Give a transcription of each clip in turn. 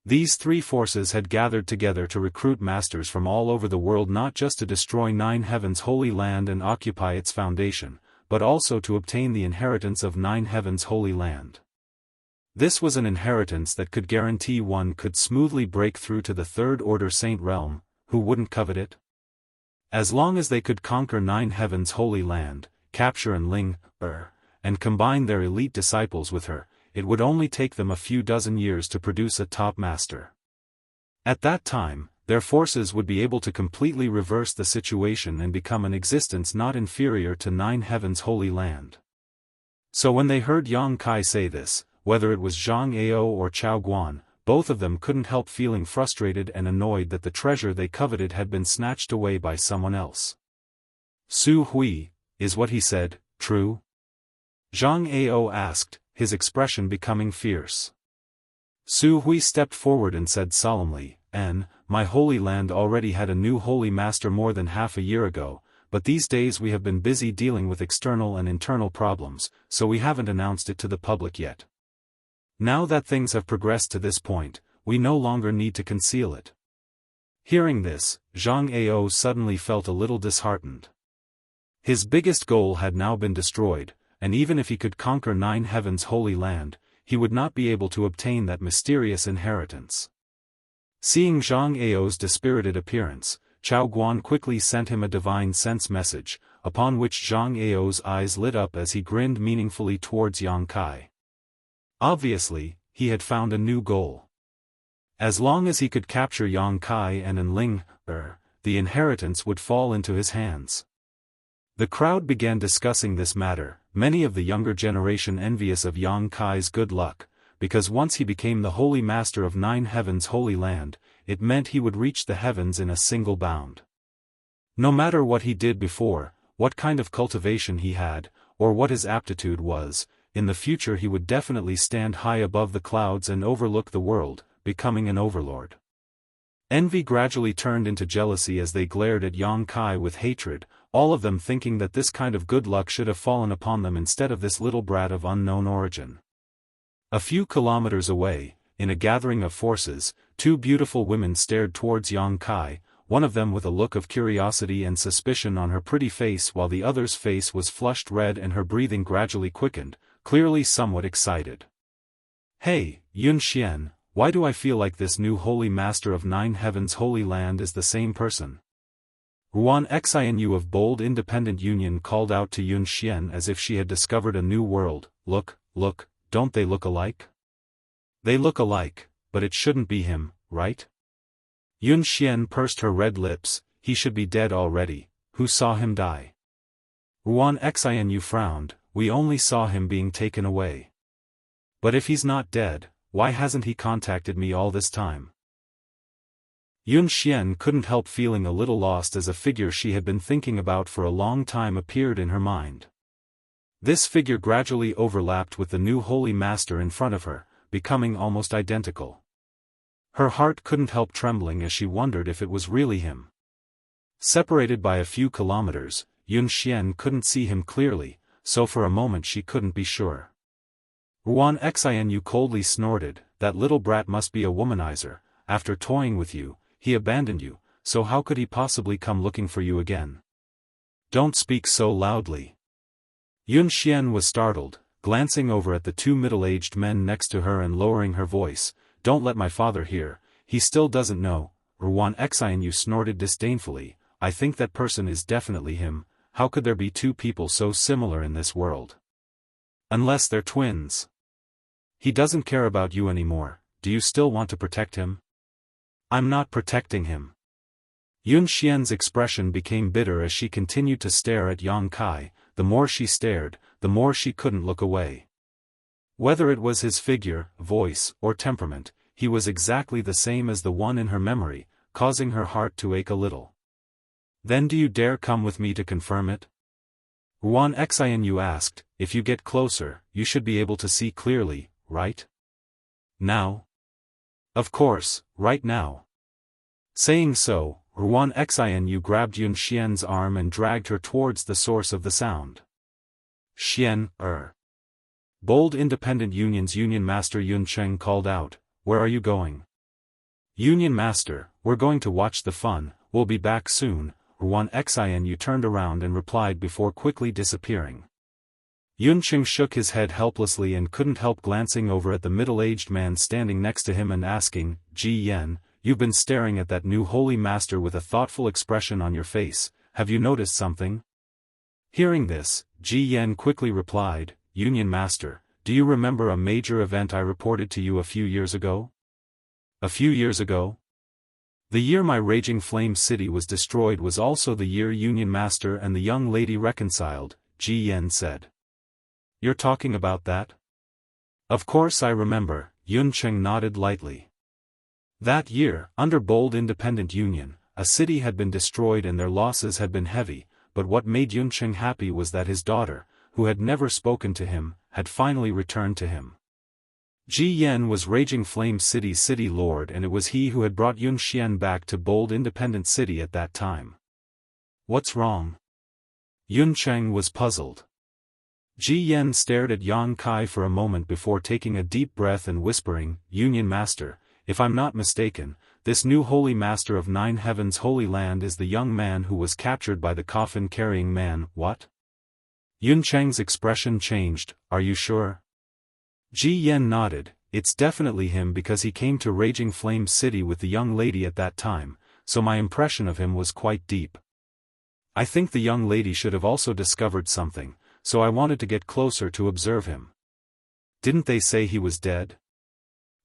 These three forces had gathered together to recruit masters from all over the world, not just to destroy Nine Heavens' holy land and occupy its foundation, but also to obtain the inheritance of Nine Heavens' holy land. This was an inheritance that could guarantee one could smoothly break through to the Third Order Saint realm. Who wouldn't covet it? As long as they could conquer Nine Heavens' holy land, capture Ling, and combine their elite disciples with her, it would only take them a few dozen years to produce a top master. At that time, their forces would be able to completely reverse the situation and become an existence not inferior to Nine Heavens' holy land. So when they heard Yang Kai say this, whether it was Zhang Ao or Chao Guan, both of them couldn't help feeling frustrated and annoyed that the treasure they coveted had been snatched away by someone else. Su Hui, is what he said true? Zhang Ao asked, his expression becoming fierce. Su Hui stepped forward and said solemnly, my holy land already had a new holy master more than half a year ago, but these days we have been busy dealing with external and internal problems, so we haven't announced it to the public yet. Now that things have progressed to this point, we no longer need to conceal it. Hearing this, Zhang Ao suddenly felt a little disheartened. His biggest goal had now been destroyed, and even if he could conquer Nine Heavens' holy land, he would not be able to obtain that mysterious inheritance. Seeing Zhang Ao's dispirited appearance, Chao Guan quickly sent him a divine sense message, upon which Zhang Ao's eyes lit up as he grinned meaningfully towards Yang Kai. Obviously, he had found a new goal. As long as he could capture Yang Kai and Ling, the inheritance would fall into his hands. The crowd began discussing this matter, many of the younger generation envious of Yang Kai's good luck, because once he became the holy master of Nine Heavens' holy land, it meant he would reach the heavens in a single bound. No matter what he did before, what kind of cultivation he had, or what his aptitude was, in the future he would definitely stand high above the clouds and overlook the world, becoming an overlord. Envy gradually turned into jealousy as they glared at Yang Kai with hatred, all of them thinking that this kind of good luck should have fallen upon them instead of this little brat of unknown origin. A few kilometers away, in a gathering of forces, two beautiful women stared towards Yang Kai, one of them with a look of curiosity and suspicion on her pretty face while the other's face was flushed red and her breathing gradually quickened, clearly somewhat excited. Hey, Yun Xian, why do I feel like this new holy master of Nine Heavens' holy land is the same person? Ruan Xianyu of Bold Independent Union called out to Yun Xian as if she had discovered a new world. Look, don't they look alike? They look alike, but it shouldn't be him, right? Yun Xian pursed her red lips. He should be dead already. Who saw him die? Ruan Xianyu frowned. We only saw him being taken away. But if he's not dead, why hasn't he contacted me all this time? Yun Xian couldn't help feeling a little lost as a figure she had been thinking about for a long time appeared in her mind. This figure gradually overlapped with the new holy master in front of her, becoming almost identical. Her heart couldn't help trembling as she wondered if it was really him. Separated by a few kilometers, Yun Xian couldn't see him clearly, so for a moment she couldn't be sure. Ruan Xianyu coldly snorted, that little brat must be a womanizer. After toying with you, he abandoned you, so how could he possibly come looking for you again? Don't speak so loudly. Yun Xian was startled, glancing over at the two middle-aged men next to her and lowering her voice. Don't let my father hear, he still doesn't know. Ruan Xianyu snorted disdainfully. I think that person is definitely him. How could there be two people so similar in this world? Unless they're twins. He doesn't care about you anymore. Do you still want to protect him? I'm not protecting him. Yun Xian's expression became bitter as she continued to stare at Yang Kai. The more she stared, the more she couldn't look away. Whether it was his figure, voice, or temperament, he was exactly the same as the one in her memory, causing her heart to ache a little. Then do you dare come with me to confirm it? Ruan Xianyu asked. If you get closer, you should be able to see clearly, right? Now? Of course, right now. Saying so, Ruan Xianyu grabbed Yun Xian's arm and dragged her towards the source of the sound. Xian, Bold Independent Union's Union Master Yun Cheng called out, where are you going? Union Master, we're going to watch the fun, we'll be back soon, Xianxia turned around and replied before quickly disappearing. Yunqing shook his head helplessly and couldn't help glancing over at the middle-aged man standing next to him and asking, Ji Yan, you've been staring at that new holy master with a thoughtful expression on your face, have you noticed something? Hearing this, Ji Yan quickly replied, Union Master, do you remember a major event I reported to you a few years ago? A few years ago? The year my raging flame city was destroyed was also the year Union Master and the young lady reconciled, Ji Yan said. You're talking about that? Of course I remember, Yunqing nodded lightly. That year, under bold independent union, a city had been destroyed and their losses had been heavy, but what made Yunqing happy was that his daughter, who had never spoken to him, had finally returned to him. Ji Yan was Raging Flame City's city lord and it was he who had brought Yun Xian back to bold independent city at that time. What's wrong? Yunqing was puzzled. Ji Yan stared at Yang Kai for a moment before taking a deep breath and whispering, Union Master, if I'm not mistaken, this new holy master of 9 heavens holy land is the young man who was captured by the coffin-carrying man, what? Yunqing's expression changed, are you sure? Ji Yan nodded, it's definitely him because he came to Raging Flame City with the young lady at that time, so my impression of him was quite deep. I think the young lady should have also discovered something, so I wanted to get closer to observe him. Didn't they say he was dead?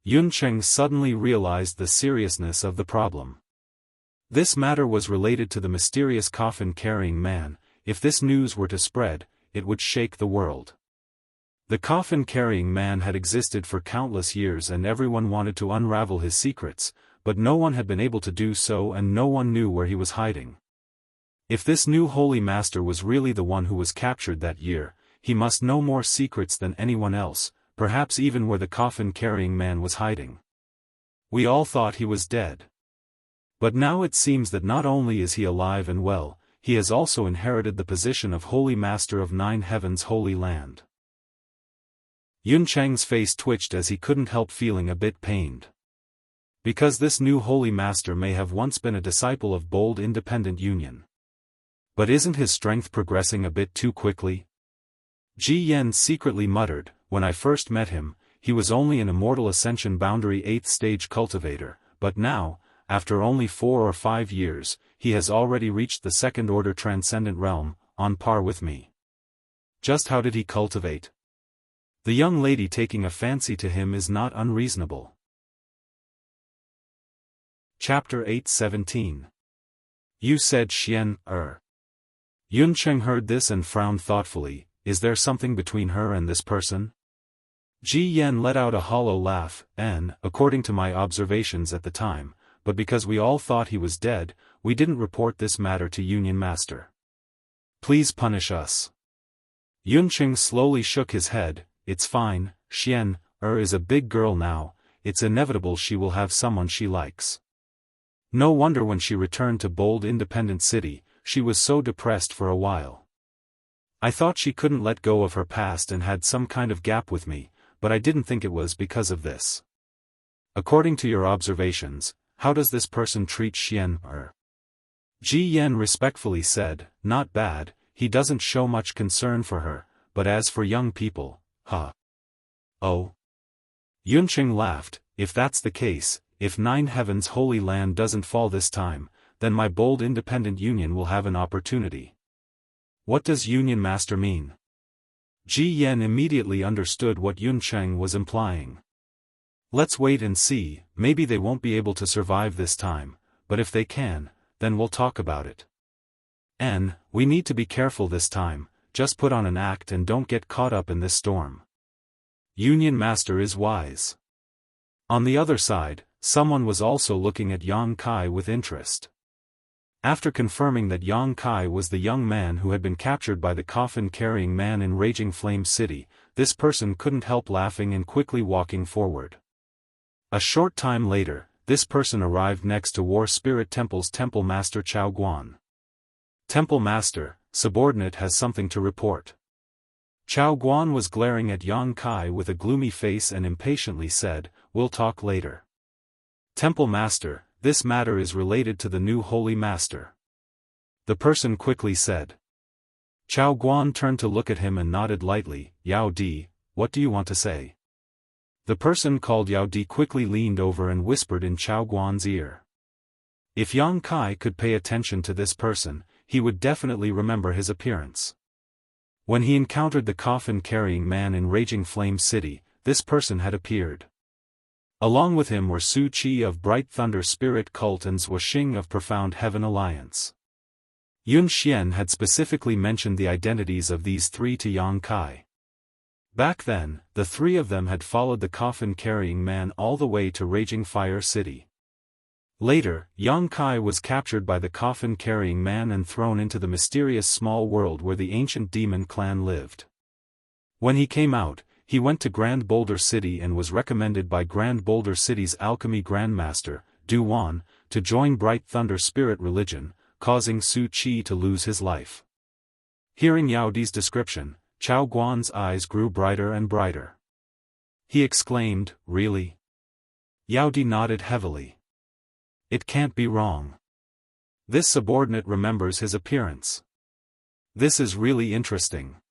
Yunqing suddenly realized the seriousness of the problem. This matter was related to the mysterious coffin-carrying man. If this news were to spread, it would shake the world. The coffin-carrying man had existed for countless years and everyone wanted to unravel his secrets, but no one had been able to do so and no one knew where he was hiding. If this new holy master was really the one who was captured that year, he must know more secrets than anyone else, perhaps even where the coffin-carrying man was hiding. We all thought he was dead. But now it seems that not only is he alive and well, he has also inherited the position of Holy Master of 9 Heavens Holy Land. Yunqing's face twitched as he couldn't help feeling a bit pained. Because this new Holy Master may have once been a disciple of bold independent union. But isn't his strength progressing a bit too quickly? Ji Yan secretly muttered, when I first met him, he was only an Immortal Ascension Boundary 8th stage cultivator, but now, after only 4 or 5 years, he has already reached the second-order transcendent realm, on par with me. Just how did he cultivate? The young lady taking a fancy to him is not unreasonable. Chapter 8:17. You said Xian, Yunqing heard this and frowned thoughtfully, is there something between her and this person? Ji Yan let out a hollow laugh, according to my observations at the time, but because we all thought he was dead, we didn't report this matter to Union Master. Please punish us. Yunqing slowly shook his head, it's fine, Xian, is a big girl now, it's inevitable she will have someone she likes. No wonder when she returned to bold independent city, she was so depressed for a while. I thought she couldn't let go of her past and had some kind of gap with me, but I didn't think it was because of this. According to your observations, how does this person treat Xian? Ji Yan respectfully said, not bad, he doesn't show much concern for her, but as for young people, Oh. Yunqing laughed, if that's the case, if 9 Heavens Holy Land doesn't fall this time, then my bold independent union will have an opportunity. What does Union Master mean? Ji Yan immediately understood what Yunqing was implying. Let's wait and see, maybe they won't be able to survive this time, but if they can, then we'll talk about it. We need to be careful this time, just put on an act and don't get caught up in this storm. Union Master is wise. On the other side, someone was also looking at Yang Kai with interest. After confirming that Yang Kai was the young man who had been captured by the coffin-carrying man in Raging Flame City, this person couldn't help laughing and quickly walking forward. A short time later, this person arrived next to War Spirit Temple's Temple Master Chao Guan. Temple Master, subordinate has something to report. Chao Guan was glaring at Yang Kai with a gloomy face and impatiently said, we'll talk later. Temple Master, this matter is related to the new Holy Master. The person quickly said. Chao Guan turned to look at him and nodded lightly. Yao Di, what do you want to say? The person called Yao Di quickly leaned over and whispered in Chao Guan's ear. If Yang Kai could pay attention to this person, he would definitely remember his appearance. When he encountered the coffin-carrying man in Raging Flame City, this person had appeared. Along with him were Su Qi of Bright Thunder Spirit Cult and Zhua Xing of Profound Heaven Alliance. Yun Xian had specifically mentioned the identities of these three to Yang Kai. Back then, the three of them had followed the coffin-carrying man all the way to Raging Fire City. Later, Yang Kai was captured by the coffin-carrying man and thrown into the mysterious small world where the ancient demon clan lived. When he came out, he went to Grand Boulder City and was recommended by Grand Boulder City's alchemy grandmaster, Du Wan, to join Bright Thunder Spirit religion, causing Su Qi to lose his life. Hearing Yao Di's description, Chao Guan's eyes grew brighter and brighter. He exclaimed, "Really?" Yao Di nodded heavily. It can't be wrong. This subordinate remembers his appearance. This is really interesting.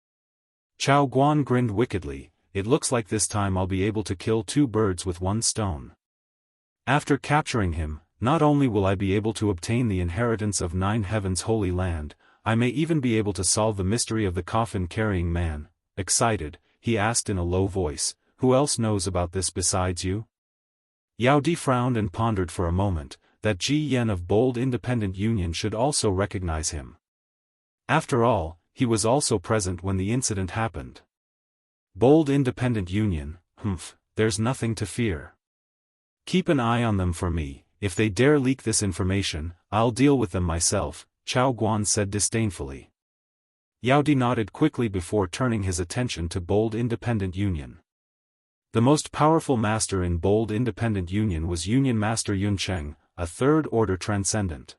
Chao Guan grinned wickedly. It looks like this time I'll be able to kill two birds with one stone. After capturing him, not only will I be able to obtain the inheritance of 9 Heavens' Holy Land, I may even be able to solve the mystery of the coffin-carrying man. Excited, he asked in a low voice, "Who else knows about this besides you?" Yao Di frowned and pondered for a moment, that Ji Yen of Bold Independent Union should also recognize him. After all, he was also present when the incident happened. Bold Independent Union, there's nothing to fear. Keep an eye on them for me. If they dare leak this information, I'll deal with them myself, Chao Guan said disdainfully. Yao Di nodded quickly before turning his attention to Bold Independent Union. The most powerful master in Bold Independent Union was Union Master Yun Cheng, a third-order transcendent.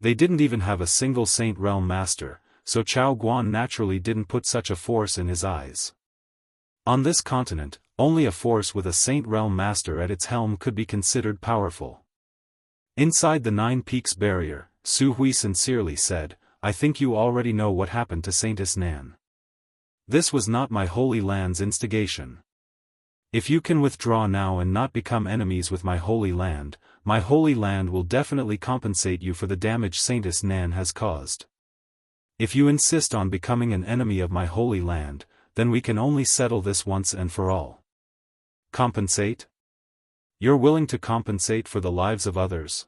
They didn't even have a single Saint Realm master, so Chao Guan naturally didn't put such a force in his eyes. On this continent, only a force with a Saint Realm master at its helm could be considered powerful. Inside the 9 Peaks barrier, Su Hui sincerely said, "I think you already know what happened to Saintess Nan. This was not my Holy Land's instigation. If you can withdraw now and not become enemies with my Holy Land will definitely compensate you for the damage Saintess Nan has caused. If you insist on becoming an enemy of my Holy Land, then we can only settle this once and for all." Compensate? You're willing to compensate for the lives of others?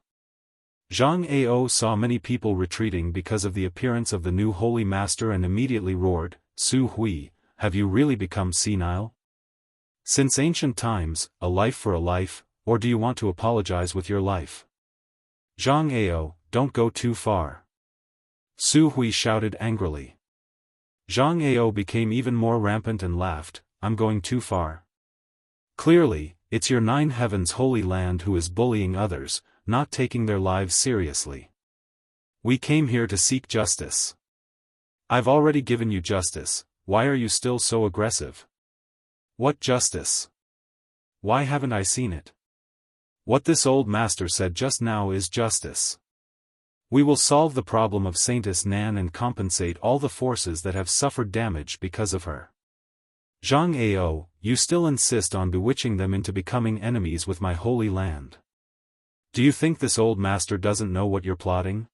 Zhang Ao saw many people retreating because of the appearance of the new Holy Master and immediately roared, "Su Hui, have you really become senile? Since ancient times, a life for a life, or do you want to apologize with your life?" Zhang Ao, don't go too far. Su Hui shouted angrily. Zhang Ao became even more rampant and laughed, "I'm going too far. Clearly, it's your 9 Heavens Holy Land who is bullying others, not taking their lives seriously. We came here to seek justice. I've already given you justice, why are you still so aggressive? What justice? Why haven't I seen it? What this old master said just now is justice. We will solve the problem of Saintess Nan and compensate all the forces that have suffered damage because of her. Zhang Ao, you still insist on bewitching them into becoming enemies with my Holy Land. Do you think this old master doesn't know what you're plotting?"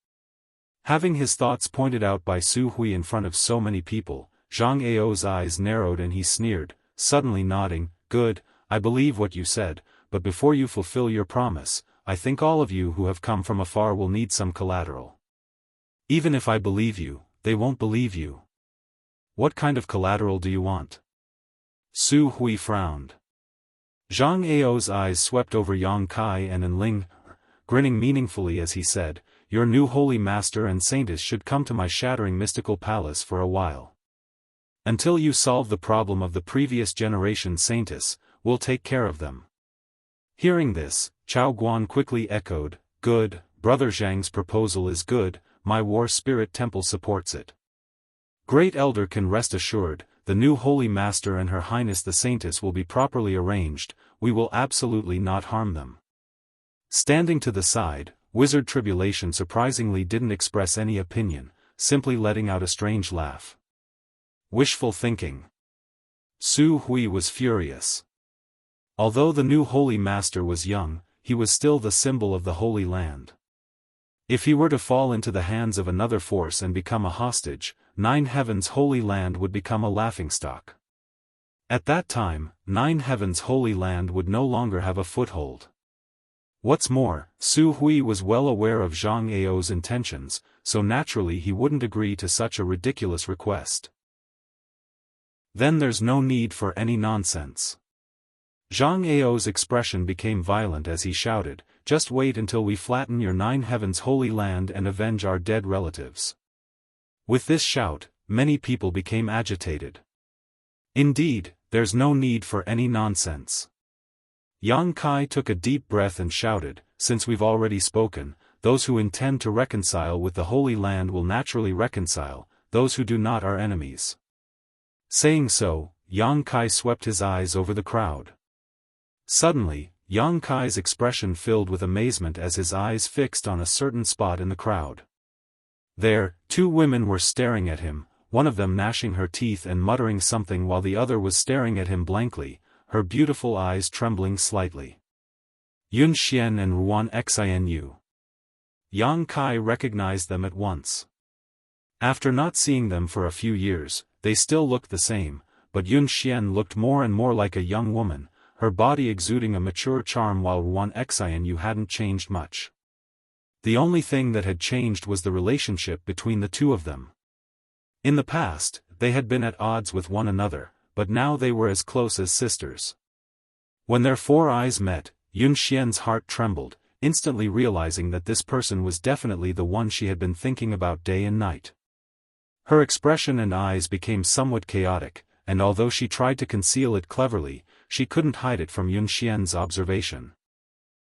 Having his thoughts pointed out by Su Hui in front of so many people, Zhang Ao's eyes narrowed and he sneered, suddenly nodding, "Good, I believe what you said, but before you fulfill your promise, I think all of you who have come from afar will need some collateral. Even if I believe you, they won't believe you. What kind of collateral do you want?" Su Hui frowned. Zhang Ao's eyes swept over Yang Kai and Enling, grinning meaningfully as he said, "Your new Holy Master and Saintess should come to my shattering mystical palace for a while. Until you solve the problem of the previous generation Saintess, we'll take care of them." Hearing this, Chao Guan quickly echoed, "Good, Brother Zhang's proposal is good, my War Spirit Temple supports it. Great Elder can rest assured, the new Holy Master and Her Highness the Saintess will be properly arranged, we will absolutely not harm them." Standing to the side, Wizard Tribulation surprisingly didn't express any opinion, simply letting out a strange laugh. Wishful thinking. Su Hui was furious. Although the new Holy Master was young, he was still the symbol of the Holy Land. If he were to fall into the hands of another force and become a hostage, Nine Heavens' Holy Land would become a laughingstock. At that time, Nine Heavens' Holy Land would no longer have a foothold. What's more, Su Hui was well aware of Zhang Ao's intentions, so naturally he wouldn't agree to such a ridiculous request. "Then there's no need for any nonsense." Zhang Ao's expression became violent as he shouted, "Just wait until we flatten your Nine Heavens' Holy Land and avenge our dead relatives." With this shout, many people became agitated. "Indeed, there's no need for any nonsense." Yang Kai took a deep breath and shouted, "Since we've already spoken, those who intend to reconcile with the Holy Land will naturally reconcile, those who do not are enemies." Saying so, Yang Kai swept his eyes over the crowd. Suddenly, Yang Kai's expression filled with amazement as his eyes fixed on a certain spot in the crowd. There, two women were staring at him, one of them gnashing her teeth and muttering something while the other was staring at him blankly, her beautiful eyes trembling slightly. Yun Xian and Ruan Xianyu. Yang Kai recognized them at once. After not seeing them for a few years, they still looked the same, but Yun Xian looked more and more like a young woman, her body exuding a mature charm while Ruan Xianyu hadn't changed much. The only thing that had changed was the relationship between the two of them. In the past, they had been at odds with one another, but now they were as close as sisters. When their four eyes met, Yun Xian's heart trembled, instantly realizing that this person was definitely the one she had been thinking about day and night. Her expression and eyes became somewhat chaotic, and although she tried to conceal it cleverly, she couldn't hide it from Yun Xian's observation.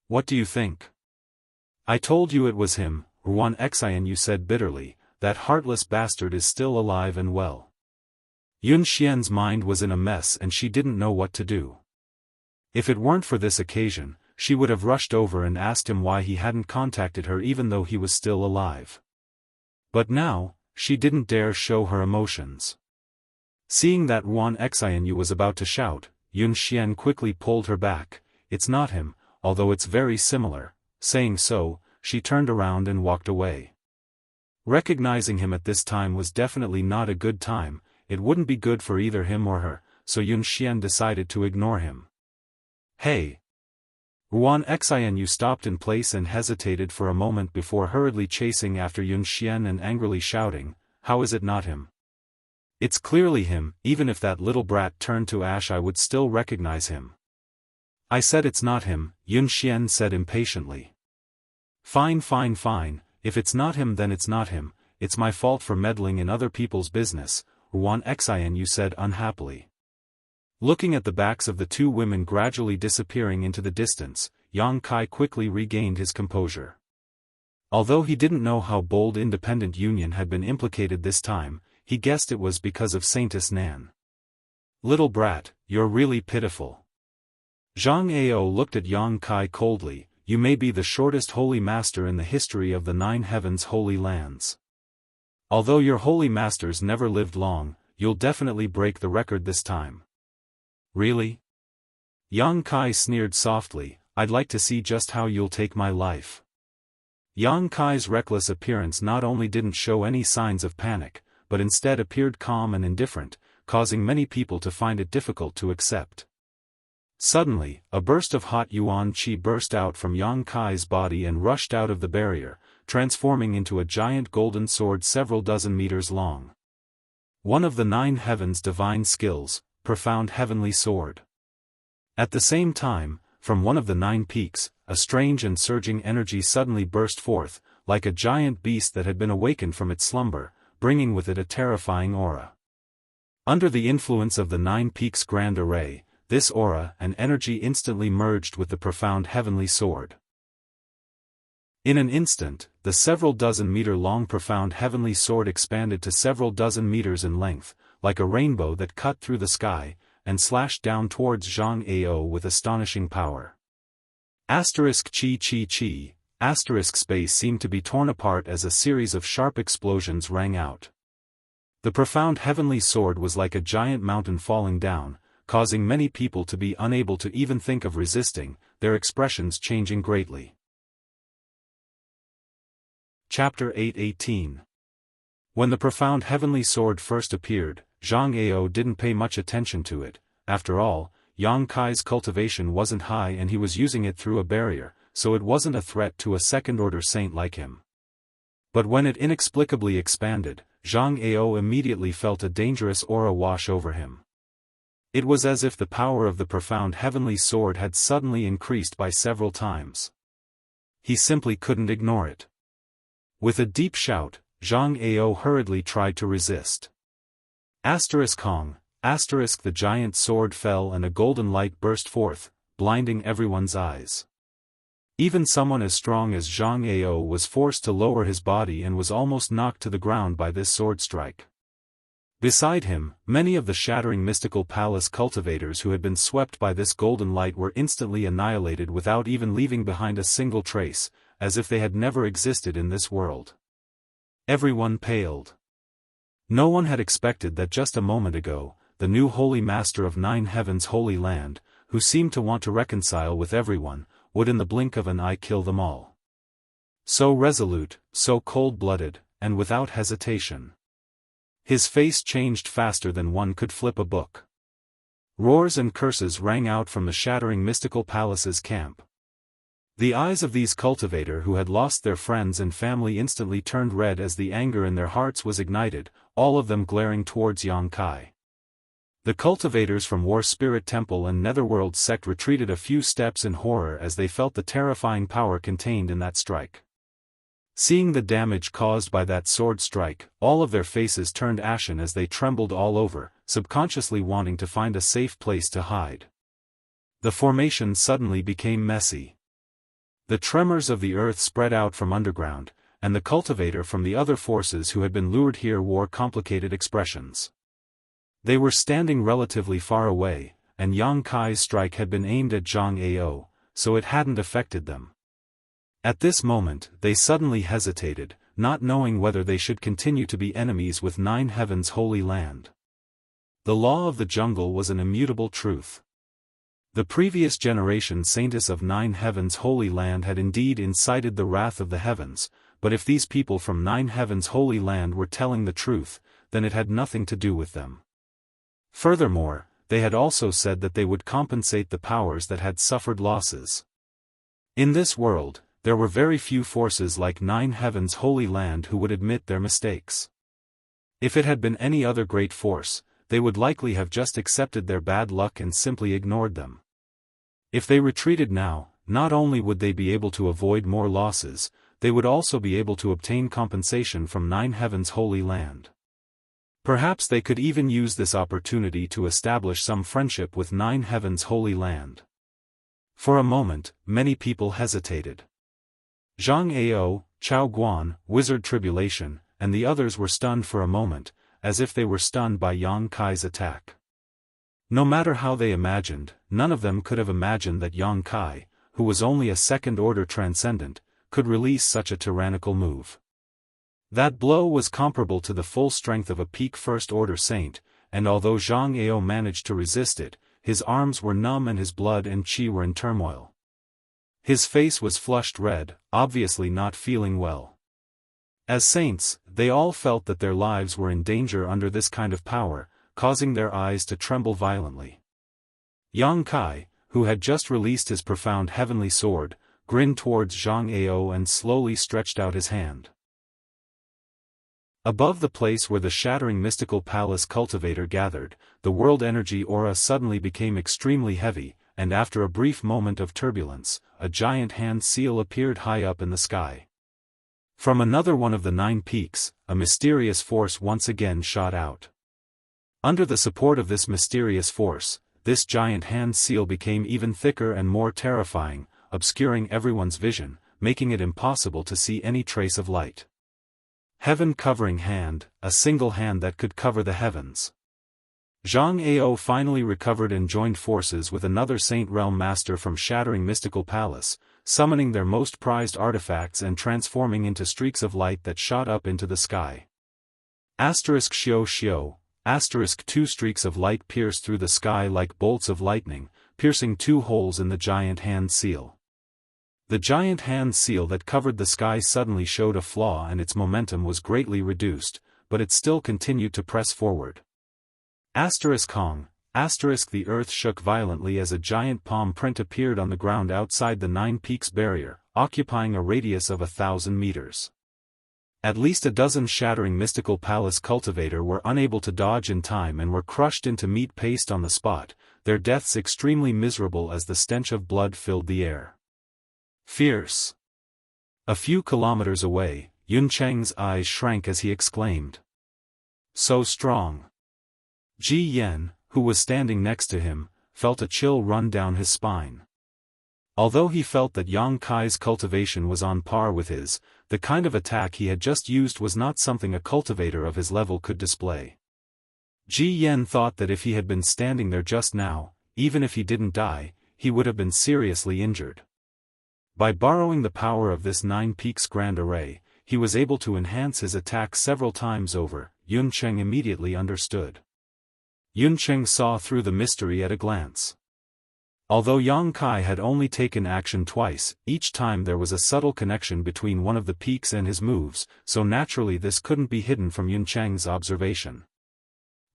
"What do you think?" "I told you it was him," Ruan Xianyu said bitterly, "that heartless bastard is still alive and well." Yun Xian's mind was in a mess and she didn't know what to do. If it weren't for this occasion, she would have rushed over and asked him why he hadn't contacted her even though he was still alive. But now, she didn't dare show her emotions. Seeing that Ruan Xianyu was about to shout, Yun Xian quickly pulled her back. "It's not him, although it's very similar." Saying so, she turned around and walked away. Recognizing him at this time was definitely not a good time. It wouldn't be good for either him or her, so Yun Xian decided to ignore him. "Hey!" Ruan Xianyu stopped in place and hesitated for a moment before hurriedly chasing after Yun Xian and angrily shouting, "How is it not him? It's clearly him, even if that little brat turned to ash I would still recognize him." "I said it's not him," Yun Xian said impatiently. Fine, if it's not him then it's not him, it's my fault for meddling in other people's business," Ruan Xianyu said unhappily. Looking at the backs of the two women gradually disappearing into the distance, Yang Kai quickly regained his composure. Although he didn't know how Bold Independent Union had been implicated this time, he guessed it was because of Saintess Nan. "Little brat, you're really pitiful." Zhang Ao looked at Yang Kai coldly, "You may be the shortest holy master in the history of the Nine Heavens Holy Lands. Although your holy masters never lived long, you'll definitely break the record this time." "Really?" Yang Kai sneered softly, "I'd like to see just how you'll take my life." Yang Kai's reckless appearance not only didn't show any signs of panic, but instead appeared calm and indifferent, causing many people to find it difficult to accept. Suddenly, a burst of hot yuan qi burst out from Yang Kai's body and rushed out of the barrier, transforming into a giant golden sword several dozen meters long. One of the Nine Heavens' divine skills, Profound Heavenly Sword. At the same time, from one of the 9 peaks, a strange and surging energy suddenly burst forth, like a giant beast that had been awakened from its slumber, bringing with it a terrifying aura. Under the influence of the 9 peaks' grand array, this aura and energy instantly merged with the Profound Heavenly Sword. In an instant, the several dozen meter long Profound Heavenly Sword expanded to several dozen meters in length, like a rainbow that cut through the sky, and slashed down towards Jianghu with astonishing power. Asterisk chi chi chi, asterisk space seemed to be torn apart as a series of sharp explosions rang out. The profound heavenly sword was like a giant mountain falling down, causing many people to be unable to even think of resisting, their expressions changing greatly. Chapter 8:18. When the profound heavenly sword first appeared, Zhang Ao didn't pay much attention to it. After all, Yang Kai's cultivation wasn't high and he was using it through a barrier, so it wasn't a threat to a second-order saint like him. But when it inexplicably expanded, Zhang Ao immediately felt a dangerous aura wash over him. It was as if the power of the profound heavenly sword had suddenly increased by several times. He simply couldn't ignore it. With a deep shout, Zhang Ao hurriedly tried to resist. Hong, the giant sword fell and a golden light burst forth, blinding everyone's eyes. Even someone as strong as Zhang Ao was forced to lower his body and was almost knocked to the ground by this sword strike. Beside him, many of the shattering mystical palace cultivators who had been swept by this golden light were instantly annihilated without even leaving behind a single trace, as if they had never existed in this world. Everyone paled. No one had expected that just a moment ago, the new holy master of 9 heavens' holy land, who seemed to want to reconcile with everyone, would in the blink of an eye kill them all. So resolute, so cold-blooded, and without hesitation. His face changed faster than one could flip a book. Roars and curses rang out from the shattering mystical palace's camp. The eyes of these cultivators who had lost their friends and family instantly turned red as the anger in their hearts was ignited, all of them glaring towards Yang Kai. The cultivators from War Spirit Temple and Netherworld sect retreated a few steps in horror as they felt the terrifying power contained in that strike. Seeing the damage caused by that sword strike, all of their faces turned ashen as they trembled all over, subconsciously wanting to find a safe place to hide. The formation suddenly became messy. The tremors of the earth spread out from underground, and the cultivator from the other forces who had been lured here wore complicated expressions. They were standing relatively far away, and Yang Kai's strike had been aimed at Zhang Ao, so it hadn't affected them. At this moment, they suddenly hesitated, not knowing whether they should continue to be enemies with 9 heavens' holy land. The law of the jungle was an immutable truth. The previous generation saintess of 9 heavens' holy land had indeed incited the wrath of the heavens, but if these people from 9 heavens' holy land were telling the truth, then it had nothing to do with them. Furthermore, they had also said that they would compensate the powers that had suffered losses. In this world, there were very few forces like 9 heavens' holy land who would admit their mistakes. If it had been any other great force, they would likely have just accepted their bad luck and simply ignored them. If they retreated now, not only would they be able to avoid more losses, they would also be able to obtain compensation from 9 heavens' holy land. Perhaps they could even use this opportunity to establish some friendship with 9 heavens' holy land. For a moment, many people hesitated. Zhang Ao, Chao Guan, Wizard Tribulation, and the others were stunned for a moment, as if they were stunned by Yang Kai's attack. No matter how they imagined, none of them could have imagined that Yang Kai, who was only a second-order transcendent, could release such a tyrannical move. That blow was comparable to the full strength of a peak first-order saint, and although Zhang Ao managed to resist it, his arms were numb and his blood and qi were in turmoil. His face was flushed red, obviously not feeling well. As saints, they all felt that their lives were in danger under this kind of power, causing their eyes to tremble violently. Yang Kai, who had just released his profound heavenly sword, grinned towards Zhang Ao and slowly stretched out his hand. Above the place where the shattering mystical palace cultivator gathered, the world energy aura suddenly became extremely heavy, and after a brief moment of turbulence, a giant hand seal appeared high up in the sky. From another one of the 9 peaks, a mysterious force once again shot out. Under the support of this mysterious force, this giant hand seal became even thicker and more terrifying, obscuring everyone's vision, making it impossible to see any trace of light. Heaven-covering hand, a single hand that could cover the heavens. Jianghu finally recovered and joined forces with another Saint Realm master from Shattering Mystical Palace, summoning their most prized artifacts and transforming into streaks of light that shot up into the sky. Xiao Xiao, two streaks of light pierced through the sky like bolts of lightning, piercing 2 holes in the giant hand seal. The giant hand seal that covered the sky suddenly showed a flaw and its momentum was greatly reduced, but it still continued to press forward. Hong, the earth shook violently as a giant palm print appeared on the ground outside the 9 Peaks barrier, occupying a radius of 1,000 meters. At least a dozen Shattering Mystical Palace cultivator were unable to dodge in time and were crushed into meat paste on the spot, their deaths extremely miserable as the stench of blood filled the air. Fierce. A few kilometers away, Yuncheng's eyes shrank as he exclaimed. So strong. Ji Yan, who was standing next to him, felt a chill run down his spine. Although he felt that Yang Kai's cultivation was on par with his, the kind of attack he had just used was not something a cultivator of his level could display. Ji Yan thought that if he had been standing there just now, even if he didn't die, he would have been seriously injured. By borrowing the power of this 9 Peaks Grand Array, he was able to enhance his attack several times over. Yuncheng immediately understood. Yuncheng saw through the mystery at a glance. Although Yang Kai had only taken action twice, each time there was a subtle connection between one of the peaks and his moves, so naturally this couldn't be hidden from Yuncheng's observation.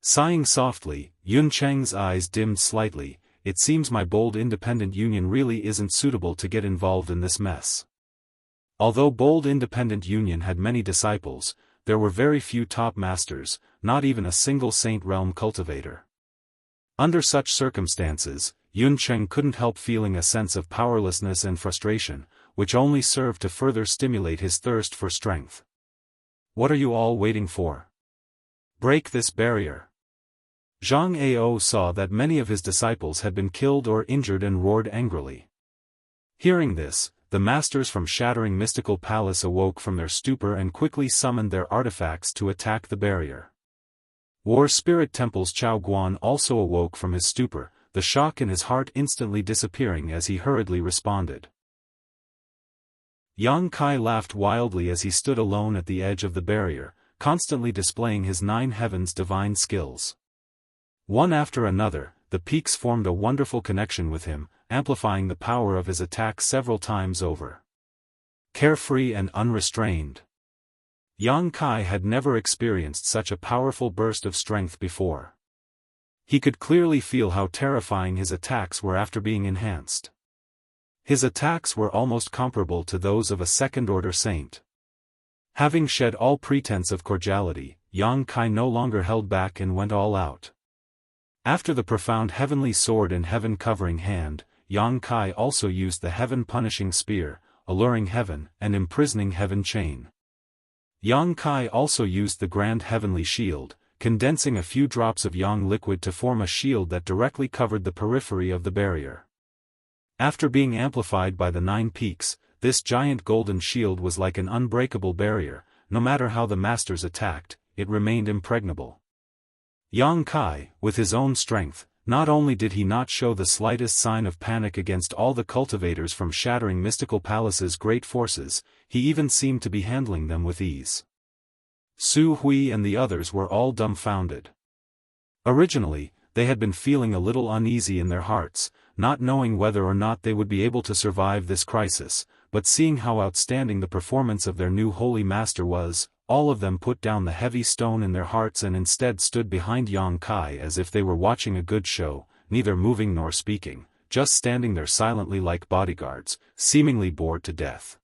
Sighing softly, Yuncheng's eyes dimmed slightly. It seems my bold independent union really isn't suitable to get involved in this mess. Although bold independent union had many disciples, there were very few top masters, not even a single Saint Realm cultivator. Under such circumstances, Yuncheng couldn't help feeling a sense of powerlessness and frustration, which only served to further stimulate his thirst for strength. What are you all waiting for? Break this barrier. Zhang Ao saw that many of his disciples had been killed or injured and roared angrily. Hearing this, the masters from Shattering Mystical Palace awoke from their stupor and quickly summoned their artifacts to attack the barrier. War Spirit Temple's Chao Guan also awoke from his stupor, the shock in his heart instantly disappearing as he hurriedly responded. Yang Kai laughed wildly as he stood alone at the edge of the barrier, constantly displaying his 9 heavens divine skills. One after another, the peaks formed a wonderful connection with him, amplifying the power of his attack several times over. Carefree and unrestrained. Yang Kai had never experienced such a powerful burst of strength before. He could clearly feel how terrifying his attacks were after being enhanced. His attacks were almost comparable to those of a second-order saint. Having shed all pretense of cordiality, Yang Kai no longer held back and went all out. After the profound heavenly sword and heaven-covering hand, Yang Kai also used the heaven-punishing spear, alluring heaven and imprisoning heaven chain. Yang Kai also used the grand heavenly shield, condensing a few drops of yang liquid to form a shield that directly covered the periphery of the barrier. After being amplified by the 9 peaks, this giant golden shield was like an unbreakable barrier. No matter how the masters attacked, it remained impregnable. Yang Kai, with his own strength, not only did he not show the slightest sign of panic against all the cultivators from Shattering Mystical Palace's great forces, he even seemed to be handling them with ease. Su Hui and the others were all dumbfounded. Originally, they had been feeling a little uneasy in their hearts, not knowing whether or not they would be able to survive this crisis, but seeing how outstanding the performance of their new holy master was, all of them put down the heavy stone in their hearts and instead stood behind Yang Kai as if they were watching a good show, neither moving nor speaking, just standing there silently like bodyguards, seemingly bored to death.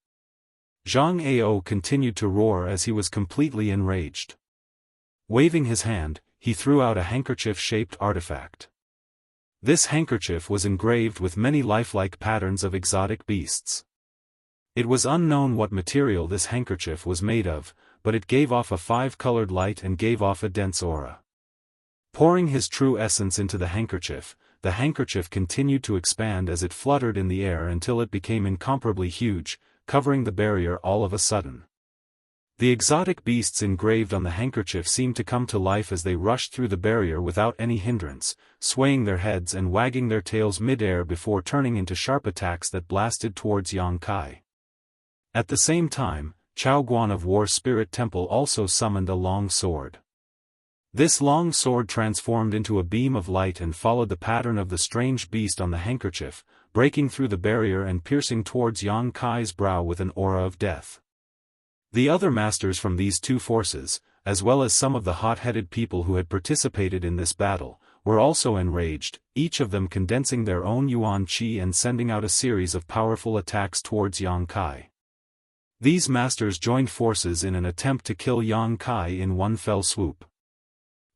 Zhang Ao continued to roar as he was completely enraged. Waving his hand, he threw out a handkerchief-shaped artifact. This handkerchief was engraved with many lifelike patterns of exotic beasts. It was unknown what material this handkerchief was made of, but it gave off a 5-colored light and gave off a dense aura. Pouring his true essence into the handkerchief continued to expand as it fluttered in the air until it became incomparably huge, covering the barrier all of a sudden. The exotic beasts engraved on the handkerchief seemed to come to life as they rushed through the barrier without any hindrance, swaying their heads and wagging their tails mid-air before turning into sharp attacks that blasted towards Yang Kai. At the same time, Chao Guan of War Spirit Temple also summoned a long sword. This long sword transformed into a beam of light and followed the pattern of the strange beast on the handkerchief, breaking through the barrier and piercing towards Yang Kai's brow with an aura of death. The other masters from these two forces, as well as some of the hot-headed people who had participated in this battle, were also enraged, each of them condensing their own yuan qi and sending out a series of powerful attacks towards Yang Kai. These masters joined forces in an attempt to kill Yang Kai in one fell swoop.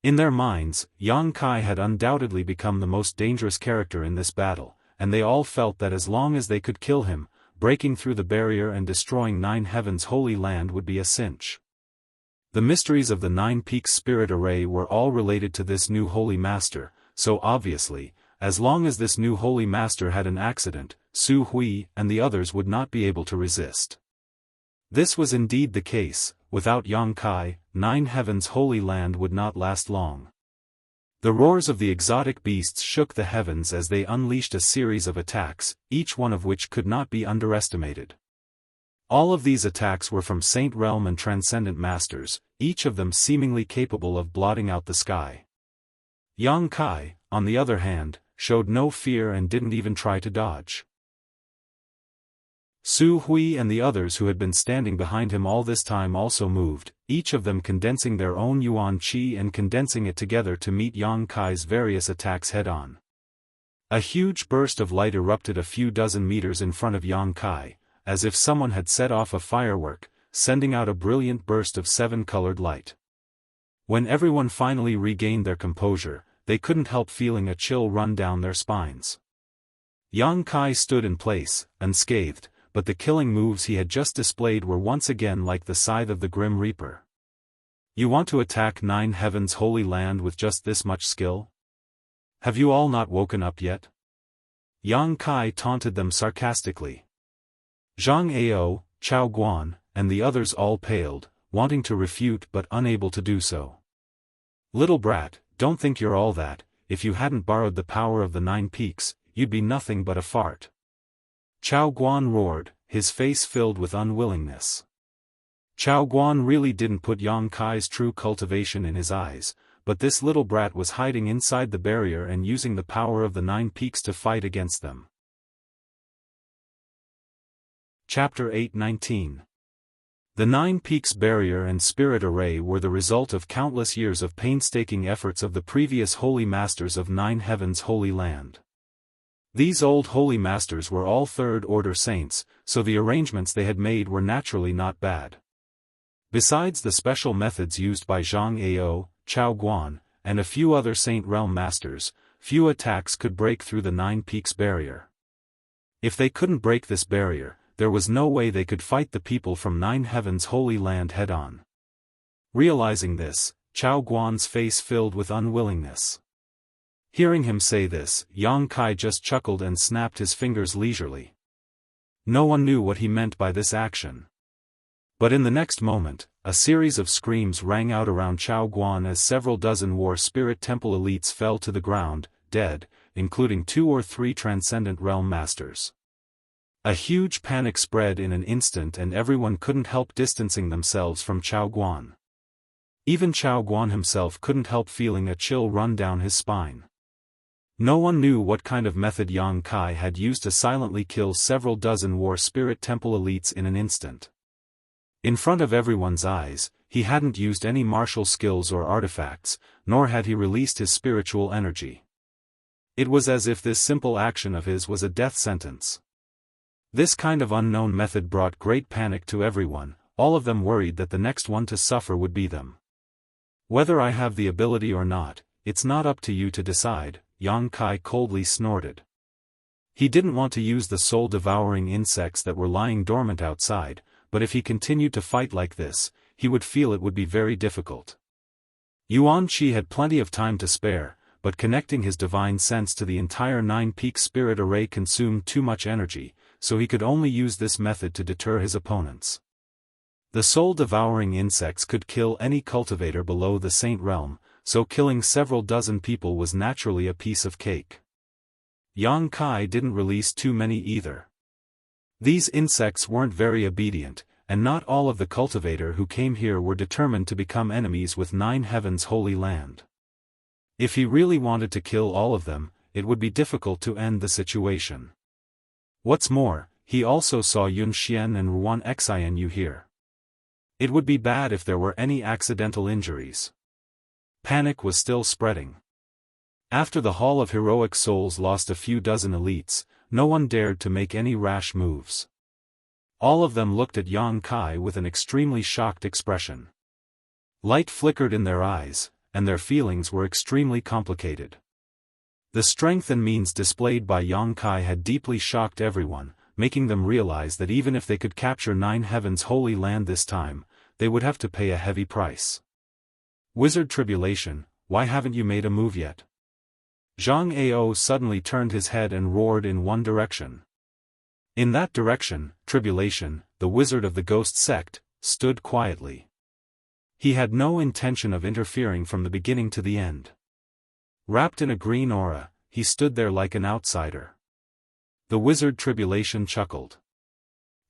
In their minds, Yang Kai had undoubtedly become the most dangerous character in this battle, and they all felt that as long as they could kill him, breaking through the barrier and destroying Nine Heavens' holy land would be a cinch. The mysteries of the Nine Peaks spirit array were all related to this new holy master, so obviously, as long as this new holy master had an accident, Su Hui and the others would not be able to resist. This was indeed the case. Without Yang Kai, Nine Heavens' holy land would not last long. The roars of the exotic beasts shook the heavens as they unleashed a series of attacks, each one of which could not be underestimated. All of these attacks were from Saint Realm and Transcendent Masters, each of them seemingly capable of blotting out the sky. Yang Kai, on the other hand, showed no fear and didn't even try to dodge. Su Hui and the others who had been standing behind him all this time also moved, each of them condensing their own yuan qi and condensing it together to meet Yang Kai's various attacks head-on. A huge burst of light erupted a few dozen meters in front of Yang Kai, as if someone had set off a firework, sending out a brilliant burst of seven-colored light. When everyone finally regained their composure, they couldn't help feeling a chill run down their spines. Yang Kai stood in place, unscathed, but the killing moves he had just displayed were once again like the scythe of the Grim Reaper. You want to attack Nine Heavens' holy land with just this much skill? Have you all not woken up yet? Yang Kai taunted them sarcastically. Zhang Ao, Chao Guan, and the others all paled, wanting to refute but unable to do so. Little brat, don't think you're all that. If you hadn't borrowed the power of the Nine Peaks, you'd be nothing but a fart. Chao Guan roared, his face filled with unwillingness. Chao Guan really didn't put Yang Kai's true cultivation in his eyes, but this little brat was hiding inside the barrier and using the power of the Nine Peaks to fight against them. Chapter 8:19. The Nine Peaks barrier and spirit array were the result of countless years of painstaking efforts of the previous holy masters of Nine Heavens' holy land. These old holy masters were all third-order saints, so the arrangements they had made were naturally not bad. Besides the special methods used by Zhang Ao, Chao Guan, and a few other Saint Realm masters, few attacks could break through the Nine Peaks barrier. If they couldn't break this barrier, there was no way they could fight the people from Nine Heavens' holy land head-on. Realizing this, Chao Guan's face filled with unwillingness. Hearing him say this, Yang Kai just chuckled and snapped his fingers leisurely. No one knew what he meant by this action. But in the next moment, a series of screams rang out around Chao Guan as several dozen War Spirit Temple elites fell to the ground, dead, including 2 or 3 Transcendent Realm Masters. A huge panic spread in an instant and everyone couldn't help distancing themselves from Chao Guan. Even Chao Guan himself couldn't help feeling a chill run down his spine. No one knew what kind of method Yang Kai had used to silently kill several dozen War Spirit Temple elites in an instant. In front of everyone's eyes, he hadn't used any martial skills or artifacts, nor had he released his spiritual energy. It was as if this simple action of his was a death sentence. This kind of unknown method brought great panic to everyone, all of them worried that the next one to suffer would be them. Whether I have the ability or not, it's not up to you to decide, Yang Kai coldly snorted. He didn't want to use the soul-devouring insects that were lying dormant outside, but if he continued to fight like this, he would feel it would be very difficult. Yuan Qi had plenty of time to spare, but connecting his divine sense to the entire Nine-Peak spirit array consumed too much energy, so he could only use this method to deter his opponents. The soul-devouring insects could kill any cultivator below the Saint Realm, so killing several dozen people was naturally a piece of cake. Yang Kai didn't release too many either. These insects weren't very obedient, and not all of the cultivator who came here were determined to become enemies with Nine Heavens' holy land. If he really wanted to kill all of them, it would be difficult to end the situation. What's more, he also saw Yun Xian and Ruan Xianyu here. It would be bad if there were any accidental injuries. Panic was still spreading. After the Hall of Heroic Souls lost a few dozen elites, no one dared to make any rash moves. All of them looked at Yang Kai with an extremely shocked expression. Light flickered in their eyes, and their feelings were extremely complicated. The strength and means displayed by Yang Kai had deeply shocked everyone, making them realize that even if they could capture Nine Heavens' holy land this time, they would have to pay a heavy price. Wizard Tribulation, why haven't you made a move yet? Zhang Ao suddenly turned his head and roared in one direction. In that direction, Tribulation, the wizard of the ghost sect, stood quietly. He had no intention of interfering from the beginning to the end. Wrapped in a green aura, he stood there like an outsider. The wizard Tribulation chuckled.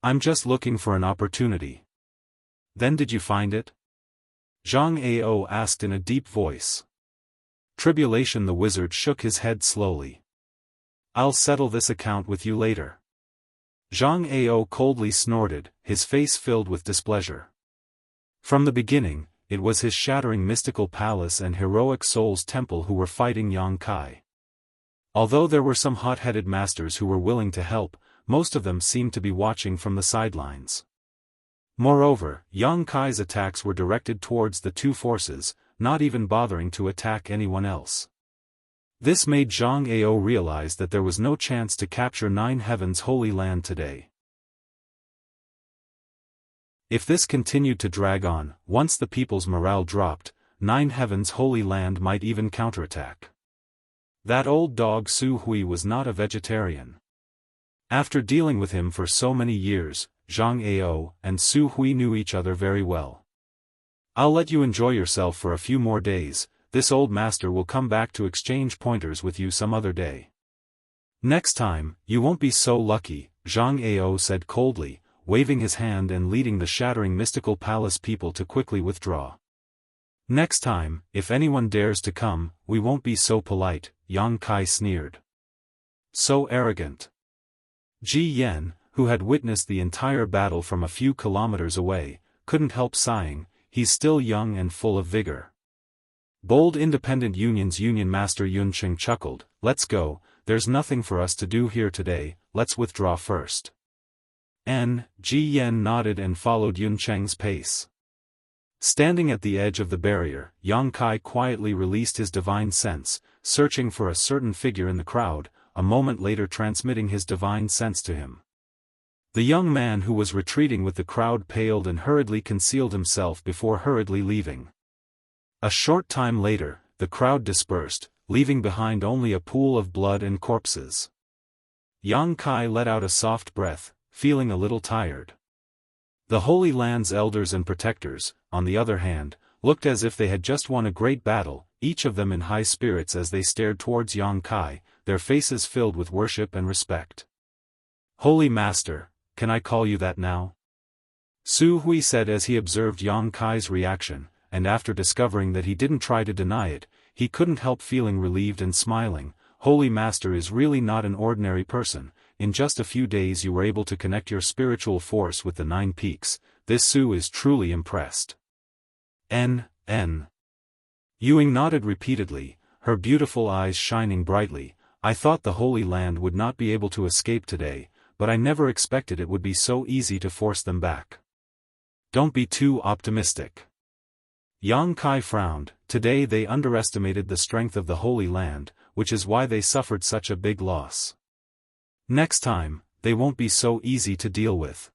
I'm just looking for an opportunity. Then did you find it? Zhang Ao asked in a deep voice. Tribulation the wizard shook his head slowly. I'll settle this account with you later. Zhang Ao coldly snorted, his face filled with displeasure. From the beginning, it was his shattering mystical palace and heroic souls temple who were fighting Yang Kai. Although there were some hot-headed masters who were willing to help, most of them seemed to be watching from the sidelines. Moreover, Yang Kai's attacks were directed towards the two forces, not even bothering to attack anyone else. This made Zhang Ao realize that there was no chance to capture Nine Heavens' holy land today. If this continued to drag on, once the people's morale dropped, Nine Heavens' holy land might even counterattack. That old dog Su Hui was not a vegetarian. After dealing with him for so many years, Zhang Ao and Su Hui knew each other very well. I'll let you enjoy yourself for a few more days, this old master will come back to exchange pointers with you some other day. Next time, you won't be so lucky, Zhang Ao said coldly, waving his hand and leading the shattering mystical palace people to quickly withdraw. Next time, if anyone dares to come, we won't be so polite, Yang Kai sneered. So arrogant. Ji Yan, who had witnessed the entire battle from a few kilometers away, couldn't help sighing, he's still young and full of vigor. Bold Independent Union's Union Master Yun Cheng chuckled, let's go, there's nothing for us to do here today, let's withdraw first. Ji Yan nodded and followed Yun Cheng's pace. Standing at the edge of the barrier, Yang Kai quietly released his divine sense, searching for a certain figure in the crowd, a moment later transmitting his divine sense to him. The young man who was retreating with the crowd paled and hurriedly concealed himself before hurriedly leaving. A short time later, the crowd dispersed, leaving behind only a pool of blood and corpses. Yang Kai let out a soft breath, feeling a little tired. The Holy Land's elders and protectors, on the other hand, looked as if they had just won a great battle, each of them in high spirits as they stared towards Yang Kai, their faces filled with worship and respect. Holy Master, can I call you that now? Su Hui said as he observed Yang Kai's reaction, and after discovering that he didn't try to deny it, he couldn't help feeling relieved and smiling. Holy Master is really not an ordinary person. In just a few days you were able to connect your spiritual force with the 9 peaks, this Su is truly impressed. Yuing nodded repeatedly, her beautiful eyes shining brightly. I thought the Holy Land would not be able to escape today, but I never expected it would be so easy to force them back. Don't be too optimistic. Yang Kai frowned, today they underestimated the strength of the Holy Land, which is why they suffered such a big loss. Next time, they won't be so easy to deal with.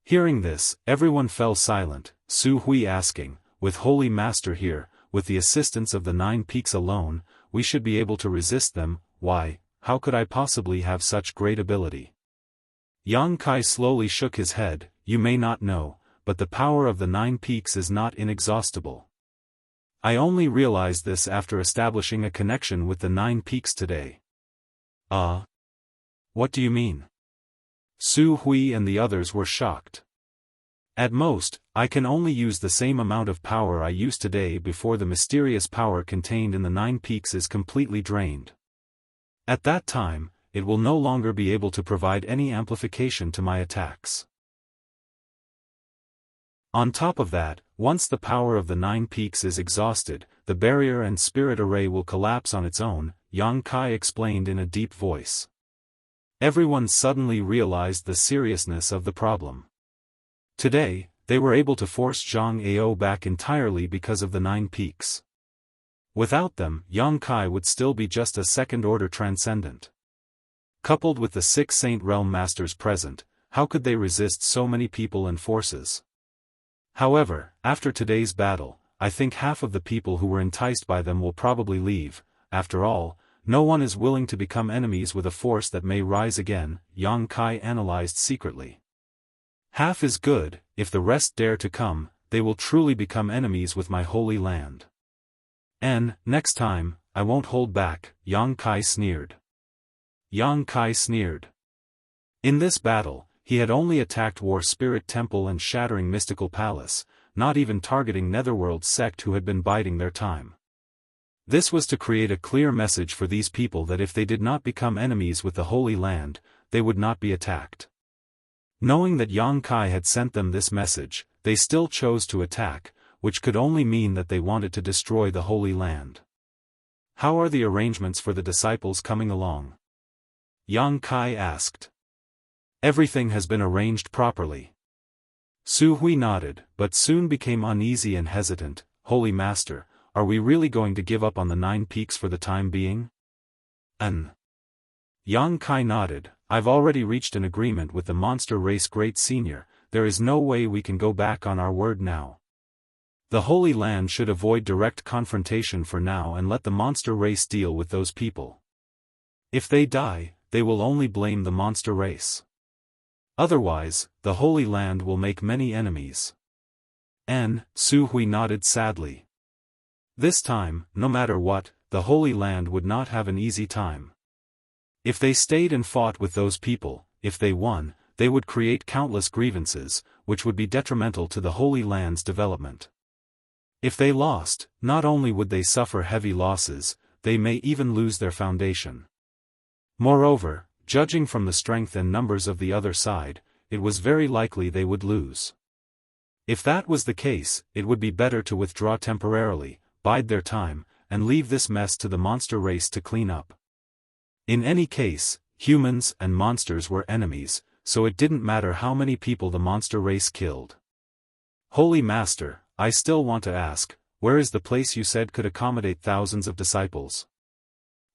Hearing this, everyone fell silent, Su Hui asking, with Holy Master here, with the assistance of the 9 peaks alone, we should be able to resist them. Why, how could I possibly have such great ability? Yang Kai slowly shook his head, you may not know, but the power of the 9 peaks is not inexhaustible. I only realized this after establishing a connection with the 9 peaks today. What do you mean? Su Hui and the others were shocked. At most, I can only use the same amount of power I used today before the mysterious power contained in the 9 peaks is completely drained. At that time, it will no longer be able to provide any amplification to my attacks. On top of that, once the power of the 9 peaks is exhausted, the barrier and spirit array will collapse on its own, Yang Kai explained in a deep voice. Everyone suddenly realized the seriousness of the problem. Today, they were able to force Zhang Ao back entirely because of the 9 peaks. Without them, Yang Kai would still be just a second-order transcendent. Coupled with the 6 Saint Realm Masters present, how could they resist so many people and forces? However, after today's battle, I think half of the people who were enticed by them will probably leave. After all, no one is willing to become enemies with a force that may rise again, Yang Kai analyzed secretly. Half is good, if the rest dare to come, they will truly become enemies with my holy land. And, next time, I won't hold back, Yang Kai sneered. Yang Kai sneered. In this battle, he had only attacked War Spirit Temple and Shattering Mystical Palace, not even targeting Netherworld sect who had been biding their time. This was to create a clear message for these people that if they did not become enemies with the Holy Land, they would not be attacked. Knowing that Yang Kai had sent them this message, they still chose to attack, which could only mean that they wanted to destroy the Holy Land. How are the arrangements for the disciples coming along? Yang Kai asked. Everything has been arranged properly. Su Hui nodded, but soon became uneasy and hesitant. Holy Master, are we really going to give up on the 9 peaks for the time being? Yang Kai nodded. I've already reached an agreement with the monster race Great Senior, there is no way we can go back on our word now. The Holy Land should avoid direct confrontation for now and let the monster race deal with those people. If they die, they will only blame the monster race. Otherwise, the Holy Land will make many enemies. Su Hui nodded sadly. This time, no matter what, the Holy Land would not have an easy time. If they stayed and fought with those people, if they won, they would create countless grievances, which would be detrimental to the Holy Land's development. If they lost, not only would they suffer heavy losses, they may even lose their foundation. Moreover, judging from the strength and numbers of the other side, it was very likely they would lose. If that was the case, it would be better to withdraw temporarily, bide their time, and leave this mess to the monster race to clean up. In any case, humans and monsters were enemies, so it didn't matter how many people the monster race killed. Holy Master, I still want to ask, where is the place you said could accommodate thousands of disciples?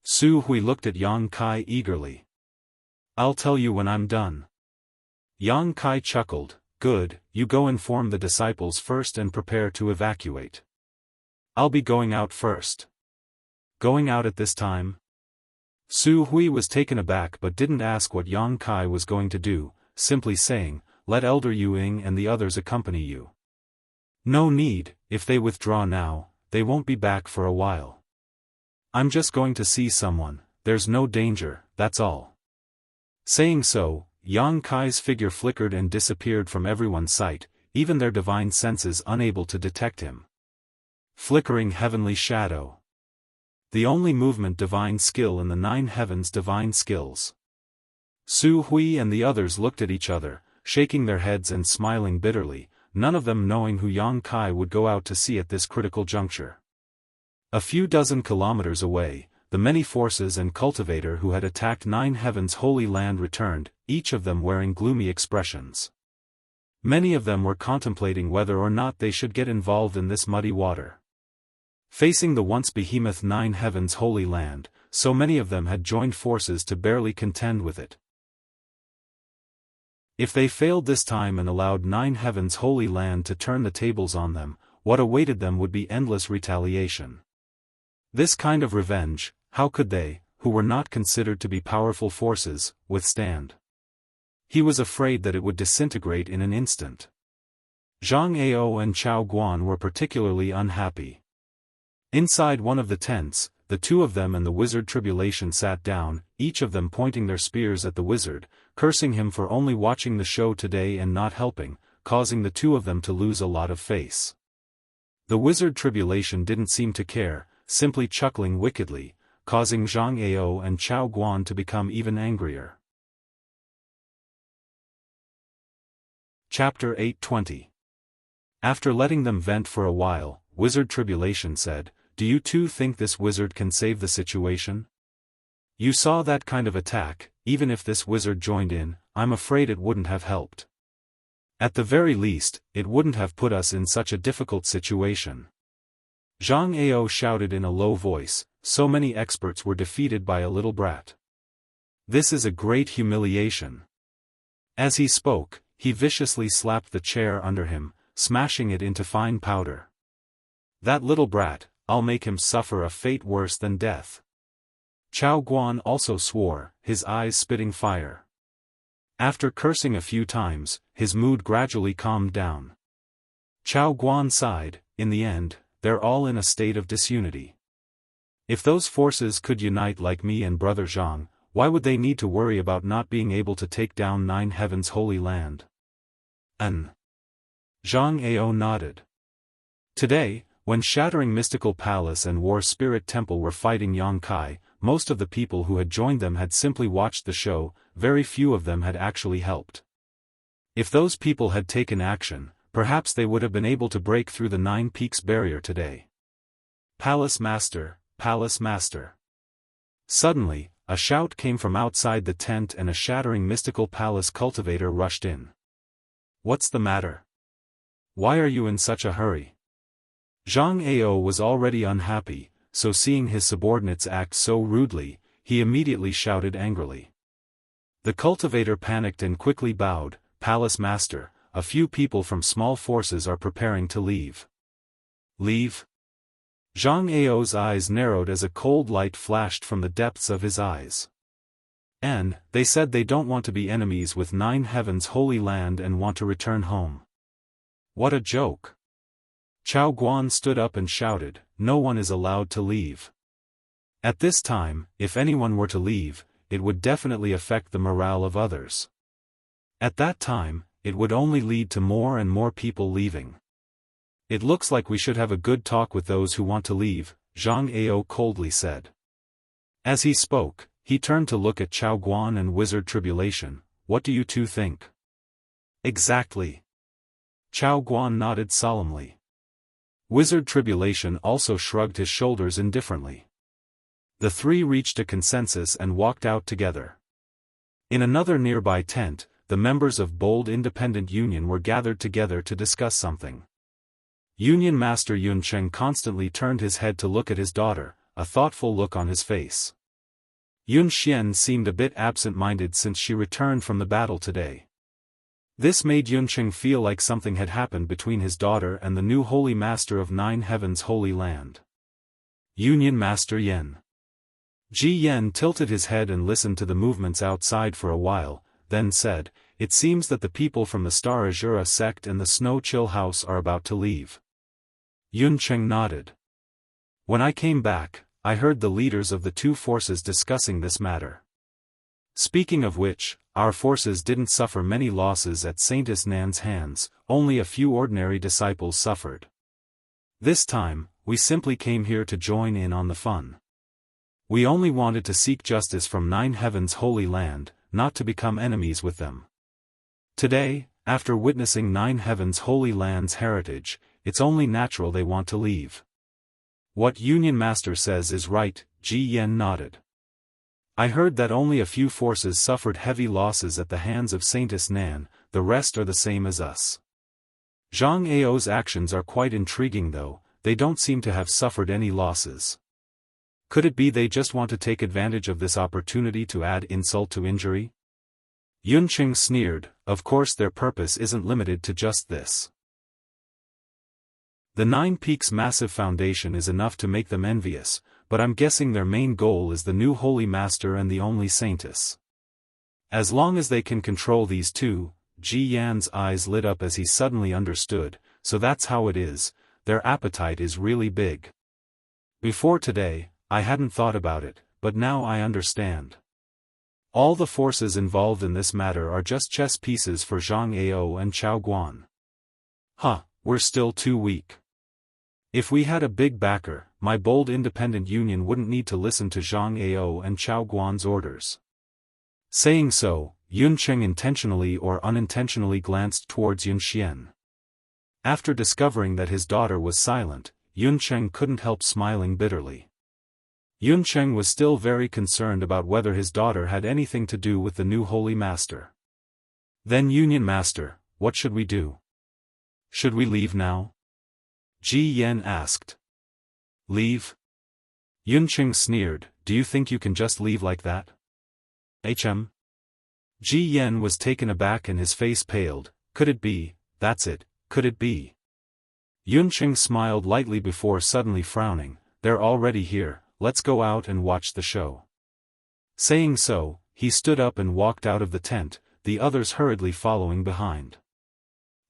Su Hui looked at Yang Kai eagerly. I'll tell you when I'm done. Yang Kai chuckled. Good, you go inform the disciples first and prepare to evacuate. I'll be going out first. Going out at this time? Su Hui was taken aback but didn't ask what Yang Kai was going to do, simply saying, let Elder Yu Ying and the others accompany you. No need, if they withdraw now, they won't be back for a while. I'm just going to see someone, there's no danger, that's all. Saying so, Yang Kai's figure flickered and disappeared from everyone's sight, even their divine senses unable to detect him. Flickering heavenly shadow. The only movement divine skill in the 9 heavens divine skills. Su Hui and the others looked at each other, shaking their heads and smiling bitterly, none of them knowing who Yang Kai would go out to see at this critical juncture. A few dozen kilometers away, the many forces and cultivator who had attacked 9 heavens holy land returned, each of them wearing gloomy expressions. Many of them were contemplating whether or not they should get involved in this muddy water. Facing the once behemoth 9 heavens holy land, so many of them had joined forces to barely contend with it. If they failed this time and allowed 9 heavens holy land to turn the tables on them, what awaited them would be endless retaliation. This kind of revenge, how could they, who were not considered to be powerful forces, withstand? He was afraid that it would disintegrate in an instant. Zhang Ao and Chao Guan were particularly unhappy. Inside one of the tents, the two of them and the wizard Tribulation sat down, each of them pointing their spears at the wizard, cursing him for only watching the show today and not helping, causing the two of them to lose a lot of face. The wizard Tribulation didn't seem to care, simply chuckling wickedly, causing Zhang Ao and Chao Guan to become even angrier. Chapter 820. After letting them vent for a while, Wizard Tribulation said, "Do you two think this wizard can save the situation? You saw that kind of attack. Even if this wizard joined in, I'm afraid it wouldn't have helped. At the very least, it wouldn't have put us in such a difficult situation." Zhang Ao shouted in a low voice, "So many experts were defeated by a little brat. This is a great humiliation." As he spoke, he viciously slapped the chair under him, smashing it into fine powder. "That little brat, I'll make him suffer a fate worse than death." Chao Guan also swore, his eyes spitting fire. After cursing a few times, his mood gradually calmed down. Chao Guan sighed, "In the end, they're all in a state of disunity. If those forces could unite like me and Brother Zhang, why would they need to worry about not being able to take down 9 Heavens' holy land?" Zhang Ao nodded. Today, when Shattering Mystical Palace and War Spirit Temple were fighting Yang Kai, most of the people who had joined them had simply watched the show, very few of them had actually helped. If those people had taken action, perhaps they would have been able to break through the 9 Peaks barrier today. "Palace Master, Palace Master." Suddenly, a shout came from outside the tent and a Shattering Mystical Palace cultivator rushed in. "What's the matter? Why are you in such a hurry?" Zhang Ao was already unhappy, so seeing his subordinates act so rudely, he immediately shouted angrily. The cultivator panicked and quickly bowed, "Palace Master, a few people from small forces are preparing to leave." "Leave?" Zhang Ao's eyes narrowed as a cold light flashed from the depths of his eyes. "And, they said they don't want to be enemies with 9 Heavens' holy land and want to return home." What a joke! Chao Guan stood up and shouted, "No one is allowed to leave. At this time, if anyone were to leave, it would definitely affect the morale of others. At that time, it would only lead to more and more people leaving. It looks like we should have a good talk with those who want to leave," Zhang Ao coldly said. As he spoke, he turned to look at Chao Guan and Wizard Tribulation. "What do you two think?" "Exactly." Chao Guan nodded solemnly. Wizard Tribulation also shrugged his shoulders indifferently. The three reached a consensus and walked out together. In another nearby tent, the members of Bold Independent Union were gathered together to discuss something. Union Master Yuncheng constantly turned his head to look at his daughter, a thoughtful look on his face. Yun Xian seemed a bit absent-minded since she returned from the battle today. This made Yuncheng feel like something had happened between his daughter and the new Holy Master of 9 Heavens' Holy Land. Union Master Yen. Ji Yen tilted his head and listened to the movements outside for a while, then said, "It seems that the people from the Star Azura sect and the Snow Chill House are about to leave." Yuncheng nodded. "When I came back, I heard the leaders of the two forces discussing this matter. Speaking of which, our forces didn't suffer many losses at Saintess Nan's hands, only a few ordinary disciples suffered. This time, we simply came here to join in on the fun. We only wanted to seek justice from 9 Heavens' holy land, not to become enemies with them. Today, after witnessing 9 Heavens' holy land's heritage, it's only natural they want to leave." "What Union Master says is right," Ji Yen nodded. "I heard that only a few forces suffered heavy losses at the hands of Saintess Nan, the rest are the same as us. Zhang Ao's actions are quite intriguing though, they don't seem to have suffered any losses. Could it be they just want to take advantage of this opportunity to add insult to injury?" Yuncheng sneered, "Of course their purpose isn't limited to just this. The 9 Peaks massive foundation is enough to make them envious, but I'm guessing their main goal is the new Holy Master and the only Saintess. As long as they can control these two, Ji Yan's eyes lit up as he suddenly understood, so that's how it is, their appetite is really big. Before today, I hadn't thought about it, but now I understand. All the forces involved in this matter are just chess pieces for Zhang Ao and Chao Guan. We're still too weak. If we had a big backer, my bold independent union wouldn't need to listen to Zhang Ao and Chao Guan's orders. Saying so, Yun Cheng intentionally or unintentionally glanced towards Yun Xian. After discovering that his daughter was silent, Yun Cheng couldn't help smiling bitterly. Yun Cheng was still very concerned about whether his daughter had anything to do with the new Holy Master. Then Union Master, what should we do? Should we leave now? Ji Yan asked. Leave? Yun Cheng sneered, do you think you can just leave like that? Ji Yan was taken aback and his face paled. Could it be, that's it, could it be? Yun Cheng smiled lightly before suddenly frowning, they're already here, let's go out and watch the show. Saying so, he stood up and walked out of the tent, the others hurriedly following behind.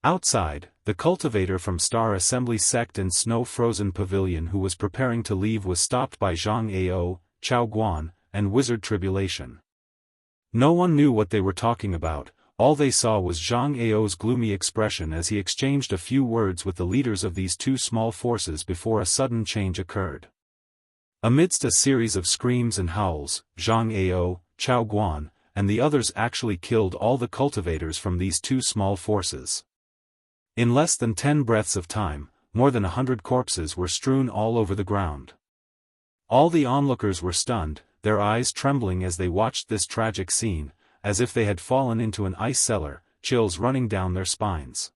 Outside, the cultivator from Star Assembly Sect and Snow Frozen Pavilion who was preparing to leave was stopped by Zhang Ao, Chao Guan, and Wizard Tribulation. No one knew what they were talking about, all they saw was Zhang Ao's gloomy expression as he exchanged a few words with the leaders of these two small forces before a sudden change occurred. Amidst a series of screams and howls, Zhang Ao, Chao Guan, and the others actually killed all the cultivators from these two small forces. In less than 10 breaths of time, more than 100 corpses were strewn all over the ground. All the onlookers were stunned, their eyes trembling as they watched this tragic scene, as if they had fallen into an ice cellar, chills running down their spines.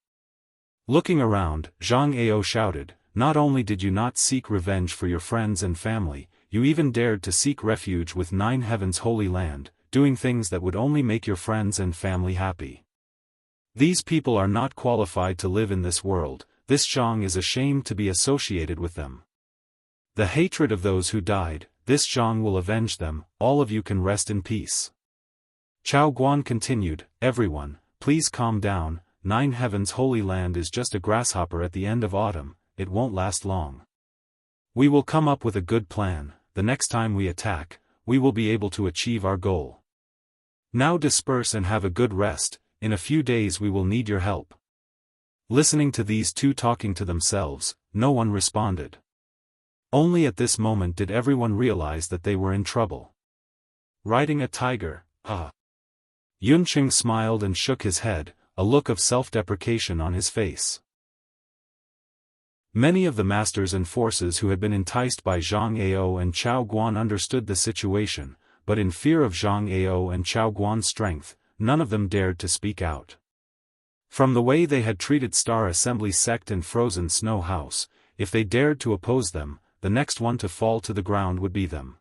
Looking around, Zhang Ao shouted, not only did you not seek revenge for your friends and family, you even dared to seek refuge with Nine Heavens' holy land, doing things that would only make your friends and family happy. These people are not qualified to live in this world, this Zhang is ashamed to be associated with them. The hatred of those who died, this Zhang will avenge them, all of you can rest in peace. Chao Guan continued, everyone, please calm down, Nine Heavens' holy land is just a grasshopper at the end of autumn, it won't last long. We will come up with a good plan, the next time we attack, we will be able to achieve our goal. Now disperse and have a good rest, in a few days we will need your help. Listening to these two talking to themselves, no one responded. Only at this moment did everyone realize that they were in trouble. Riding a tiger, Yun Cheng smiled and shook his head, a look of self-deprecation on his face. Many of the masters and forces who had been enticed by Zhang Ao and Chao Guan understood the situation, but in fear of Zhang Ao and Chao Guan's strength, none of them dared to speak out. From the way they had treated Star Assembly Sect and Frozen Snow House, if they dared to oppose them, the next one to fall to the ground would be them.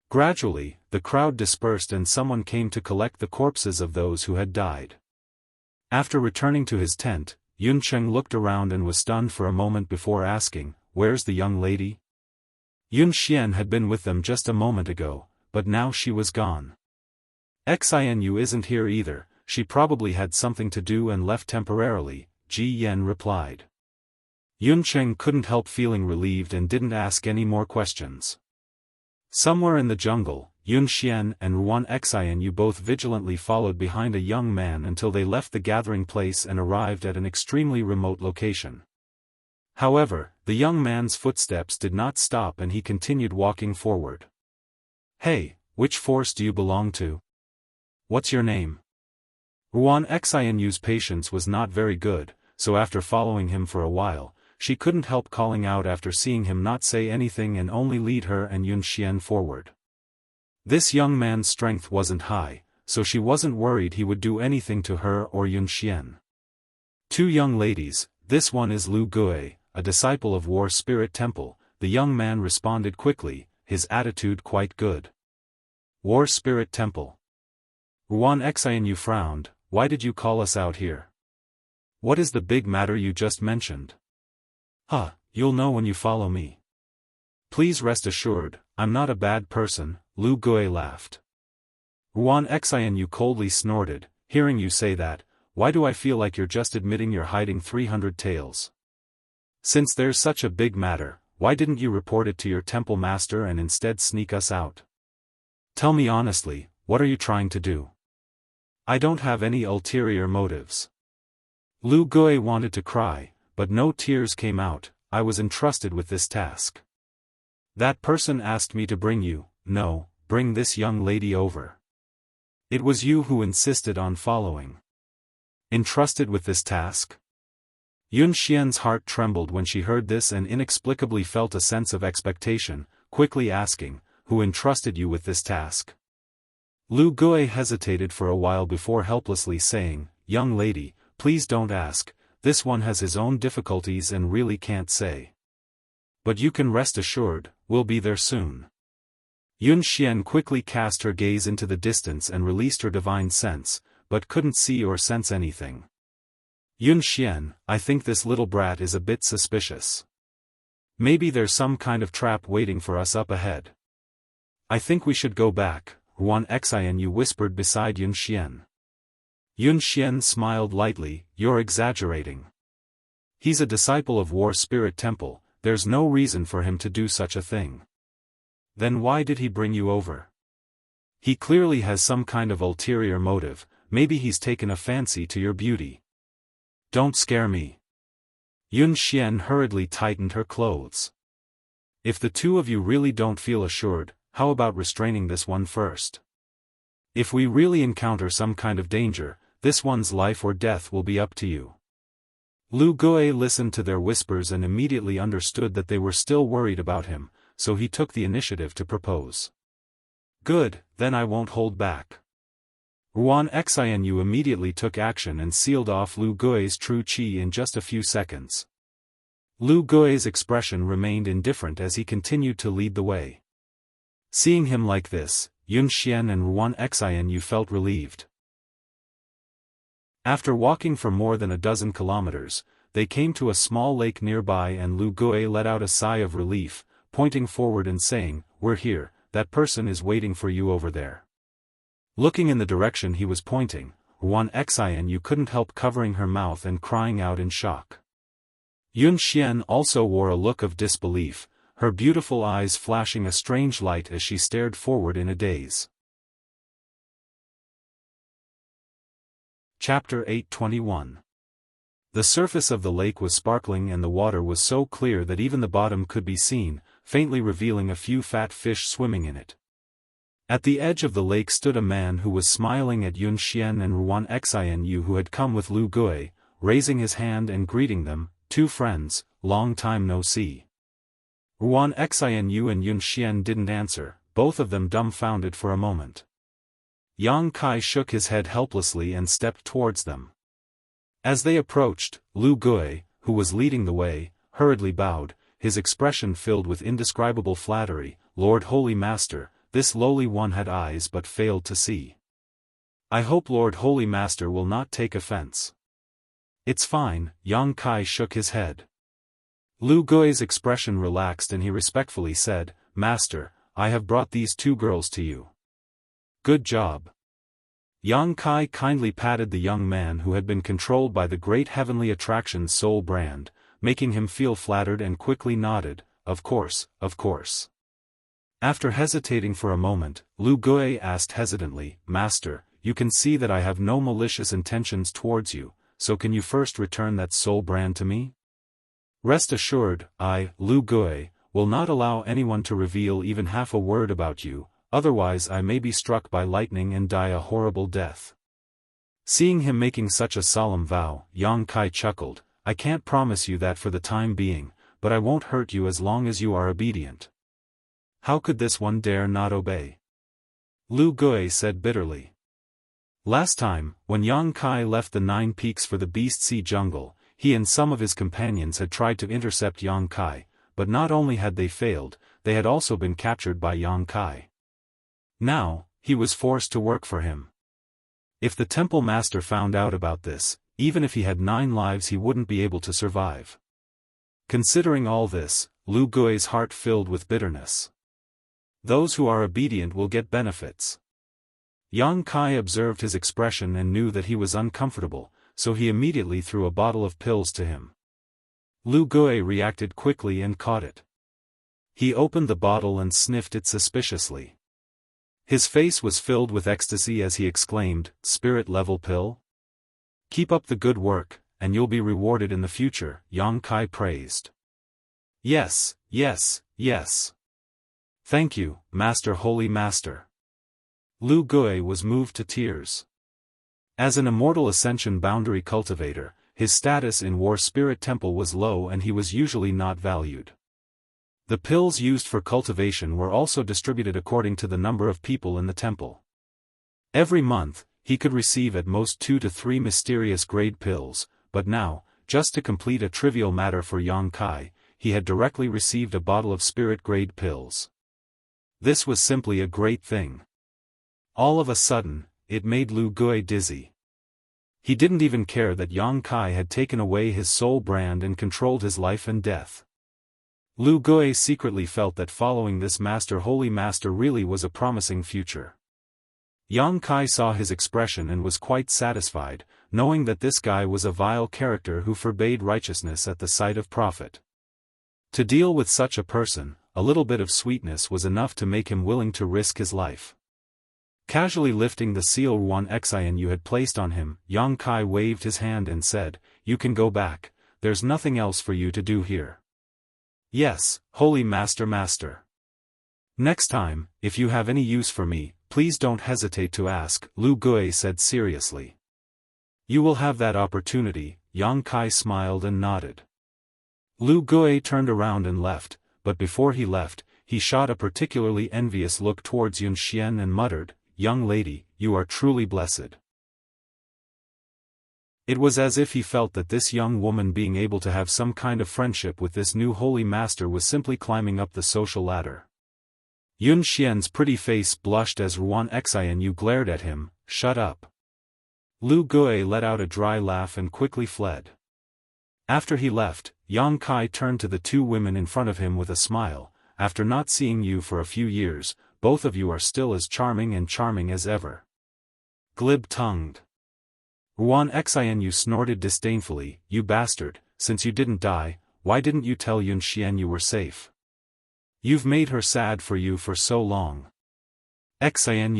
Gradually, the crowd dispersed and someone came to collect the corpses of those who had died. After returning to his tent, Yun Cheng looked around and was stunned for a moment before asking, where's the young lady? Yun Xian had been with them just a moment ago, but now she was gone. Xianyu isn't here either, she probably had something to do and left temporarily, Ji Yan replied. Yun Cheng couldn't help feeling relieved and didn't ask any more questions. Somewhere in the jungle, Yun Xian and Ruan Xianyu both vigilantly followed behind a young man until they left the gathering place and arrived at an extremely remote location. However, the young man's footsteps did not stop and he continued walking forward. Hey, which force do you belong to? What's your name? Ruan Xianyu's patience was not very good, so after following him for a while, she couldn't help calling out after seeing him not say anything and only lead her and Yun Xian forward. This young man's strength wasn't high, so she wasn't worried he would do anything to her or Yun Xian. Two young ladies, this one is Lu Gui, a disciple of War Spirit Temple, the young man responded quickly, his attitude quite good. War Spirit Temple. Ruan Xianyu frowned, why did you call us out here? What is the big matter you just mentioned? You'll know when you follow me. Please rest assured, I'm not a bad person, Lu Gui laughed. Ruan Xianyu coldly snorted, hearing you say that, why do I feel like you're just admitting you're hiding 300 taels? Since there's such a big matter, why didn't you report it to your temple master and instead sneak us out? Tell me honestly, what are you trying to do? I don't have any ulterior motives. Lu Gui wanted to cry, but no tears came out. I was entrusted with this task. That person asked me to bring this young lady over. It was you who insisted on following. Entrusted with this task? Yun Xian's heart trembled when she heard this and inexplicably felt a sense of expectation, quickly asking, who entrusted you with this task? Lu Gui hesitated for a while before helplessly saying, young lady, please don't ask, this one has his own difficulties and really can't say. But you can rest assured, we'll be there soon. Yun Xian quickly cast her gaze into the distance and released her divine sense, but couldn't see or sense anything. Yun Xian, I think this little brat is a bit suspicious. Maybe there's some kind of trap waiting for us up ahead. I think we should go back, Wuxia whispered beside Yun Xian. Yun Xian smiled lightly, you're exaggerating. He's a disciple of War Spirit Temple, there's no reason for him to do such a thing. Then why did he bring you over? He clearly has some kind of ulterior motive, maybe he's taken a fancy to your beauty. Don't scare me. Yun Xian hurriedly tightened her clothes. If the two of you really don't feel assured, how about restraining this one first? If we really encounter some kind of danger, this one's life or death will be up to you. Lu Gui listened to their whispers and immediately understood that they were still worried about him, so he took the initiative to propose. Good, then I won't hold back. Wuxia immediately took action and sealed off Lu Gui's true qi in just a few seconds. Lu Gui's expression remained indifferent as he continued to lead the way. Seeing him like this, Yun Xian and Wuxia felt relieved. After walking for more than a dozen kilometers, they came to a small lake nearby and Lu Gui let out a sigh of relief, pointing forward and saying, we're here, that person is waiting for you over there. Looking in the direction he was pointing, Wuxia couldn't help covering her mouth and crying out in shock. Yun Xian also wore a look of disbelief, her beautiful eyes flashing a strange light as she stared forward in a daze. Chapter 821. The surface of the lake was sparkling and the water was so clear that even the bottom could be seen, faintly revealing a few fat fish swimming in it. At the edge of the lake stood a man who was smiling at Yun Xian and Wuxia who had come with Lu Gui, raising his hand and greeting them, two friends, long time no see. Wuxia and Yun Xian didn't answer, both of them dumbfounded for a moment. Yang Kai shook his head helplessly and stepped towards them. As they approached, Lu Gui, who was leading the way, hurriedly bowed, his expression filled with indescribable flattery. Lord Holy Master, this lowly one had eyes but failed to see. I hope Lord Holy Master will not take offense. It's fine, Yang Kai shook his head. Lu Gui's expression relaxed and he respectfully said, Master, I have brought these two girls to you. Good job. Yang Kai kindly patted the young man who had been controlled by the great heavenly attraction's soul brand, making him feel flattered and quickly nodded, of course, of course. After hesitating for a moment, Lu Gui asked hesitantly, Master, you can see that I have no malicious intentions towards you, so can you first return that soul brand to me? Rest assured, I, Lu Gui, will not allow anyone to reveal even half a word about you, otherwise I may be struck by lightning and die a horrible death. Seeing him making such a solemn vow, Yang Kai chuckled, I can't promise you that for the time being, but I won't hurt you as long as you are obedient. How could this one dare not obey? Lu Gui said bitterly. Last time, when Yang Kai left the 9 Peaks for the Beast Sea Jungle, he and some of his companions had tried to intercept Yang Kai, but not only had they failed, they had also been captured by Yang Kai. Now, he was forced to work for him. If the temple master found out about this, even if he had 9 lives he wouldn't be able to survive. Considering all this, Lu Gui's heart filled with bitterness. Those who are obedient will get benefits. Yang Kai observed his expression and knew that he was uncomfortable, so he immediately threw a bottle of pills to him. Lu Gui reacted quickly and caught it. He opened the bottle and sniffed it suspiciously. His face was filled with ecstasy as he exclaimed, "Spirit-level pill? Keep up the good work, and you'll be rewarded in the future," Yang Kai praised. "Yes, yes, yes. Thank you, Master, Holy Master." Lu Gui was moved to tears. As an immortal Ascension boundary cultivator, his status in War Spirit Temple was low and he was usually not valued. The pills used for cultivation were also distributed according to the number of people in the temple. Every month, he could receive at most 2 to 3 mysterious grade pills, but now, just to complete a trivial matter for Yang Kai, he had directly received a bottle of spirit grade pills. This was simply a great thing. All of a sudden, it made Lu Gui dizzy. He didn't even care that Yang Kai had taken away his soul brand and controlled his life and death. Lu Gui secretly felt that following this Holy Master really was a promising future. Yang Kai saw his expression and was quite satisfied, knowing that this guy was a vile character who forbade righteousness at the sight of profit. To deal with such a person, a little bit of sweetness was enough to make him willing to risk his life. Casually lifting the seal Wuxia had placed on him, Yang Kai waved his hand and said, "You can go back, there's nothing else for you to do here." "Yes, Holy Master. Next time, if you have any use for me, please don't hesitate to ask," Lu Gui said seriously. "You will have that opportunity," Yang Kai smiled and nodded. Lu Gui turned around and left, but before he left, he shot a particularly envious look towards Yunxian and muttered, "Young lady, you are truly blessed." It was as if he felt that this young woman being able to have some kind of friendship with this new Holy Master was simply climbing up the social ladder. Yun Xian's pretty face blushed as Wuxia glared at him, "Shut up." Lu Gui let out a dry laugh and quickly fled. After he left, Yang Kai turned to the two women in front of him with a smile, "After not seeing you for a few years, both of you are still as charming as ever." Glib-tongued. Wuxia snorted disdainfully, "You bastard, since you didn't die, why didn't you tell Yun Xian you were safe? You've made her sad for you for so long." Xian.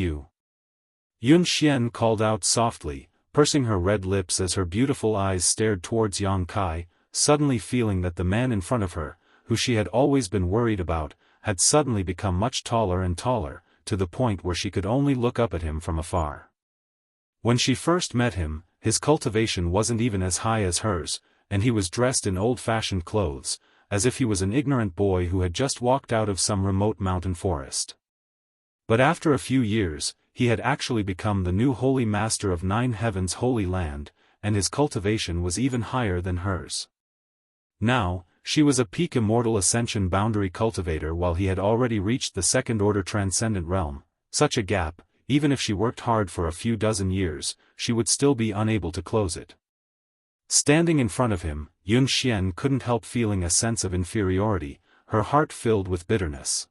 Yun Xian called out softly, pursing her red lips as her beautiful eyes stared towards Yang Kai, suddenly feeling that the man in front of her, who she had always been worried about, had suddenly become much taller and taller, to the point where she could only look up at him from afar. When she first met him, his cultivation wasn't even as high as hers, and he was dressed in old-fashioned clothes, as if he was an ignorant boy who had just walked out of some remote mountain forest. But after a few years, he had actually become the new Holy Master of 9 Heavens' Holy Land, and his cultivation was even higher than hers. Now, she was a peak Immortal Ascension boundary cultivator while he had already reached the second-order transcendent realm. Such a gap, even if she worked hard for a few dozen years, she would still be unable to close it. Standing in front of him, Yun Xian couldn't help feeling a sense of inferiority, her heart filled with bitterness.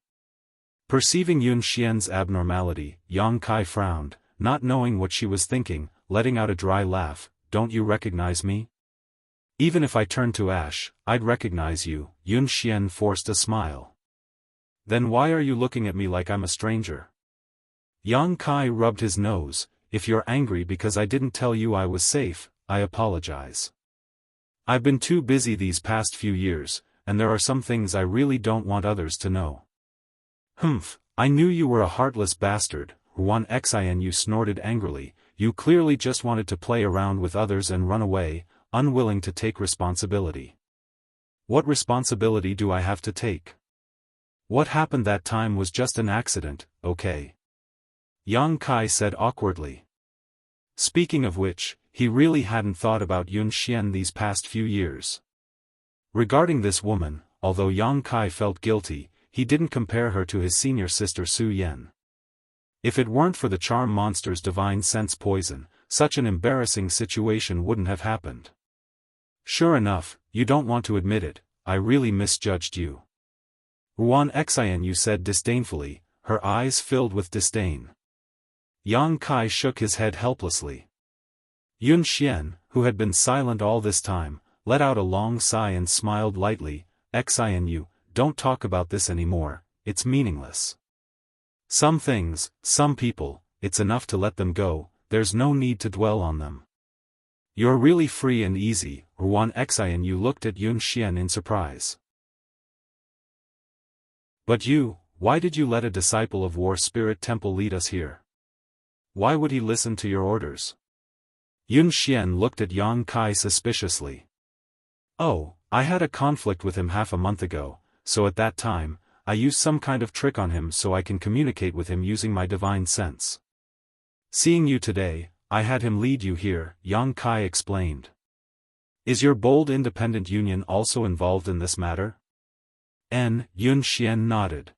Perceiving Yun Xian's abnormality, Yang Kai frowned, not knowing what she was thinking, letting out a dry laugh, "Don't you recognize me? Even if I turned to ash, I'd recognize you." Yun Xian forced a smile. "Then why are you looking at me like I'm a stranger?" Yang Kai rubbed his nose, "If you're angry because I didn't tell you I was safe, I apologize. I've been too busy these past few years, and there are some things I really don't want others to know." "Humph, I knew you were a heartless bastard," Wuxia snorted angrily, "you clearly just wanted to play around with others and run away, unwilling to take responsibility." "What responsibility do I have to take? What happened that time was just an accident, okay?" Yang Kai said awkwardly. Speaking of which, he really hadn't thought about Yun Xian these past few years. Regarding this woman, although Yang Kai felt guilty, he didn't compare her to his senior sister Su Yan. If it weren't for the charm monster's divine sense poison, such an embarrassing situation wouldn't have happened. "Sure enough, you don't want to admit it, I really misjudged you." Wuxia said disdainfully, her eyes filled with disdain. Yang Kai shook his head helplessly. Yun Xian, who had been silent all this time, let out a long sigh and smiled lightly. Xianyu, don't talk about this anymore, it's meaningless. Some things, some people, it's enough to let them go, there's no need to dwell on them. You're really free and easy. Xianyu looked at Yun Xian in surprise. But you, why did you let a disciple of War Spirit Temple lead us here? Why would he listen to your orders? Yun Xian looked at Yang Kai suspiciously. Oh, I had a conflict with him half a month ago, so at that time, I used some kind of trick on him so I can communicate with him using my divine sense. Seeing you today, I had him lead you here, Yang Kai explained. Is your bold independent union also involved in this matter? Yun Xian nodded.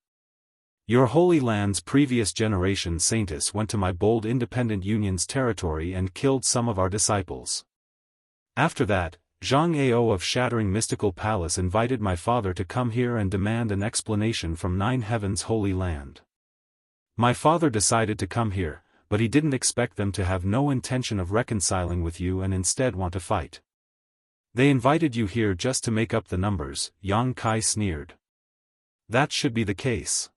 Your Holy Land's previous generation saintess went to my bold independent union's territory and killed some of our disciples. After that, Jianghu of Shattering Mystical Palace invited my father to come here and demand an explanation from Nine Heavens' Holy Land. My father decided to come here, but he didn't expect them to have no intention of reconciling with you and instead want to fight. They invited you here just to make up the numbers, Yang Kai sneered. That should be the case.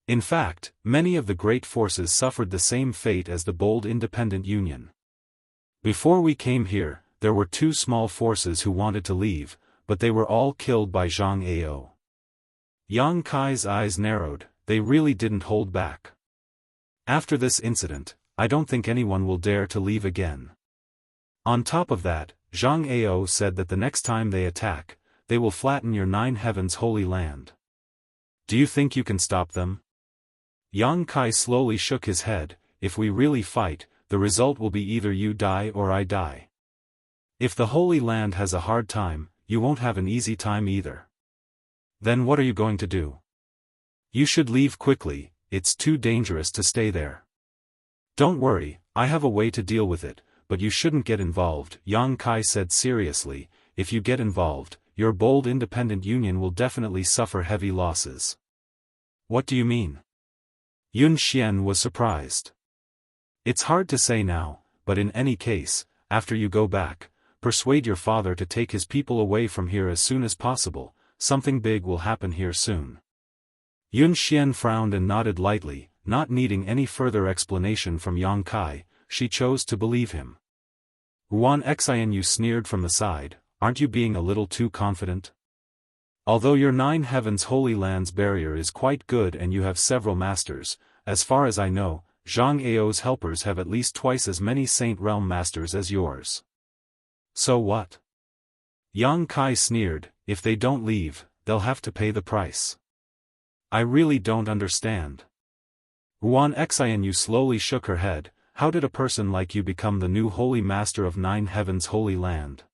In fact, many of the great forces suffered the same fate as the bold independent union. Before we came here, there were 2 small forces who wanted to leave, but they were all killed by Jianghu. Yang Kai's eyes narrowed, they really didn't hold back. After this incident, I don't think anyone will dare to leave again. On top of that, Jianghu said that the next time they attack, they will flatten your Nine Heavens Holy Land. Do you think you can stop them? Yang Kai slowly shook his head. If we really fight, the result will be either you die or I die. If the Holy Land has a hard time, you won't have an easy time either. Then what are you going to do? You should leave quickly, it's too dangerous to stay there. Don't worry, I have a way to deal with it, but you shouldn't get involved, Yang Kai said seriously. If you get involved, your bold independent union will definitely suffer heavy losses. What do you mean? Yun Xian was surprised. It's hard to say now, but in any case, after you go back, persuade your father to take his people away from here as soon as possible, something big will happen here soon. Yun Xian frowned and nodded lightly, not needing any further explanation from Yang Kai, she chose to believe him. Xianyu sneered from the side, aren't you being a little too confident? Although your Nine Heavens Holy Land's barrier is quite good and you have several masters, as far as I know, Jianghu's helpers have at least twice as many Saint Realm masters as yours. So what? Yang Kai sneered, if they don't leave, they'll have to pay the price. I really don't understand. Xianyu slowly shook her head, how did a person like you become the new Holy Master of Nine Heavens Holy Land?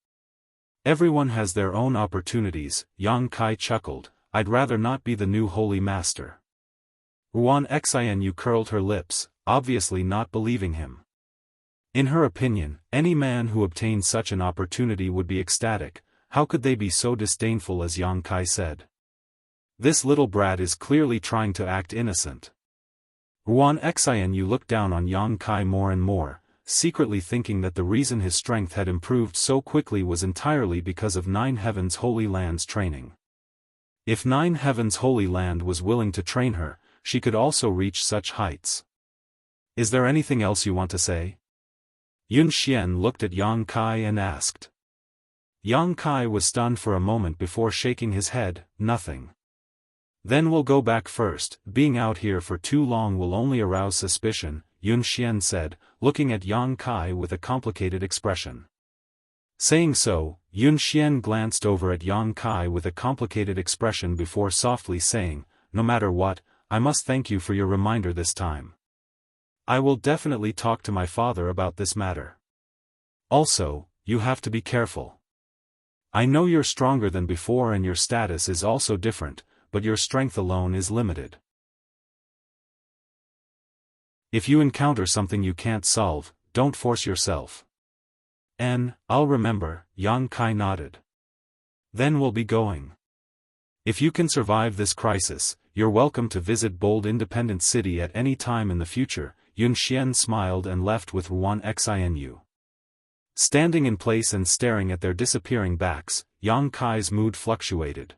Everyone has their own opportunities, Yang Kai chuckled, I'd rather not be the new Holy Master. Xianyu curled her lips, obviously not believing him. In her opinion, any man who obtained such an opportunity would be ecstatic. How could they be so disdainful as Yang Kai said? This little brat is clearly trying to act innocent. Xianyu looked down on Yang Kai more and more, secretly thinking that the reason his strength had improved so quickly was entirely because of Nine Heavens Holy Land's training. If Nine Heavens Holy Land was willing to train her, she could also reach such heights. Is there anything else you want to say? Yun Xian looked at Yang Kai and asked. Yang Kai was stunned for a moment before shaking his head, nothing. Then we'll go back first, being out here for too long will only arouse suspicion, Yun Xian said, looking at Yang Kai with a complicated expression. Saying so, Yun Xian glanced over at Yang Kai with a complicated expression before softly saying, no matter what, I must thank you for your reminder this time. I will definitely talk to my father about this matter. Also, you have to be careful. I know you're stronger than before and your status is also different, but your strength alone is limited. If you encounter something you can't solve, don't force yourself. I'll remember, Yang Kai nodded. Then we'll be going. If you can survive this crisis, you're welcome to visit Bold Independent City at any time in the future. Yun Xian smiled and left with Xianyu. Standing in place and staring at their disappearing backs, Yang Kai's mood fluctuated.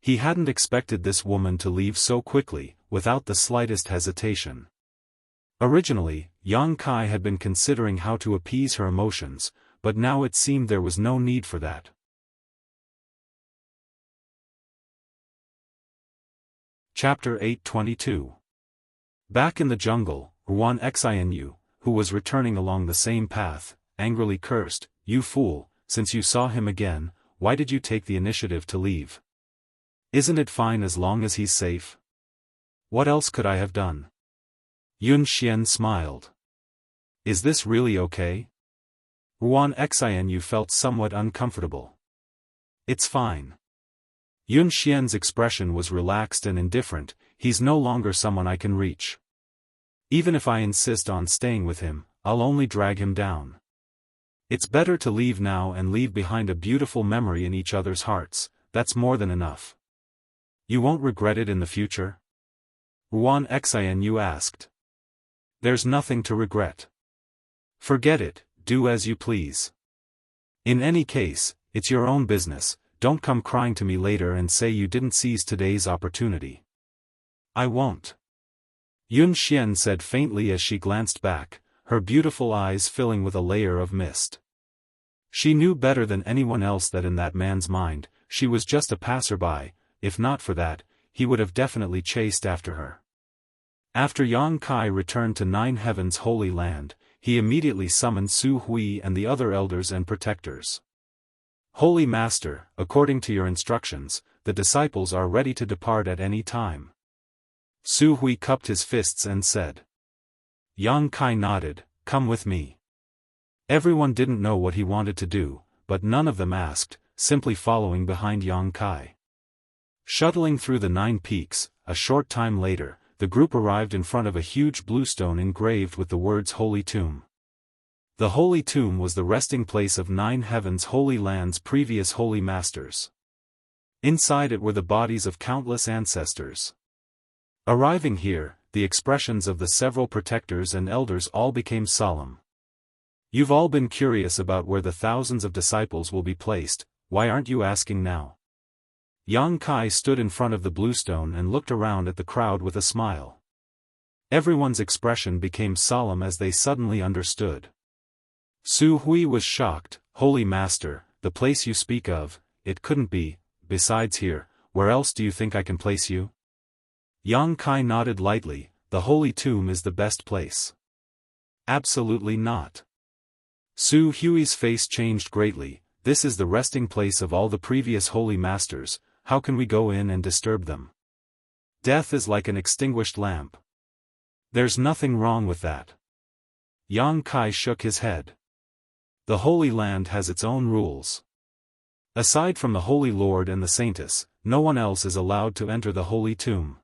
He hadn't expected this woman to leave so quickly, without the slightest hesitation. Originally, Yang Kai had been considering how to appease her emotions, but now it seemed there was no need for that. Chapter 822. Back in the jungle, Wuxia Xianxia, who was returning along the same path, angrily cursed, "You fool, since you saw him again, why did you take the initiative to leave? Isn't it fine as long as he's safe? What else could I have done?" Yun Xian smiled. "Is this really okay?" Wuxia Xianxia felt somewhat uncomfortable. "It's fine." Yun Xian's expression was relaxed and indifferent. "He's no longer someone I can reach. Even if I insist on staying with him, I'll only drag him down. It's better to leave now and leave behind a beautiful memory in each other's hearts. That's more than enough." "You won't regret it in the future?" Wuxia Xianxia asked. "There's nothing to regret. Forget it, do as you please. In any case, it's your own business. Don't come crying to me later and say you didn't seize today's opportunity." "I won't," Yun Xian said faintly as she glanced back, her beautiful eyes filling with a layer of mist. She knew better than anyone else that in that man's mind, she was just a passerby. If not for that, he would have definitely chased after her. After Yang Kai returned to Nine Heaven's Holy Land, he immediately summoned Su Hui and the other elders and protectors. "Holy Master, according to your instructions, the disciples are ready to depart at any time." Su Hui cupped his fists and said. Yang Kai nodded, "Come with me." Everyone didn't know what he wanted to do, but none of them asked, simply following behind Yang Kai. Shuttling through the 9 peaks, a short time later, the group arrived in front of a huge blue stone engraved with the words Holy Tomb. The Holy Tomb was the resting place of 9 Heaven's Holy Land's previous Holy Masters. Inside it were the bodies of countless ancestors. Arriving here, the expressions of the several protectors and elders all became solemn. "You've all been curious about where the thousands of disciples will be placed, why aren't you asking now?" Yang Kai stood in front of the blue stone and looked around at the crowd with a smile. Everyone's expression became solemn as they suddenly understood. Su Hui was shocked. "Holy Master, the place you speak of, it couldn't be, besides here, where else do you think I can place you?" Yang Kai nodded lightly. "The Holy Tomb is the best place." "Absolutely not." Su Hui's face changed greatly. "This is the resting place of all the previous Holy Masters. How can we go in and disturb them? Death is like an extinguished lamp." "There's nothing wrong with that." Yang Kai shook his head. "The Holy Land has its own rules. Aside from the Holy Lord and the Saintess, no one else is allowed to enter the Holy Tomb.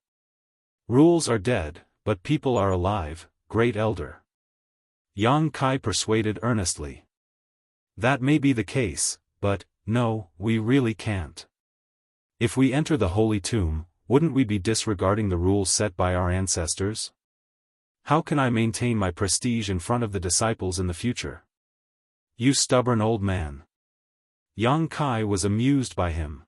Rules are dead, but people are alive, Great Elder." Yang Kai persuaded earnestly. "That may be the case, but, no, we really can't. If we enter the Holy Tomb, wouldn't we be disregarding the rules set by our ancestors? How can I maintain my prestige in front of the disciples in the future?" "You stubborn old man." Yang Kai was amused by him.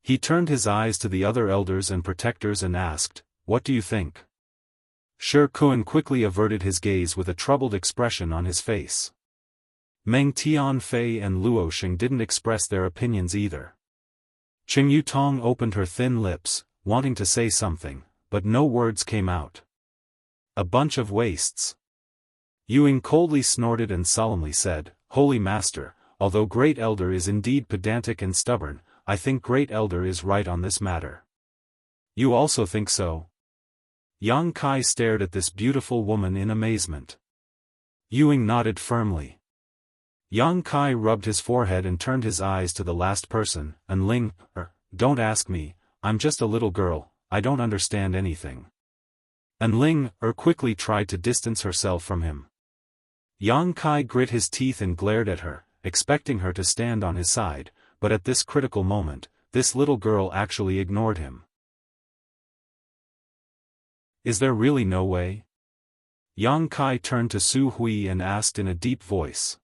He turned his eyes to the other elders and protectors and asked, "What do you think?" Shi Kun quickly averted his gaze with a troubled expression on his face. Meng Tianfei and Luo Sheng didn't express their opinions either. Qing Yutong opened her thin lips, wanting to say something, but no words came out. "A bunch of wastes." Yuing coldly snorted and solemnly said, "Holy Master, although Great Elder is indeed pedantic and stubborn, I think Great Elder is right on this matter." "You also think so?" Yang Kai stared at this beautiful woman in amazement. Yuing nodded firmly. Yang Kai rubbed his forehead and turned his eyes to the last person, Ling, "Don't ask me, I'm just a little girl, I don't understand anything." Ling quickly tried to distance herself from him. Yang Kai grit his teeth and glared at her, expecting her to stand on his side, but at this critical moment, this little girl actually ignored him. "Is there really no way?" Yang Kai turned to Su Hui and asked in a deep voice.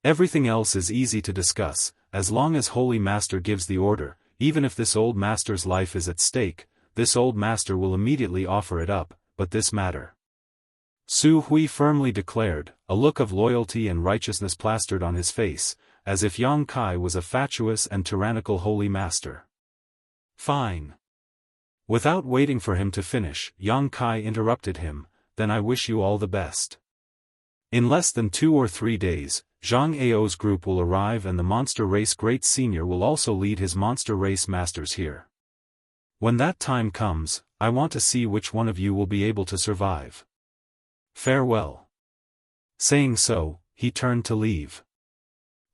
Everything else is easy to discuss, as long as Holy Master gives the order. Even if this old master's life is at stake, this old master will immediately offer it up, but this matter. Su Hui firmly declared, a look of loyalty and righteousness plastered on his face, as if Yang Kai was a fatuous and tyrannical holy master. Fine. Without waiting for him to finish, Yang Kai interrupted him, then I wish you all the best. In less than 2 or 3 days, Zhang Ao's group will arrive and the Monster Race Great Senior will also lead his Monster Race Masters here. When that time comes, I want to see which one of you will be able to survive. Farewell. Saying so, he turned to leave.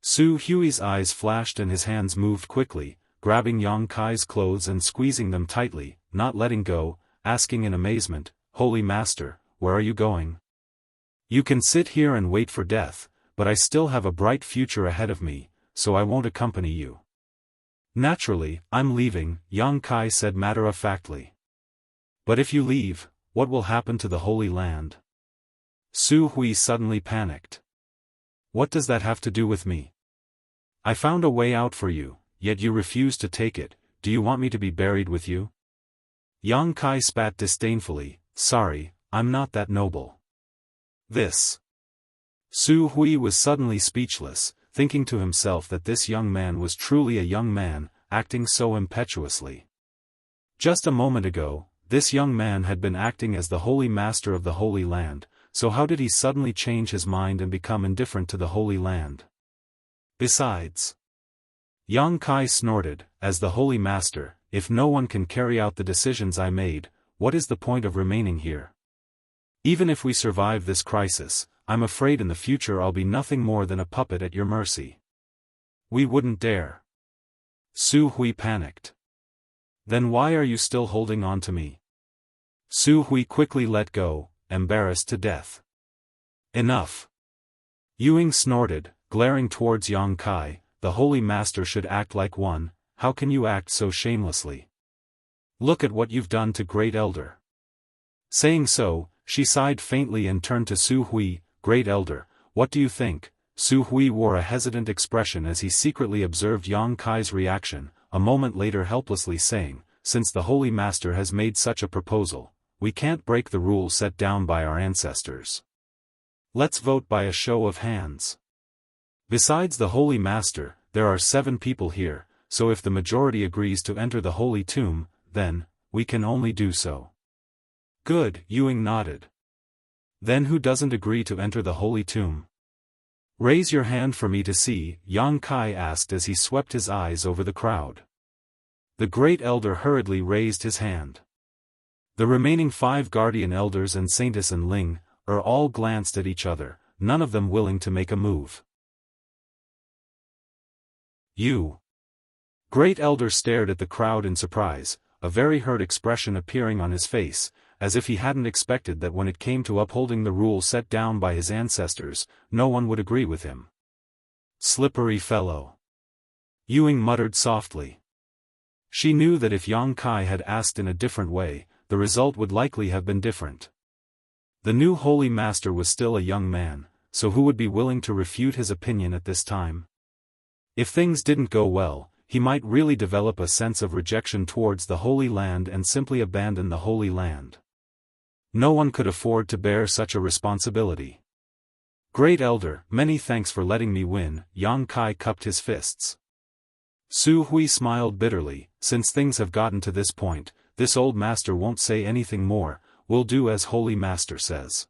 Su Hui's eyes flashed and his hands moved quickly, grabbing Yang Kai's clothes and squeezing them tightly, not letting go, asking in amazement, Holy Master, where are you going? You can sit here and wait for death, but I still have a bright future ahead of me, so I won't accompany you. Naturally, I'm leaving, Yang Kai said matter-of-factly. But if you leave, what will happen to the Holy Land? Su Hui suddenly panicked. What does that have to do with me? I found a way out for you, yet you refuse to take it. Do you want me to be buried with you? Yang Kai spat disdainfully, sorry, I'm not that noble. This. Su Hui was suddenly speechless, thinking to himself that this young man was truly a young man, acting so impetuously. Just a moment ago, this young man had been acting as the Holy Master of the Holy Land, so how did he suddenly change his mind and become indifferent to the Holy Land? Besides, Yang Kai snorted, as the Holy Master, if no one can carry out the decisions I made, what is the point of remaining here? Even if we survive this crisis, I'm afraid in the future I'll be nothing more than a puppet at your mercy. We wouldn't dare. Su Hui panicked. Then why are you still holding on to me? Su Hui quickly let go, embarrassed to death. Enough. Ying snorted, glaring towards Yang Kai, the Holy Master should act like one, how can you act so shamelessly? Look at what you've done to Great Elder. Saying so, she sighed faintly and turned to Su Hui, Great Elder, what do you think? Su Hui wore a hesitant expression as he secretly observed Yang Kai's reaction, a moment later helplessly saying, since the Holy Master has made such a proposal, we can't break the rules set down by our ancestors. Let's vote by a show of hands. Besides the Holy Master, there are 7 people here, so if the majority agrees to enter the Holy Tomb, then, we can only do so. Good, Ying nodded. Then who doesn't agree to enter the Holy Tomb? Raise your hand for me to see, Yang Kai asked as he swept his eyes over the crowd. The Great Elder hurriedly raised his hand. The remaining 5 Guardian Elders and Saintess and Ling, all glanced at each other, none of them willing to make a move. You. Great Elder stared at the crowd in surprise, a very hurt expression appearing on his face, as if he hadn't expected that when it came to upholding the rule set down by his ancestors, no one would agree with him. Slippery fellow. Ying muttered softly. She knew that if Yang Kai had asked in a different way, the result would likely have been different. The new Holy Master was still a young man, so who would be willing to refute his opinion at this time? If things didn't go well, he might really develop a sense of rejection towards the Holy Land and simply abandon the Holy Land. No one could afford to bear such a responsibility. Great Elder, many thanks for letting me win, Yang Kai cupped his fists. Su Hui smiled bitterly, since things have gotten to this point, this old master won't say anything more, we'll do as Holy Master says.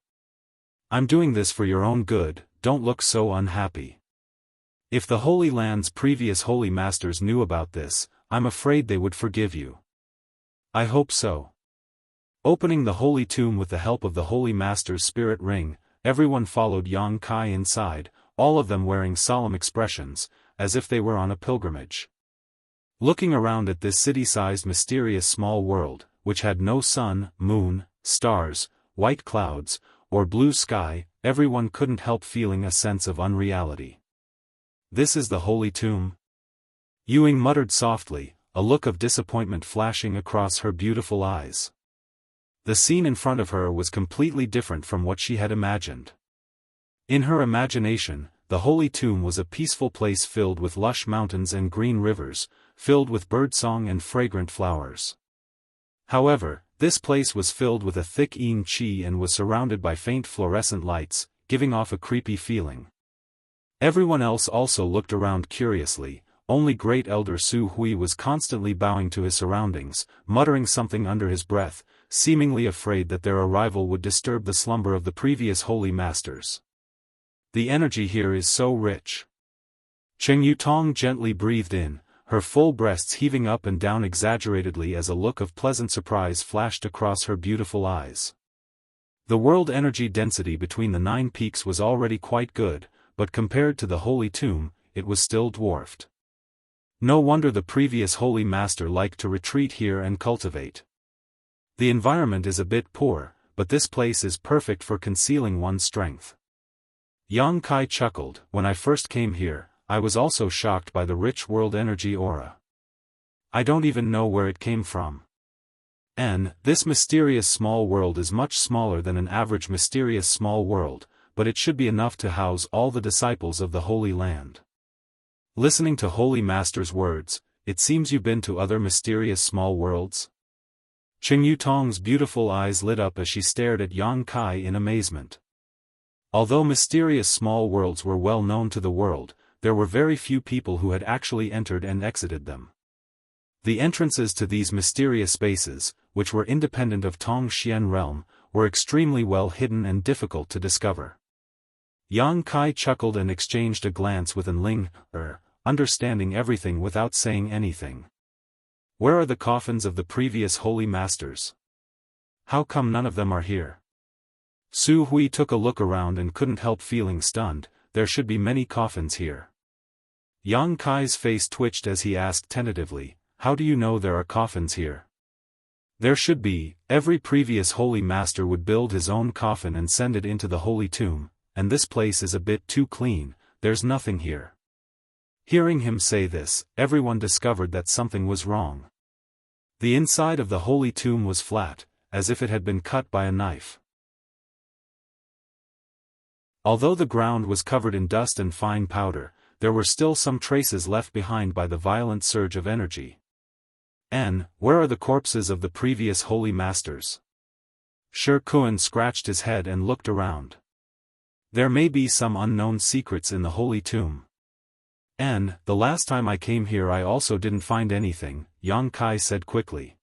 I'm doing this for your own good, don't look so unhappy. If the Holy Land's previous Holy Masters knew about this, I'm afraid they would forgive you. I hope so. Opening the Holy Tomb with the help of the Holy Master's spirit ring, everyone followed Yang Kai inside, all of them wearing solemn expressions, as if they were on a pilgrimage. Looking around at this city-sized mysterious small world, which had no sun, moon, stars, white clouds, or blue sky, everyone couldn't help feeling a sense of unreality. This is the Holy Tomb? Ying muttered softly, a look of disappointment flashing across her beautiful eyes. The scene in front of her was completely different from what she had imagined. In her imagination, the holy tomb was a peaceful place filled with lush mountains and green rivers, filled with birdsong and fragrant flowers. However, this place was filled with a thick yin qi and was surrounded by faint fluorescent lights, giving off a creepy feeling. Everyone else also looked around curiously. Only Great Elder Su Hui was constantly bowing to his surroundings, muttering something under his breath, seemingly afraid that their arrival would disturb the slumber of the previous holy masters. The energy here is so rich. Cheng Yutong gently breathed in, her full breasts heaving up and down exaggeratedly as a look of pleasant surprise flashed across her beautiful eyes. The world energy density between the 9 peaks was already quite good, but compared to the holy tomb, it was still dwarfed. No wonder the previous holy master liked to retreat here and cultivate. The environment is a bit poor, but this place is perfect for concealing one's strength. Yang Kai chuckled. When I first came here, I was also shocked by the rich world energy aura. I don't even know where it came from. This mysterious small world is much smaller than an average mysterious small world, but it should be enough to house all the disciples of the Holy Land. Listening to Holy Master's words, it seems you've been to other mysterious small worlds? Cheng Yutong's beautiful eyes lit up as she stared at Yang Kai in amazement. Although mysterious small worlds were well known to the world, there were very few people who had actually entered and exited them. The entrances to these mysterious spaces, which were independent of Tongxian realm, were extremely well hidden and difficult to discover. Yang Kai chuckled and exchanged a glance with Enling, understanding everything without saying anything. Where are the coffins of the previous holy masters? How come none of them are here? Su Hui took a look around and couldn't help feeling stunned. There should be many coffins here. Yang Kai's face twitched as he asked tentatively, how do you know there are coffins here? There should be. Every previous holy master would build his own coffin and send it into the holy tomb, and this place is a bit too clean. There's nothing here. Hearing him say this, everyone discovered that something was wrong. The inside of the holy tomb was flat, as if it had been cut by a knife. Although the ground was covered in dust and fine powder, there were still some traces left behind by the violent surge of energy. Where are the corpses of the previous holy masters? Shi Kun scratched his head and looked around. There may be some unknown secrets in the holy tomb. The last time I came here I also didn't find anything, Yang Kai said quickly.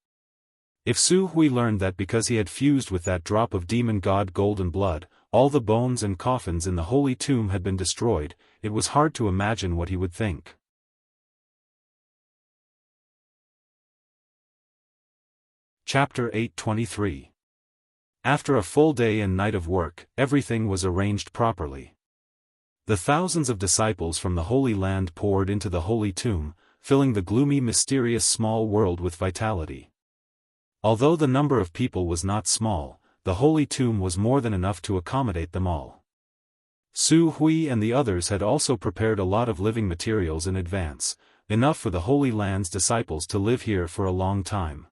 If Su Hui learned that because he had fused with that drop of demon god golden blood, all the bones and coffins in the holy tomb had been destroyed, it was hard to imagine what he would think. Chapter 823. After a full day and night of work, everything was arranged properly. The thousands of disciples from the Holy Land poured into the holy tomb, filling the gloomy mysterious small world with vitality. Although the number of people was not small, the holy tomb was more than enough to accommodate them all. Su Hui and the others had also prepared a lot of living materials in advance, enough for the Holy Land's disciples to live here for a long time.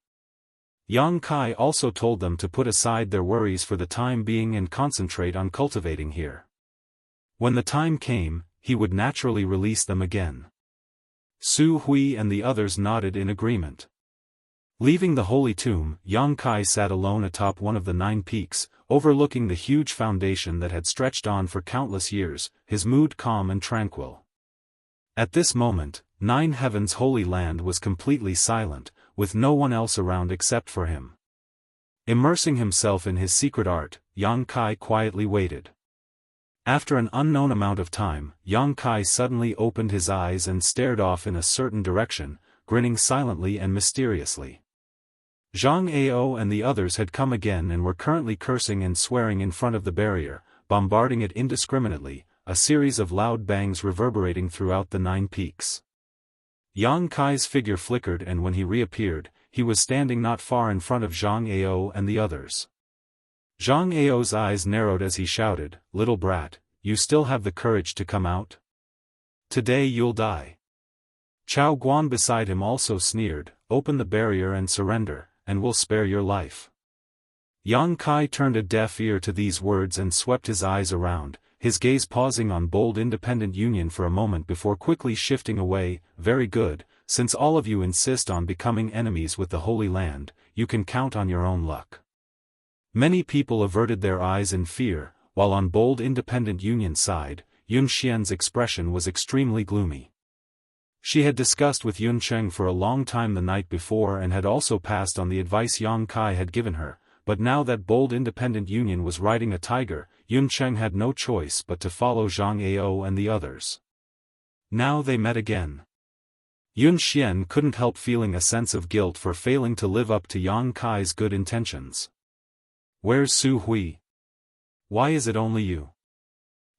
Yang Kai also told them to put aside their worries for the time being and concentrate on cultivating here. When the time came, he would naturally release them again. Su Hui and the others nodded in agreement. Leaving the holy tomb, Yang Kai sat alone atop one of the 9 peaks, overlooking the huge foundation that had stretched on for countless years, his mood calm and tranquil. At this moment, 9 Heaven's holy land was completely silent, with no one else around except for him. Immersing himself in his secret art, Yang Kai quietly waited. After an unknown amount of time, Yang Kai suddenly opened his eyes and stared off in a certain direction, grinning silently and mysteriously. Jianghu and the others had come again and were currently cursing and swearing in front of the barrier, bombarding it indiscriminately, a series of loud bangs reverberating throughout the 9 peaks. Yang Kai's figure flickered, and when he reappeared, he was standing not far in front of Jianghu and the others. Jianghu's eyes narrowed as he shouted, "Little brat, you still have the courage to come out? Today you'll die." Chao Guan beside him also sneered, "Open the barrier and surrender, and we'll spare your life." Yang Kai turned a deaf ear to these words and swept his eyes around, his gaze pausing on bold independent Union for a moment before quickly shifting away. Very good, since all of you insist on becoming enemies with the Holy Land, you can count on your own luck. Many people averted their eyes in fear, while on bold independent Union's side, Yun Xian's expression was extremely gloomy. She had discussed with Yun Cheng for a long time the night before and had also passed on the advice Yang Kai had given her, but now that bold independent Union was riding a tiger, Yun Cheng had no choice but to follow Zhang Ao and the others. Now they met again. Yun Xian couldn't help feeling a sense of guilt for failing to live up to Yang Kai's good intentions. Where's Su Hui? Why is it only you?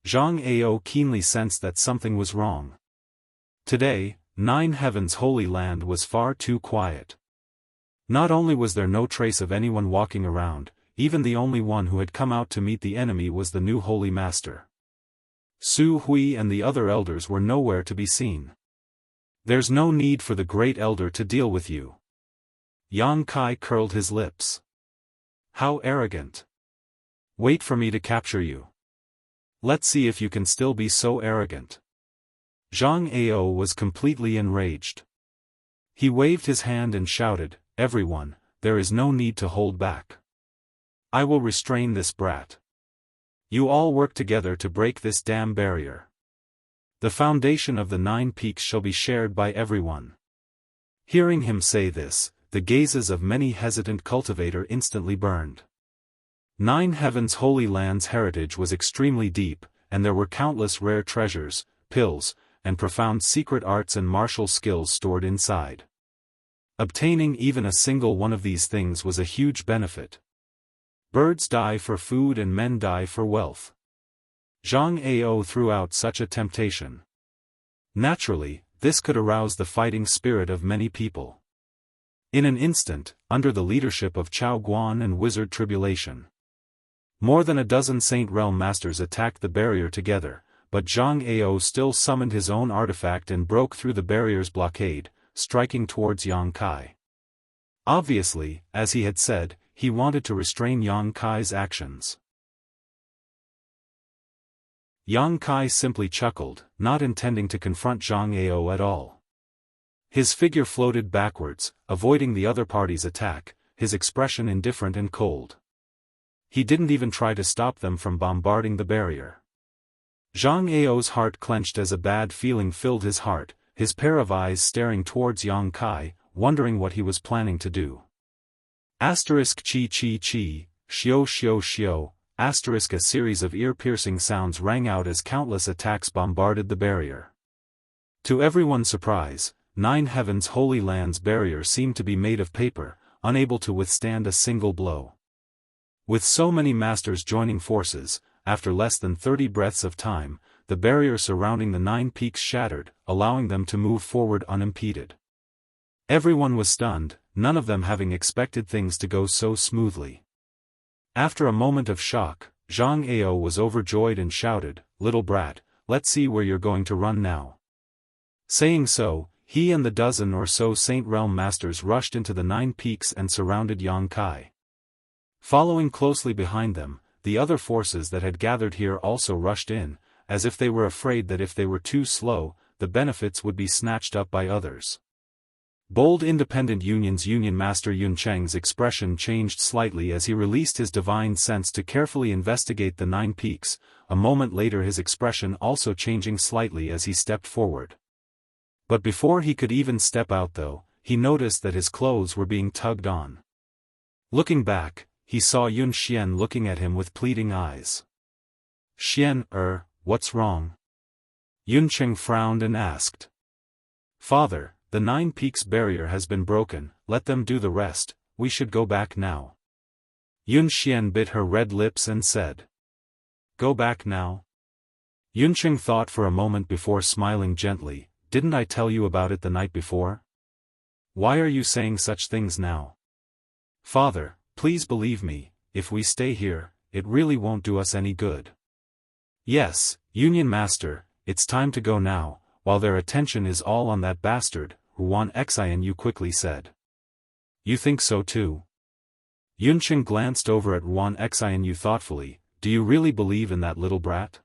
Zhang Ao keenly sensed that something was wrong. Today, Nine Heavens' Holy Land was far too quiet. Not only was there no trace of anyone walking around, even the only one who had come out to meet the enemy was the new Holy Master. Su Hui and the other elders were nowhere to be seen. There's no need for the Great Elder to deal with you. Yang Kai curled his lips. How arrogant. Wait for me to capture you. Let's see if you can still be so arrogant. Zhang Ao was completely enraged. He waved his hand and shouted, Everyone, there is no need to hold back. I will restrain this brat. You all work together to break this damn barrier. The foundation of the 9 peaks shall be shared by everyone. Hearing him say this, the gazes of many hesitant cultivators instantly burned. 9 Heavens' Holy Land's heritage was extremely deep, and there were countless rare treasures, pills, and profound secret arts and martial skills stored inside. Obtaining even a single one of these things was a huge benefit. Birds die for food and men die for wealth. Zhang Ao threw out such a temptation. Naturally, this could arouse the fighting spirit of many people. In an instant, under the leadership of Chao Guan and Wizard Tribulation, more than a dozen Saint Realm Masters attacked the barrier together, but Zhang Ao still summoned his own artifact and broke through the barrier's blockade, striking towards Yang Kai. Obviously, as he had said, he wanted to restrain Yang Kai's actions. Yang Kai simply chuckled, not intending to confront Zhang Ao at all. His figure floated backwards, avoiding the other party's attack, his expression indifferent and cold. He didn't even try to stop them from bombarding the barrier. Zhang Ao's heart clenched as a bad feeling filled his heart, his pair of eyes staring towards Yang Kai, wondering what he was planning to do. Asterisk chi chi chi, shio shio shio, asterisk a series of ear-piercing sounds rang out as countless attacks bombarded the barrier. To everyone's surprise, 9 Heavens' Holy Land's barrier seemed to be made of paper, unable to withstand a single blow. With so many masters joining forces, after less than 30 breaths of time, the barrier surrounding the 9 peaks shattered, allowing them to move forward unimpeded. Everyone was stunned, none of them having expected things to go so smoothly. After a moment of shock, Zhang Ao was overjoyed and shouted, "Little brat, let's see where you're going to run now." Saying so, he and the dozen or so Saint Realm Masters rushed into the 9 peaks and surrounded Yang Kai. Following closely behind them, the other forces that had gathered here also rushed in, as if they were afraid that if they were too slow, the benefits would be snatched up by others. Bold Independent Union's Union Master Yun Cheng's expression changed slightly as he released his divine sense to carefully investigate the 9 peaks, a moment later his expression also changing slightly as he stepped forward. But before he could even step out though, he noticed that his clothes were being tugged on. Looking back, he saw Yun Xian looking at him with pleading eyes. "Xian, what's wrong?" Yun Cheng frowned and asked. "Father, the 9 peaks barrier has been broken, let them do the rest, we should go back now." Yun Xian bit her red lips and said. "Go back now?" Yun Cheng thought for a moment before smiling gently, "Didn't I tell you about it the night before? Why are you saying such things now? Father, please believe me, if we stay here, it really won't do us any good." "Yes, Union Master, it's time to go now, while their attention is all on that bastard," Wuxia quickly said. "You think so too?" Yun Cheng glanced over at Wuxia thoughtfully. "Do you really believe in that little brat?"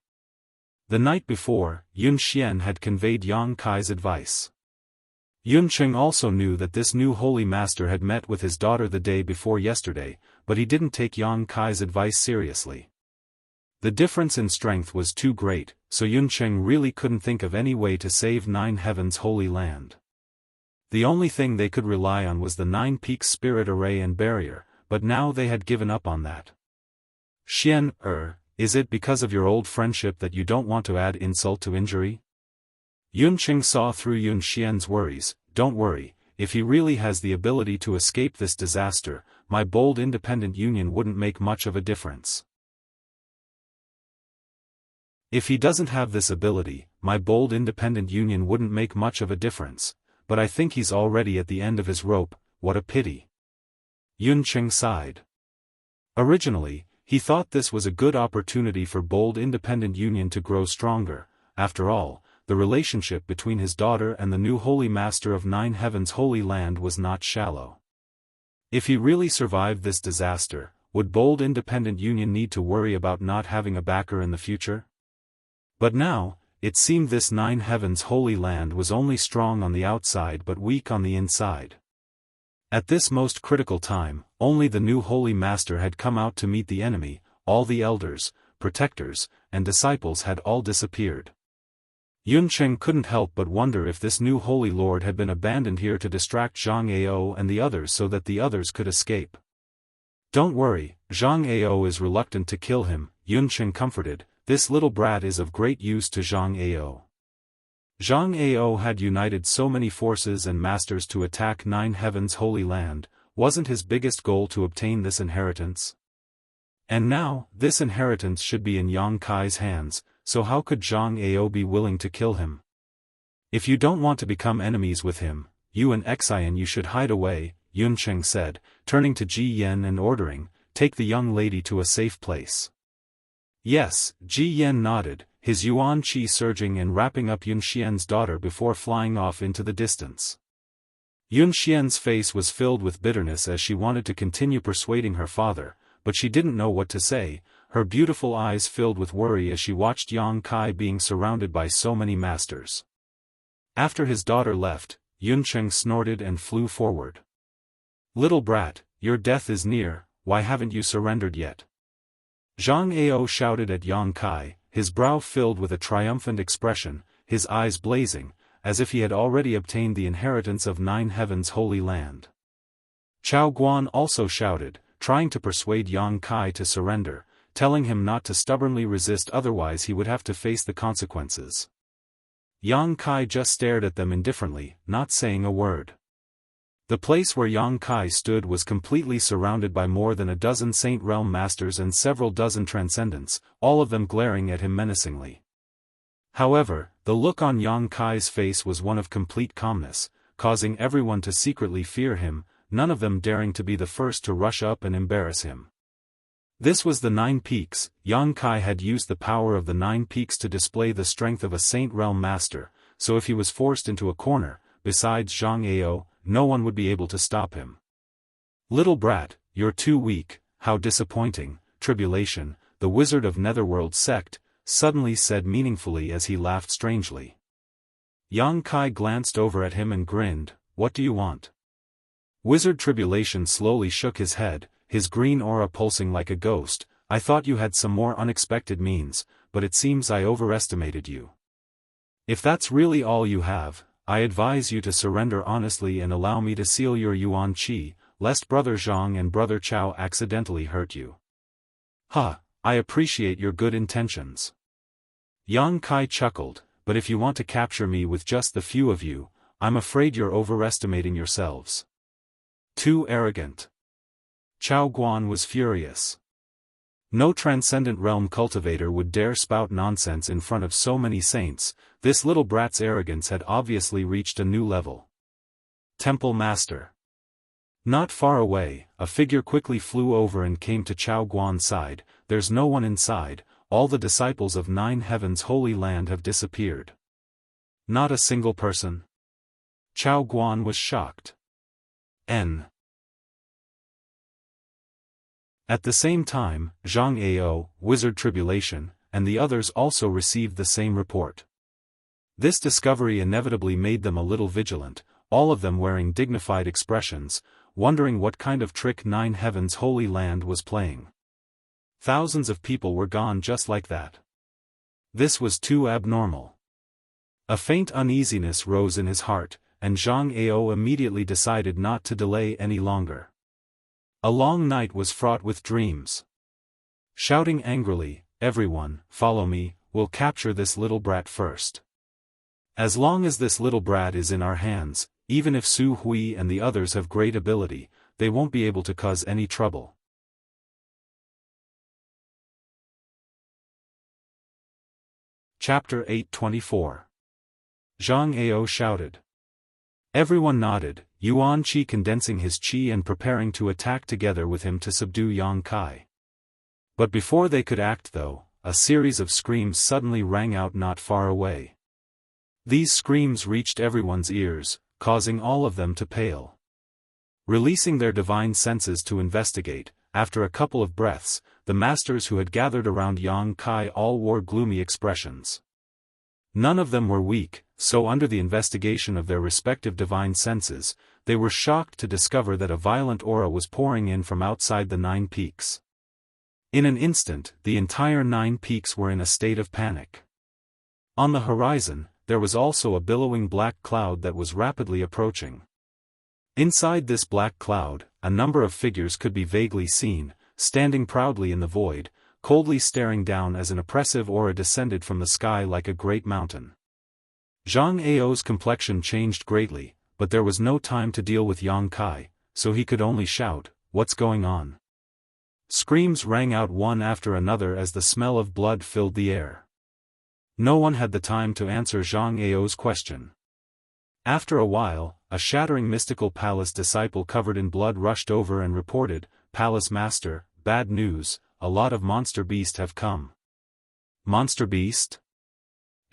The night before, Yun Xian had conveyed Yang Kai's advice. Yun Cheng also knew that this new holy master had met with his daughter the day before yesterday, but he didn't take Yang Kai's advice seriously. The difference in strength was too great, so Yun Cheng really couldn't think of any way to save Nine Heavens' holy land. The only thing they could rely on was the Nine Peaks spirit array and barrier, but now they had given up on that. Xian, is it because of your old friendship that you don't want to add insult to injury? Yun Cheng saw through Yun Xian's worries. Don't worry, if he really has the ability to escape this disaster, my bold independent union wouldn't make much of a difference. If he doesn't have this ability, my bold independent union wouldn't make much of a difference, but I think he's already at the end of his rope, what a pity. Yun Cheng sighed. Originally, he thought this was a good opportunity for bold independent union to grow stronger. After all, the relationship between his daughter and the new holy master of Nine Heavens' holy land was not shallow. If he really survived this disaster, would bold independent union need to worry about not having a backer in the future? But now, it seemed this Nine Heavens' holy land was only strong on the outside but weak on the inside. At this most critical time, only the new holy master had come out to meet the enemy. All the elders, protectors, and disciples had all disappeared. Yun Cheng couldn't help but wonder if this new holy lord had been abandoned here to distract Zhang Ao and the others so that the others could escape. Don't worry, Zhang Ao is reluctant to kill him, Yun Cheng comforted. This little brat is of great use to Zhang Ao. Zhang Ao had united so many forces and masters to attack Nine Heavens' holy land. Wasn't his biggest goal to obtain this inheritance? And now, this inheritance should be in Yang Kai's hands, so how could Zhang Ao be willing to kill him? If you don't want to become enemies with him, you and Xian you should hide away, Yun Cheng said, turning to Ji Yen and ordering, take the young lady to a safe place. Yes, Ji Yen nodded, his yuan qi surging and wrapping up Yun Xian's daughter before flying off into the distance. Yun Xian's face was filled with bitterness as she wanted to continue persuading her father, but she didn't know what to say. Her beautiful eyes filled with worry as she watched Yang Kai being surrounded by so many masters. After his daughter left, Yun Cheng snorted and flew forward. Little brat, your death is near, why haven't you surrendered yet? Zhang Ao shouted at Yang Kai, his brow filled with a triumphant expression, his eyes blazing, as if he had already obtained the inheritance of Nine Heavens' holy land. Chao Guan also shouted, trying to persuade Yang Kai to surrender, telling him not to stubbornly resist otherwise he would have to face the consequences. Yang Kai just stared at them indifferently, not saying a word. The place where Yang Kai stood was completely surrounded by more than a dozen Saint Realm Masters and several dozen Transcendents, all of them glaring at him menacingly. However, the look on Yang Kai's face was one of complete calmness, causing everyone to secretly fear him, none of them daring to be the first to rush up and embarrass him. This was the Nine Peaks. Yang Kai had used the power of the Nine Peaks to display the strength of a Saint Realm Master, so if he was forced into a corner, besides Zhang Ao, no one would be able to stop him. Little brat, you're too weak, how disappointing. Tribulation, the wizard of Netherworld sect, suddenly said meaningfully as he laughed strangely. Yang Kai glanced over at him and grinned, what do you want? Wizard Tribulation slowly shook his head, his green aura pulsing like a ghost. I thought you had some more unexpected means, but it seems I overestimated you. If that's really all you have, I advise you to surrender honestly and allow me to seal your yuan qi, lest Brother Zhang and Brother Chao accidentally hurt you. I appreciate your good intentions. Yang Kai chuckled, but if you want to capture me with just the few of you, I'm afraid you're overestimating yourselves. Too arrogant. Chao Guan was furious. No transcendent realm cultivator would dare spout nonsense in front of so many saints. This little brat's arrogance had obviously reached a new level. Temple Master. Not far away, a figure quickly flew over and came to Chao Guan's side. There's no one inside, all the disciples of Nine Heavens' holy land have disappeared. Not a single person. Chao Guan was shocked. At the same time, Zhang Ao, Wizard Tribulation, and the others also received the same report. This discovery inevitably made them a little vigilant, all of them wearing dignified expressions, wondering what kind of trick Nine Heavens' Holy Land was playing. Thousands of people were gone just like that. This was too abnormal. A faint uneasiness rose in his heart, and Zhang Ao immediately decided not to delay any longer. A long night was fraught with dreams. Shouting angrily, "Everyone, follow me, we'll capture this little brat first. As long as this little brat is in our hands, even if Su Hui and the others have great ability, they won't be able to cause any trouble." Chapter 824. Zhang Ao shouted. Everyone nodded, Yuan Qi condensing his qi and preparing to attack together with him to subdue Yang Kai. But before they could act though, a series of screams suddenly rang out not far away. These screams reached everyone's ears, causing all of them to pale. Releasing their divine senses to investigate, after a couple of breaths, the masters who had gathered around Yang Kai all wore gloomy expressions. None of them were weak, so under the investigation of their respective divine senses, they were shocked to discover that a violent aura was pouring in from outside the 9 peaks. In an instant, the entire 9 peaks were in a state of panic. On the horizon, there was also a billowing black cloud that was rapidly approaching. Inside this black cloud, a number of figures could be vaguely seen, standing proudly in the void, coldly staring down as an oppressive aura descended from the sky like a great mountain. Zhang Ao's complexion changed greatly, but there was no time to deal with Yang Kai, so he could only shout, "What's going on?" Screams rang out one after another as the smell of blood filled the air. No one had the time to answer Zhang Ao's question. After a while, a shattering mystical palace disciple covered in blood rushed over and reported, "Palace Master, bad news, a lot of monster beasts have come." Monster beast?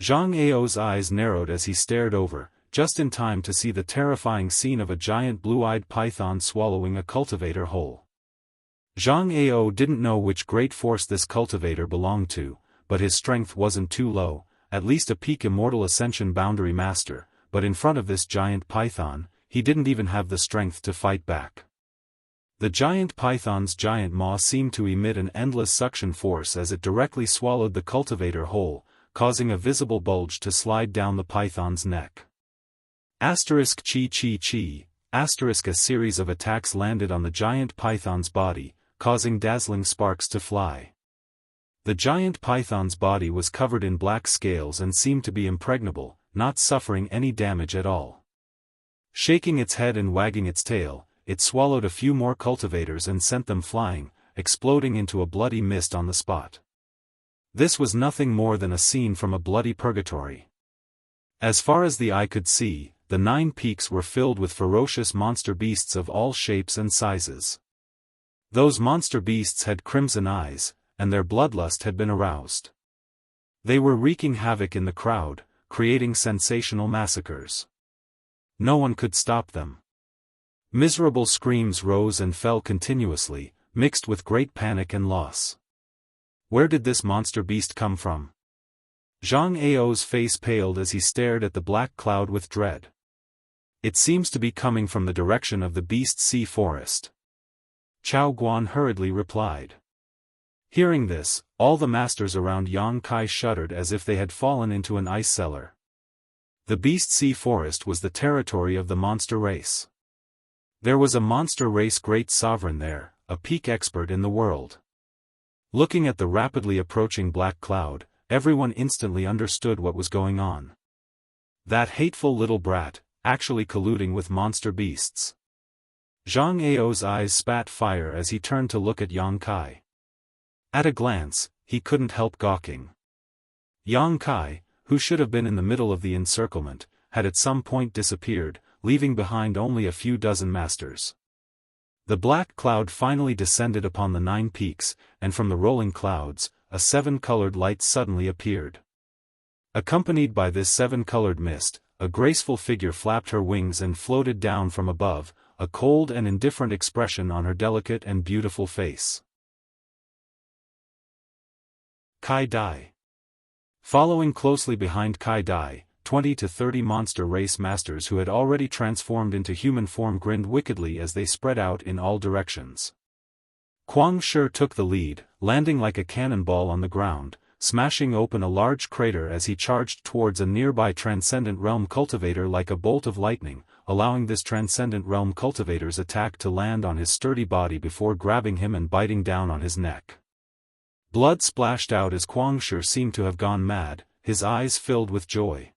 Zhang Ao's eyes narrowed as he stared over, just in time to see the terrifying scene of a giant blue-eyed python swallowing a cultivator whole. Zhang Ao didn't know which great force this cultivator belonged to, but his strength wasn't too low, at least a peak Immortal Ascension boundary master, but in front of this giant python, he didn't even have the strength to fight back. The giant python's giant maw seemed to emit an endless suction force as it directly swallowed the cultivator whole, causing a visible bulge to slide down the python's neck. Asterisk chi chi chi, asterisk a series of attacks landed on the giant python's body, causing dazzling sparks to fly. The giant python's body was covered in black scales and seemed to be impregnable, not suffering any damage at all. Shaking its head and wagging its tail, it swallowed a few more cultivators and sent them flying, exploding into a bloody mist on the spot. This was nothing more than a scene from a bloody purgatory. As far as the eye could see, the 9 peaks were filled with ferocious monster beasts of all shapes and sizes. Those monster beasts had crimson eyes, and their bloodlust had been aroused. They were wreaking havoc in the crowd, creating sensational massacres. No one could stop them. Miserable screams rose and fell continuously, mixed with great panic and loss. Where did this monster beast come from? Zhang Ao's face paled as he stared at the black cloud with dread. It seems to be coming from the direction of the Beast Sea Forest. Chao Guan hurriedly replied. Hearing this, all the masters around Yang Kai shuddered as if they had fallen into an ice cellar. The Beast Sea Forest was the territory of the monster race. There was a monster race great sovereign there, a peak expert in the world. Looking at the rapidly approaching black cloud, everyone instantly understood what was going on. That hateful little brat, actually colluding with monster beasts. Zhang Ao's eyes spat fire as he turned to look at Yang Kai. At a glance, he couldn't help gawking. Yang Kai, who should have been in the middle of the encirclement, had at some point disappeared, leaving behind only a few dozen masters. The black cloud finally descended upon the 9 peaks, and from the rolling clouds, a 7-colored light suddenly appeared. Accompanied by this 7-colored mist, a graceful figure flapped her wings and floated down from above, a cold and indifferent expression on her delicate and beautiful face. Kai Dai. Following closely behind Kai Dai, 20 to 30 monster race masters who had already transformed into human form grinned wickedly as they spread out in all directions. Kuang Shi took the lead, landing like a cannonball on the ground, smashing open a large crater as he charged towards a nearby Transcendent Realm cultivator like a bolt of lightning, allowing this Transcendent Realm cultivator's attack to land on his sturdy body before grabbing him and biting down on his neck. Blood splashed out as Kuang Shi seemed to have gone mad, his eyes filled with joy.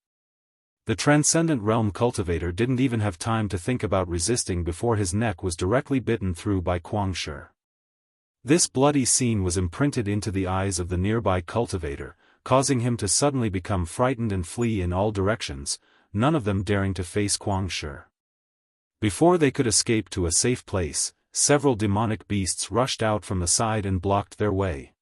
The Transcendent Realm cultivator didn't even have time to think about resisting before his neck was directly bitten through by Kuang Shi. This bloody scene was imprinted into the eyes of the nearby cultivator, causing him to suddenly become frightened and flee in all directions, none of them daring to face Kuang Shi. Before they could escape to a safe place, several demonic beasts rushed out from the side and blocked their way.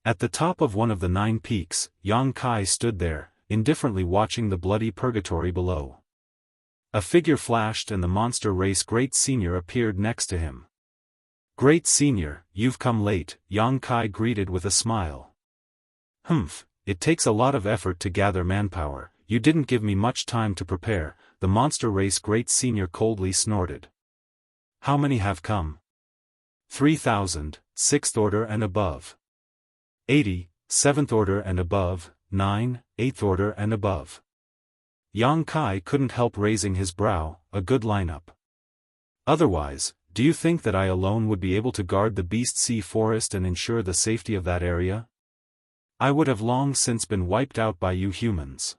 At the top of one of the 9 peaks, Yang Kai stood there, indifferently watching the bloody purgatory below. A figure flashed and the monster race Great Senior appeared next to him. "Great Senior, you've come late," Yang Kai greeted with a smile. "Humph, it takes a lot of effort to gather manpower, you didn't give me much time to prepare," the monster race Great Senior coldly snorted. "How many have come?" 3,000, 6th order and above. 80, 7th order and above, 9, 8th order and above. Yang Kai couldn't help raising his brow, a good lineup. "Otherwise, do you think that I alone would be able to guard the Beast Sea Forest and ensure the safety of that area? I would have long since been wiped out by you humans."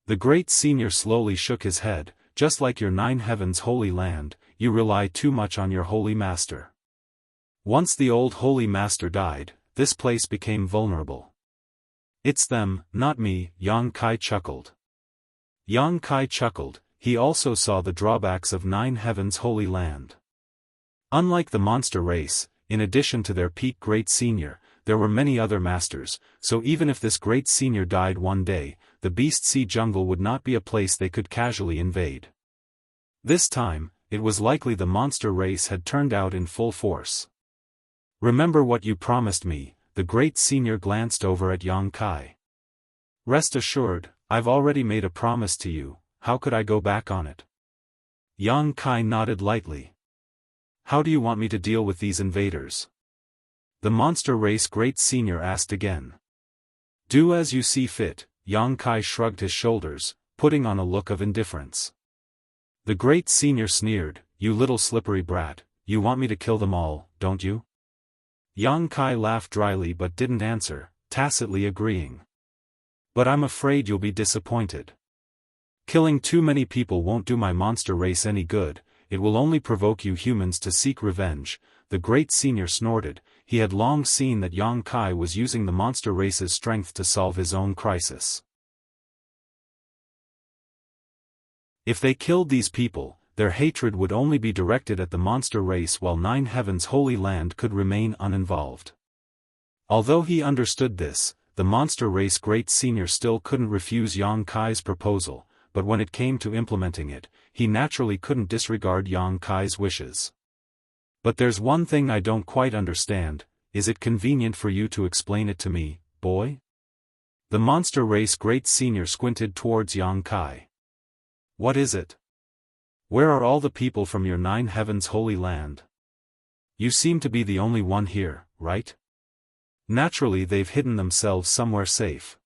The Great Senior slowly shook his head. "Just like your 9 heavens holy land, you rely too much on your holy master. Once the old holy master died, this place became vulnerable." "It's them, not me," Yang Kai chuckled. Yang Kai chuckled, he also saw the drawbacks of 9 heavens holy land. Unlike the monster race, in addition to their peak Great Senior, there were many other masters, so even if this Great Senior died one day, the Beast Sea jungle would not be a place they could casually invade. This time, it was likely the monster race had turned out in full force. "Remember what you promised me," the Great Senior glanced over at Yang Kai. "Rest assured, I've already made a promise to you, how could I go back on it?" Yang Kai nodded lightly. "How do you want me to deal with these invaders?" The monster race Great Senior asked again. "Do as you see fit," Yang Kai shrugged his shoulders, putting on a look of indifference. The Great Senior sneered, "You little slippery brat, you want me to kill them all, don't you?" Yang Kai laughed dryly but didn't answer, tacitly agreeing. "But I'm afraid you'll be disappointed. Killing too many people won't do my monster race any good, it will only provoke you humans to seek revenge," the Great Senior snorted. He had long seen that Yang Kai was using the monster race's strength to solve his own crisis. If they killed these people, their hatred would only be directed at the monster race while 9 heavens holy land could remain uninvolved. Although he understood this, the monster race Great Senior still couldn't refuse Yang Kai's proposal, but when it came to implementing it, he naturally couldn't disregard Yang Kai's wishes. "But there's one thing I don't quite understand, is it convenient for you to explain it to me, boy?" The monster race Great Senior squinted towards Yang Kai. "What is it? Where are all the people from your 9 heavens holy land? You seem to be the only one here, right? Naturally they've hidden themselves somewhere safe.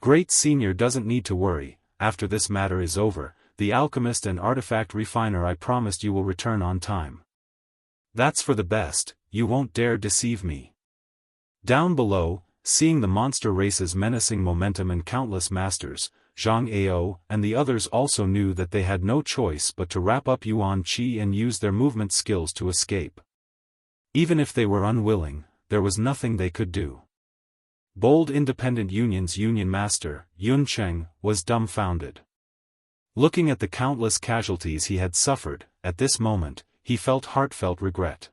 Great Senior doesn't need to worry, after this matter is over, the alchemist and artifact refiner I promised you will return on time. That's for the best, you won't dare deceive me." Down below, seeing the monster race's menacing momentum and countless masters, Zhang Ao and the others also knew that they had no choice but to wrap up Yuan Qi and use their movement skills to escape. Even if they were unwilling, there was nothing they could do. Bold Independent Union's Union Master, Yun Cheng, was dumbfounded. Looking at the countless casualties he had suffered, at this moment, he felt heartfelt regret.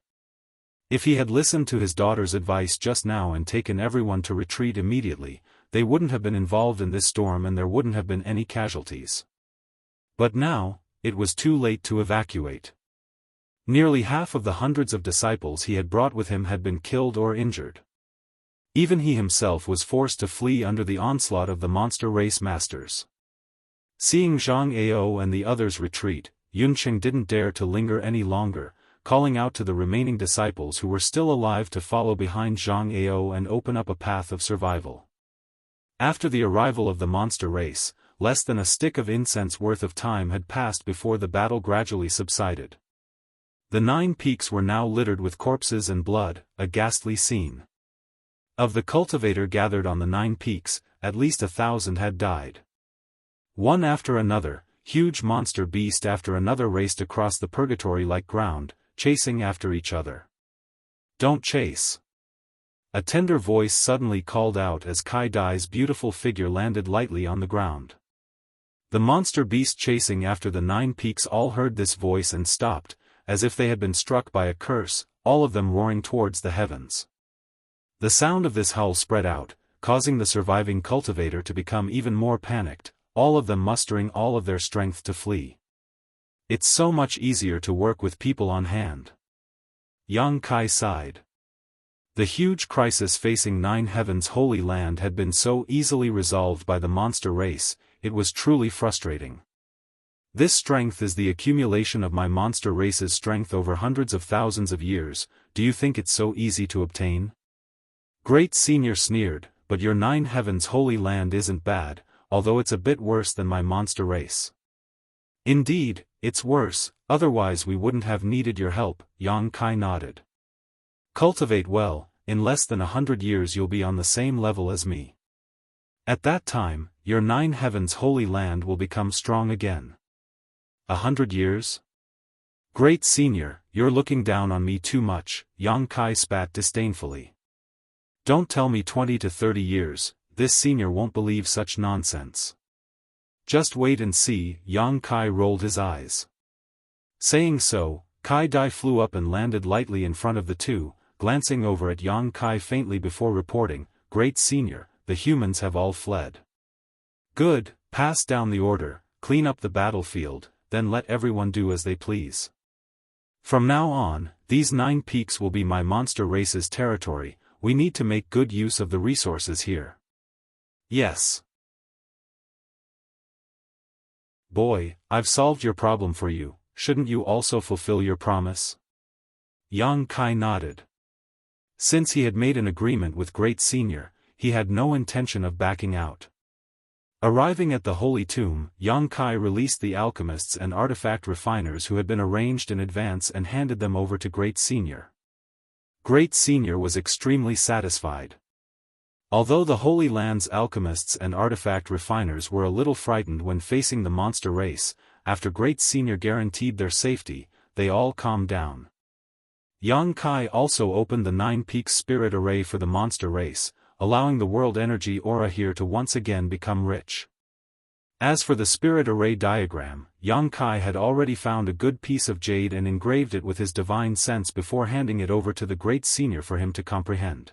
If he had listened to his daughter's advice just now and taken everyone to retreat immediately, they wouldn't have been involved in this storm and there wouldn't have been any casualties. But now, it was too late to evacuate. Nearly half of the hundreds of disciples he had brought with him had been killed or injured. Even he himself was forced to flee under the onslaught of the monster race masters. Seeing Jianghu and the others retreat, Yunqing didn't dare to linger any longer, calling out to the remaining disciples who were still alive to follow behind Jianghu and open up a path of survival. After the arrival of the monster race, less than a stick of incense worth of time had passed before the battle gradually subsided. The 9 peaks were now littered with corpses and blood, a ghastly scene. Of the cultivator gathered on the 9 peaks, at least 1,000 had died. One after another, huge monster beast after another raced across the purgatory-like ground, chasing after each other. "Don't chase!" A tender voice suddenly called out as Kai Dai's beautiful figure landed lightly on the ground. The monster beast chasing after the 9 peaks all heard this voice and stopped, as if they had been struck by a curse, all of them roaring towards the heavens. The sound of this howl spread out, causing the surviving cultivator to become even more panicked, all of them mustering all of their strength to flee. "It's so much easier to work with people on hand." Yang Kai sighed. The huge crisis facing 9 Heavens' Holy Land had been so easily resolved by the monster race, it was truly frustrating. "This strength is the accumulation of my monster race's strength over hundreds of thousands of years. Do you think it's so easy to obtain?" Great Senior sneered, "But your 9 Heavens' Holy Land isn't bad, although it's a bit worse than my monster race." "Indeed, it's worse, otherwise we wouldn't have needed your help," Yang Kai nodded. "Cultivate well, in less than 100 years you'll be on the same level as me. At that time, your 9 Heavens' Holy Land will become strong again." 100 years? "Great Senior, you're looking down on me too much," Yang Kai spat disdainfully. "Don't tell me 20 to 30 years, this senior won't believe such nonsense." "Just wait and see," Yang Kai rolled his eyes. Saying so, Kai Dai flew up and landed lightly in front of the two, glancing over at Yang Kai faintly before reporting, "Great Senior, the humans have all fled." "Good, pass down the order, clean up the battlefield, then let everyone do as they please. From now on, these 9 peaks will be my monster race's territory. We need to make good use of the resources here." "Yes." "Boy, I've solved your problem for you, shouldn't you also fulfill your promise?" Yang Kai nodded. Since he had made an agreement with Great Senior, he had no intention of backing out. Arriving at the Holy Tomb, Yang Kai released the alchemists and artifact refiners who had been arranged in advance and handed them over to Great Senior. Great Senior was extremely satisfied. Although the Holy Land's alchemists and artifact refiners were a little frightened when facing the monster race, after Great Senior guaranteed their safety, they all calmed down. Yang Kai also opened the 9 Peaks Spirit Array for the monster race, allowing the world energy aura here to once again become rich. As for the Spirit Array diagram, Yang Kai had already found a good piece of jade and engraved it with his divine sense before handing it over to the Great Senior for him to comprehend.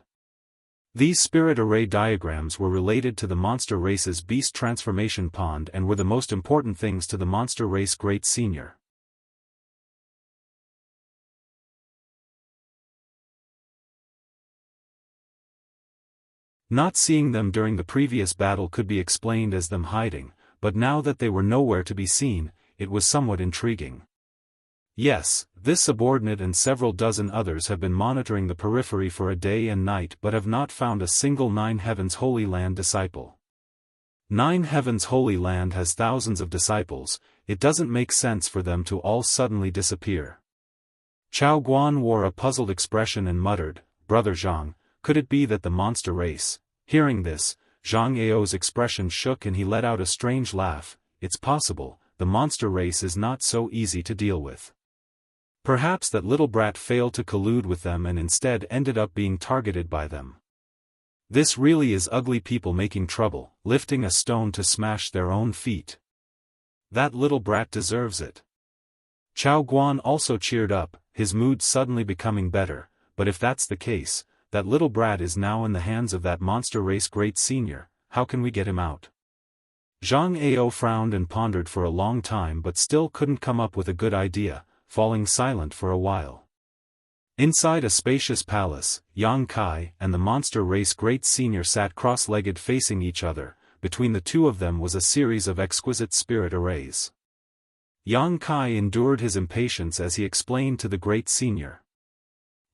These Spirit Array diagrams were related to the monster race's beast transformation pond and were the most important things to the monster race Great Senior. Not seeing them during the previous battle could be explained as them hiding, but now that they were nowhere to be seen, it was somewhat intriguing. Yes, this subordinate and several dozen others have been monitoring the periphery for a day and night but have not found a single 9 Heavens Holy Land disciple. 9 Heavens Holy Land has thousands of disciples, it doesn't make sense for them to all suddenly disappear. Chao Guan wore a puzzled expression and muttered, "Brother Zhang, could it be that the monster race?" Hearing this, Zhang Ao's expression shook and he let out a strange laugh. "It's possible, the monster race is not so easy to deal with. Perhaps that little brat failed to collude with them and instead ended up being targeted by them. This really is ugly people making trouble, lifting a stone to smash their own feet. That little brat deserves it." Chao Guan also cheered up, his mood suddenly becoming better, "But if that's the case, that little brat is now in the hands of that monster race Great Senior, how can we get him out?" Zhang Ao frowned and pondered for a long time but still couldn't come up with a good idea, falling silent for a while. Inside a spacious palace, Yang Kai and the monster race Great Senior sat cross-legged facing each other. Between the two of them was a series of exquisite spirit arrays. Yang Kai endured his impatience as he explained to the Great Senior.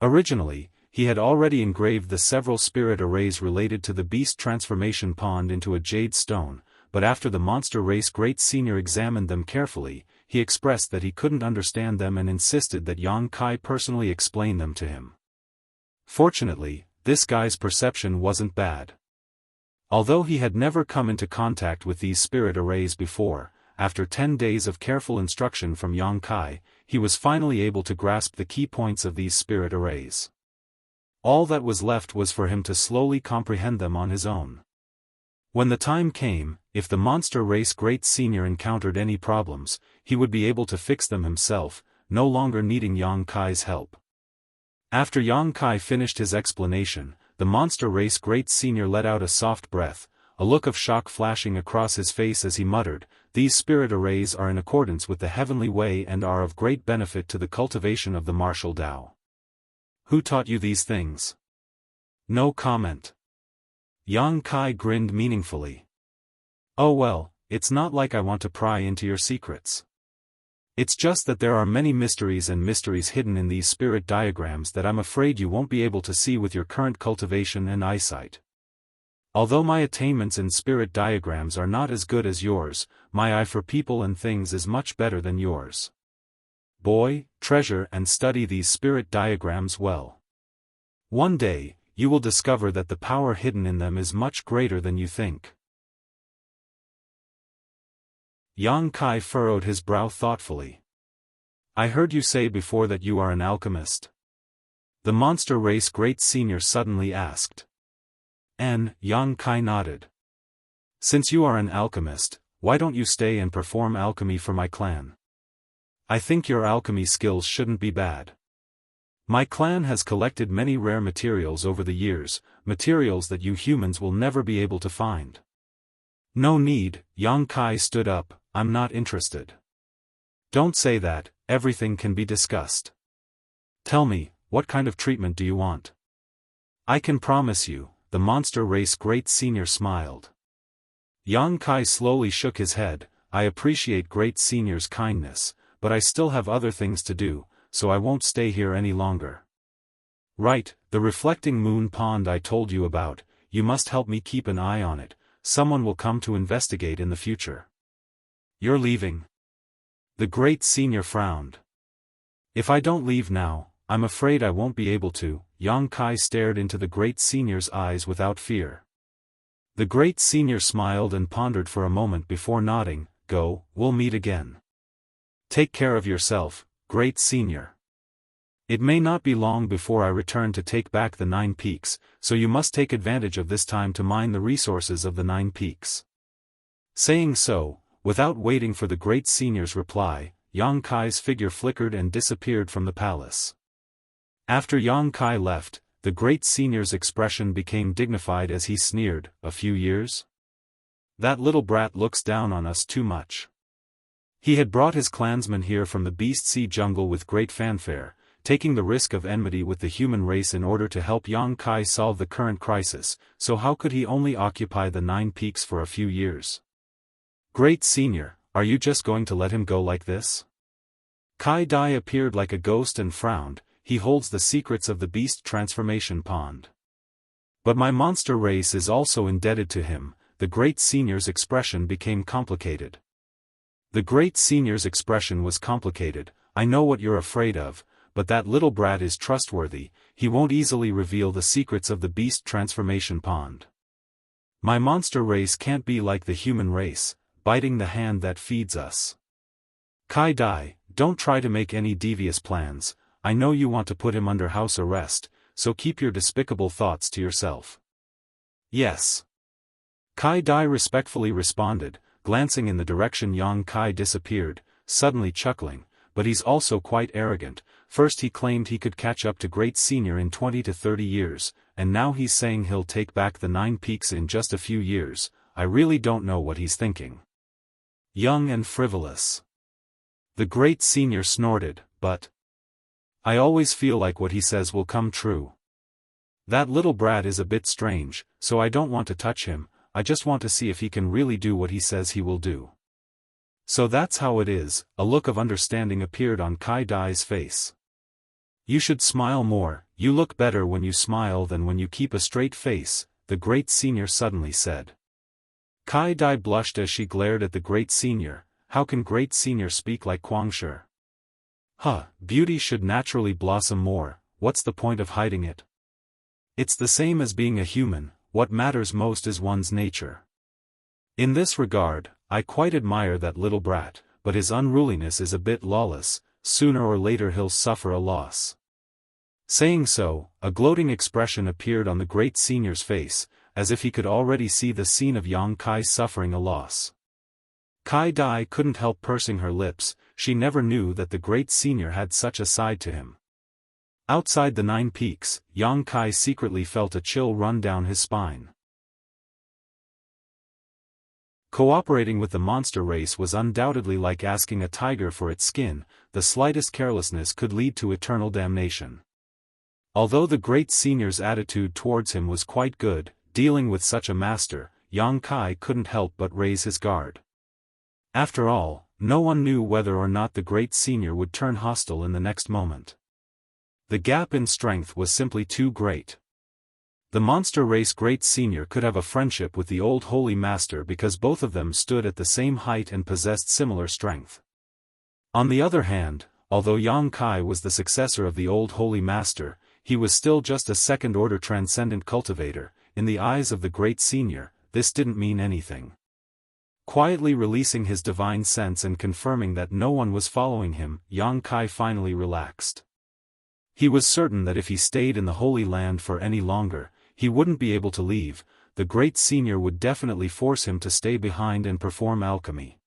Originally, he had already engraved the several spirit arrays related to the beast transformation pond into a jade stone, but after the monster race Great Senior examined them carefully, he expressed that he couldn't understand them and insisted that Yang Kai personally explain them to him. Fortunately, this guy's perception wasn't bad. Although he had never come into contact with these spirit arrays before, after 10 days of careful instruction from Yang Kai, he was finally able to grasp the key points of these spirit arrays. All that was left was for him to slowly comprehend them on his own. When the time came, if the monster race Great Senior encountered any problems, he would be able to fix them himself, no longer needing Yang Kai's help. After Yang Kai finished his explanation, the monster race Great Senior let out a soft breath, a look of shock flashing across his face as he muttered, "These spirit arrays are in accordance with the heavenly way and are of great benefit to the cultivation of the martial Tao." "Who taught you these things?" No comment. Yang Kai grinned meaningfully. "Oh well, it's not like I want to pry into your secrets. It's just that there are many mysteries hidden in these spirit diagrams that I'm afraid you won't be able to see with your current cultivation and eyesight. Although my attainments in spirit diagrams are not as good as yours, my eye for people and things is much better than yours. Boy, treasure and study these spirit diagrams well. One day, you will discover that the power hidden in them is much greater than you think." Yang Kai furrowed his brow thoughtfully. "I heard you say before that you are an alchemist?" The monster race Great Senior suddenly asked. Yang Kai nodded. "Since you are an alchemist, why don't you stay and perform alchemy for my clan? I think your alchemy skills shouldn't be bad. My clan has collected many rare materials over the years, materials that you humans will never be able to find." "No need," Yang Kai stood up, "I'm not interested." "Don't say that, everything can be discussed. Tell me, what kind of treatment do you want?" "I can promise you," the monster race Great Senior smiled. Yang Kai slowly shook his head. "I appreciate Great Senior's kindness, but I still have other things to do, so I won't stay here any longer." "Right, the reflecting moon pond I told you about, you must help me keep an eye on it, someone will come to investigate in the future." "You're leaving?" The Great Senior frowned. "If I don't leave now, I'm afraid I won't be able to." Yang Kai stared into the Great Senior's eyes without fear. The Great Senior smiled and pondered for a moment before nodding. "Go, we'll meet again. Take care of yourself, Great Senior. It may not be long before I return to take back the 9 peaks, so you must take advantage of this time to mine the resources of the 9 peaks." Saying so, without waiting for the Great Senior's reply, Yang Kai's figure flickered and disappeared from the palace. After Yang Kai left, the Great Senior's expression became dignified as he sneered, "A few years? That little brat looks down on us too much." He had brought his clansmen here from the Beast Sea jungle with great fanfare, taking the risk of enmity with the human race in order to help Yang Kai solve the current crisis, so how could he only occupy the 9 peaks for a few years? "Great Senior, are you just going to let him go like this?" Kai Dai appeared like a ghost and frowned. "He holds the secrets of the beast transformation pond. But my monster race is also indebted to him." The Great Senior's expression became complicated. The Great Senior's expression was complicated. "I know what you're afraid of, but that little brat is trustworthy, he won't easily reveal the secrets of the beast transformation pond. My monster race can't be like the human race, biting the hand that feeds us. Kai Dai, don't try to make any devious plans. I know you want to put him under house arrest, so keep your despicable thoughts to yourself." "Yes." Kai Dai respectfully responded, glancing in the direction Yang Kai disappeared, suddenly chuckling, "But he's also quite arrogant. First he claimed he could catch up to Great Senior in 20 to 30 years, and now he's saying he'll take back the 9 peaks in just a few years. I really don't know what he's thinking. Young and frivolous." The Great Senior snorted, "But I always feel like what he says will come true. That little brat is a bit strange, so I don't want to touch him, I just want to see if he can really do what he says he will do. So that's how it is. A look of understanding appeared on Kai Dai's face. You should smile more, you look better when you smile than when you keep a straight face, the great senior suddenly said. Kai Dai blushed as she glared at the great senior. How can great senior speak like Guangshi? Beauty should naturally blossom more, what's the point of hiding it? It's the same as being a human, what matters most is one's nature. In this regard, I quite admire that little brat, but his unruliness is a bit lawless, sooner or later he'll suffer a loss. Saying so, a gloating expression appeared on the great senior's face, as if he could already see the scene of Yang Kai suffering a loss. Kai Dai couldn't help pursing her lips, she never knew that the great senior had such a side to him. Outside the 9 peaks, Yang Kai secretly felt a chill run down his spine. Cooperating with the monster race was undoubtedly like asking a tiger for its skin, the slightest carelessness could lead to eternal damnation. Although the great senior's attitude towards him was quite good, dealing with such a master, Yang Kai couldn't help but raise his guard. After all, no one knew whether or not the great senior would turn hostile in the next moment. The gap in strength was simply too great. The monster race great senior could have a friendship with the old holy master because both of them stood at the same height and possessed similar strength. On the other hand, although Yang Kai was the successor of the old holy master, he was still just a second-order transcendent cultivator. In the eyes of the great senior, this didn't mean anything. Quietly releasing his divine sense and confirming that no one was following him, Yang Kai finally relaxed. He was certain that if he stayed in the Holy Land for any longer, he wouldn't be able to leave. The great senior would definitely force him to stay behind and perform alchemy.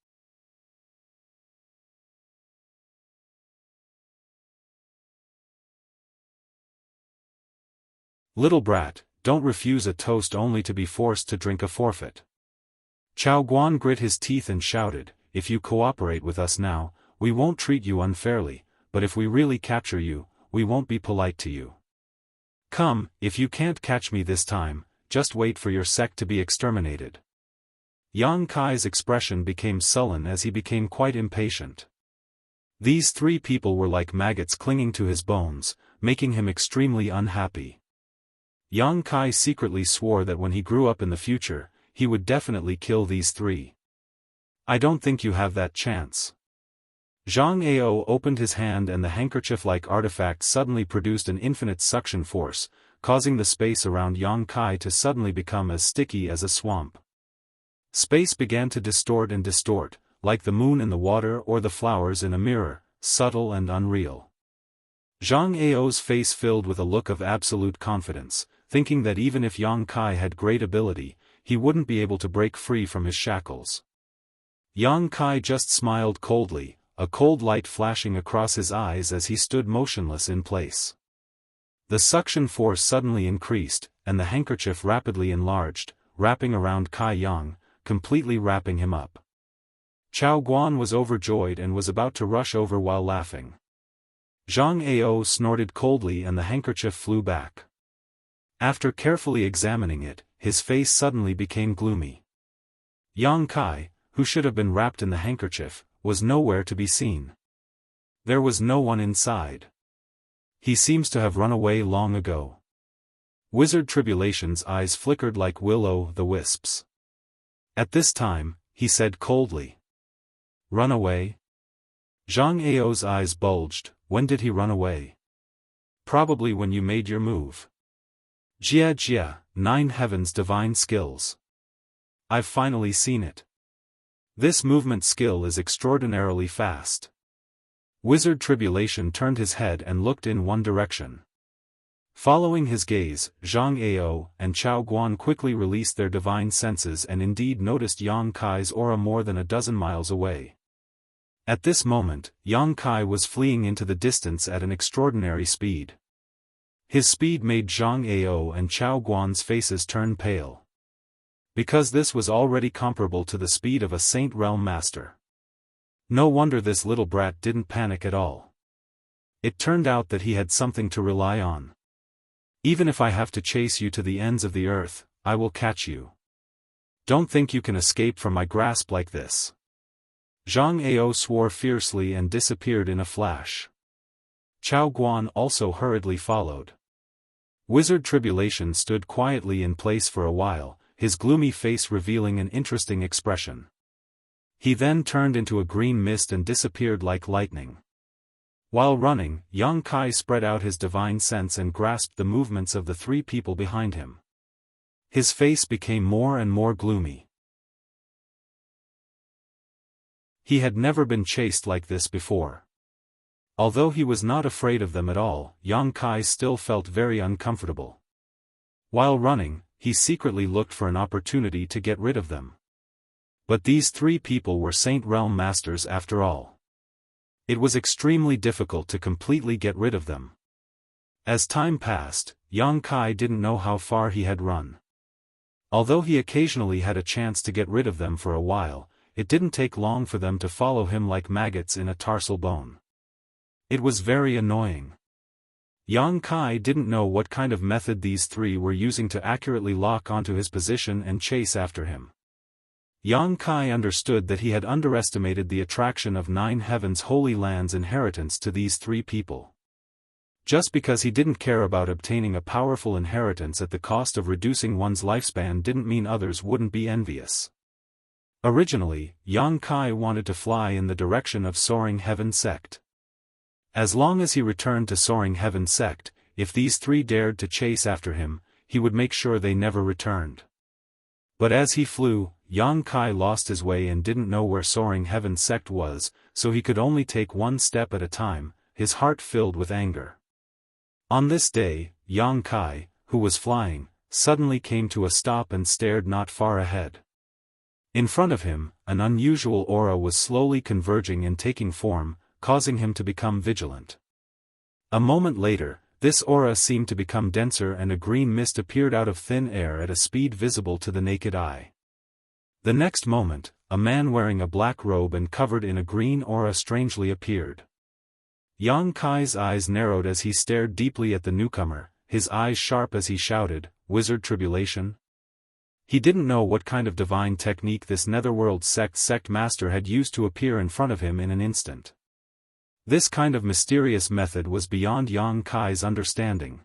Little brat, don't refuse a toast only to be forced to drink a forfeit. Chao Guan grit his teeth and shouted, if you cooperate with us now, we won't treat you unfairly, but if we really capture you, we won't be polite to you. Come, if you can't catch me this time, just wait for your sect to be exterminated. Yang Kai's expression became sullen as he became quite impatient. These 3 people were like maggots clinging to his bones, making him extremely unhappy. Yang Kai secretly swore that when he grew up in the future, he would definitely kill these 3. I don't think you have that chance. Zhang Ao opened his hand and the handkerchief-like artifact suddenly produced an infinite suction force, causing the space around Yang Kai to suddenly become as sticky as a swamp. Space began to distort, like the moon in the water or the flowers in a mirror, subtle and unreal. Zhang Ao's face filled with a look of absolute confidence, thinking that even if Yang Kai had great ability, he wouldn't be able to break free from his shackles. Yang Kai just smiled coldly, a cold light flashing across his eyes as he stood motionless in place. The suction force suddenly increased, and the handkerchief rapidly enlarged, wrapping around Kai Yang, completely wrapping him up. Chao Guan was overjoyed and was about to rush over while laughing. Zhang Ao snorted coldly and the handkerchief flew back. After carefully examining it, his face suddenly became gloomy. Yang Kai, who should have been wrapped in the handkerchief, was nowhere to be seen. There was no one inside. He seems to have run away long ago. Wizard Tribulation's eyes flickered like will-o'-the-wisps. At this time, he said coldly. Run away? Zhang Ao's eyes bulged. When did he run away? Probably when you made your move. Jia, 9 heavens divine skills. I've finally seen it. This movement skill is extraordinarily fast. Wizard Tribulation turned his head and looked in one direction. Following his gaze, Zhang Ao and Chao Guan quickly released their divine senses and indeed noticed Yang Kai's aura more than a dozen miles away. At this moment, Yang Kai was fleeing into the distance at an extraordinary speed. His speed made Zhang Ao and Chao Guan's faces turn pale. Because this was already comparable to the speed of a Saint Realm Master. No wonder this little brat didn't panic at all. It turned out that he had something to rely on. Even if I have to chase you to the ends of the earth, I will catch you. Don't think you can escape from my grasp like this. Zhang Ao swore fiercely and disappeared in a flash. Chao Guan also hurriedly followed. Wizard Tribulation stood quietly in place for a while, his gloomy face revealing an interesting expression. He then turned into a green mist and disappeared like lightning. While running, Yang Kai spread out his divine sense and grasped the movements of the three people behind him. His face became more and more gloomy. He had never been chased like this before. Although he was not afraid of them at all, Yang Kai still felt very uncomfortable. While running, he secretly looked for an opportunity to get rid of them. But these three people were Saint Realm Masters after all. It was extremely difficult to completely get rid of them. As time passed, Yang Kai didn't know how far he had run. Although he occasionally had a chance to get rid of them for a while, it didn't take long for them to follow him like maggots in a tarsal bone. It was very annoying. Yang Kai didn't know what kind of method these three were using to accurately lock onto his position and chase after him. Yang Kai understood that he had underestimated the attraction of Nine Heavens Holy Land's inheritance to these three people. Just because he didn't care about obtaining a powerful inheritance at the cost of reducing one's lifespan didn't mean others wouldn't be envious. Originally, Yang Kai wanted to fly in the direction of Soaring Heaven sect. As long as he returned to Soaring Heaven sect, if these three dared to chase after him, he would make sure they never returned. But as he flew, Yang Kai lost his way and didn't know where Soaring Heaven sect was, so he could only take one step at a time, his heart filled with anger. On this day, Yang Kai, who was flying, suddenly came to a stop and stared not far ahead. In front of him, an unusual aura was slowly converging and taking form, causing him to become vigilant. A moment later, this aura seemed to become denser and a green mist appeared out of thin air at a speed visible to the naked eye. The next moment, a man wearing a black robe and covered in a green aura strangely appeared. Yang Kai's eyes narrowed as he stared deeply at the newcomer, his eyes sharp as he shouted, "Wizard Tribulation?" He didn't know what kind of divine technique this netherworld sect master had used to appear in front of him in an instant. This kind of mysterious method was beyond Yang Kai's understanding.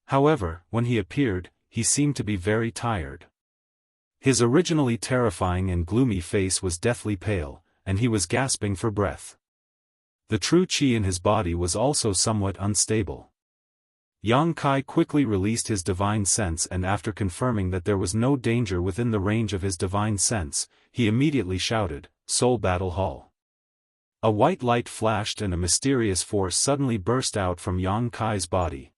However, when he appeared, he seemed to be very tired. His originally terrifying and gloomy face was deathly pale, and he was gasping for breath. The true qi in his body was also somewhat unstable. Yang Kai quickly released his divine sense and after confirming that there was no danger within the range of his divine sense, he immediately shouted, "Soul Battle Hall." A white light flashed and a mysterious force suddenly burst out from Yang Kai's body.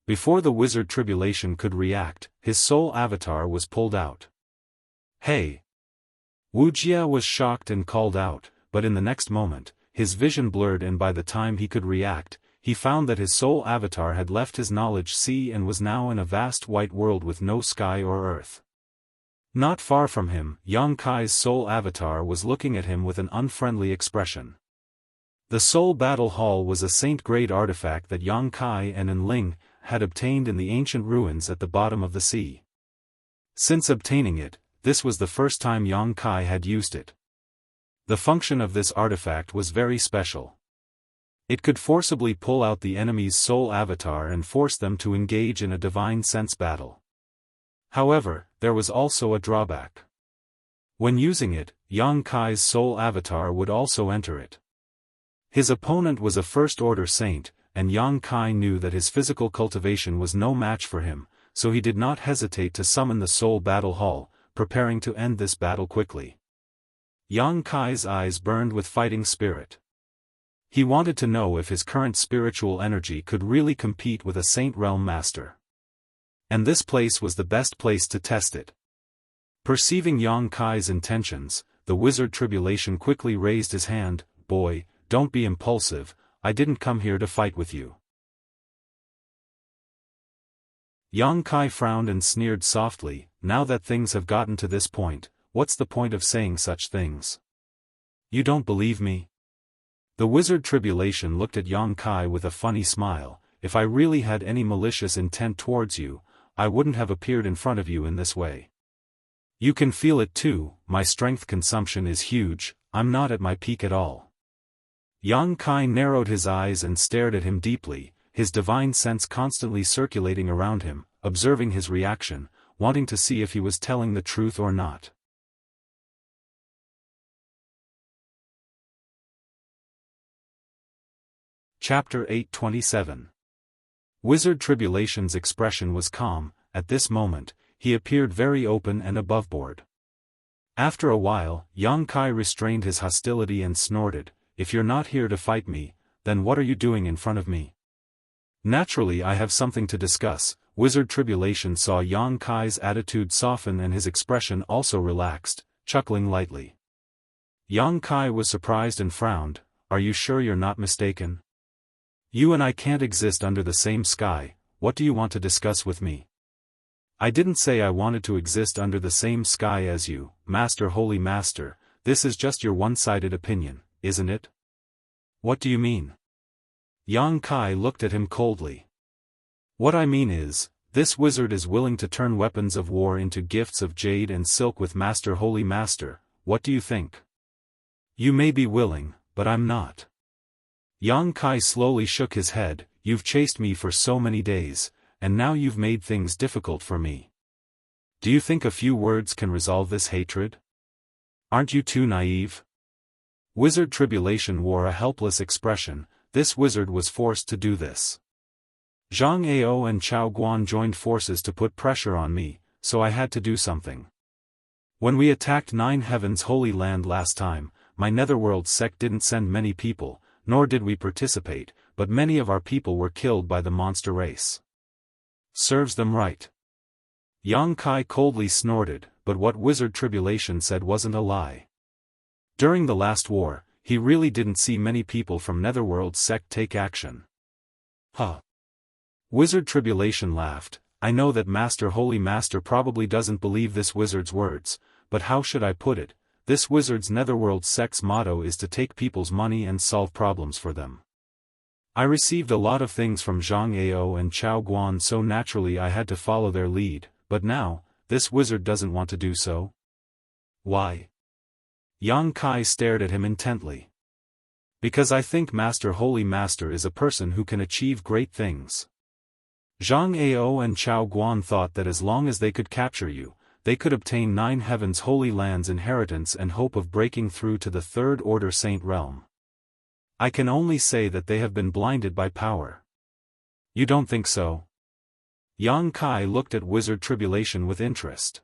Before the Wizard Tribulation could react, his soul avatar was pulled out. "Hey!" Wuxia was shocked and called out, but in the next moment, his vision blurred and by the time he could react, he found that his soul avatar had left his knowledge sea and was now in a vast white world with no sky or earth. Not far from him, Yang Kai's soul avatar was looking at him with an unfriendly expression. The Soul Battle Hall was a saint-grade artifact that Yang Kai and Enling had obtained in the ancient ruins at the bottom of the sea. Since obtaining it, this was the first time Yang Kai had used it. The function of this artifact was very special. It could forcibly pull out the enemy's soul avatar and force them to engage in a divine sense battle. However, there was also a drawback. When using it, Yang Kai's soul avatar would also enter it. His opponent was a first-order saint, and Yang Kai knew that his physical cultivation was no match for him, so he did not hesitate to summon the Soul Battle Hall, preparing to end this battle quickly. Yang Kai's eyes burned with fighting spirit. He wanted to know if his current spiritual energy could really compete with a Saint Realm Master. And this place was the best place to test it. Perceiving Yang Kai's intentions, the Wizard Tribulation quickly raised his hand, "Boy, don't be impulsive, I didn't come here to fight with you." Yang Kai frowned and sneered softly, "Now that things have gotten to this point, what's the point of saying such things? You don't believe me? The Wizard Tribulation looked at Yang Kai with a funny smile. If I really had any malicious intent towards you, I wouldn't have appeared in front of you in this way. You can feel it too, my strength consumption is huge, I'm not at my peak at all. Yang Kai narrowed his eyes and stared at him deeply, his divine sense constantly circulating around him, observing his reaction, wanting to see if he was telling the truth or not. Chapter 827. Wizard Tribulation's expression was calm. At this moment, he appeared very open and aboveboard. After a while, Yang Kai restrained his hostility and snorted, "If you're not here to fight me, then what are you doing in front of me?" "Naturally I have something to discuss." Wizard Tribulation saw Yang Kai's attitude soften and his expression also relaxed, chuckling lightly. Yang Kai was surprised and frowned. "Are you sure you're not mistaken? You and I can't exist under the same sky, what do you want to discuss with me?" "I didn't say I wanted to exist under the same sky as you, Master Holy Master, this is just your one-sided opinion, isn't it?" "What do you mean?" Yang Kai looked at him coldly. "What I mean is, this wizard is willing to turn weapons of war into gifts of jade and silk with Master Holy Master, what do you think?" "You may be willing, but I'm not." Yang Kai slowly shook his head. "You've chased me for so many days, and now you've made things difficult for me. Do you think a few words can resolve this hatred? Aren't you too naive?" Wizard Tribulation wore a helpless expression. This wizard was forced to do this. Zhang Ao and Chao Guan joined forces to put pressure on me, so I had to do something. When we attacked Nine Heavens' Holy Land last time, my Netherworld sect didn't send many people, nor did we participate, but many of our people were killed by the monster race. Serves them right. Yang Kai coldly snorted, but what Wizard Tribulation said wasn't a lie. During the last war, he really didn't see many people from Netherworld sect take action. Huh. Wizard Tribulation laughed. "I know that Master Holy Master probably doesn't believe this wizard's words, but how should I put it? This wizard's Netherworld sect's motto is to take people's money and solve problems for them. I received a lot of things from Zhang Ao and Chao Guan, so naturally I had to follow their lead, but now, this wizard doesn't want to do so. Why?" Yang Kai stared at him intently. "Because I think Master Holy Master is a person who can achieve great things. Zhang Ao and Chao Guan thought that as long as they could capture you, they could obtain Nine Heavens' Holy Land's inheritance and hope of breaking through to the Third Order Saint realm. I can only say that they have been blinded by power." "You don't think so?" Yang Kai looked at Wizard Tribulation with interest.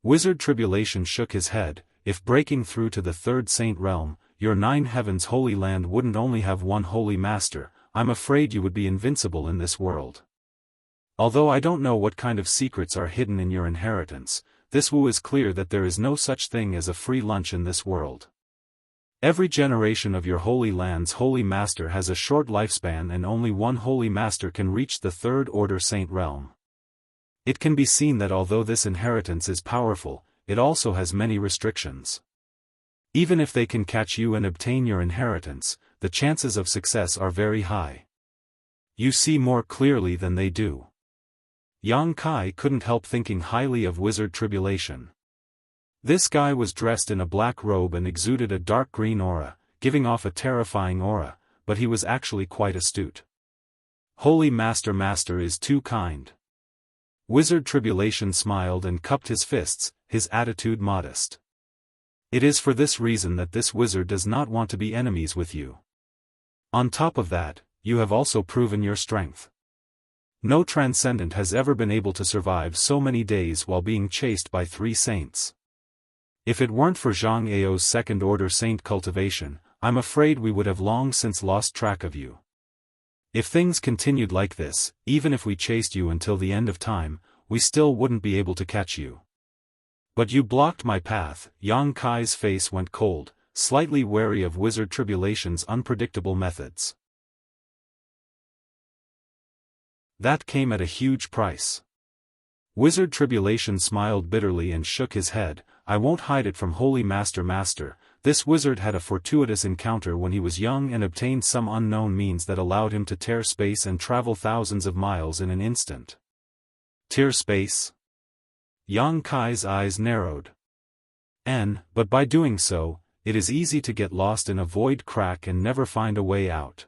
Wizard Tribulation shook his head. "If breaking through to the Third Saint realm, your Nine Heavens' Holy Land wouldn't only have one Holy Master, I'm afraid you would be invincible in this world. Although I don't know what kind of secrets are hidden in your inheritance, this Wu is clear that there is no such thing as a free lunch in this world. Every generation of your Holy Land's Holy Master has a short lifespan and only one Holy Master can reach the Third Order Saint realm. It can be seen that although this inheritance is powerful, it also has many restrictions. Even if they can catch you and obtain your inheritance, the chances of success are very high. You see more clearly than they do." Yang Kai couldn't help thinking highly of Wizard Tribulation. This guy was dressed in a black robe and exuded a dark green aura, giving off a terrifying aura, but he was actually quite astute. Holy Master is too kind. Wizard Tribulation smiled and cupped his fists, his attitude modest. It is for this reason that this wizard does not want to be enemies with you. On top of that, you have also proven your strength. No transcendent has ever been able to survive so many days while being chased by 3 saints. If it weren't for Zhang Ao's second order saint cultivation, I'm afraid we would have long since lost track of you. If things continued like this, even if we chased you until the end of time, we still wouldn't be able to catch you. But you blocked my path." Yang Kai's face went cold, slightly wary of Wizard Tribulation's unpredictable methods. That came at a huge price. Wizard Tribulation smiled bitterly and shook his head. "I won't hide it from Holy Master. this wizard had a fortuitous encounter when he was young and obtained some unknown means that allowed him to tear space and travel thousands of miles in an instant. Tear space? Yang Kai's eyes narrowed. But by doing so, it is easy to get lost in a void crack and never find a way out.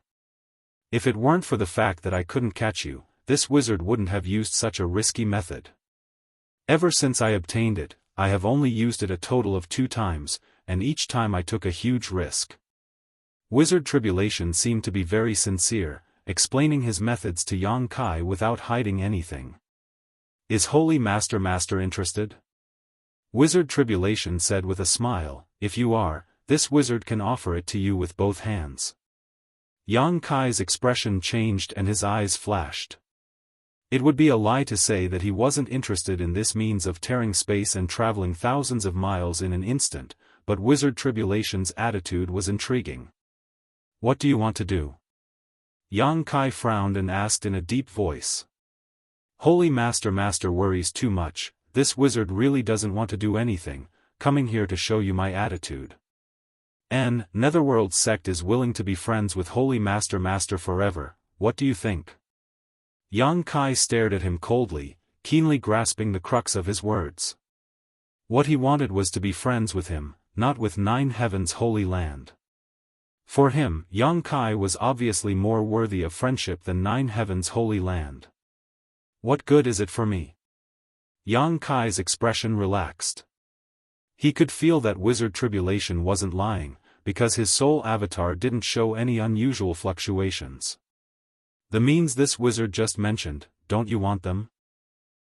If it weren't for the fact that I couldn't catch you, this wizard wouldn't have used such a risky method. Ever since I obtained it, I have only used it a total of 2 times, and each time I took a huge risk. Wizard Tribulation seemed to be very sincere, explaining his methods to Yang Kai without hiding anything. Is Holy Master interested? Wizard Tribulation said with a smile, if you are, this wizard can offer it to you with both hands. Yang Kai's expression changed and his eyes flashed. It would be a lie to say that he wasn't interested in this means of tearing space and traveling thousands of miles in an instant, but Wizard Tribulation's attitude was intriguing. What do you want to do? Yang Kai frowned and asked in a deep voice. Holy Master worries too much, this wizard really doesn't want to do anything, coming here to show you my attitude. Netherworld sect is willing to be friends with Holy Master forever, what do you think? Yang Kai stared at him coldly, keenly grasping the crux of his words. What he wanted was to be friends with him, not with 9 Heavens' holy land. For him, Yang Kai was obviously more worthy of friendship than 9 Heavens' holy land. What good is it for me? Yang Kai's expression relaxed. He could feel that Wizard Tribulation wasn't lying, because his soul avatar didn't show any unusual fluctuations. The means this wizard just mentioned, don't you want them?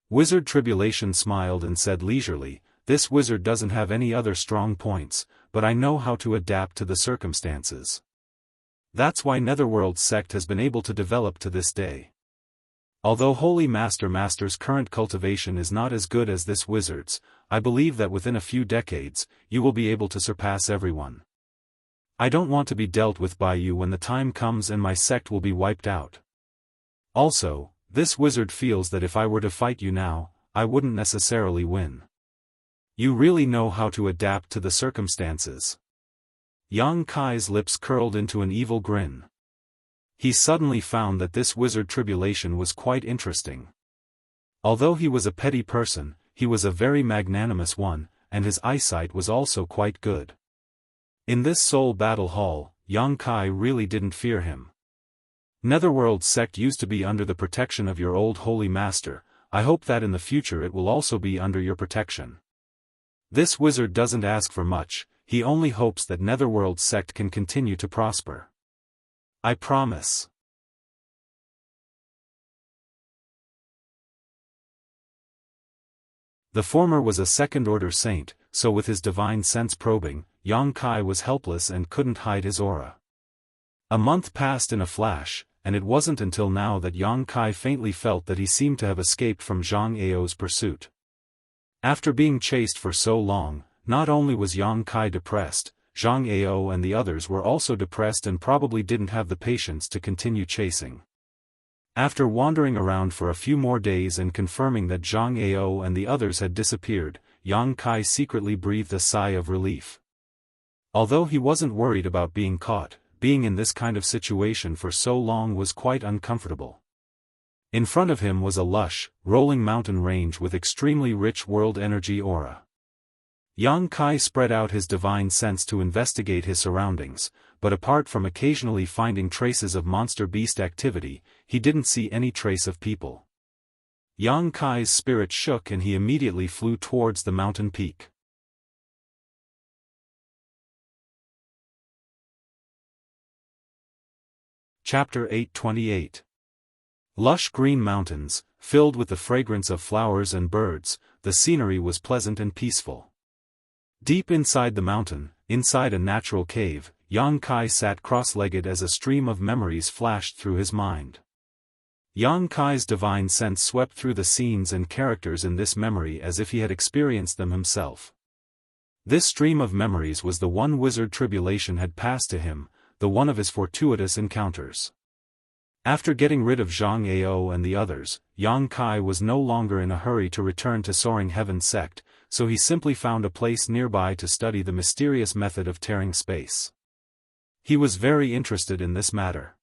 Wizard Tribulation smiled and said leisurely, this wizard doesn't have any other strong points, but I know how to adapt to the circumstances. That's why Netherworld sect has been able to develop to this day. Although Holy Master's current cultivation is not as good as this wizard's, I believe that within a few decades, you will be able to surpass everyone. I don't want to be dealt with by you when the time comes and my sect will be wiped out. Also, this wizard feels that if I were to fight you now, I wouldn't necessarily win. You really know how to adapt to the circumstances. Yang Kai's lips curled into an evil grin. He suddenly found that this Wizard Tribulation was quite interesting. Although he was a petty person, he was a very magnanimous one, and his eyesight was also quite good. In this soul battle hall, Yang Kai really didn't fear him. Netherworld sect used to be under the protection of your old Holy Master, I hope that in the future it will also be under your protection. This wizard doesn't ask for much, he only hopes that Netherworld sect can continue to prosper. I promise. The former was a second-order saint, so with his divine sense probing, Yang Kai was helpless and couldn't hide his aura. A month passed in a flash, and it wasn't until now that Yang Kai faintly felt that he seemed to have escaped from Zhang Ao's pursuit. After being chased for so long, not only was Yang Kai depressed, Zhang Ao and the others were also depressed and probably didn't have the patience to continue chasing. After wandering around for a few more days and confirming that Zhang Ao and the others had disappeared, Yang Kai secretly breathed a sigh of relief. Although he wasn't worried about being caught, being in this kind of situation for so long was quite uncomfortable. In front of him was a lush, rolling mountain range with extremely rich world energy aura. Yang Kai spread out his divine sense to investigate his surroundings, but apart from occasionally finding traces of monster beast activity, he didn't see any trace of people. Yang Kai's spirit shook and he immediately flew towards the mountain peak. Chapter 828. Lush green mountains, filled with the fragrance of flowers and birds, the scenery was pleasant and peaceful. Deep inside the mountain, inside a natural cave, Yang Kai sat cross-legged as a stream of memories flashed through his mind. Yang Kai's divine sense swept through the scenes and characters in this memory as if he had experienced them himself. This stream of memories was the one Wizard Tribulation had passed to him, the one of his fortuitous encounters. After getting rid of Zhang Ao and the others, Yang Kai was no longer in a hurry to return to Soaring Heaven sect, so he simply found a place nearby to study the mysterious method of tearing space. He was very interested in this matter.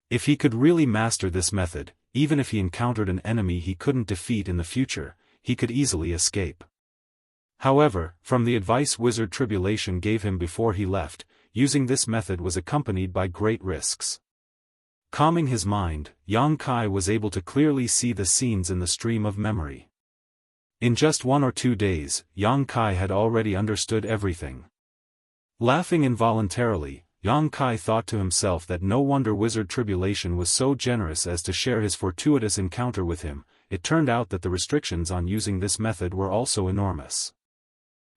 If he could really master this method, even if he encountered an enemy he couldn't defeat in the future, he could easily escape. However, from the advice Wizard Tribulation gave him before he left, using this method was accompanied by great risks. Calming his mind, Yang Kai was able to clearly see the scenes in the stream of memory. In just 1 or 2 days, Yang Kai had already understood everything. Laughing involuntarily, Yang Kai thought to himself that no wonder Wizard Tribulation was so generous as to share his fortuitous encounter with him. It turned out that the restrictions on using this method were also enormous.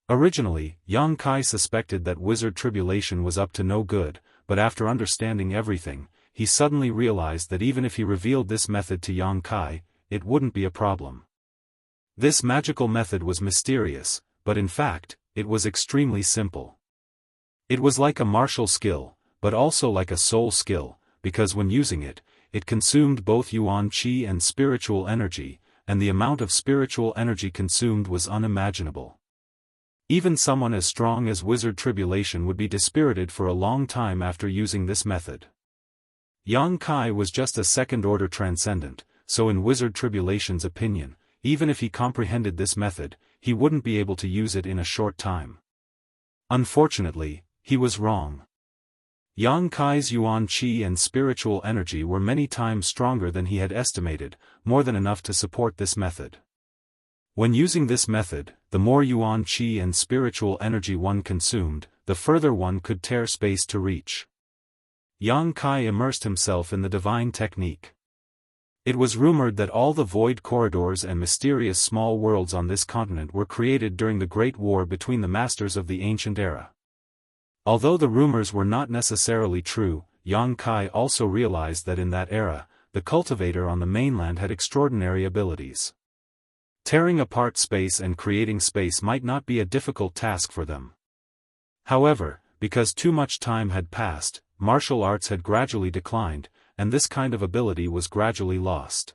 Originally, Yang Kai suspected that Wizard Tribulation was up to no good, but after understanding everything, he suddenly realized that even if he revealed this method to Yang Kai, it wouldn't be a problem. This magical method was mysterious, but in fact, it was extremely simple. It was like a martial skill, but also like a soul skill, because when using it, it consumed both yuan qi and spiritual energy, and the amount of spiritual energy consumed was unimaginable. Even someone as strong as Wizard Tribulation would be dispirited for a long time after using this method. Yang Kai was just a second-order transcendent, so in Wizard Tribulation's opinion, even if he comprehended this method, he wouldn't be able to use it in a short time. Unfortunately, he was wrong. Yang Kai's yuan qi and spiritual energy were many times stronger than he had estimated, more than enough to support this method. When using this method, the more yuan qi and spiritual energy one consumed, the further one could tear space to reach. Yang Kai immersed himself in the divine technique. It was rumored that all the void corridors and mysterious small worlds on this continent were created during the Great War between the masters of the ancient era. Although the rumors were not necessarily true, Yang Kai also realized that in that era, the cultivator on the mainland had extraordinary abilities. Tearing apart space and creating space might not be a difficult task for them. However, because too much time had passed, martial arts had gradually declined, and this kind of ability was gradually lost.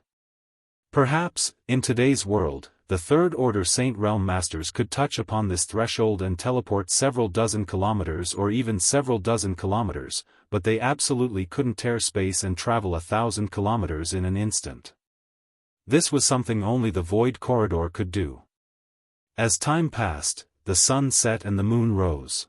Perhaps, in today's world, the Third-Order Saint Realm Masters could touch upon this threshold and teleport several dozen kilometers or even several dozen kilometers, but they absolutely couldn't tear space and travel 1,000 kilometers in an instant. This was something only the Void Corridor could do. As time passed, the sun set and the moon rose.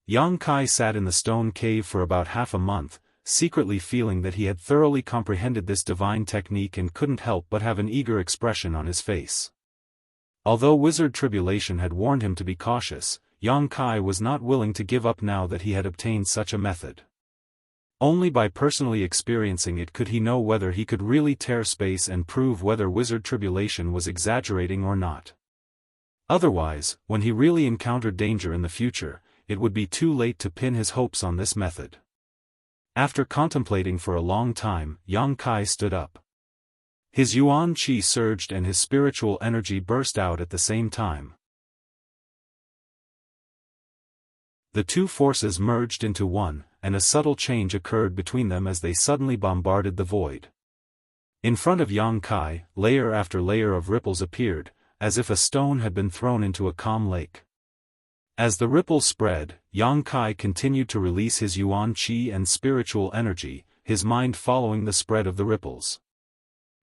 Yang Kai sat in the stone cave for about half a month, secretly feeling that he had thoroughly comprehended this divine technique and couldn't help but have an eager expression on his face. Although Wizard Tribulation had warned him to be cautious, Yang Kai was not willing to give up now that he had obtained such a method. Only by personally experiencing it could he know whether he could really tear space and prove whether Wizard Tribulation was exaggerating or not. Otherwise, when he really encountered danger in the future, it would be too late to pin his hopes on this method. After contemplating for a long time, Yang Kai stood up. His yuan qi surged and his spiritual energy burst out at the same time. The two forces merged into one, and a subtle change occurred between them as they suddenly bombarded the void. In front of Yang Kai, layer after layer of ripples appeared, as if a stone had been thrown into a calm lake. As the ripples spread, Yang Kai continued to release his yuan qi and spiritual energy, his mind following the spread of the ripples.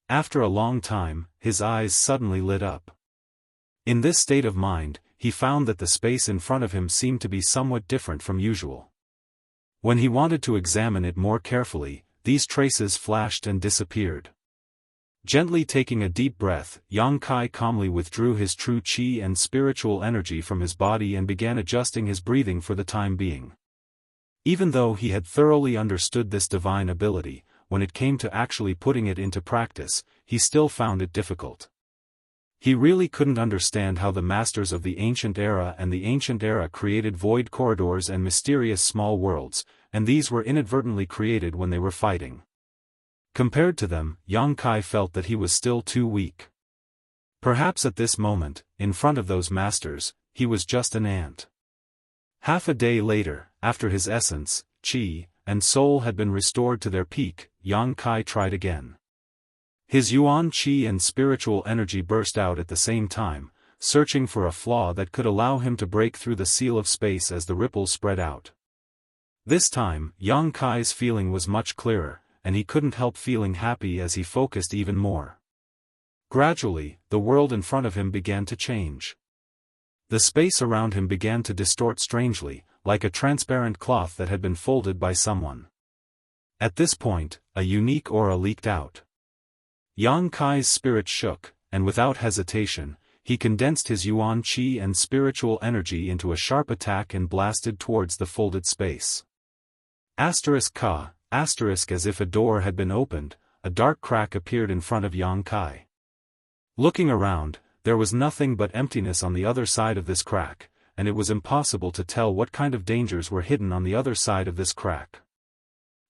After a long time, his eyes suddenly lit up. In this state of mind, he found that the space in front of him seemed to be somewhat different from usual. When he wanted to examine it more carefully, these traces flashed and disappeared. Gently taking a deep breath, Yang Kai calmly withdrew his true qi and spiritual energy from his body and began adjusting his breathing for the time being. Even though he had thoroughly understood this divine ability, when it came to actually putting it into practice, he still found it difficult. He really couldn't understand how the masters of the ancient era and the ancient era created void corridors and mysterious small worlds, and these were inadvertently created when they were fighting. Compared to them, Yang Kai felt that he was still too weak. Perhaps at this moment, in front of those masters, he was just an ant. Half a day later, after his essence, qi, and soul had been restored to their peak, Yang Kai tried again. His yuan qi and spiritual energy burst out at the same time, searching for a flaw that could allow him to break through the seal of space as the ripples spread out. This time, Yang Kai's feeling was much clearer, and he couldn't help feeling happy as he focused even more. Gradually, the world in front of him began to change. The space around him began to distort strangely, like a transparent cloth that had been folded by someone. At this point, a unique aura leaked out. Yang Kai's spirit shook, and without hesitation, he condensed his yuan qi and spiritual energy into a sharp attack and blasted towards the folded space. Ka, as if a door had been opened, a dark crack appeared in front of Yang Kai. Looking around, there was nothing but emptiness on the other side of this crack, and it was impossible to tell what kind of dangers were hidden on the other side of this crack.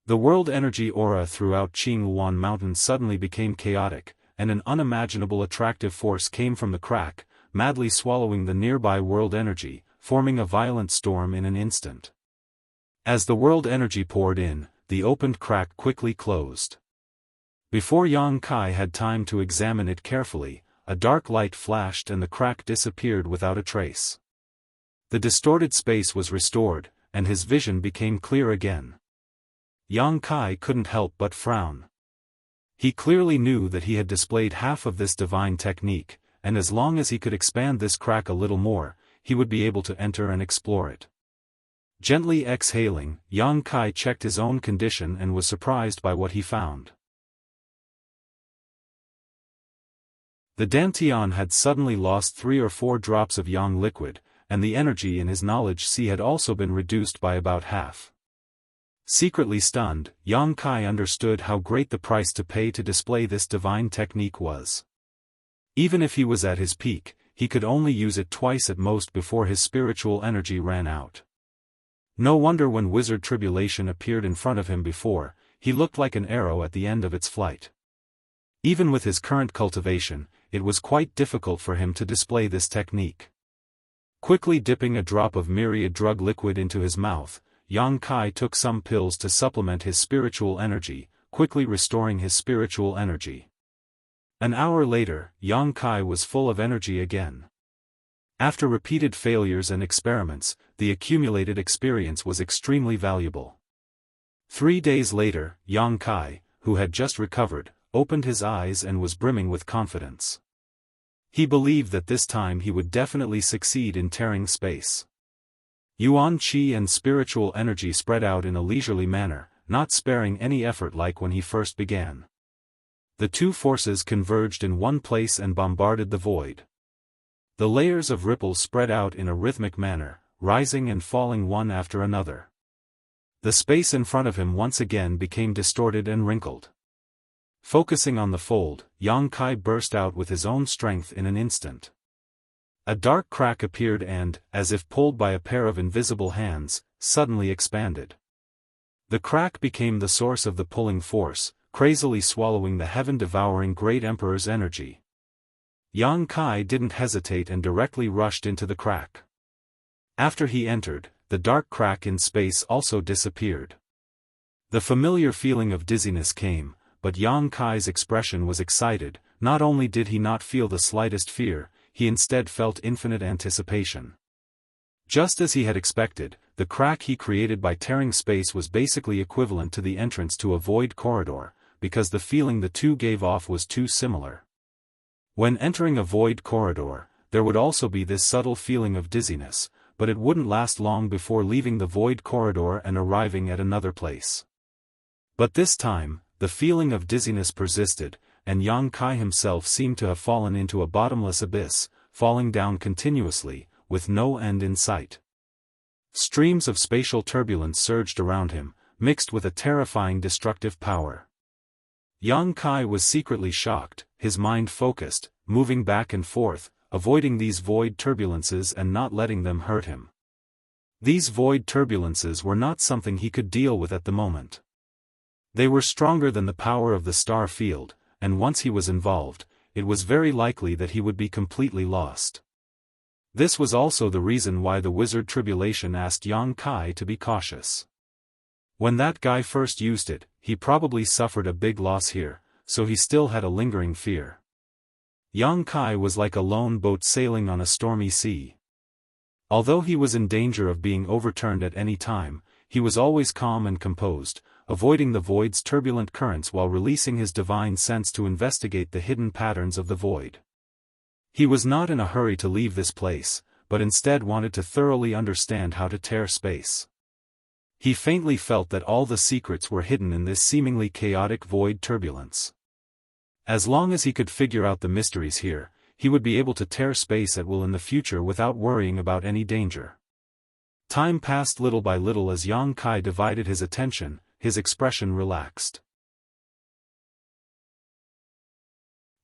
The world energy aura throughout Qingluan Mountain suddenly became chaotic, and an unimaginable attractive force came from the crack, madly swallowing the nearby world energy, forming a violent storm in an instant. As the world energy poured in, the opened crack quickly closed. Before Yang Kai had time to examine it carefully, a dark light flashed and the crack disappeared without a trace. The distorted space was restored, and his vision became clear again. Yang Kai couldn't help but frown. He clearly knew that he had displayed half of this divine technique, and as long as he could expand this crack a little more, he would be able to enter and explore it. Gently exhaling, Yang Kai checked his own condition and was surprised by what he found. The Dantian had suddenly lost 3 or 4 drops of yang liquid, and the energy in his knowledge sea had also been reduced by about half. Secretly stunned, Yang Kai understood how great the price to pay to display this divine technique was. Even if he was at his peak, he could only use it twice at most before his spiritual energy ran out. No wonder when Wizard Tribulation appeared in front of him before, he looked like an arrow at the end of its flight. Even with his current cultivation, it was quite difficult for him to display this technique. Quickly dipping a drop of myriad drug liquid into his mouth, Yang Kai took some pills to supplement his spiritual energy, quickly restoring his spiritual energy. An hour later, Yang Kai was full of energy again. After repeated failures and experiments, the accumulated experience was extremely valuable. 3 days later, Yang Kai, who had just recovered, opened his eyes and was brimming with confidence. He believed that this time he would definitely succeed in tearing space. Yuan Qi and spiritual energy spread out in a leisurely manner, not sparing any effort like when he first began. The two forces converged in one place and bombarded the void. The layers of ripples spread out in a rhythmic manner, rising and falling one after another. The space in front of him once again became distorted and wrinkled. Focusing on the fold, Yang Kai burst out with his own strength in an instant. A dark crack appeared and, as if pulled by a pair of invisible hands, suddenly expanded. The crack became the source of the pulling force, crazily swallowing the heaven-devouring Great Emperor's energy. Yang Kai didn't hesitate and directly rushed into the crack. After he entered, the dark crack in space also disappeared. The familiar feeling of dizziness came, but Yang Kai's expression was excited. Not only did he not feel the slightest fear, he instead felt infinite anticipation. Just as he had expected, the crack he created by tearing space was basically equivalent to the entrance to a void corridor, because the feeling the two gave off was too similar. When entering a void corridor, there would also be this subtle feeling of dizziness, but it wouldn't last long before leaving the void corridor and arriving at another place. But this time, the feeling of dizziness persisted, and Yang Kai himself seemed to have fallen into a bottomless abyss, falling down continuously, with no end in sight. Streams of spatial turbulence surged around him, mixed with a terrifying destructive power. Yang Kai was secretly shocked, his mind focused, moving back and forth, avoiding these void turbulences and not letting them hurt him. These void turbulences were not something he could deal with at the moment. They were stronger than the power of the star field, and once he was involved, it was very likely that he would be completely lost. This was also the reason why the Wizard Tribulation asked Yang Kai to be cautious. When that guy first used it, he probably suffered a big loss here, so he still had a lingering fear. Yang Kai was like a lone boat sailing on a stormy sea. Although he was in danger of being overturned at any time, he was always calm and composed, avoiding the void's turbulent currents while releasing his divine sense to investigate the hidden patterns of the void. He was not in a hurry to leave this place, but instead wanted to thoroughly understand how to tear space. He faintly felt that all the secrets were hidden in this seemingly chaotic void turbulence. As long as he could figure out the mysteries here, he would be able to tear space at will in the future without worrying about any danger. Time passed little by little as Yang Kai divided his attention, his expression relaxed.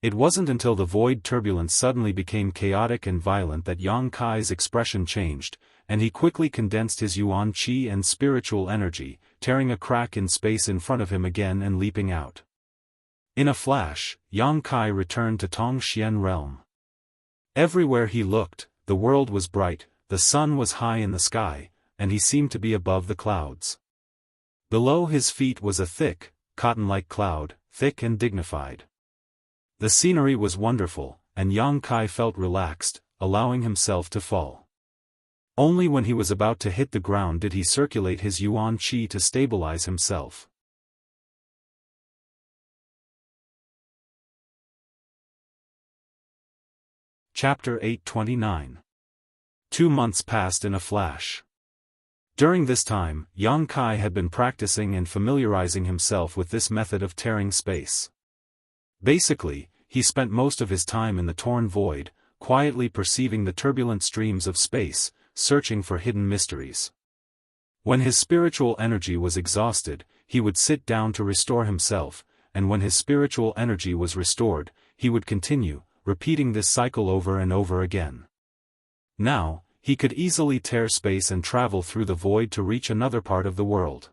It wasn't until the void turbulence suddenly became chaotic and violent that Yang Kai's expression changed, and he quickly condensed his yuan qi and spiritual energy, tearing a crack in space in front of him again and leaping out. In a flash, Yang Kai returned to Tongxian realm. Everywhere he looked, the world was bright, the sun was high in the sky, and he seemed to be above the clouds. Below his feet was a thick, cotton-like cloud, thick and dignified. The scenery was wonderful, and Yang Kai felt relaxed, allowing himself to fall. Only when he was about to hit the ground did he circulate his yuan qi to stabilize himself. Chapter 829. 2 months passed in a flash. During this time, Yang Kai had been practicing and familiarizing himself with this method of tearing space. Basically, he spent most of his time in the torn void, quietly perceiving the turbulent streams of space, searching for hidden mysteries. When his spiritual energy was exhausted, he would sit down to restore himself, and when his spiritual energy was restored, he would continue, repeating this cycle over and over again. Now, he could easily tear space and travel through the void to reach another part of the world.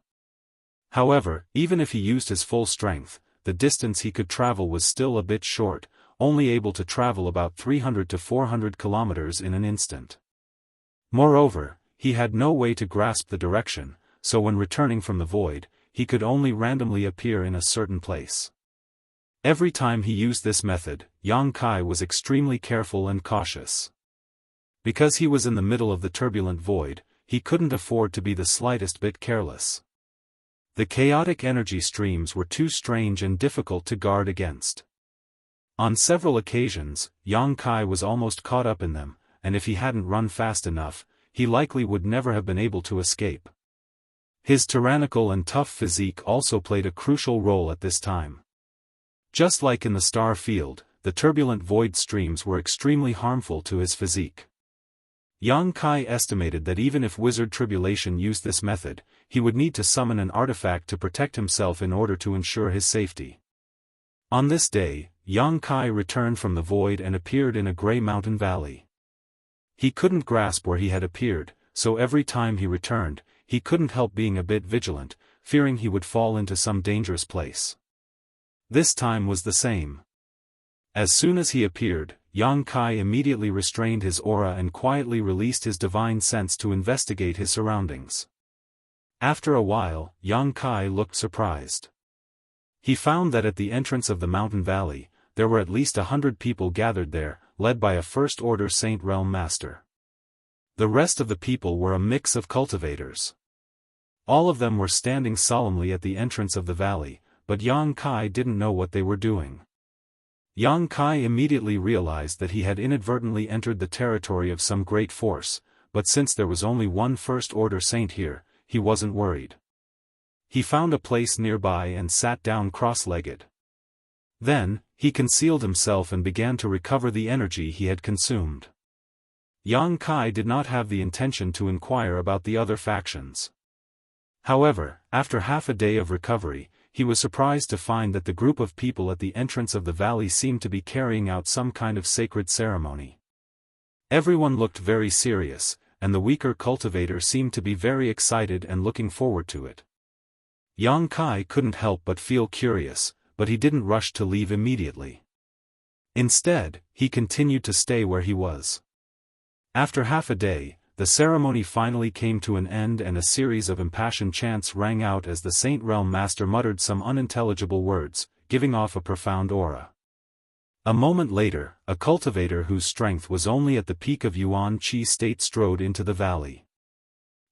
However, even if he used his full strength, the distance he could travel was still a bit short, only able to travel about 300 to 400 kilometers in an instant. Moreover, he had no way to grasp the direction, so when returning from the void, he could only randomly appear in a certain place. Every time he used this method, Yang Kai was extremely careful and cautious. Because he was in the middle of the turbulent void, he couldn't afford to be the slightest bit careless. The chaotic energy streams were too strange and difficult to guard against. On several occasions, Yang Kai was almost caught up in them, and if he hadn't run fast enough, he likely would never have been able to escape. His tyrannical and tough physique also played a crucial role at this time. Just like in the star field, the turbulent void streams were extremely harmful to his physique. Yang Kai estimated that even if Wizard Tribulation used this method, he would need to summon an artifact to protect himself in order to ensure his safety. On this day, Yang Kai returned from the void and appeared in a gray mountain valley. He couldn't grasp where he had appeared, so every time he returned, he couldn't help being a bit vigilant, fearing he would fall into some dangerous place. This time was the same. As soon as he appeared, Yang Kai immediately restrained his aura and quietly released his divine sense to investigate his surroundings. After a while, Yang Kai looked surprised. He found that at the entrance of the mountain valley, there were at least 100 people gathered there, led by a First-Order Saint Realm Master. The rest of the people were a mix of cultivators. All of them were standing solemnly at the entrance of the valley, but Yang Kai didn't know what they were doing. Yang Kai immediately realized that he had inadvertently entered the territory of some great force, but since there was only one First-Order Saint here, he wasn't worried. He found a place nearby and sat down cross-legged. Then, he concealed himself and began to recover the energy he had consumed. Yang Kai did not have the intention to inquire about the other factions. However, after half a day of recovery, he was surprised to find that the group of people at the entrance of the valley seemed to be carrying out some kind of sacred ceremony. Everyone looked very serious, and the weaker cultivator seemed to be very excited and looking forward to it. Yang Kai couldn't help but feel curious, but he didn't rush to leave immediately. Instead, he continued to stay where he was. After half a day, the ceremony finally came to an end and a series of impassioned chants rang out as the Saint Realm Master muttered some unintelligible words, giving off a profound aura. A moment later, a cultivator whose strength was only at the peak of Yuan Qi state strode into the valley.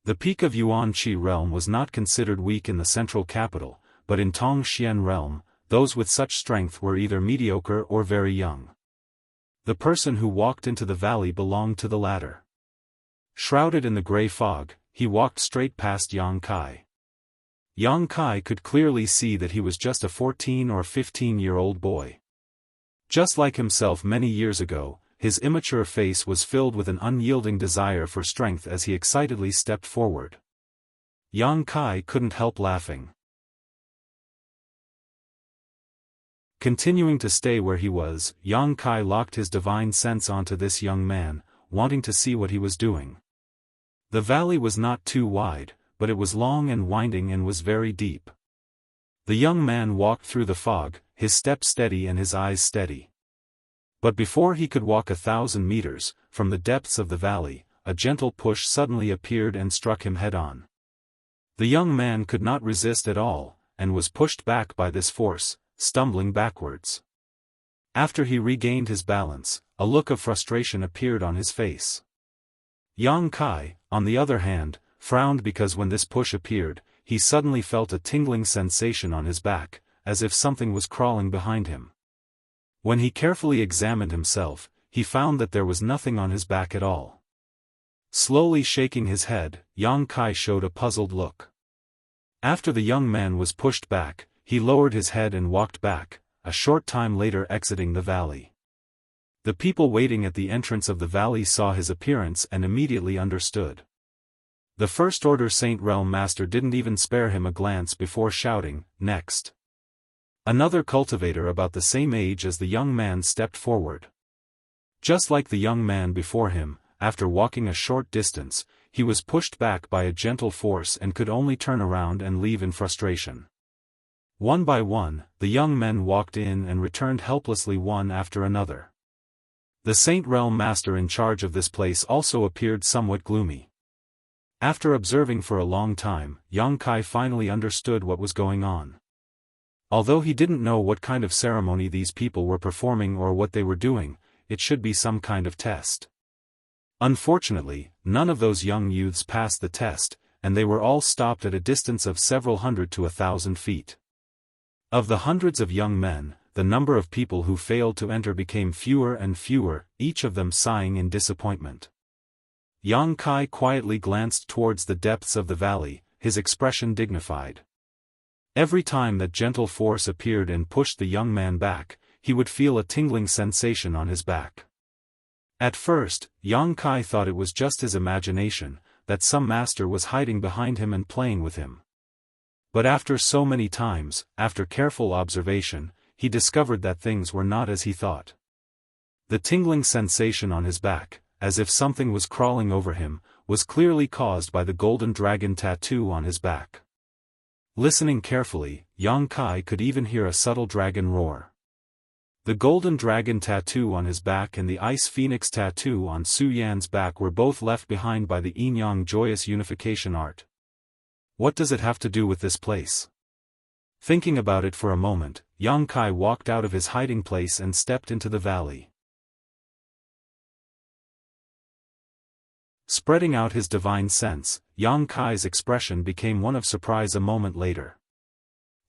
The peak of Yuan Qi realm was not considered weak in the central capital, but in Tongxian realm, those with such strength were either mediocre or very young. The person who walked into the valley belonged to the latter. Shrouded in the gray fog, he walked straight past Yang Kai. Yang Kai could clearly see that he was just a 14 or 15-year-old boy. Just like himself many years ago, his immature face was filled with an unyielding desire for strength as he excitedly stepped forward. Yang Kai couldn't help laughing. Continuing to stay where he was, Yang Kai locked his divine sense onto this young man, wanting to see what he was doing. The valley was not too wide, but it was long and winding and was very deep. The young man walked through the fog, his step steady and his eyes steady. But before he could walk 1,000 meters, from the depths of the valley, a gentle push suddenly appeared and struck him head-on. The young man could not resist at all, and was pushed back by this force, stumbling backwards. After he regained his balance, a look of frustration appeared on his face. Yang Kai, on the other hand, frowned because when this push appeared, he suddenly felt a tingling sensation on his back, as if something was crawling behind him. When he carefully examined himself, he found that there was nothing on his back at all. Slowly shaking his head, Yang Kai showed a puzzled look. After the young man was pushed back, he lowered his head and walked back, a short time later exiting the valley. The people waiting at the entrance of the valley saw his appearance and immediately understood. The First Order Saint Realm Master didn't even spare him a glance before shouting, "Next!" Another cultivator about the same age as the young man stepped forward. Just like the young man before him, after walking a short distance, he was pushed back by a gentle force and could only turn around and leave in frustration. One by one, the young men walked in and returned helplessly one after another. The Saint Realm Master in charge of this place also appeared somewhat gloomy. After observing for a long time, Yang Kai finally understood what was going on. Although he didn't know what kind of ceremony these people were performing or what they were doing, it should be some kind of test. Unfortunately, none of those young youths passed the test, and they were all stopped at a distance of several hundred to 1,000 feet. Of the hundreds of young men, the number of people who failed to enter became fewer and fewer, each of them sighing in disappointment. Yang Kai quietly glanced towards the depths of the valley, his expression dignified. Every time that gentle force appeared and pushed the young man back, he would feel a tingling sensation on his back. At first, Yang Kai thought it was just his imagination, that some master was hiding behind him and playing with him. But after so many times, after careful observation, he discovered that things were not as he thought. The tingling sensation on his back, as if something was crawling over him, was clearly caused by the golden dragon tattoo on his back. Listening carefully, Yang Kai could even hear a subtle dragon roar. The golden dragon tattoo on his back and the ice phoenix tattoo on Su Yan's back were both left behind by the Yin-Yang joyous unification art. What does it have to do with this place? Thinking about it for a moment, Yang Kai walked out of his hiding place and stepped into the valley. Spreading out his divine sense, Yang Kai's expression became one of surprise a moment later.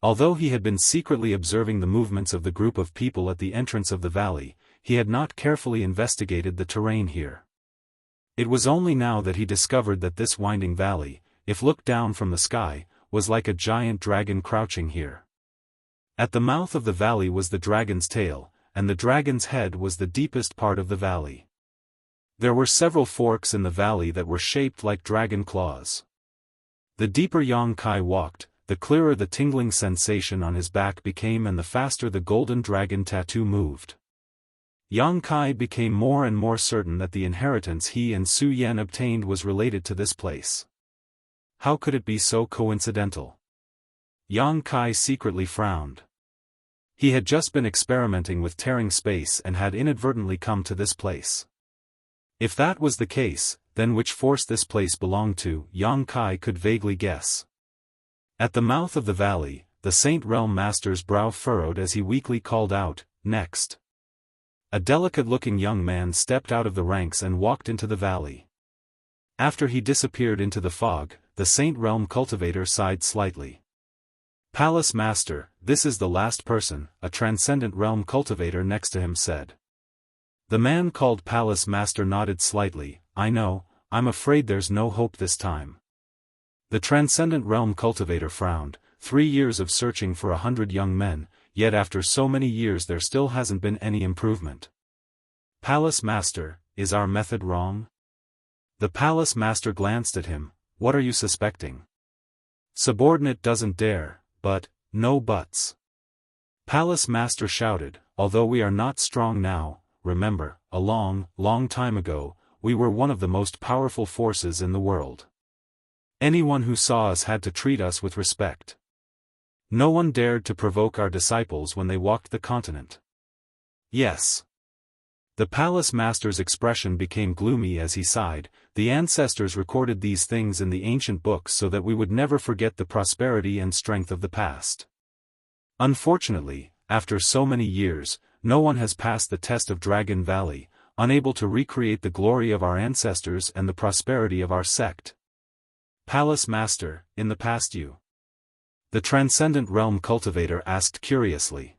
Although he had been secretly observing the movements of the group of people at the entrance of the valley, he had not carefully investigated the terrain here. It was only now that he discovered that this winding valley, if looked down from the sky, was like a giant dragon crouching here. At the mouth of the valley was the dragon's tail, and the dragon's head was the deepest part of the valley. There were several forks in the valley that were shaped like dragon claws. The deeper Yang Kai walked, the clearer the tingling sensation on his back became and the faster the golden dragon tattoo moved. Yang Kai became more and more certain that the inheritance he and Su Yan obtained was related to this place. How could it be so coincidental? Yang Kai secretly frowned. He had just been experimenting with tearing space and had inadvertently come to this place. If that was the case, then which force this place belonged to, Yang Kai could vaguely guess. At the mouth of the valley, the Saint Realm Master's brow furrowed as he weakly called out, "Next!" A delicate-looking young man stepped out of the ranks and walked into the valley. After he disappeared into the fog, the Saint Realm cultivator sighed slightly. "Palace Master, this is the last person," a Transcendent Realm cultivator next to him said. The man called Palace Master nodded slightly. "I know, I'm afraid there's no hope this time." The Transcendent Realm cultivator frowned. 3 years of searching for 100 young men, yet after so many years there still hasn't been any improvement. "Palace Master, is our method wrong?" The Palace Master glanced at him. "What are you suspecting?" "Subordinate doesn't dare, but, no buts." Palace Master shouted, "Although we are not strong now, remember, a long, long time ago, we were one of the most powerful forces in the world. Anyone who saw us had to treat us with respect. No one dared to provoke our disciples when they walked the continent." "Yes." The Palace Master's expression became gloomy as he sighed. "The ancestors recorded these things in the ancient books so that we would never forget the prosperity and strength of the past. Unfortunately, after so many years, no one has passed the test of Dragon Valley, unable to recreate the glory of our ancestors and the prosperity of our sect." "Palace Master, in the past you?" The Transcendent Realm cultivator asked curiously.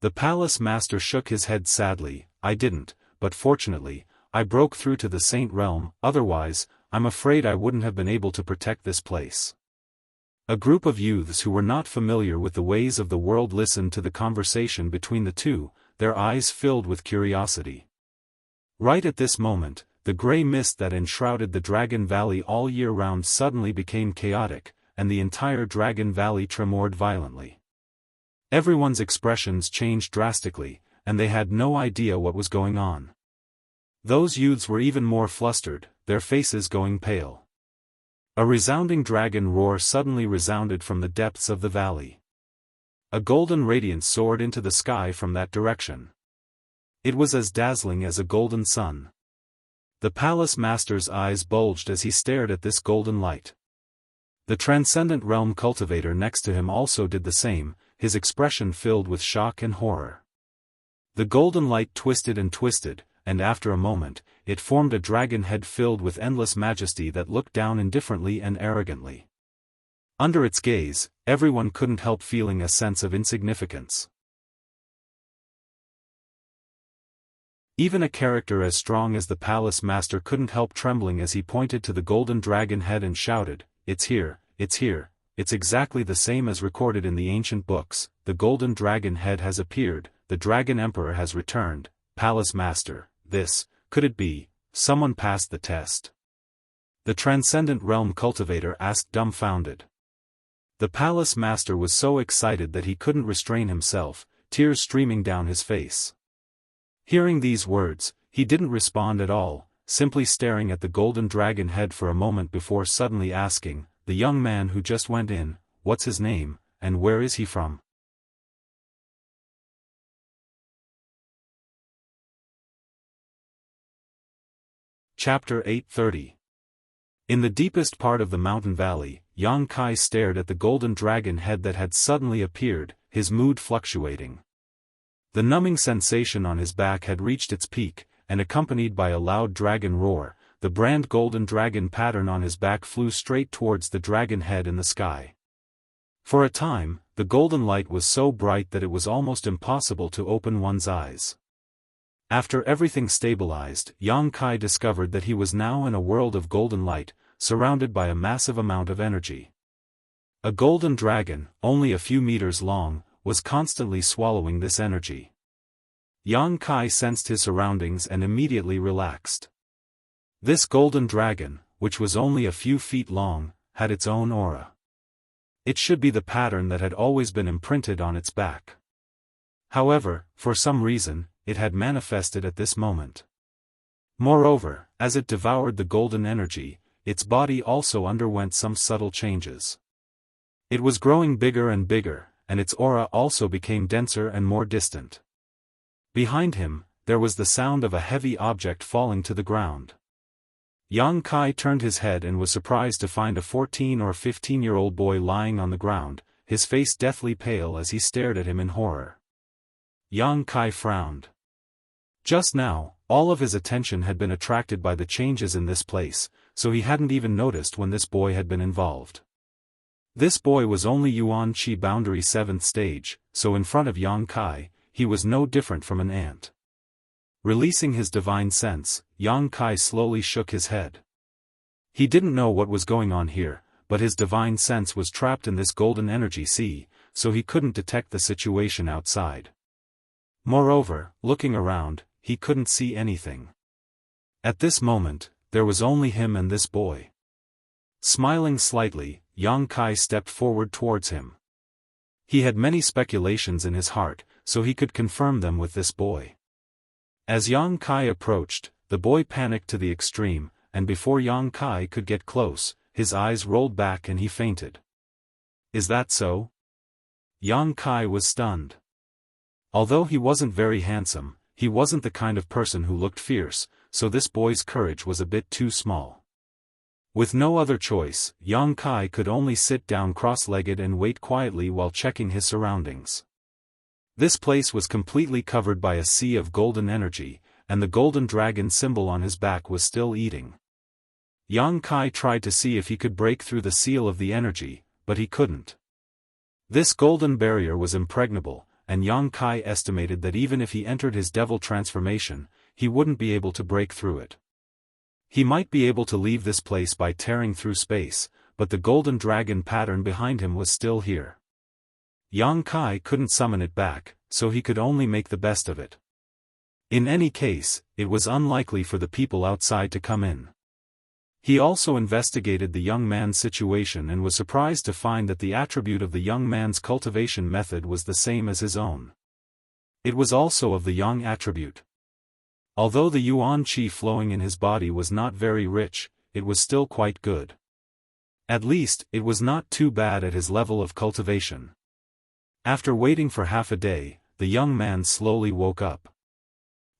The Palace Master shook his head sadly. "I didn't, but fortunately, I broke through to the Saint Realm, otherwise, I'm afraid I wouldn't have been able to protect this place." A group of youths who were not familiar with the ways of the world listened to the conversation between the two, their eyes filled with curiosity. Right at this moment, the grey mist that enshrouded the Dragon Valley all year round suddenly became chaotic, and the entire Dragon Valley tremored violently. Everyone's expressions changed drastically, and they had no idea what was going on. Those youths were even more flustered, their faces going pale. A resounding dragon roar suddenly resounded from the depths of the valley. A golden radiance soared into the sky from that direction. It was as dazzling as a golden sun. The Palace Master's eyes bulged as he stared at this golden light. The Transcendent Realm cultivator next to him also did the same, his expression filled with shock and horror. The golden light twisted and twisted, and after a moment, it formed a dragon head filled with endless majesty that looked down indifferently and arrogantly. Under its gaze, everyone couldn't help feeling a sense of insignificance. Even a character as strong as the Palace Master couldn't help trembling as he pointed to the golden dragon head and shouted, "It's here, it's here, it's exactly the same as recorded in the ancient books, the golden dragon head has appeared, the Dragon Emperor has returned, Palace Master, could it be, someone passed the test?" The Transcendent Realm cultivator asked dumbfounded. The Palace Master was so excited that he couldn't restrain himself, tears streaming down his face. Hearing these words, he didn't respond at all, simply staring at the golden dragon head for a moment before suddenly asking, "The young man who just went in, what's his name, and where is he from?" Chapter 830. In the deepest part of the mountain valley, Yang Kai stared at the golden dragon head that had suddenly appeared, his mood fluctuating. The numbing sensation on his back had reached its peak, and accompanied by a loud dragon roar, the brand golden dragon pattern on his back flew straight towards the dragon head in the sky. For a time, the golden light was so bright that it was almost impossible to open one's eyes. After everything stabilized, Yang Kai discovered that he was now in a world of golden light, surrounded by a massive amount of energy. A golden dragon, only a few meters long, was constantly swallowing this energy. Yang Kai sensed his surroundings and immediately relaxed. This golden dragon, which was only a few feet long, had its own aura. It should be the pattern that had always been imprinted on its back. However, for some reason, it had manifested at this moment. Moreover, as it devoured the golden energy, its body also underwent some subtle changes. It was growing bigger and bigger, and its aura also became denser and more distant. Behind him, there was the sound of a heavy object falling to the ground. Yang Kai turned his head and was surprised to find a 14 or 15-year-old boy lying on the ground, his face deathly pale as he stared at him in horror. Yang Kai frowned. Just now, all of his attention had been attracted by the changes in this place, so he hadn't even noticed when this boy had been involved. This boy was only Yuan Qi boundary 7th stage, so in front of Yang Kai, he was no different from an ant. Releasing his divine sense, Yang Kai slowly shook his head. He didn't know what was going on here, but his divine sense was trapped in this golden energy sea, so he couldn't detect the situation outside. Moreover, looking around, he couldn't see anything. At this moment, there was only him and this boy. Smiling slightly, Yang Kai stepped forward towards him. He had many speculations in his heart, so he could confirm them with this boy. As Yang Kai approached, the boy panicked to the extreme, and before Yang Kai could get close, his eyes rolled back and he fainted. Is that so? Yang Kai was stunned. Although he wasn't very handsome, he wasn't the kind of person who looked fierce, so this boy's courage was a bit too small. With no other choice, Yang Kai could only sit down cross-legged and wait quietly while checking his surroundings. This place was completely covered by a sea of golden energy, and the golden dragon symbol on his back was still eating. Yang Kai tried to see if he could break through the seal of the energy, but he couldn't. This golden barrier was impregnable, and Yang Kai estimated that even if he entered his devil transformation, he wouldn't be able to break through it. He might be able to leave this place by tearing through space, but the golden dragon pattern behind him was still here. Yang Kai couldn't summon it back, so he could only make the best of it. In any case, it was unlikely for the people outside to come in. He also investigated the young man's situation and was surprised to find that the attribute of the young man's cultivation method was the same as his own. It was also of the yang attribute. Although the Yuan Qi flowing in his body was not very rich, it was still quite good. At least, it was not too bad at his level of cultivation. After waiting for half a day, the young man slowly woke up.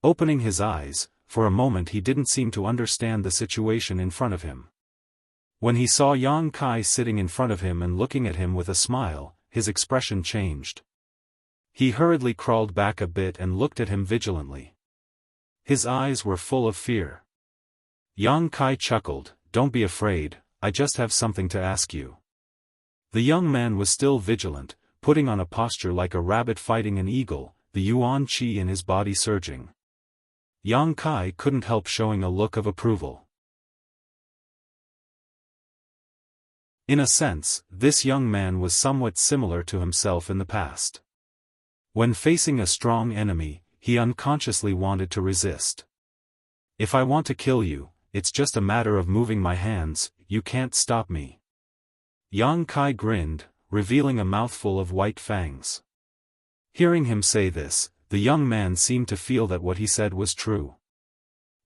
Opening his eyes, for a moment he didn't seem to understand the situation in front of him. When he saw Yang Kai sitting in front of him and looking at him with a smile, his expression changed. He hurriedly crawled back a bit and looked at him vigilantly. His eyes were full of fear. Yang Kai chuckled, "Don't be afraid, I just have something to ask you." The young man was still vigilant, putting on a posture like a rabbit fighting an eagle, the Yuan Qi in his body surging. Yang Kai couldn't help showing a look of approval. In a sense, this young man was somewhat similar to himself in the past. When facing a strong enemy, he unconsciously wanted to resist. "If I want to kill you, it's just a matter of moving my hands, you can't stop me." Yang Kai grinned, revealing a mouthful of white fangs. Hearing him say this, the young man seemed to feel that what he said was true.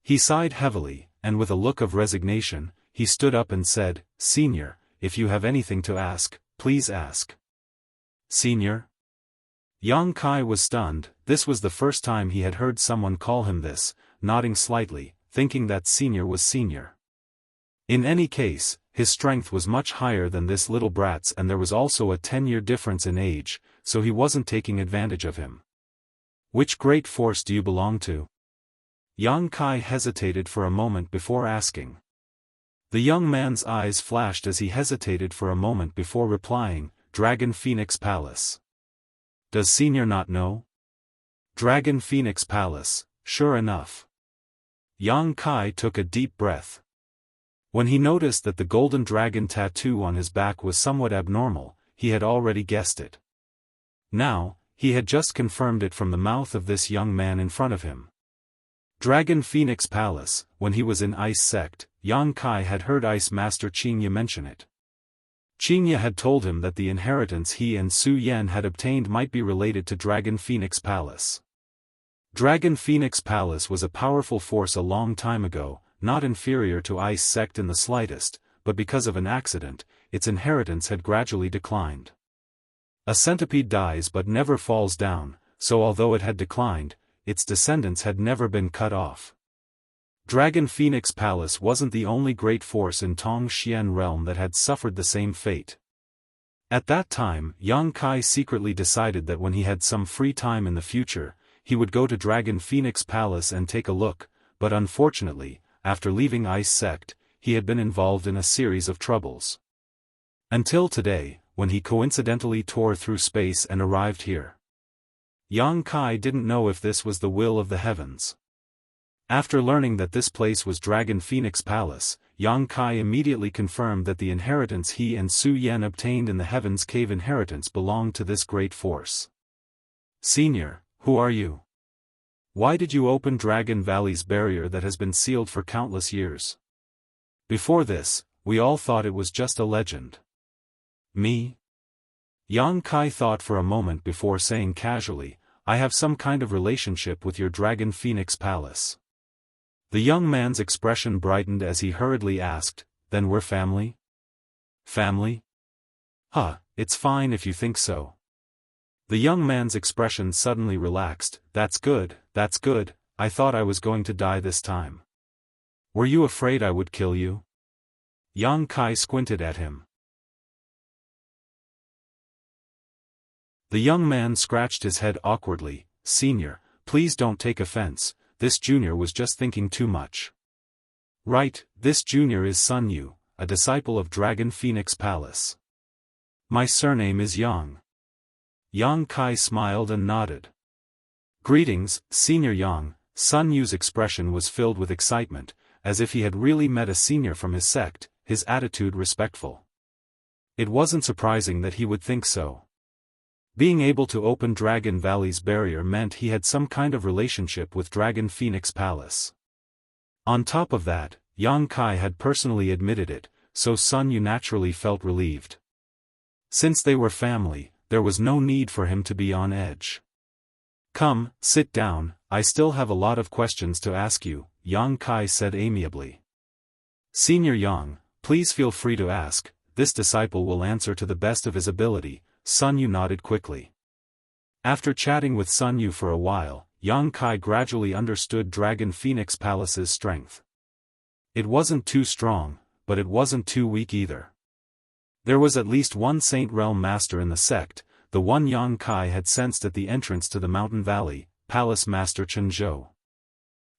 He sighed heavily, and with a look of resignation, he stood up and said, "Senior, if you have anything to ask, please ask." "Senior?" Yang Kai was stunned. This was the first time he had heard someone call him this, nodding slightly, thinking that senior was senior. In any case, his strength was much higher than this little brat's and there was also a 10-year difference in age, so he wasn't taking advantage of him. "Which great force do you belong to?" Yang Kai hesitated for a moment before asking. The young man's eyes flashed as he hesitated for a moment before replying, "Dragon Phoenix Palace." "Does senior not know?" "Dragon Phoenix Palace, sure enough." Yang Kai took a deep breath. When he noticed that the golden dragon tattoo on his back was somewhat abnormal, he had already guessed it. Now, he had just confirmed it from the mouth of this young man in front of him. Dragon Phoenix Palace. When he was in Ice Sect, Yang Kai had heard Ice Master Qingya mention it. Qingya had told him that the inheritance he and Su Yan had obtained might be related to Dragon Phoenix Palace. Dragon Phoenix Palace was a powerful force a long time ago, not inferior to Ice Sect in the slightest, but because of an accident, its inheritance had gradually declined. A centipede dies but never falls down, so although it had declined, its descendants had never been cut off. Dragon Phoenix Palace wasn't the only great force in Tongxian realm that had suffered the same fate. At that time, Yang Kai secretly decided that when he had some free time in the future, he would go to Dragon Phoenix Palace and take a look, but unfortunately, after leaving Ice Sect, he had been involved in a series of troubles. Until today, when he coincidentally tore through space and arrived here. Yang Kai didn't know if this was the will of the heavens. After learning that this place was Dragon Phoenix Palace, Yang Kai immediately confirmed that the inheritance he and Su Yan obtained in the Heaven's Cave inheritance belonged to this great force. Senior, who are you? Why did you open Dragon Valley's barrier that has been sealed for countless years? Before this, we all thought it was just a legend. Me? Yang Kai thought for a moment before saying casually, I have some kind of relationship with your Dragon Phoenix Palace. The young man's expression brightened as he hurriedly asked, then we're family? Family? Huh, it's fine if you think so. The young man's expression suddenly relaxed, that's good, I thought I was going to die this time. Were you afraid I would kill you? Yang Kai squinted at him. The young man scratched his head awkwardly, Senior, please don't take offense, this junior was just thinking too much. Right, this junior is Sun Yu, a disciple of Dragon Phoenix Palace. My surname is Yang. Yang Kai smiled and nodded. Greetings, Senior Yang. Sun Yu's expression was filled with excitement, as if he had really met a senior from his sect, his attitude respectful. It wasn't surprising that he would think so. Being able to open Dragon Valley's barrier meant he had some kind of relationship with Dragon Phoenix Palace. On top of that, Yang Kai had personally admitted it, so Sun Yu naturally felt relieved. Since they were family, there was no need for him to be on edge. Come, sit down, I still have a lot of questions to ask you, Yang Kai said amiably. Senior Yang, please feel free to ask, this disciple will answer to the best of his ability. Sun Yu nodded quickly. After chatting with Sun Yu for a while, Yang Kai gradually understood Dragon Phoenix Palace's strength. It wasn't too strong, but it wasn't too weak either. There was at least one Saint Realm Master in the sect, the one Yang Kai had sensed at the entrance to the mountain valley, Palace Master Chen Zhou.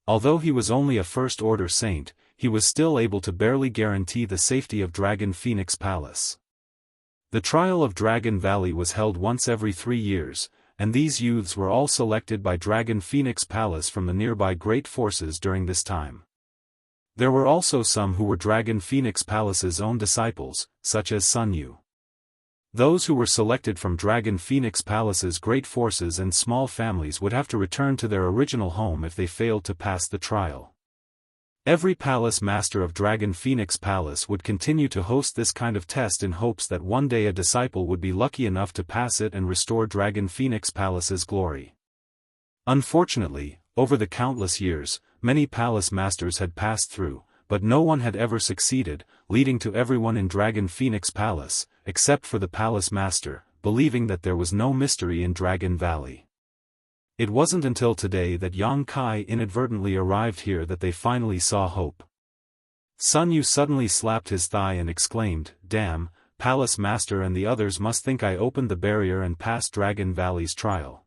Although he was only a First Order Saint, he was still able to barely guarantee the safety of Dragon Phoenix Palace. The trial of Dragon Valley was held once every 3 years, and these youths were all selected by Dragon Phoenix Palace from the nearby great forces during this time. There were also some who were Dragon Phoenix Palace's own disciples, such as Sun Yu. Those who were selected from Dragon Phoenix Palace's great forces and small families would have to return to their original home if they failed to pass the trial. Every palace master of Dragon Phoenix Palace would continue to host this kind of test in hopes that one day a disciple would be lucky enough to pass it and restore Dragon Phoenix Palace's glory. Unfortunately, over the countless years, many palace masters had passed through, but no one had ever succeeded, leading to everyone in Dragon Phoenix Palace, except for the palace master, believing that there was no mystery in Dragon Valley. It wasn't until today that Yang Kai inadvertently arrived here that they finally saw hope. Sun Yu suddenly slapped his thigh and exclaimed, Damn, Palace Master and the others must think I opened the barrier and passed Dragon Valley's trial.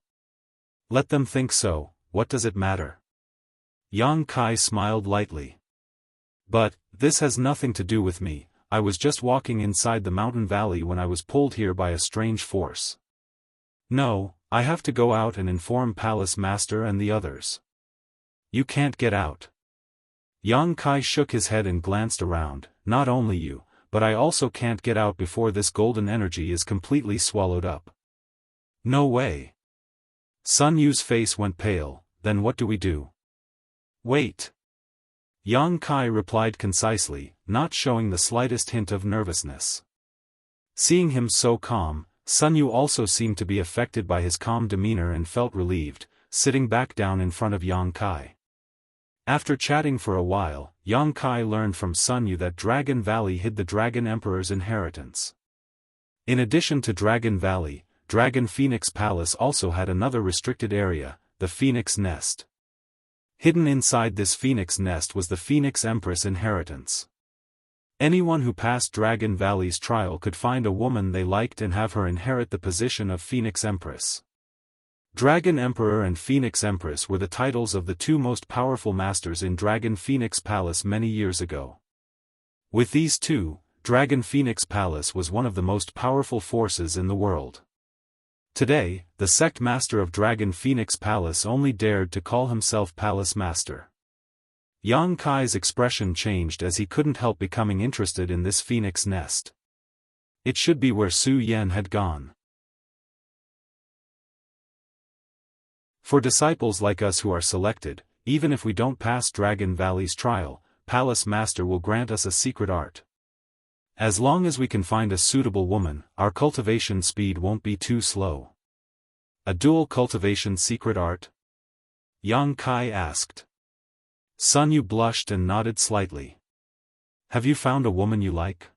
Let them think so, what does it matter? Yang Kai smiled lightly. But, this has nothing to do with me, I was just walking inside the mountain valley when I was pulled here by a strange force. No, I have to go out and inform Palace Master and the others. You can't get out. Yang Kai shook his head and glanced around, not only you, but I also can't get out before this golden energy is completely swallowed up. No way. Sun Yu's face went pale, then what do we do? Wait. Yang Kai replied concisely, not showing the slightest hint of nervousness. Seeing him so calm, Sun Yu also seemed to be affected by his calm demeanor and felt relieved, sitting back down in front of Yang Kai. After chatting for a while, Yang Kai learned from Sun Yu that Dragon Valley hid the Dragon Emperor's inheritance. In addition to Dragon Valley, Dragon Phoenix Palace also had another restricted area, the Phoenix Nest. Hidden inside this Phoenix Nest was the Phoenix Empress inheritance. Anyone who passed Dragon Valley's trial could find a woman they liked and have her inherit the position of Phoenix Empress. Dragon Emperor and Phoenix Empress were the titles of the two most powerful masters in Dragon Phoenix Palace many years ago. With these two, Dragon Phoenix Palace was one of the most powerful forces in the world. Today, the sect master of Dragon Phoenix Palace only dared to call himself Palace Master. Yang Kai's expression changed as he couldn't help becoming interested in this phoenix nest. It should be where Su Yan had gone. For disciples like us who are selected, even if we don't pass Dragon Valley's trial, Palace Master will grant us a secret art. As long as we can find a suitable woman, our cultivation speed won't be too slow. A dual cultivation secret art? Yang Kai asked. Sun Yu blushed and nodded slightly. Have you found a woman you like?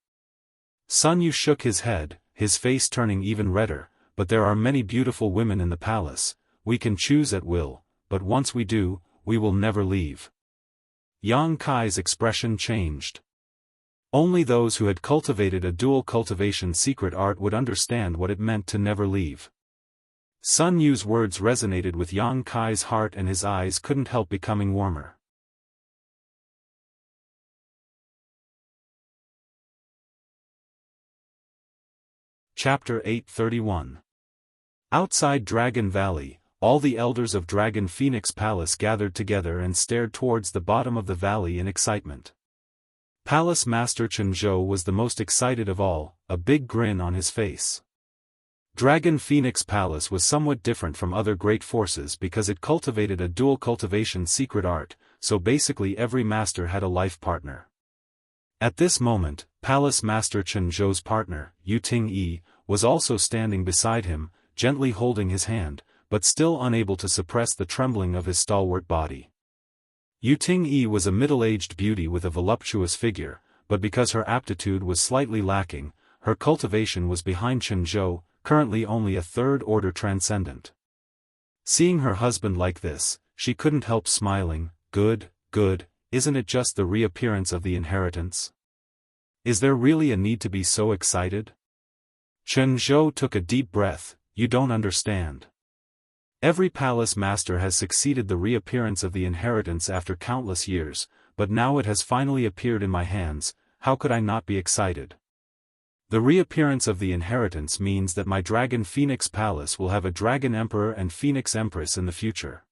Sun Yu shook his head, his face turning even redder, but there are many beautiful women in the palace. We can choose at will, but once we do, we will never leave. Yang Kai's expression changed. Only those who had cultivated a dual cultivation secret art would understand what it meant to never leave. Sun Yu's words resonated with Yang Kai's heart and his eyes couldn't help becoming warmer. Chapter 831. Outside Dragon Valley, all the elders of Dragon Phoenix Palace gathered together and stared towards the bottom of the valley in excitement. Palace Master Chenzhou was the most excited of all, a big grin on his face. Dragon Phoenix Palace was somewhat different from other great forces because it cultivated a dual cultivation secret art, so basically every master had a life partner. At this moment, Palace Master Chenzhou's partner, Yu Ting-yi, was also standing beside him, gently holding his hand, but still unable to suppress the trembling of his stalwart body. Yu Ting-yi was a middle-aged beauty with a voluptuous figure, but because her aptitude was slightly lacking, her cultivation was behind Chenzhou, currently only a third-order transcendent. Seeing her husband like this, she couldn't help smiling. Good, isn't it just the reappearance of the inheritance? Is there really a need to be so excited? Chenzhou took a deep breath. You don't understand. Every palace master has succeeded the reappearance of the inheritance after countless years, but now it has finally appeared in my hands. How could I not be excited? The reappearance of the inheritance means that my Dragon Phoenix Palace will have a Dragon Emperor and Phoenix Empress in the future.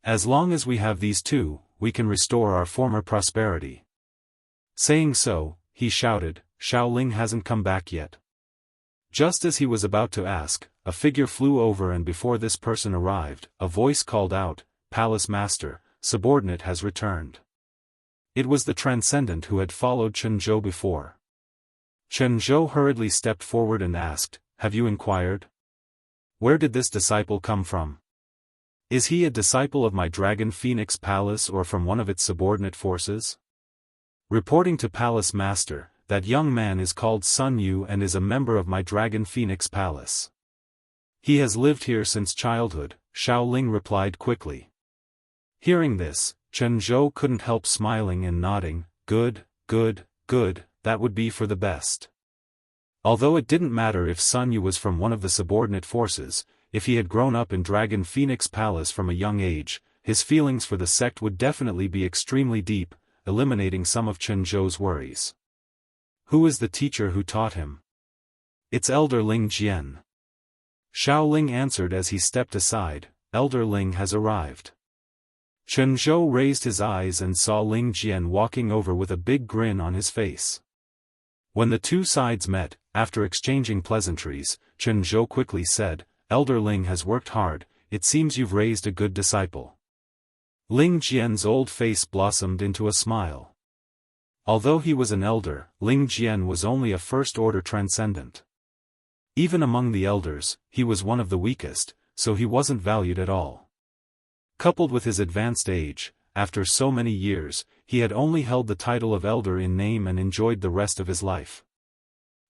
As long as we have these two, we can restore our former prosperity. Saying so, he shouted, Shaoling hasn't come back yet. Just as he was about to ask, a figure flew over and before this person arrived, a voice called out, Palace Master, subordinate has returned. It was the transcendent who had followed Chenzhou before. Chenzhou hurriedly stepped forward and asked, Have you inquired? Where did this disciple come from? Is he a disciple of my Dragon Phoenix Palace or from one of its subordinate forces? Reporting to Palace Master, that young man is called Sun Yu and is a member of my Dragon Phoenix Palace. He has lived here since childhood, Shaoling replied quickly. Hearing this, Chenzhou couldn't help smiling and nodding. Good, that would be for the best. Although it didn't matter if Sun Yu was from one of the subordinate forces, if he had grown up in Dragon Phoenix Palace from a young age, his feelings for the sect would definitely be extremely deep, eliminating some of Chenzhou's worries. Who is the teacher who taught him? It's Elder Ling Jian. Shaoling answered as he stepped aside. Elder Ling has arrived. Chenzhou raised his eyes and saw Ling Jian walking over with a big grin on his face. When the two sides met, after exchanging pleasantries, Chenzhou quickly said, Elder Ling has worked hard, it seems you've raised a good disciple. Ling Jian's old face blossomed into a smile. Although he was an elder, Ling Jian was only a first-order transcendent. Even among the elders, he was one of the weakest, so he wasn't valued at all. Coupled with his advanced age, after so many years, he had only held the title of elder in name and enjoyed the rest of his life.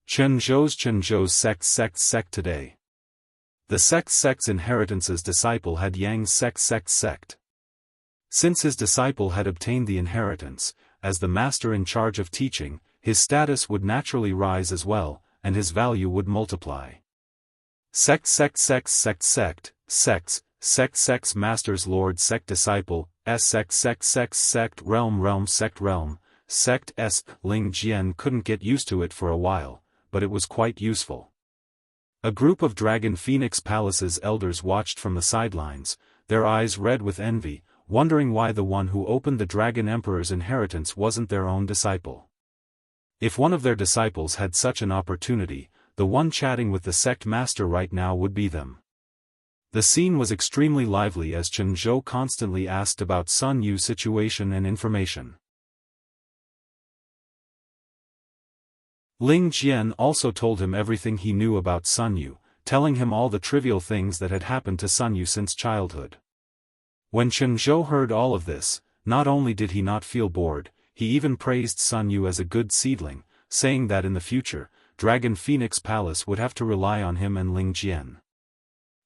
Chenzhou's sect today. The sect's inheritance's disciple had Yang's sect. Since his disciple had obtained the inheritance, as the master in charge of teaching, his status would naturally rise as well, and his value would multiply. Sect, Sects masters lord sect disciple, sect realm sect Ling Jian couldn't get used to it for a while, but it was quite useful. A group of Dragon Phoenix Palace's elders watched from the sidelines, their eyes red with envy, wondering why the one who opened the Dragon Emperor's inheritance wasn't their own disciple. If one of their disciples had such an opportunity, the one chatting with the sect master right now would be them. The scene was extremely lively as Chen Zhou constantly asked about Sun Yu's situation and information. Ling Jian also told him everything he knew about Sun Yu, telling him all the trivial things that had happened to Sun Yu since childhood. When Chen Zhou heard all of this, not only did he not feel bored, he even praised Sun Yu as a good seedling, saying that in the future, Dragon Phoenix Palace would have to rely on him and Ling Jian.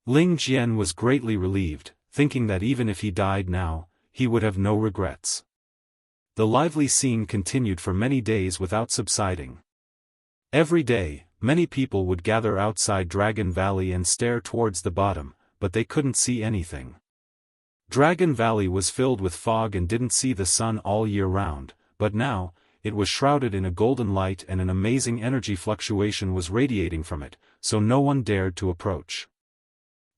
Ling Jian was greatly relieved, thinking that even if he died now, he would have no regrets. The lively scene continued for many days without subsiding. Every day, many people would gather outside Dragon Valley and stare towards the bottom, but they couldn't see anything. Dragon Valley was filled with fog and didn't see the sun all year round, but now, it was shrouded in a golden light and an amazing energy fluctuation was radiating from it, so no one dared to approach.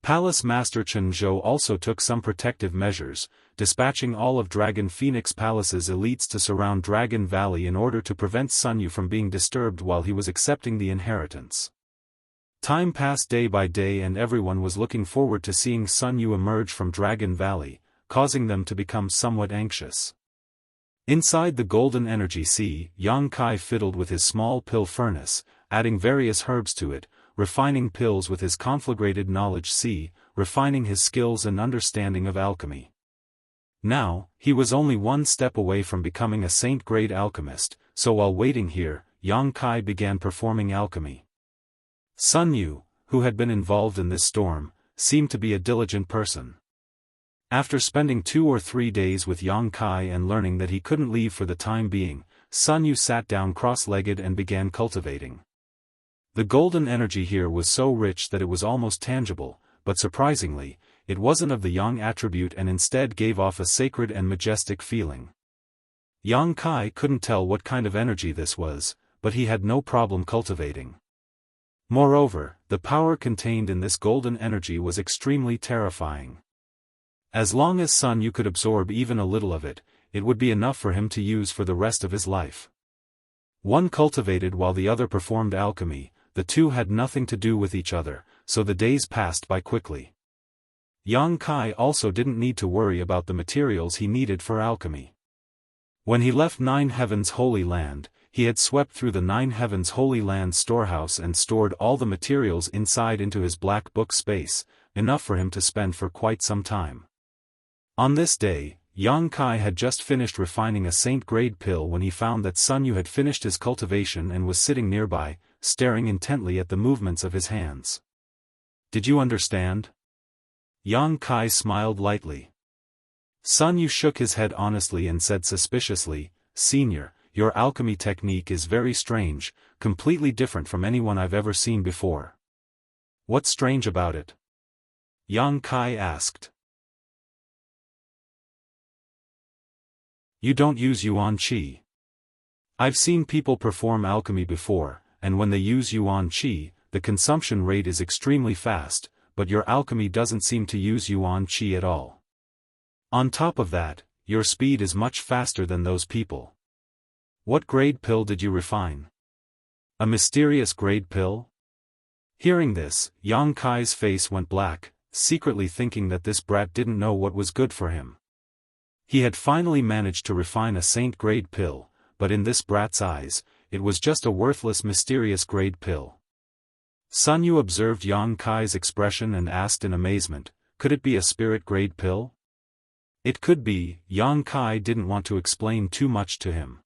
Palace Master Chen Zhou also took some protective measures, dispatching all of Dragon Phoenix Palace's elites to surround Dragon Valley in order to prevent Sun Yu from being disturbed while he was accepting the inheritance. Time passed day by day and everyone was looking forward to seeing Sun Yu emerge from Dragon Valley, causing them to become somewhat anxious. Inside the golden energy sea, Yang Kai fiddled with his small pill furnace, adding various herbs to it, refining pills with his conflagrated knowledge sea, refining his skills and understanding of alchemy. Now, he was only one step away from becoming a saint-grade alchemist, so while waiting here, Yang Kai began performing alchemy. Sun Yu, who had been involved in this storm, seemed to be a diligent person. After spending 2 or 3 days with Yang Kai and learning that he couldn't leave for the time being, Sun Yu sat down cross-legged and began cultivating. The golden energy here was so rich that it was almost tangible, but surprisingly, it wasn't of the yang attribute and instead gave off a sacred and majestic feeling. Yang Kai couldn't tell what kind of energy this was, but he had no problem cultivating. Moreover, the power contained in this golden energy was extremely terrifying. As long as Sun Yu could absorb even a little of it, it would be enough for him to use for the rest of his life. One cultivated while the other performed alchemy. The two had nothing to do with each other, so the days passed by quickly. Yang Kai also didn't need to worry about the materials he needed for alchemy. When he left Nine Heavens Holy Land, he had swept through the Nine Heavens Holy Land storehouse and stored all the materials inside into his black book space, enough for him to spend for quite some time. On this day, Yang Kai had just finished refining a saint-grade pill when he found that Sun Yu had finished his cultivation and was sitting nearby, staring intently at the movements of his hands. "Did you understand?" Yang Kai smiled lightly. Sun Yu shook his head honestly and said suspiciously, "Senior, your alchemy technique is very strange, completely different from anyone I've ever seen before." "What's strange about it?" Yang Kai asked. "You don't use yuan qi. I've seen people perform alchemy before, and when they use yuan qi, the consumption rate is extremely fast, but your alchemy doesn't seem to use yuan qi at all. On top of that, your speed is much faster than those people. What grade pill did you refine? A mysterious grade pill?" Hearing this, Yang Kai's face went black, secretly thinking that this brat didn't know what was good for him. He had finally managed to refine a saint-grade pill, but in this brat's eyes, it was just a worthless mysterious grade pill. Sun Yu observed Yang Kai's expression and asked in amazement, "Could it be a spirit-grade pill?" "It could be." Yang Kai didn't want to explain too much to him.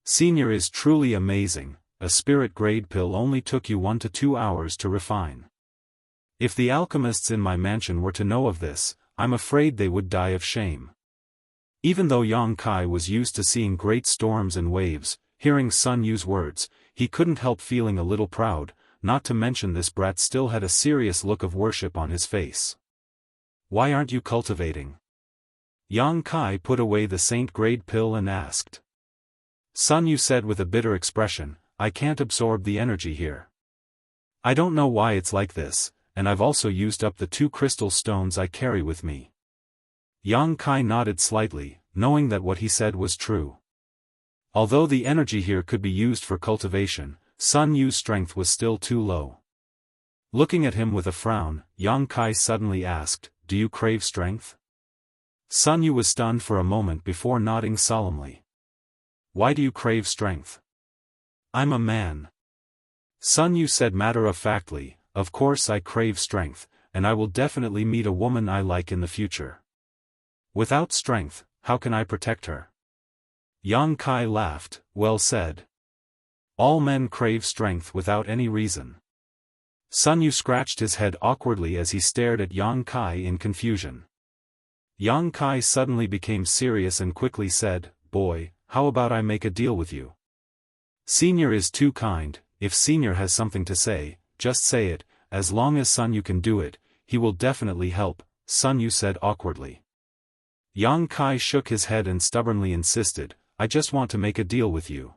"Senior is truly amazing, a spirit-grade pill only took you 1 to 2 hours to refine. If the alchemists in my mansion were to know of this, I'm afraid they would die of shame." Even though Yang Kai was used to seeing great storms and waves, hearing Sun Yu's words, he couldn't help feeling a little proud, not to mention this brat still had a serious look of worship on his face. Why aren't you cultivating? Yang Kai put away the saint-grade pill and asked. Sun Yu said with a bitter expression, I can't absorb the energy here. I don't know why it's like this, and I've also used up the 2 crystal stones I carry with me. Yang Kai nodded slightly, knowing that what he said was true. Although the energy here could be used for cultivation, Sun Yu's strength was still too low. Looking at him with a frown, Yang Kai suddenly asked, Do you crave strength? Sun Yu was stunned for a moment before nodding solemnly. Why do you crave strength? I'm a man. Sun Yu said matter-of-factly, Of course I crave strength, and I will definitely meet a woman I like in the future. Without strength, how can I protect her? Yang Kai laughed, Well said. All men crave strength without any reason. Sun Yu scratched his head awkwardly as he stared at Yang Kai in confusion. Yang Kai suddenly became serious and quickly said, Boy, how about I make a deal with you? Senior is too kind. If Senior has something to say, just say it, as long as Sun Yu can do it, he will definitely help, Sun Yu said awkwardly. Yang Kai shook his head and stubbornly insisted, I just want to make a deal with you.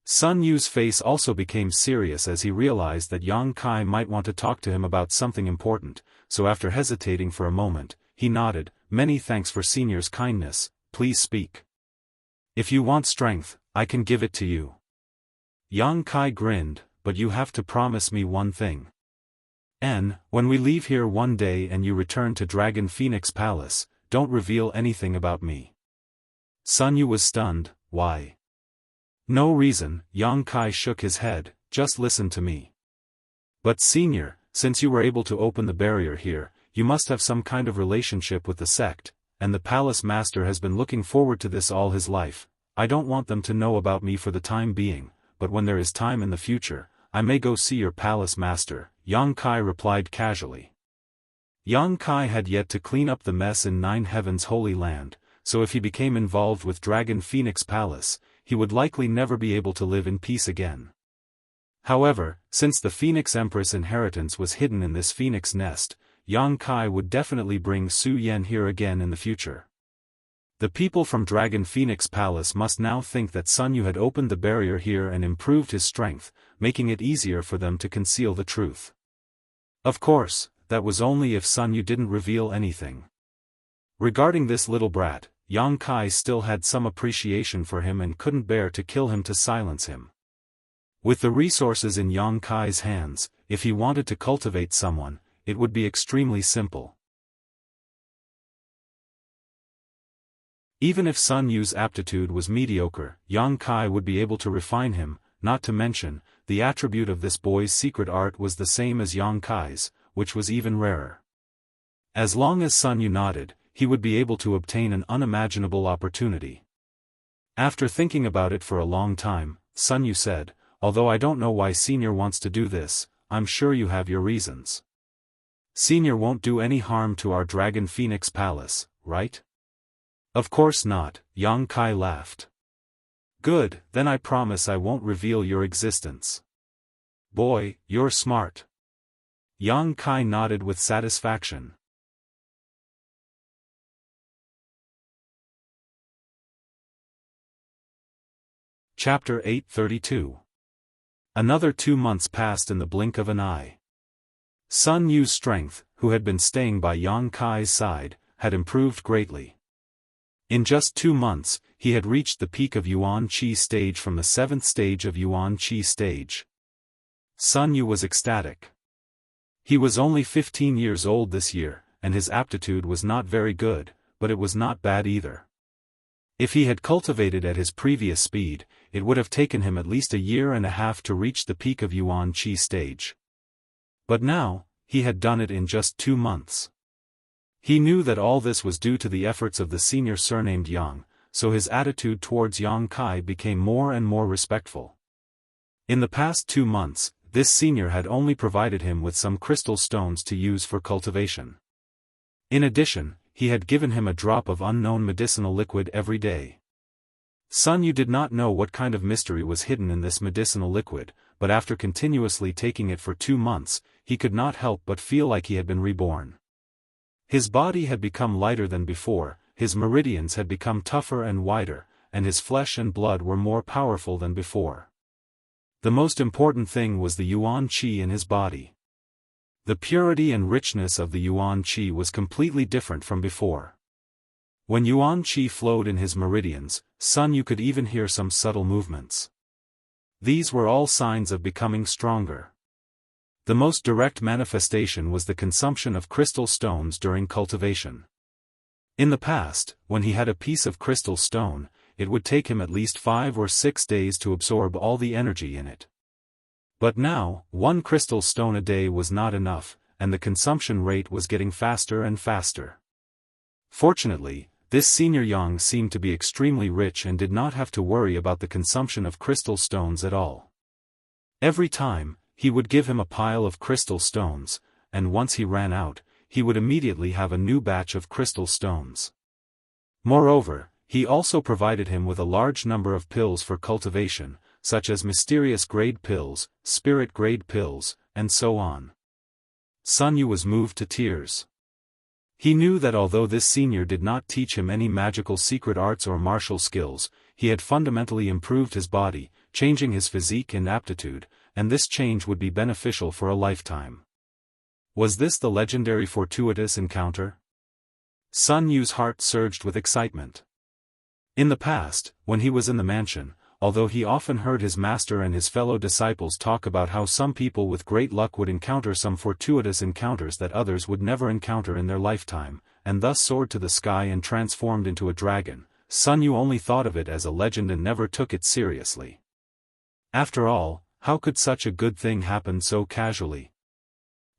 Sun Yu's face also became serious as he realized that Yang Kai might want to talk to him about something important, so after hesitating for a moment, he nodded, Many thanks for Senior's kindness, please speak. If you want strength, I can give it to you. Yang Kai grinned, but you have to promise me one thing. When we leave here one day and you return to Dragon Phoenix Palace, don't reveal anything about me. Sun Yu was stunned, Why? No reason, Yang Kai shook his head, just listen to me. But Senior, since you were able to open the barrier here, you must have some kind of relationship with the sect, and the palace master has been looking forward to this all his life. I don't want them to know about me for the time being, but when there is time in the future, I may go see your palace master, Yang Kai replied casually. Yang Kai had yet to clean up the mess in Nine Heaven's Holy Land, so if he became involved with Dragon Phoenix Palace, he would likely never be able to live in peace again. However, since the Phoenix Empress inheritance was hidden in this phoenix nest, Yang Kai would definitely bring Su Yan here again in the future. The people from Dragon Phoenix Palace must now think that Sun Yu had opened the barrier here and improved his strength, making it easier for them to conceal the truth. Of course, that was only if Sun Yu didn't reveal anything. Regarding this little brat, Yang Kai still had some appreciation for him and couldn't bear to kill him to silence him. With the resources in Yang Kai's hands, if he wanted to cultivate someone, it would be extremely simple. Even if Sun Yu's aptitude was mediocre, Yang Kai would be able to refine him, not to mention, the attribute of this boy's secret art was the same as Yang Kai's, which was even rarer. As long as Sun Yu nodded, he would be able to obtain an unimaginable opportunity. After thinking about it for a long time, Sun Yu said, Although I don't know why Senior wants to do this, I'm sure you have your reasons. Senior won't do any harm to our Dragon Phoenix Palace, right? Of course not, Yang Kai laughed. Good, then I promise I won't reveal your existence. Boy, you're smart. Yang Kai nodded with satisfaction. Chapter 832. Another 2 months passed in the blink of an eye. Sun Yu's strength, who had been staying by Yang Kai's side, had improved greatly. In just 2 months, he had reached the peak of Yuan Qi stage from the 7th stage of Yuan Qi stage. Sun Yu was ecstatic. He was only 15 years old this year, and his aptitude was not very good, but it was not bad either. If he had cultivated at his previous speed, it would have taken him at least a year and a half to reach the peak of Yuan Qi stage. But now, he had done it in just 2 months. He knew that all this was due to the efforts of the senior surnamed Yang, so his attitude towards Yang Kai became more and more respectful. In the past 2 months, this senior had only provided him with some crystal stones to use for cultivation. In addition, he had given him a drop of unknown medicinal liquid every day. Sun Yu did not know what kind of mystery was hidden in this medicinal liquid, but after continuously taking it for 2 months, he could not help but feel like he had been reborn. His body had become lighter than before, his meridians had become tougher and wider, and his flesh and blood were more powerful than before. The most important thing was the yuan qi in his body. The purity and richness of the yuan qi was completely different from before. When yuan qi flowed in his meridians, Sun Yu could even hear some subtle movements. These were all signs of becoming stronger. The most direct manifestation was the consumption of crystal stones during cultivation. In the past, when he had a piece of crystal stone, it would take him at least 5 or 6 days to absorb all the energy in it. But now, 1 crystal stone a day was not enough, and the consumption rate was getting faster and faster. Fortunately, this senior Yang seemed to be extremely rich and did not have to worry about the consumption of crystal stones at all. Every time, he would give him a pile of crystal stones, and once he ran out, he would immediately have a new batch of crystal stones. Moreover, he also provided him with a large number of pills for cultivation, such as mysterious grade pills, spirit grade pills, and so on. Sun Yu was moved to tears. He knew that although this senior did not teach him any magical secret arts or martial skills, he had fundamentally improved his body, changing his physique and aptitude, and this change would be beneficial for a lifetime. Was this the legendary fortuitous encounter? Sun Yu's heart surged with excitement. In the past, when he was in the mansion, although he often heard his master and his fellow disciples talk about how some people with great luck would encounter some fortuitous encounters that others would never encounter in their lifetime, and thus soared to the sky and transformed into a dragon, Sun Yu only thought of it as a legend and never took it seriously. After all, how could such a good thing happen so casually?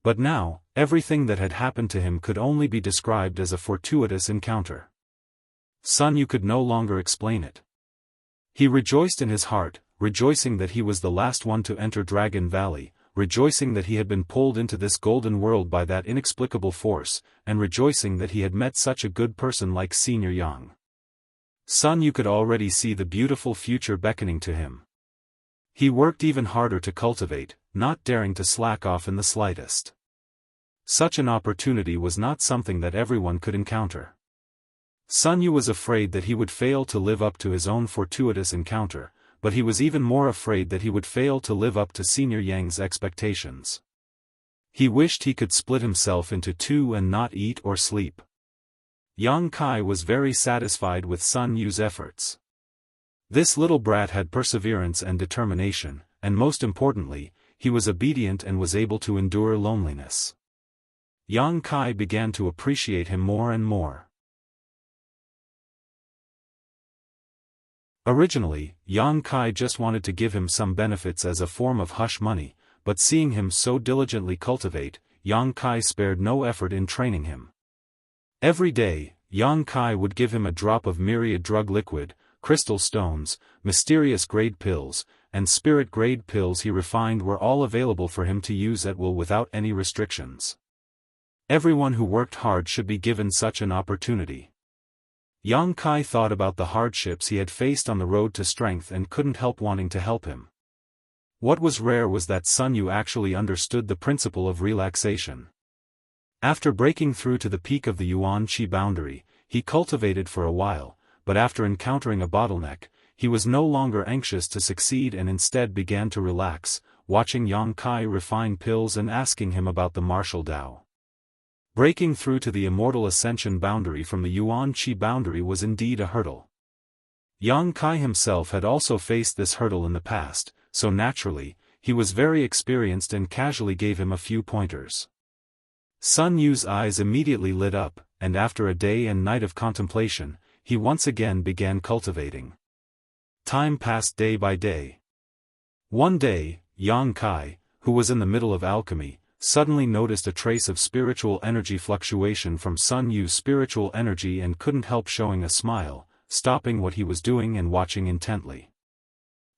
But now, everything that had happened to him could only be described as a fortuitous encounter. Sun Yu could no longer explain it. He rejoiced in his heart, rejoicing that he was the last one to enter Dragon Valley, rejoicing that he had been pulled into this golden world by that inexplicable force, and rejoicing that he had met such a good person like Senior Yang. Sun Yu could already see the beautiful future beckoning to him. He worked even harder to cultivate, not daring to slack off in the slightest. Such an opportunity was not something that everyone could encounter. Sun Yu was afraid that he would fail to live up to his own fortuitous encounter, but he was even more afraid that he would fail to live up to Senior Yang's expectations. He wished he could split himself into 2 and not eat or sleep. Yang Kai was very satisfied with Sun Yu's efforts. This little brat had perseverance and determination, and most importantly, he was obedient and was able to endure loneliness. Yang Kai began to appreciate him more and more. Originally, Yang Kai just wanted to give him some benefits as a form of hush money, but seeing him so diligently cultivate, Yang Kai spared no effort in training him. Every day, Yang Kai would give him a drop of myriad drug liquid, crystal stones, mysterious grade pills, and spirit grade pills he refined were all available for him to use at will without any restrictions. Everyone who worked hard should be given such an opportunity. Yang Kai thought about the hardships he had faced on the road to strength and couldn't help wanting to help him. What was rare was that Sun Yu actually understood the principle of relaxation. After breaking through to the peak of the Yuan Qi boundary, he cultivated for a while, but after encountering a bottleneck, he was no longer anxious to succeed and instead began to relax, watching Yang Kai refine pills and asking him about the martial Dao. Breaking through to the Immortal Ascension boundary from the Yuan Qi boundary was indeed a hurdle. Yang Kai himself had also faced this hurdle in the past, so naturally, he was very experienced and casually gave him a few pointers. Sun Yu's eyes immediately lit up, and after a day and night of contemplation, he once again began cultivating. Time passed day by day. One day, Yang Kai, who was in the middle of alchemy, suddenly noticed a trace of spiritual energy fluctuation from Sun Yu's spiritual energy and couldn't help showing a smile, stopping what he was doing and watching intently.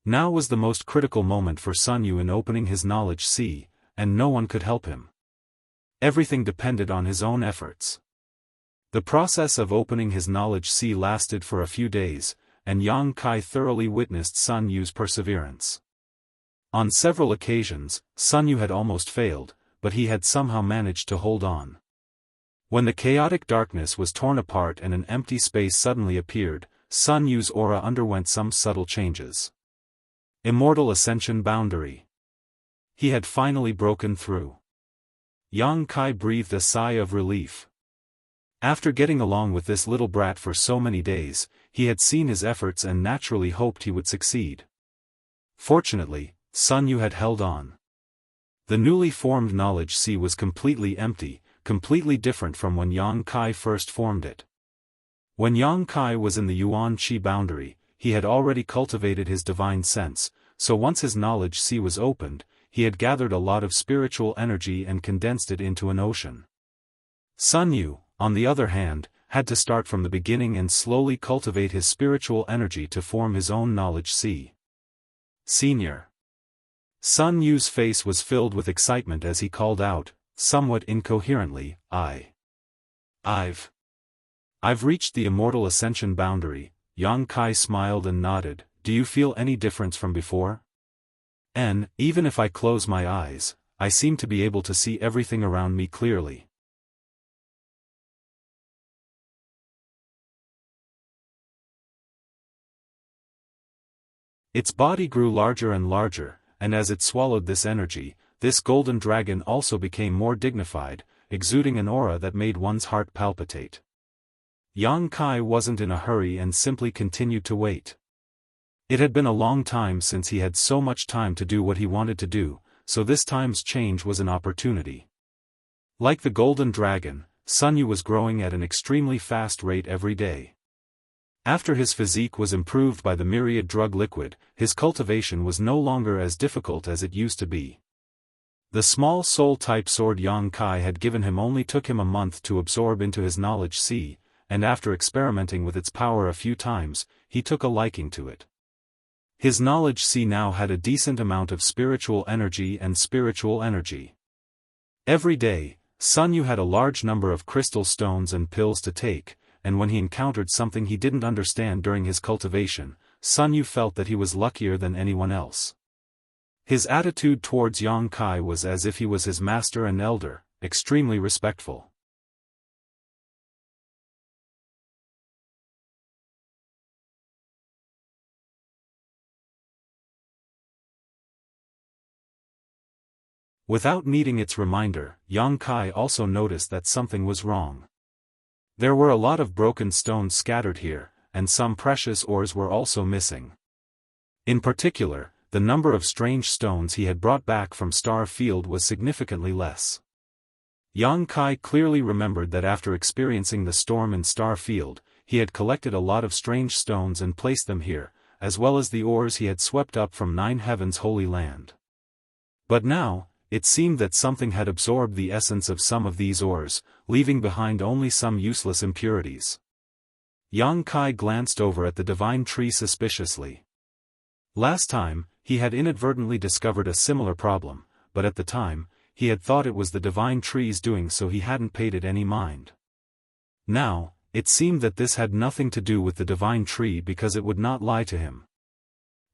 Now was the most critical moment for Sun Yu in opening his knowledge sea, and no one could help him. Everything depended on his own efforts. The process of opening his knowledge sea lasted for a few days, and Yang Kai thoroughly witnessed Sun Yu's perseverance. On several occasions, Sun Yu had almost failed, but he had somehow managed to hold on. When the chaotic darkness was torn apart and an empty space suddenly appeared, Sun Yu's aura underwent some subtle changes. Immortal Ascension boundary. He had finally broken through. Yang Kai breathed a sigh of relief. After getting along with this little brat for so many days, he had seen his efforts and naturally hoped he would succeed. Fortunately, Sun Yu had held on. The newly formed knowledge sea was completely empty, completely different from when Yang Kai first formed it. When Yang Kai was in the Yuan Qi boundary, he had already cultivated his divine sense, so once his knowledge sea was opened, he had gathered a lot of spiritual energy and condensed it into an ocean. Sun Yu, on the other hand, had to start from the beginning and slowly cultivate his spiritual energy to form his own knowledge sea. Senior. Sun Yu's face was filled with excitement as he called out, somewhat incoherently, I've reached the Immortal Ascension boundary. Yang Kai smiled and nodded. Do you feel any difference from before? Even if I close my eyes, I seem to be able to see everything around me clearly. Its body grew larger and larger, and as it swallowed this energy, this golden dragon also became more dignified, exuding an aura that made one's heart palpitate. Yang Kai wasn't in a hurry and simply continued to wait. It had been a long time since he had so much time to do what he wanted to do, so this time's change was an opportunity. Like the golden dragon, Sun Yu was growing at an extremely fast rate every day. After his physique was improved by the myriad drug liquid, his cultivation was no longer as difficult as it used to be. The small soul-type sword Yang Kai had given him only took him a month to absorb into his knowledge sea, and after experimenting with its power a few times, he took a liking to it. His knowledge sea now had a decent amount of spiritual energy and spiritual energy. Every day, Sun Yu had a large number of crystal stones and pills to take, and when he encountered something he didn't understand during his cultivation, Sun Yu felt that he was luckier than anyone else. His attitude towards Yang Kai was as if he was his master and elder, extremely respectful. Without needing its reminder, Yang Kai also noticed that something was wrong. There were a lot of broken stones scattered here, and some precious ores were also missing. In particular, the number of strange stones he had brought back from Star Field was significantly less. Yang Kai clearly remembered that after experiencing the storm in Star Field, he had collected a lot of strange stones and placed them here, as well as the ores he had swept up from Nine Heaven's Holy Land. But now, it seemed that something had absorbed the essence of some of these ores, leaving behind only some useless impurities. Yang Kai glanced over at the divine tree suspiciously. Last time, he had inadvertently discovered a similar problem, but at the time, he had thought it was the divine tree's doing, so he hadn't paid it any mind. Now, it seemed that this had nothing to do with the divine tree because it would not lie to him.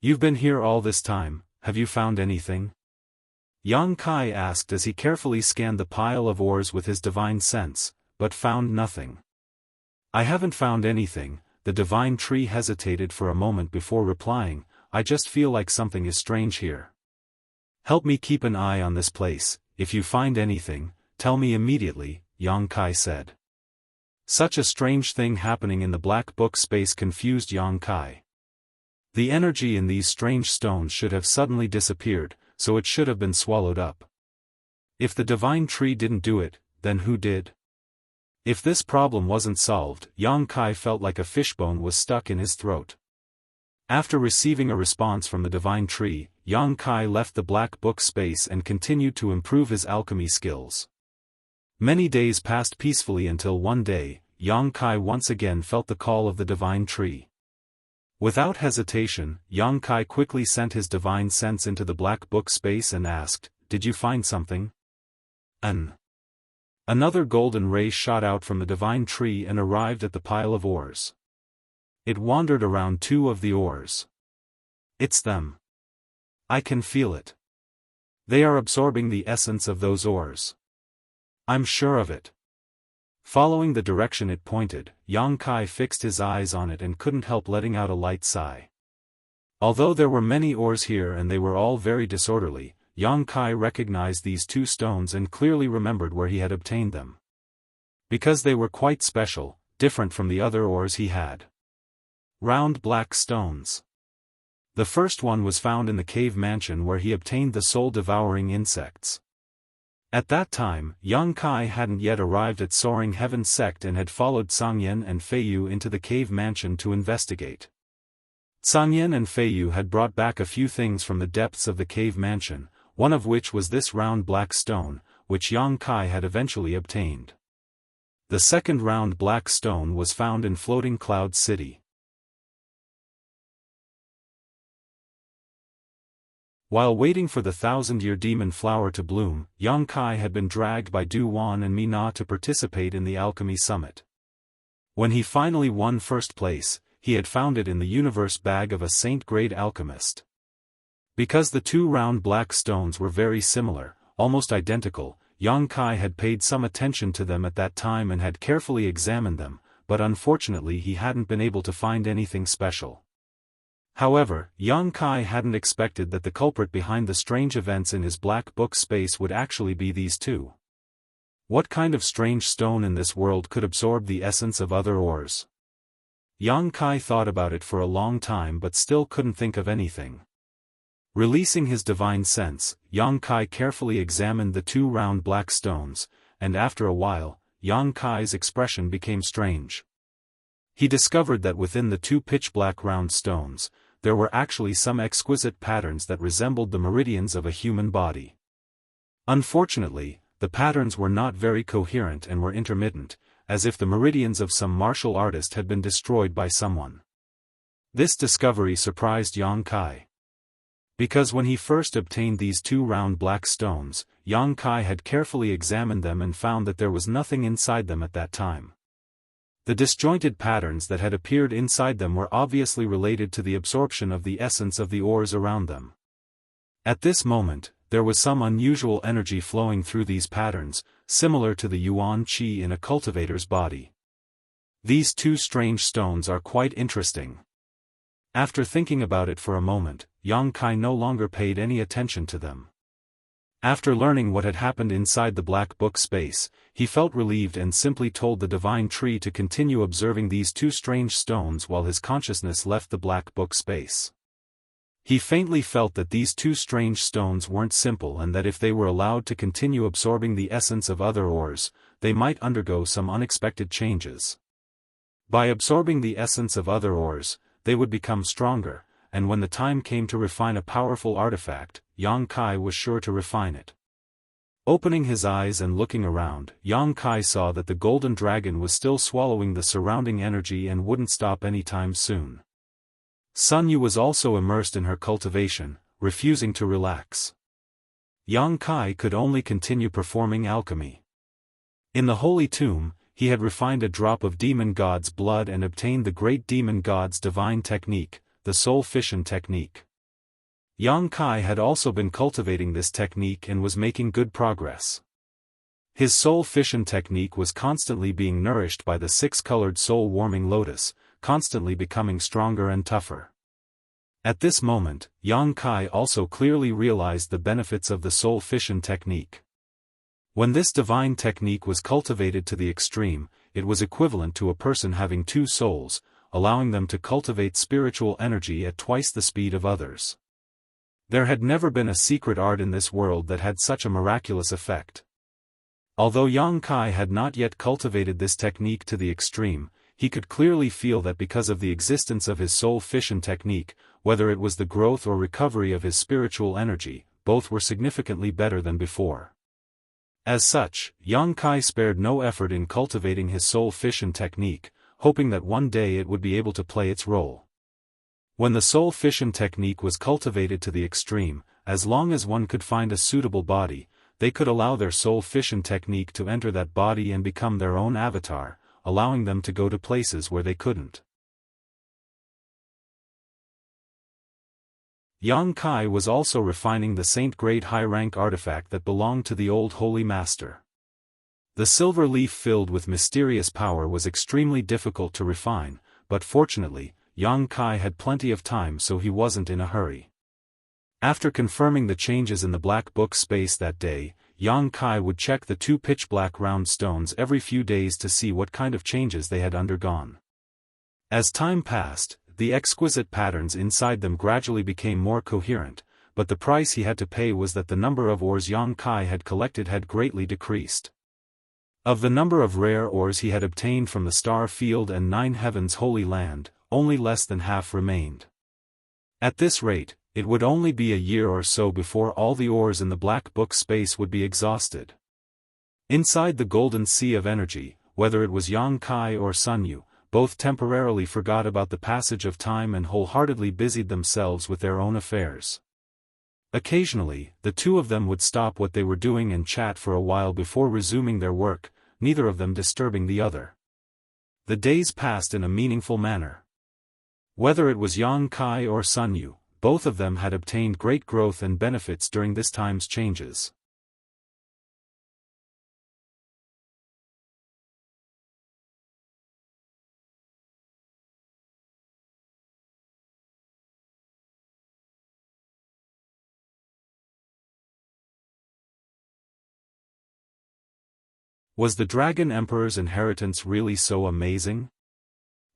"You've been here all this time, have you found anything?" Yang Kai asked as he carefully scanned the pile of ores with his divine sense, but found nothing. "I haven't found anything." The divine tree hesitated for a moment before replying, "I just feel like something is strange here. Help me keep an eye on this place. If you find anything, tell me immediately," Yang Kai said. Such a strange thing happening in the black book space confused Yang Kai. The energy in these strange stones should have suddenly disappeared, so it should have been swallowed up. If the divine tree didn't do it, then who did? If this problem wasn't solved, Yang Kai felt like a fishbone was stuck in his throat. After receiving a response from the divine tree, Yang Kai left the black book space and continued to improve his alchemy skills. Many days passed peacefully until one day, Yang Kai once again felt the call of the divine tree. Without hesitation, Yang Kai quickly sent his divine sense into the black book space and asked, "Did you find something?" Another golden ray shot out from the divine tree and arrived at the pile of ores. It wandered around two of the ores. "It's them. I can feel it. They are absorbing the essence of those ores. I'm sure of it." Following the direction it pointed, Yang Kai fixed his eyes on it and couldn't help letting out a light sigh. Although there were many ores here and they were all very disorderly, Yang Kai recognized these two stones and clearly remembered where he had obtained them. Because they were quite special, different from the other ores he had. Round black stones. The first one was found in the cave mansion where he obtained the soul-devouring insects. At that time, Yang Kai hadn't yet arrived at Soaring Heaven's sect and had followed Sangyan and Feiyu into the cave mansion to investigate. Sangyan and Feiyu had brought back a few things from the depths of the cave mansion, one of which was this round black stone, which Yang Kai had eventually obtained. The second round black stone was found in Floating Cloud City. While waiting for the 1,000-year demon flower to bloom, Yang Kai had been dragged by Du Wan and Mina to participate in the alchemy summit. When he finally won first place, he had found it in the universe bag of a saint-grade alchemist. Because the two round black stones were very similar, almost identical, Yang Kai had paid some attention to them at that time and had carefully examined them, but unfortunately he hadn't been able to find anything special. However, Yang Kai hadn't expected that the culprit behind the strange events in his black book space would actually be these two. What kind of strange stone in this world could absorb the essence of other ores? Yang Kai thought about it for a long time but still couldn't think of anything. Releasing his divine sense, Yang Kai carefully examined the two round black stones, and after a while, Yang Kai's expression became strange. He discovered that within the two pitch-black round stones, there were actually some exquisite patterns that resembled the meridians of a human body. Unfortunately, the patterns were not very coherent and were intermittent, as if the meridians of some martial artist had been destroyed by someone. This discovery surprised Yang Kai. Because when he first obtained these two round black stones, Yang Kai had carefully examined them and found that there was nothing inside them at that time. The disjointed patterns that had appeared inside them were obviously related to the absorption of the essence of the ores around them. At this moment, there was some unusual energy flowing through these patterns, similar to the yuan qi in a cultivator's body. These two strange stones are quite interesting. After thinking about it for a moment, Yang Kai no longer paid any attention to them. After learning what had happened inside the black book space, he felt relieved and simply told the divine tree to continue observing these two strange stones while his consciousness left the black book space. He faintly felt that these two strange stones weren't simple and that if they were allowed to continue absorbing the essence of other ores, they might undergo some unexpected changes. By absorbing the essence of other ores, they would become stronger, and when the time came to refine a powerful artifact, Yang Kai was sure to refine it. Opening his eyes and looking around, Yang Kai saw that the golden dragon was still swallowing the surrounding energy and wouldn't stop anytime soon. Sun Yu was also immersed in her cultivation, refusing to relax. Yang Kai could only continue performing alchemy. In the holy tomb, he had refined a drop of demon god's blood and obtained the great demon god's divine technique, the soul fission technique. Yang Kai had also been cultivating this technique and was making good progress. His soul fission technique was constantly being nourished by the six-colored soul-warming lotus, constantly becoming stronger and tougher. At this moment, Yang Kai also clearly realized the benefits of the soul fission technique. When this divine technique was cultivated to the extreme, it was equivalent to a person having two souls, allowing them to cultivate spiritual energy at twice the speed of others. There had never been a secret art in this world that had such a miraculous effect. Although Yang Kai had not yet cultivated this technique to the extreme, he could clearly feel that because of the existence of his soul fission technique, whether it was the growth or recovery of his spiritual energy, both were significantly better than before. As such, Yang Kai spared no effort in cultivating his soul fission technique, hoping that one day it would be able to play its role. When the soul fission technique was cultivated to the extreme, as long as one could find a suitable body, they could allow their soul fission technique to enter that body and become their own avatar, allowing them to go to places where they couldn't. Yang Kai was also refining the saint-grade high-rank artifact that belonged to the old Holy Master. The silver leaf filled with mysterious power was extremely difficult to refine, but fortunately, Yang Kai had plenty of time, so he wasn't in a hurry. After confirming the changes in the black book space that day, Yang Kai would check the 2 pitch-black round stones every few days to see what kind of changes they had undergone. As time passed, the exquisite patterns inside them gradually became more coherent, but the price he had to pay was that the number of ores Yang Kai had collected had greatly decreased. Of the number of rare ores he had obtained from the Star Field and 9 Heavens Holy Land, only less than half remained. At this rate, it would only be a year or so before all the ores in the black book space would be exhausted. Inside the golden sea of energy, whether it was Yang Kai or Sun Yu, both temporarily forgot about the passage of time and wholeheartedly busied themselves with their own affairs. Occasionally, the two of them would stop what they were doing and chat for a while before resuming their work, neither of them disturbing the other. The days passed in a meaningful manner. Whether it was Yang Kai or Sun Yu, both of them had obtained great growth and benefits during this time's changes. Was the Dragon Emperor's inheritance really so amazing?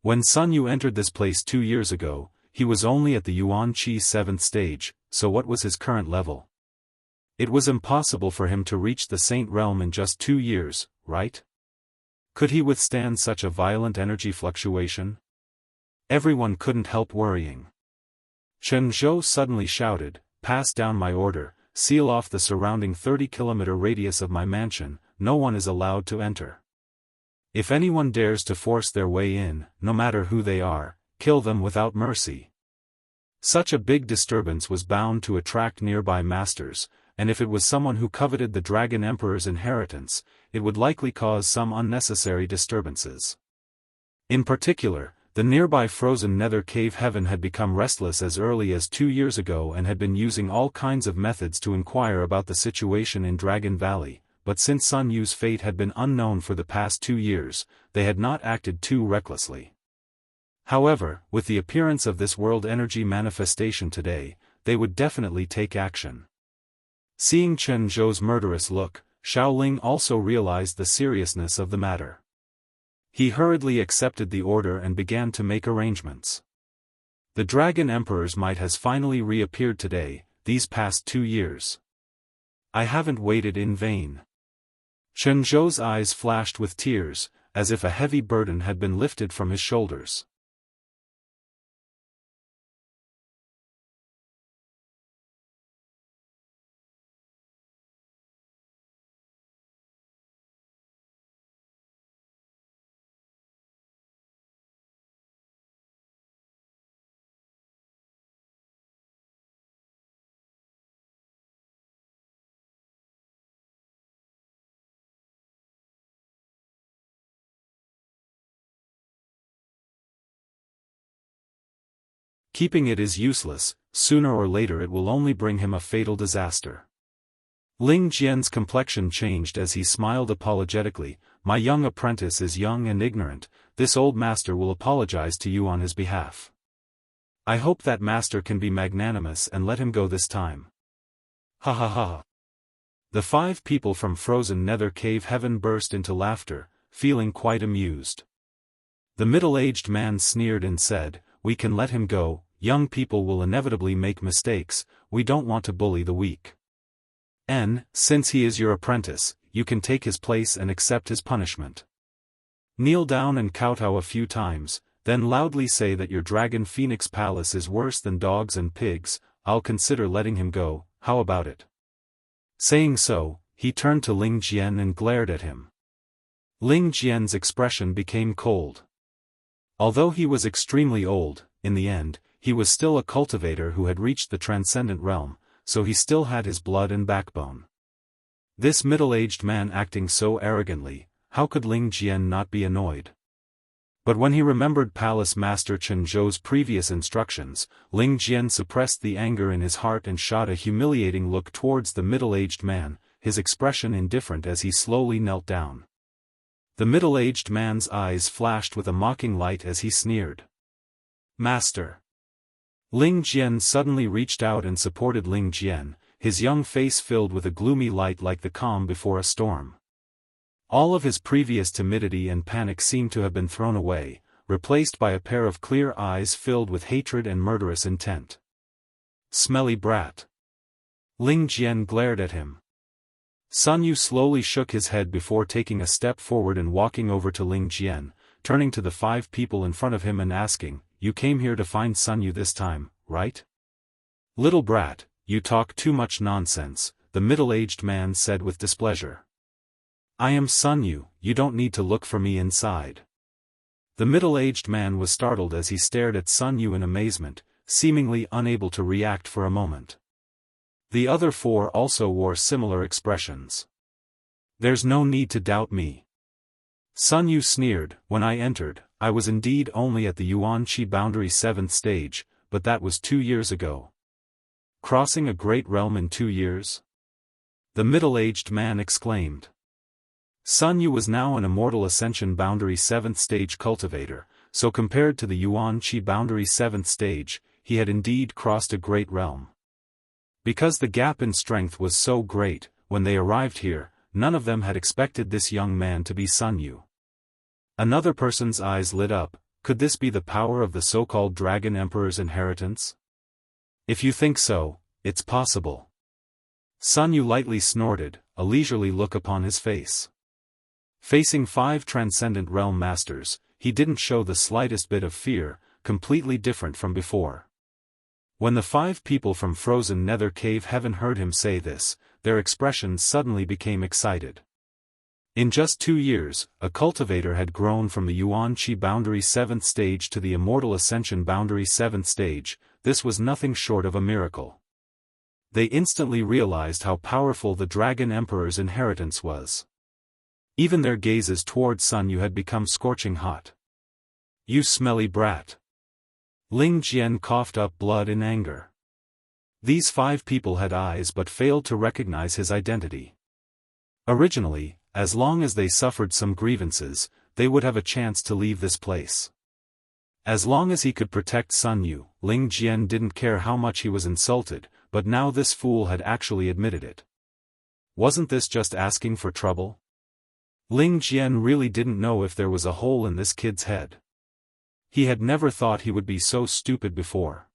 When Sun Yu entered this place 2 years ago, he was only at the Yuan Qi 7th stage, so what was his current level? It was impossible for him to reach the Saint Realm in just 2 years, right? Could he withstand such a violent energy fluctuation? Everyone couldn't help worrying. Chen Zhou suddenly shouted, "Pass down my order, seal off the surrounding 30-kilometer radius of my mansion, no one is allowed to enter. If anyone dares to force their way in, no matter who they are, kill them without mercy." Such a big disturbance was bound to attract nearby masters, and if it was someone who coveted the Dragon Emperor's inheritance, it would likely cause some unnecessary disturbances. In particular, the nearby frozen nether cave heaven had become restless as early as 2 years ago and had been using all kinds of methods to inquire about the situation in Dragon Valley, but since Sun Yu's fate had been unknown for the past 2 years, they had not acted too recklessly. However, with the appearance of this world energy manifestation today, they would definitely take action. Seeing Chen Zhou's murderous look, Xiaoling also realized the seriousness of the matter. He hurriedly accepted the order and began to make arrangements. The Dragon Emperor's might has finally reappeared today, these past 2 years. I haven't waited in vain. Chen Zhou's eyes flashed with tears, as if a heavy burden had been lifted from his shoulders. Keeping it is useless, sooner or later it will only bring him a fatal disaster. Ling Jian's complexion changed as he smiled apologetically. "My young apprentice is young and ignorant, this old master will apologize to you on his behalf. I hope that master can be magnanimous and let him go this time." Ha ha ha. The 5 people from frozen nether cave heaven burst into laughter, feeling quite amused. The middle-aged man sneered and said, "We can let him go, young people will inevitably make mistakes, we don't want to bully the weak. Since he is your apprentice, you can take his place and accept his punishment. Kneel down and kowtow a few times, then loudly say that your Dragon Phoenix Palace is worse than dogs and pigs, I'll consider letting him go, how about it?" Saying so, he turned to Ling Jian and glared at him. Ling Jian's expression became cold. Although he was extremely old, in the end, he was still a cultivator who had reached the transcendent realm, so he still had his blood and backbone. This middle-aged man acting so arrogantly, how could Ling Jian not be annoyed? But when he remembered Palace Master Chen Zhou's previous instructions, Ling Jian suppressed the anger in his heart and shot a humiliating look towards the middle-aged man, his expression indifferent as he slowly knelt down. The middle-aged man's eyes flashed with a mocking light as he sneered. Master. Ling Jian suddenly reached out and supported Ling Jian, his young face filled with a gloomy light like the calm before a storm. All of his previous timidity and panic seemed to have been thrown away, replaced by a pair of clear eyes filled with hatred and murderous intent. Smelly brat. Ling Jian glared at him. Sun Yu slowly shook his head before taking a step forward and walking over to Ling Jian, turning to the 5 people in front of him and asking, "You came here to find Sun Yu this time, right?" "Little brat, you talk too much nonsense," the middle-aged man said with displeasure. "I am Sun Yu, you don't need to look for me inside." The middle-aged man was startled as he stared at Sun Yu in amazement, seemingly unable to react for a moment. The other 4 also wore similar expressions. "There's no need to doubt me." Sun Yu sneered, "When I entered, I was indeed only at the Yuan-Qi boundary 7th stage, but that was 2 years ago." "Crossing a great realm in 2 years?" the middle-aged man exclaimed. Sun Yu was now an Immortal Ascension boundary 7th stage cultivator, so compared to the Yuan-Qi boundary 7th stage, he had indeed crossed a great realm. Because the gap in strength was so great, when they arrived here, none of them had expected this young man to be Sun Yu. Another person's eyes lit up. Could this be the power of the so-called Dragon Emperor's inheritance? "If you think so, it's possible." Sun Yu lightly snorted, a leisurely look upon his face. Facing 5 transcendent realm masters, he didn't show the slightest bit of fear, completely different from before. When the 5 people from frozen Nether Cave Heaven heard him say this, their expressions suddenly became excited. In just 2 years, a cultivator had grown from the Yuan-Qi boundary 7th stage to the Immortal Ascension boundary 7th stage. This was nothing short of a miracle. They instantly realized how powerful the Dragon Emperor's inheritance was. Even their gazes towards Sun Yu had become scorching hot. "You smelly brat." Ling Jian coughed up blood in anger. These 5 people had eyes but failed to recognize his identity. Originally, as long as they suffered some grievances, they would have a chance to leave this place. As long as he could protect Sun Yu, Ling Jian didn't care how much he was insulted, but now this fool had actually admitted it. Wasn't this just asking for trouble? Ling Jian really didn't know if there was a hole in this kid's head. He had never thought he would be so stupid before.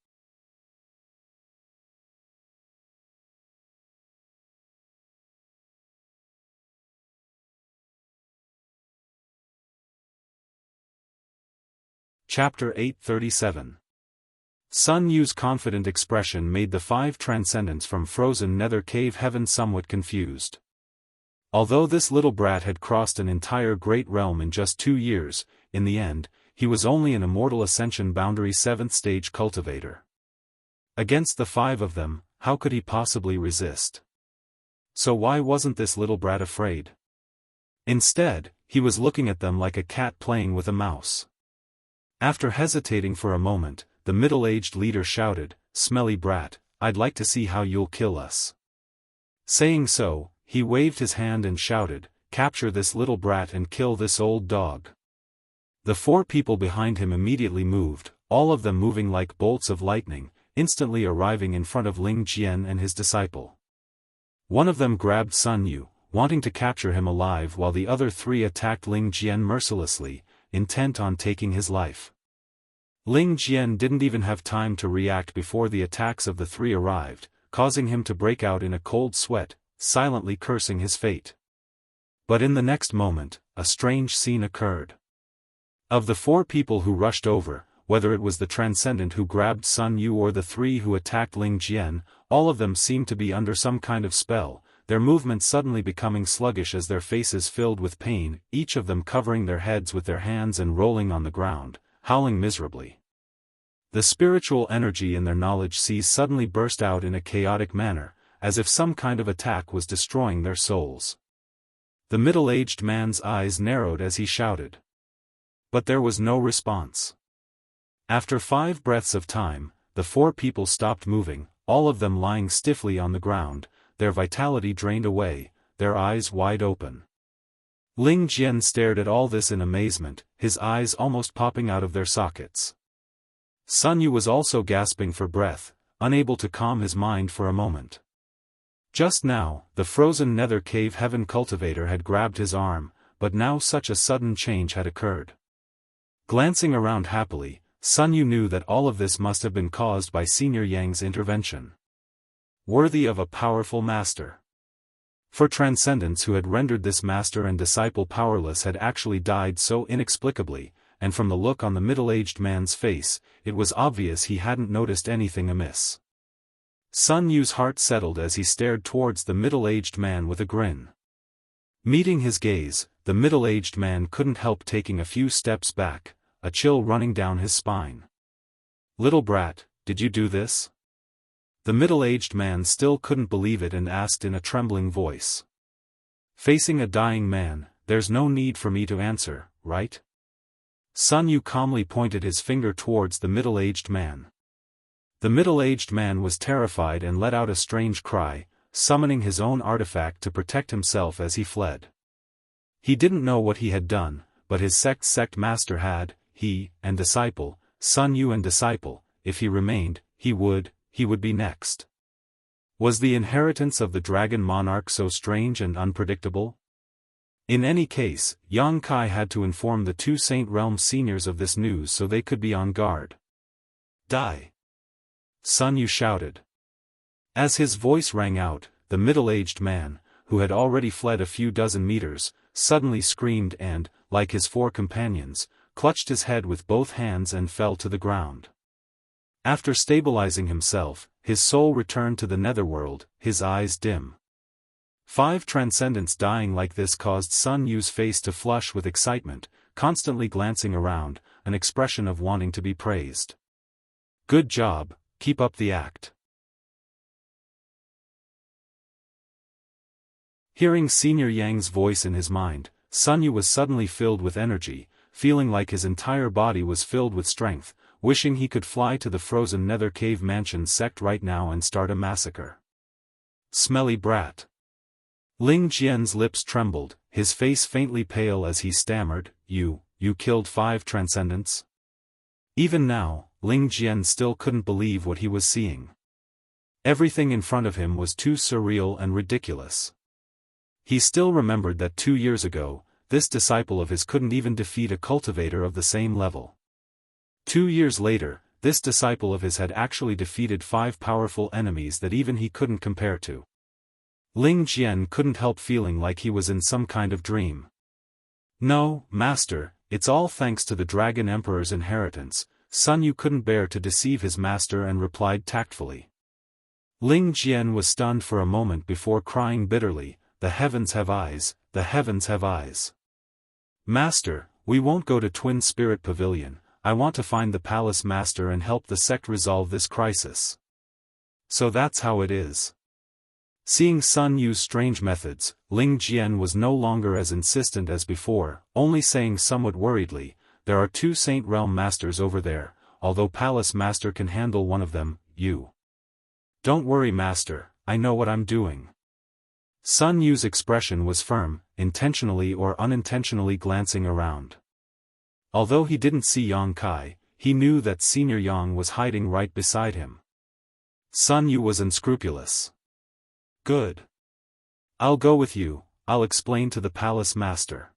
Chapter 837. Sun Yu's confident expression made the 5 transcendents from frozen Nether Cave Heaven somewhat confused. Although this little brat had crossed an entire great realm in just 2 years, in the end, he was only an Immortal Ascension boundary 7th stage cultivator. Against the 5 of them, how could he possibly resist? So why wasn't this little brat afraid? Instead, he was looking at them like a cat playing with a mouse. After hesitating for a moment, the middle-aged leader shouted, "Smelly brat, I'd like to see how you'll kill us." Saying so, he waved his hand and shouted, "Capture this little brat and kill this old dog." The 4 people behind him immediately moved, all of them moving like bolts of lightning, instantly arriving in front of Ling Jian and his disciple. One of them grabbed Sun Yu, wanting to capture him alive, while the other 3 attacked Ling Jian mercilessly, intent on taking his life. Ling Jian didn't even have time to react before the attacks of the 3 arrived, causing him to break out in a cold sweat, silently cursing his fate. But in the next moment, a strange scene occurred. Of the 4 people who rushed over, whether it was the transcendent who grabbed Sun Yu or the 3 who attacked Ling Jian, all of them seemed to be under some kind of spell, their movements suddenly becoming sluggish as their faces filled with pain, each of them covering their heads with their hands and rolling on the ground, howling miserably. The spiritual energy in their knowledge seas suddenly burst out in a chaotic manner, as if some kind of attack was destroying their souls. The middle-aged man's eyes narrowed as he shouted. But there was no response. After 5 breaths of time, the 4 people stopped moving, all of them lying stiffly on the ground, their vitality drained away, their eyes wide open. Ling Jian stared at all this in amazement, his eyes almost popping out of their sockets. Sun Yu was also gasping for breath, unable to calm his mind for a moment. Just now, the frozen nether cave heaven cultivator had grabbed his arm, but now such a sudden change had occurred. Glancing around happily, Sun Yu knew that all of this must have been caused by Senior Yang's intervention. Worthy of a powerful master. For transcendence who had rendered this master and disciple powerless had actually died so inexplicably, and from the look on the middle-aged man's face, it was obvious he hadn't noticed anything amiss. Sun Yu's heart settled as he stared towards the middle-aged man with a grin. Meeting his gaze, the middle-aged man couldn't help taking a few steps back, a chill running down his spine. "Little brat, did you do this?" The middle-aged man still couldn't believe it and asked in a trembling voice. Facing a dying man, there's no need for me to answer, right? Sun Yu calmly pointed his finger towards the middle-aged man. The middle-aged man was terrified and let out a strange cry, summoning his own artifact to protect himself as he fled. He didn't know what he had done, but his sect master had, he and disciple, Sun Yu and disciple, if he remained, he would be next. Was the inheritance of the dragon monarch so strange and unpredictable? In any case, Yang Kai had to inform the two Saint Realm seniors of this news so they could be on guard. "Die!" Sun Yu shouted. As his voice rang out, the middle-aged man, who had already fled a few dozen meters, suddenly screamed and, like his four companions, clutched his head with both hands and fell to the ground. After stabilizing himself, his soul returned to the netherworld, his eyes dim. 5 transcendents dying like this caused Sun Yu's face to flush with excitement, constantly glancing around, an expression of wanting to be praised. "Good job, keep up the act." Hearing Senior Yang's voice in his mind, Sun Yu was suddenly filled with energy, feeling like his entire body was filled with strength, wishing he could fly to the frozen nether cave mansion sect right now and start a massacre. "Smelly brat." Ling Jian's lips trembled, his face faintly pale as he stammered, You killed 5 transcendents?" Even now, Ling Jian still couldn't believe what he was seeing. Everything in front of him was too surreal and ridiculous. He still remembered that 2 years ago, this disciple of his couldn't even defeat a cultivator of the same level. 2 years later, this disciple of his had actually defeated 5 powerful enemies that even he couldn't compare to. Ling Jian couldn't help feeling like he was in some kind of dream. "No, master, it's all thanks to the Dragon Emperor's inheritance." Sun Yu couldn't bear to deceive his master and replied tactfully. Ling Jian was stunned for a moment before crying bitterly, "The heavens have eyes, the heavens have eyes. Master, we won't go to Twin Spirit Pavilion. I want to find the palace master and help the sect resolve this crisis." "So that's how it is." Seeing Sun Yu's strange methods, Ling Jian was no longer as insistent as before, only saying somewhat worriedly, "There are 2 Saint Realm masters over there, although palace master can handle one of them, you." "Don't worry master, I know what I'm doing." Sun Yu's expression was firm, intentionally or unintentionally glancing around. Although he didn't see Yang Kai, he knew that Senior Yang was hiding right beside him. Sun Yu was unscrupulous. "Good. I'll go with you, I'll explain to the palace master.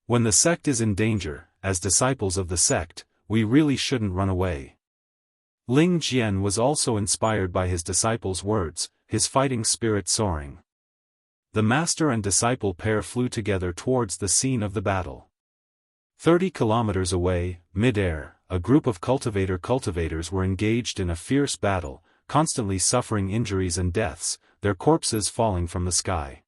When the sect is in danger, as disciples of the sect, we really shouldn't run away." Ling Jian was also inspired by his disciple's words, his fighting spirit soaring. The master and disciple pair flew together towards the scene of the battle. 30 kilometers away, mid-air, a group of cultivators were engaged in a fierce battle, constantly suffering injuries and deaths, their corpses falling from the sky.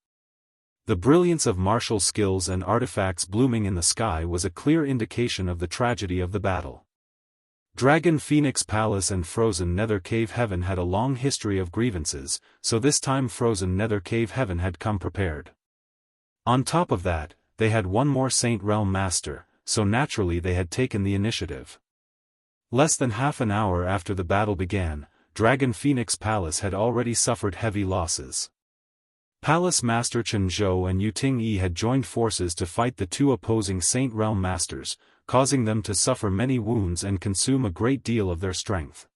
The brilliance of martial skills and artifacts blooming in the sky was a clear indication of the tragedy of the battle. Dragon Phoenix Palace and Frozen Nether Cave Heaven had a long history of grievances, so this time Frozen Nether Cave Heaven had come prepared. On top of that, they had one more Saint Realm Master, so naturally they had taken the initiative. Less than half an hour after the battle began, Dragon Phoenix Palace had already suffered heavy losses. Palace Master Chen Zhou and Yu Ting-yi had joined forces to fight the two opposing Saint Realm Masters, causing them to suffer many wounds and consume a great deal of their strength.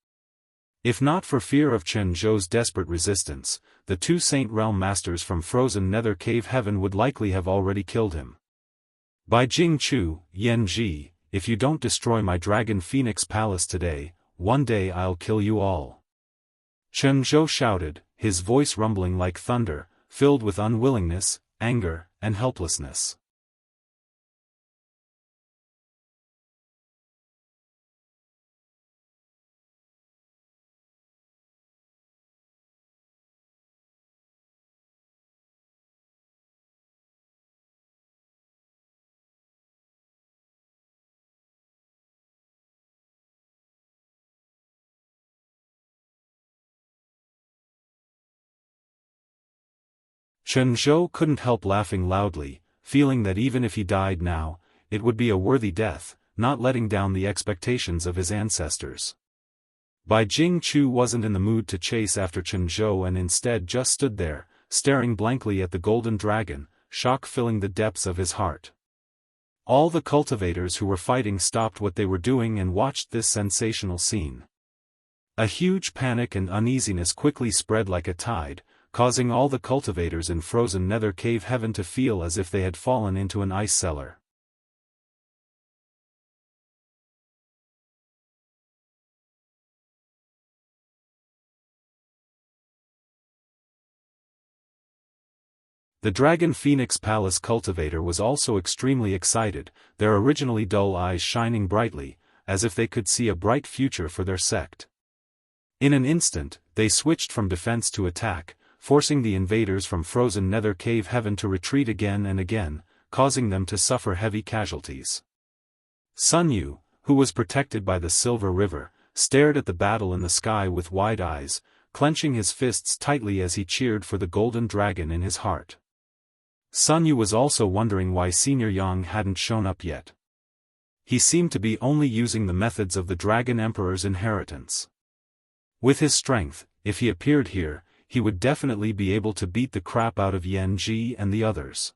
If not for fear of Chen Zhou's desperate resistance, the two Saint Realm Masters from frozen Nether Cave Heaven would likely have already killed him. By Jing Chu, Yan Ji, if you don't destroy my Dragon Phoenix Palace today, one day I'll kill you all. Chen Zhou shouted, his voice rumbling like thunder, filled with unwillingness, anger, and helplessness. Chen Zhou couldn't help laughing loudly, feeling that even if he died now, it would be a worthy death, not letting down the expectations of his ancestors. Bai Jing Chu wasn't in the mood to chase after Chen Zhou and instead just stood there, staring blankly at the golden dragon, shock filling the depths of his heart. All the cultivators who were fighting stopped what they were doing and watched this sensational scene. A huge panic and uneasiness quickly spread like a tide, causing all the cultivators in frozen Nether Cave Heaven to feel as if they had fallen into an ice cellar. The Dragon Phoenix Palace cultivator was also extremely excited, their originally dull eyes shining brightly, as if they could see a bright future for their sect. In an instant, they switched from defense to attack, forcing the invaders from frozen Nether Cave Heaven to retreat again and again, causing them to suffer heavy casualties. Sun Yu, who was protected by the Silver River, stared at the battle in the sky with wide eyes, clenching his fists tightly as he cheered for the golden dragon in his heart. Sun Yu was also wondering why Senior Yang hadn't shown up yet. He seemed to be only using the methods of the Dragon Emperor's inheritance. With his strength, if he appeared here, he would definitely be able to beat the crap out of Yan Ji and the others.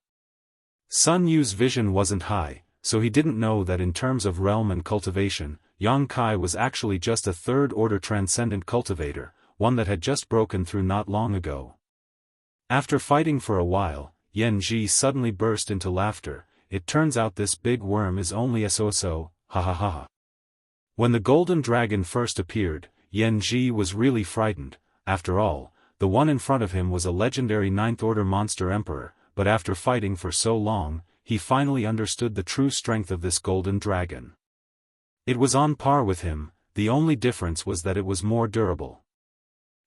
Sun Yu's vision wasn't high, so he didn't know that in terms of realm and cultivation, Yang Kai was actually just a third-order transcendent cultivator, one that had just broken through not long ago. After fighting for a while, Yan Ji suddenly burst into laughter. It turns out this big worm is only a so-so, ha ha ha. When the golden dragon first appeared, Yan Ji was really frightened. After all, the one in front of him was a legendary ninth-order monster emperor, but after fighting for so long, he finally understood the true strength of this golden dragon. It was on par with him, the only difference was that it was more durable.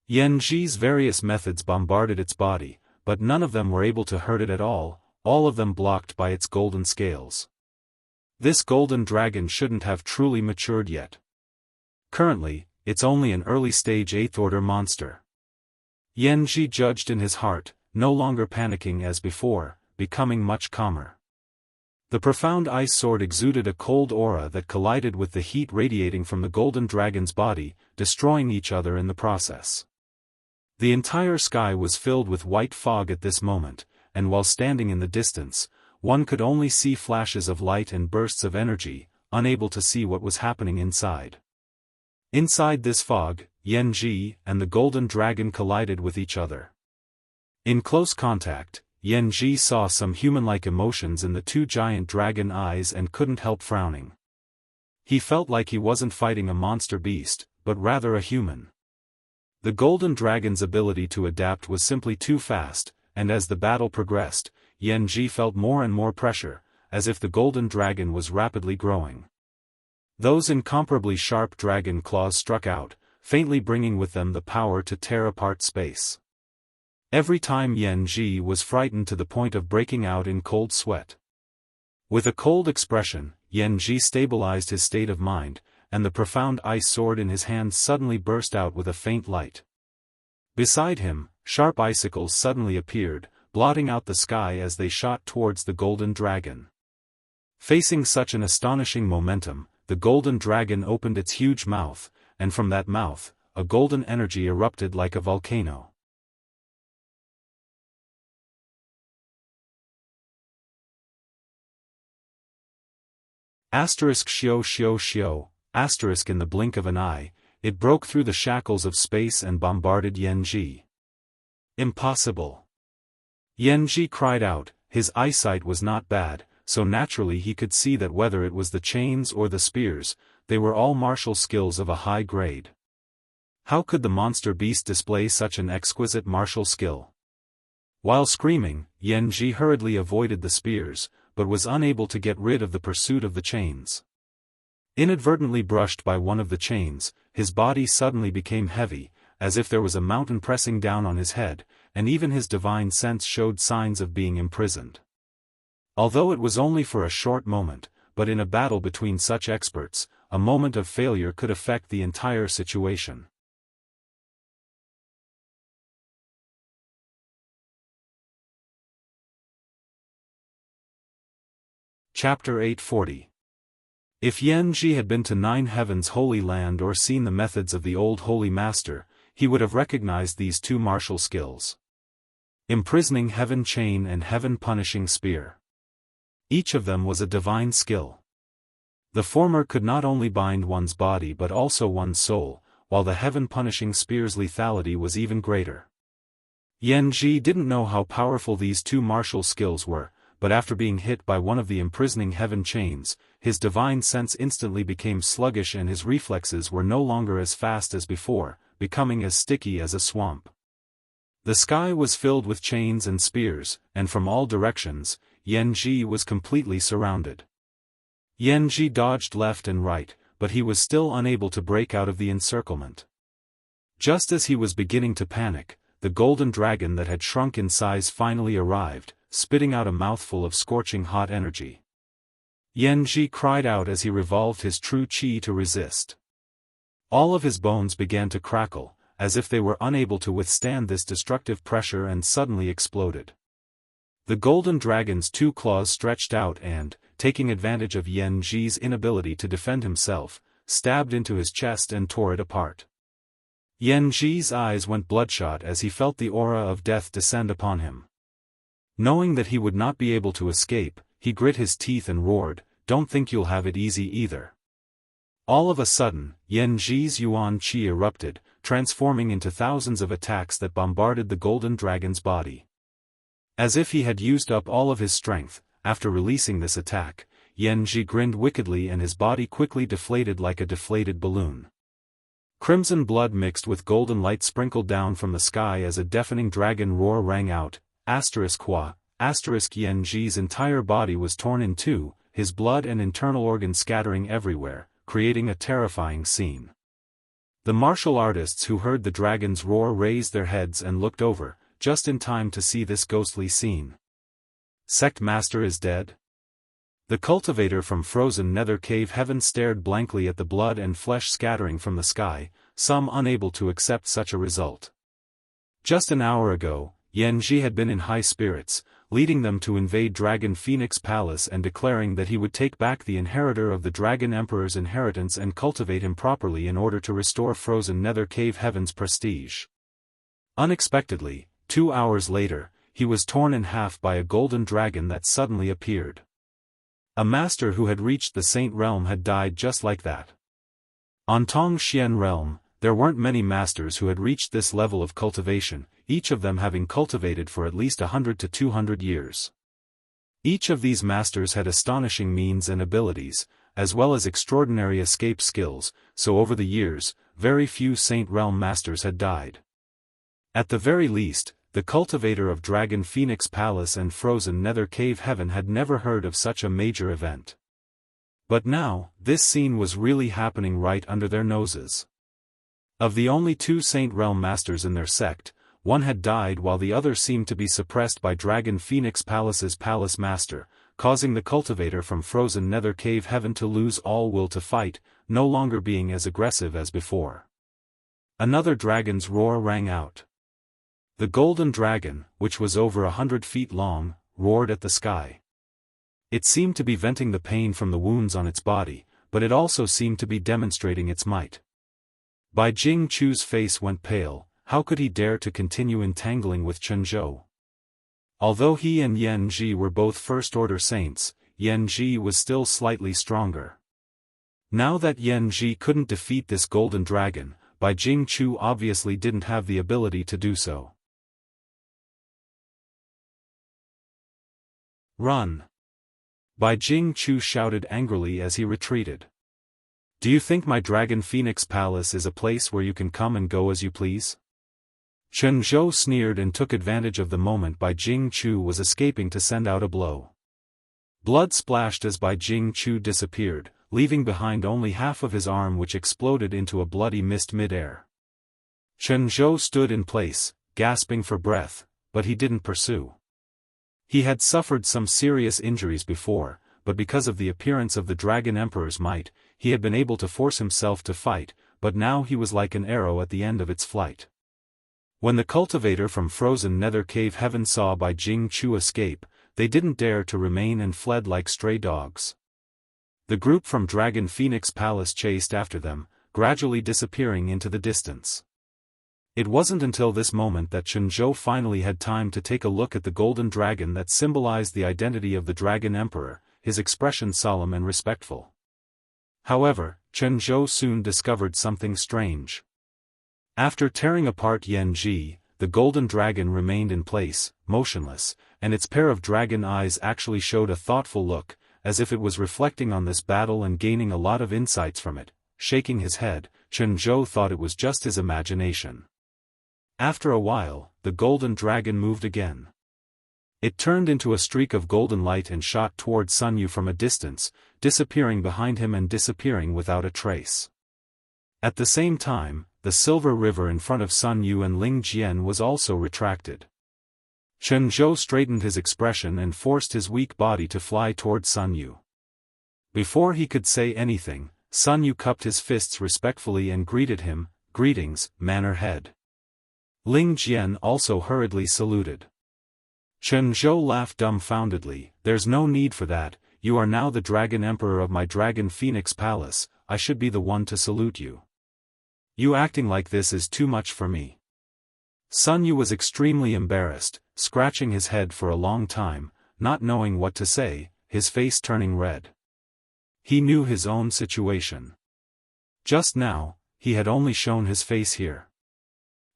Yan Ji's various methods bombarded its body, but none of them were able to hurt it at all of them blocked by its golden scales. This golden dragon shouldn't have truly matured yet. Currently, it's only an early-stage 8th-order monster. Yan Ji judged in his heart, no longer panicking as before, becoming much calmer. The profound ice sword exuded a cold aura that collided with the heat radiating from the golden dragon's body, destroying each other in the process. The entire sky was filled with white fog at this moment, and while standing in the distance, one could only see flashes of light and bursts of energy, unable to see what was happening inside. Inside this fog, Yan Ji and the golden dragon collided with each other. In close contact, Yan Ji saw some human-like emotions in the two giant dragon eyes and couldn't help frowning. He felt like he wasn't fighting a monster beast, but rather a human. The golden dragon's ability to adapt was simply too fast, and as the battle progressed, Yan Ji felt more and more pressure, as if the golden dragon was rapidly growing. Those incomparably sharp dragon claws struck out, faintly bringing with them the power to tear apart space. Every time Yan Ji was frightened to the point of breaking out in cold sweat. With a cold expression, Yan Ji stabilized his state of mind, and the profound ice sword in his hand suddenly burst out with a faint light. Beside him, sharp icicles suddenly appeared, blotting out the sky as they shot towards the golden dragon. Facing such an astonishing momentum, the golden dragon opened its huge mouth, and from that mouth, a golden energy erupted like a volcano. Asterisk Xiao Xiao Xiao, asterisk in the blink of an eye, it broke through the shackles of space and bombarded Yanji. Impossible. Yanji cried out. His eyesight was not bad, so naturally he could see that whether it was the chains or the spears, they were all martial skills of a high grade. How could the monster beast display such an exquisite martial skill? While screaming, Yanji hurriedly avoided the spears, but was unable to get rid of the pursuit of the chains. Inadvertently brushed by one of the chains, his body suddenly became heavy, as if there was a mountain pressing down on his head, and even his divine sense showed signs of being imprisoned. Although it was only for a short moment, but in a battle between such experts, a moment of failure could affect the entire situation. Chapter 840. If Yanji had been to Nine Heavens' Holy Land or seen the methods of the old Holy Master, he would have recognized these two martial skills. Imprisoning Heaven Chain and Heaven Punishing Spear. Each of them was a divine skill. The former could not only bind one's body but also one's soul, while the Heaven Punishing Spear's lethality was even greater. Yanji didn't know how powerful these two martial skills were, but after being hit by one of the imprisoning Heaven Chains, his divine sense instantly became sluggish and his reflexes were no longer as fast as before, becoming as sticky as a swamp. The sky was filled with chains and spears, and from all directions, Yanji was completely surrounded. Yanji dodged left and right, but he was still unable to break out of the encirclement. Just as he was beginning to panic, the golden dragon that had shrunk in size finally arrived, spitting out a mouthful of scorching hot energy. Yanji cried out as he revolved his true chi to resist. All of his bones began to crackle, as if they were unable to withstand this destructive pressure and suddenly exploded. The golden dragon's two claws stretched out and, taking advantage of Yanji's inability to defend himself, stabbed into his chest and tore it apart. Yanji's eyes went bloodshot as he felt the aura of death descend upon him. Knowing that he would not be able to escape, he grit his teeth and roared, "Don't think you'll have it easy either." All of a sudden, Yanji's yuan qi erupted, transforming into thousands of attacks that bombarded the golden dragon's body. As if he had used up all of his strength, after releasing this attack, Yanji grinned wickedly and his body quickly deflated like a deflated balloon. Crimson blood mixed with golden light sprinkled down from the sky as a deafening dragon roar rang out, Yanji's entire body was torn in two, his blood and internal organs scattering everywhere, creating a terrifying scene. The martial artists who heard the dragon's roar raised their heads and looked over, just in time to see this ghostly scene. Sect Master is dead? The cultivator from frozen nether cave heaven stared blankly at the blood and flesh scattering from the sky, some unable to accept such a result. Just an hour ago, Yanji had been in high spirits, leading them to invade Dragon Phoenix Palace and declaring that he would take back the inheritor of the Dragon Emperor's inheritance and cultivate him properly in order to restore frozen nether cave heaven's prestige. Unexpectedly, 2 hours later, he was torn in half by a golden dragon that suddenly appeared. A master who had reached the Saint Realm had died just like that. On Tongxian Realm, there weren't many masters who had reached this level of cultivation, each of them having cultivated for at least 100 to 200 years. Each of these masters had astonishing means and abilities, as well as extraordinary escape skills, so over the years, very few Saint Realm masters had died. At the very least, the cultivator of Dragon Phoenix Palace and frozen nether cave heaven had never heard of such a major event. But now, this scene was really happening right under their noses. Of the only 2 Saint Realm masters in their sect, one had died while the other seemed to be suppressed by Dragon Phoenix Palace's palace master, causing the cultivator from frozen nether cave heaven to lose all will to fight, no longer being as aggressive as before. Another dragon's roar rang out. The golden dragon, which was over 100 feet long, roared at the sky. It seemed to be venting the pain from the wounds on its body, but it also seemed to be demonstrating its might. Bai Jing Chu's face went pale. How could he dare to continue entangling with Chenzhou? Although he and Yanji were both first-order saints, Yan Ji was still slightly stronger. Now that Yan Ji couldn't defeat this golden dragon, Bai Jingchu obviously didn't have the ability to do so. Run! Bai Jingchu shouted angrily as he retreated. Do you think my Dragon Phoenix Palace is a place where you can come and go as you please? Chen Zhou sneered and took advantage of the moment Bai Jingchu was escaping to send out a blow. Blood splashed as Bai Jingchu disappeared, leaving behind only half of his arm, which exploded into a bloody mist mid-air. Chen Zhou stood in place, gasping for breath, but he didn't pursue. He had suffered some serious injuries before, but because of the appearance of the Dragon Emperor's might, he had been able to force himself to fight, but now he was like an arrow at the end of its flight. When the cultivator from frozen nether cave heaven saw Bai Jingchu escape, they didn't dare to remain and fled like stray dogs. The group from Dragon Phoenix Palace chased after them, gradually disappearing into the distance. It wasn't until this moment that Chen Zhou finally had time to take a look at the golden dragon that symbolized the identity of the Dragon Emperor, his expression solemn and respectful. However, Chen Zhou soon discovered something strange. After tearing apart Yan Ji, the golden dragon remained in place, motionless, and its pair of dragon eyes actually showed a thoughtful look, as if it was reflecting on this battle and gaining a lot of insights from it. Shaking his head, Chen Zhou thought it was just his imagination. After a while, the golden dragon moved again. It turned into a streak of golden light and shot toward Sun Yu from a distance, disappearing behind him and disappearing without a trace. At the same time, the silver river in front of Sun Yu and Ling Jian was also retracted. Chen Zhou straightened his expression and forced his weak body to fly toward Sun Yu. Before he could say anything, Sun Yu cupped his fists respectfully and greeted him, "Greetings, Manor Head." Ling Jian also hurriedly saluted. Chen Zhou laughed dumbfoundedly. "There's no need for that, you are now the Dragon Emperor of my Dragon Phoenix Palace, I should be the one to salute you. You acting like this is too much for me." Sun Yu was extremely embarrassed, scratching his head for a long time, not knowing what to say, his face turning red. He knew his own situation. Just now, he had only shown his face here.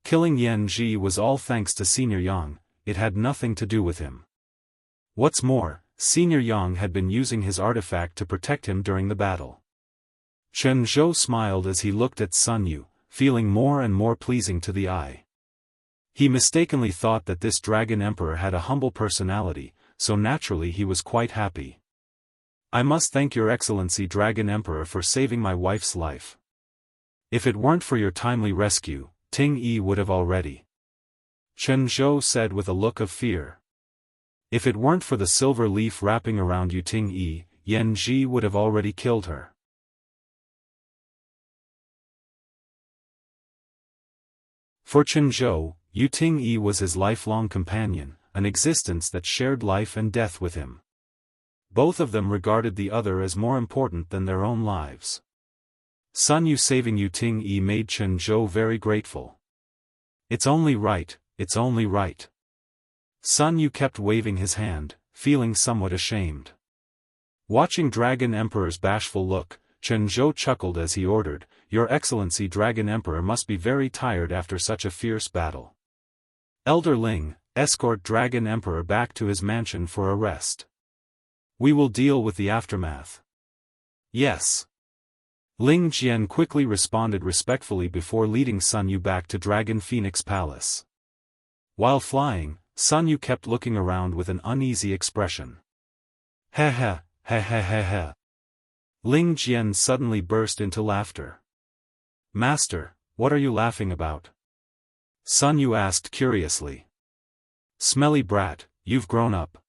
Killing Yan Ji was all thanks to Senior Yang, it had nothing to do with him. What's more, Senior Yang had been using his artifact to protect him during the battle. Chen Zhou smiled as he looked at Sun Yu, feeling more and more pleasing to the eye. He mistakenly thought that this Dragon Emperor had a humble personality, so naturally he was quite happy. "I must thank Your Excellency Dragon Emperor for saving my wife's life. If it weren't for your timely rescue, Ting Yi would have already." Chen Zhou said with a look of fear. "If it weren't for the silver leaf wrapping around you Ting Yi, Yan Ji would have already killed her." For Chen Zhou, Yu Ting Yi was his lifelong companion, an existence that shared life and death with him. Both of them regarded the other as more important than their own lives. Sun Yu saving Yu Ting Yi made Chen Zhou very grateful. "It's only right, it's only right." Sun Yu kept waving his hand, feeling somewhat ashamed. Watching Dragon Emperor's bashful look, Chen Zhou chuckled as he ordered, "Your Excellency Dragon Emperor must be very tired after such a fierce battle. Elder Ling, escort Dragon Emperor back to his mansion for a rest. We will deal with the aftermath." "Yes." Ling Jian quickly responded respectfully before leading Sun Yu back to Dragon Phoenix Palace. While flying, Sun Yu kept looking around with an uneasy expression. "Heh heh, heh heh heh heh." Ling Jian suddenly burst into laughter. "Master, what are you laughing about?" Sun Yu asked curiously. "Smelly brat, you've grown up.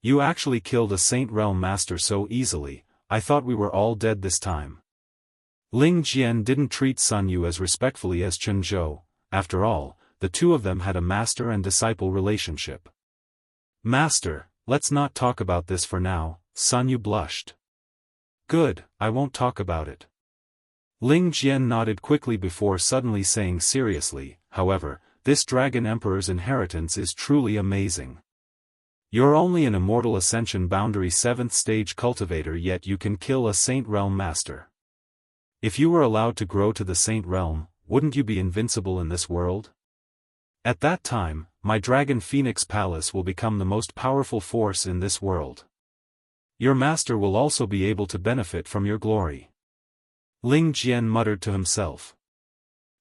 You actually killed a Saint Realm Master so easily, I thought we were all dead this time." Ling Jian didn't treat Sun Yu as respectfully as Chen Zhou. After all, the two of them had a master and disciple relationship. "Master, let's not talk about this for now," Sun Yu blushed. "Good, I won't talk about it." Ling Jian nodded quickly before suddenly saying seriously, "However, this Dragon Emperor's inheritance is truly amazing. You're only an immortal Ascension boundary 7th stage cultivator, yet you can kill a Saint Realm master. If you were allowed to grow to the Saint Realm, wouldn't you be invincible in this world? At that time, my Dragon Phoenix Palace will become the most powerful force in this world. Your master will also be able to benefit from your glory." Ling Jian muttered to himself.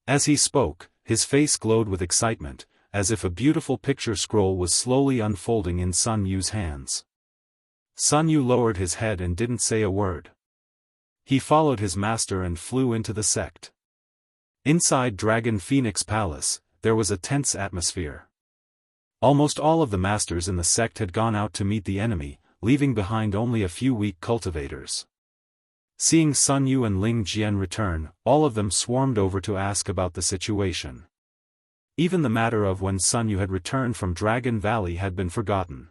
As he spoke, his face glowed with excitement, as if a beautiful picture scroll was slowly unfolding in Sun Yu's hands. Sun Yu lowered his head and didn't say a word. He followed his master and flew into the sect. Inside Dragon Phoenix Palace, there was a tense atmosphere. Almost all of the masters in the sect had gone out to meet the enemy, leaving behind only a few weak cultivators. Seeing Sun Yu and Ling Jian return, all of them swarmed over to ask about the situation. Even the matter of when Sun Yu had returned from Dragon Valley had been forgotten.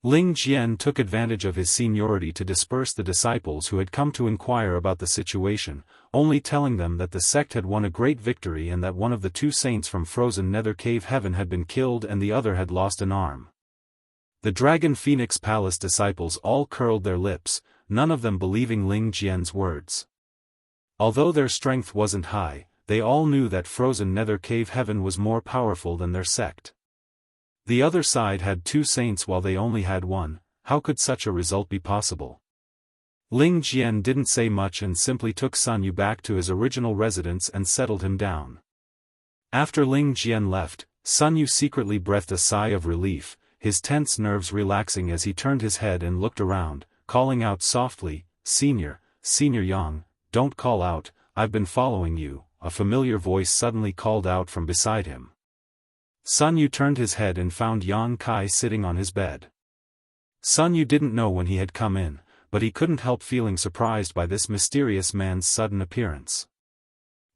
Ling Jian took advantage of his seniority to disperse the disciples who had come to inquire about the situation, only telling them that the sect had won a great victory and that one of the 2 saints from frozen Nether Cave Heaven had been killed and the other had lost an arm. The Dragon Phoenix Palace disciples all curled their lips, none of them believing Ling Jian's words. Although their strength wasn't high, they all knew that frozen Nether Cave Heaven was more powerful than their sect. The other side had 2 saints while they only had 1, how could such a result be possible? Ling Jian didn't say much and simply took Sun Yu back to his original residence and settled him down. After Ling Jian left, Sun Yu secretly breathed a sigh of relief, his tense nerves relaxing as he turned his head and looked around, calling out softly, Senior Yang, don't call out, I've been following you," a familiar voice suddenly called out from beside him. Sun Yu turned his head and found Yang Kai sitting on his bed. Sun Yu didn't know when he had come in, but he couldn't help feeling surprised by this mysterious man's sudden appearance.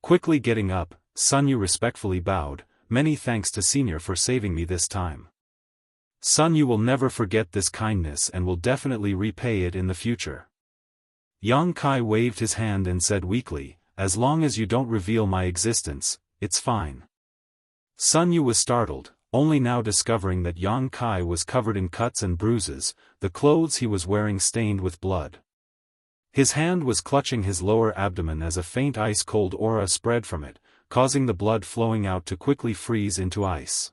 Quickly getting up, Sun Yu respectfully bowed, "Many thanks to Senior for saving me this time. Sun Yu will never forget this kindness and will definitely repay it in the future." Yang Kai waved his hand and said weakly, "As long as you don't reveal my existence, it's fine." Sun Yu was startled, only now discovering that Yang Kai was covered in cuts and bruises, the clothes he was wearing stained with blood. His hand was clutching his lower abdomen as a faint ice-cold aura spread from it, causing the blood flowing out to quickly freeze into ice.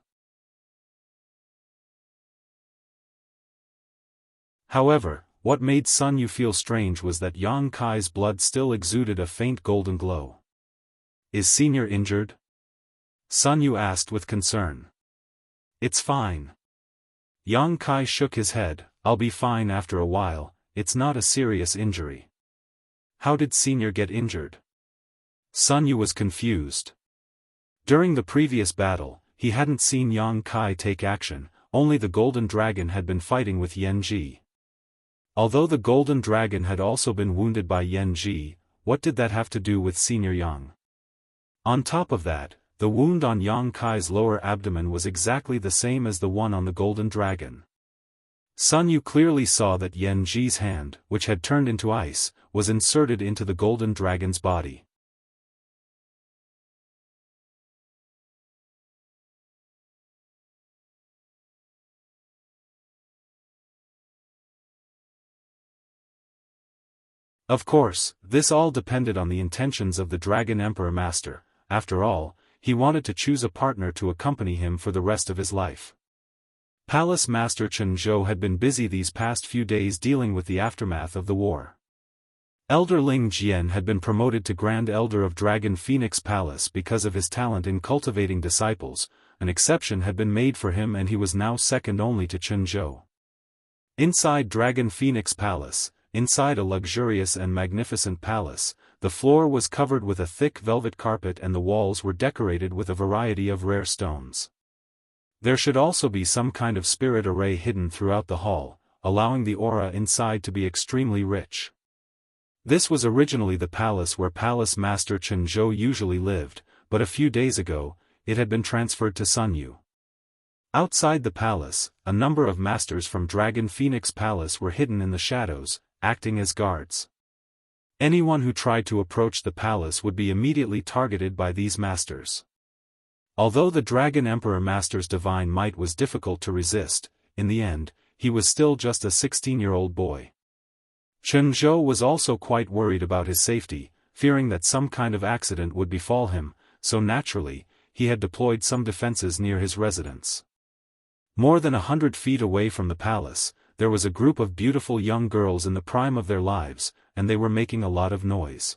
However, what made Sun Yu feel strange was that Yang Kai's blood still exuded a faint golden glow. "Is Senior injured?" Sun Yu asked with concern. "It's fine." Yang Kai shook his head, "I'll be fine after a while, it's not a serious injury." "How did Senior get injured?" Sun Yu was confused. During the previous battle, he hadn't seen Yang Kai take action, only the Golden Dragon had been fighting with Yan Ji. Although the Golden Dragon had also been wounded by Yan Ji, what did that have to do with Senior Yang? On top of that, the wound on Yang Kai's lower abdomen was exactly the same as the one on the Golden Dragon. Sun Yu clearly saw that Yan Ji's hand, which had turned into ice, was inserted into the Golden Dragon's body. Of course, this all depended on the intentions of the Dragon Emperor Master. After all, he wanted to choose a partner to accompany him for the rest of his life. Palace Master Chen Zhou had been busy these past few days dealing with the aftermath of the war. Elder Ling Jian had been promoted to Grand Elder of Dragon Phoenix Palace because of his talent in cultivating disciples. An exception had been made for him and he was now second only to Chen Zhou. Inside Dragon Phoenix Palace, inside a luxurious and magnificent palace, the floor was covered with a thick velvet carpet and the walls were decorated with a variety of rare stones. There should also be some kind of spirit array hidden throughout the hall, allowing the aura inside to be extremely rich. This was originally the palace where Palace Master Chen Zhou usually lived, but a few days ago, it had been transferred to Sun Yu. Outside the palace, a number of masters from Dragon Phoenix Palace were hidden in the shadows, acting as guards. Anyone who tried to approach the palace would be immediately targeted by these masters. Although the Dragon Emperor Master's divine might was difficult to resist, in the end, he was still just a 16-year-old boy. Chen Zhou was also quite worried about his safety, fearing that some kind of accident would befall him, so naturally, he had deployed some defenses near his residence. More than 100 feet away from the palace, there was a group of beautiful young girls in the prime of their lives, and they were making a lot of noise.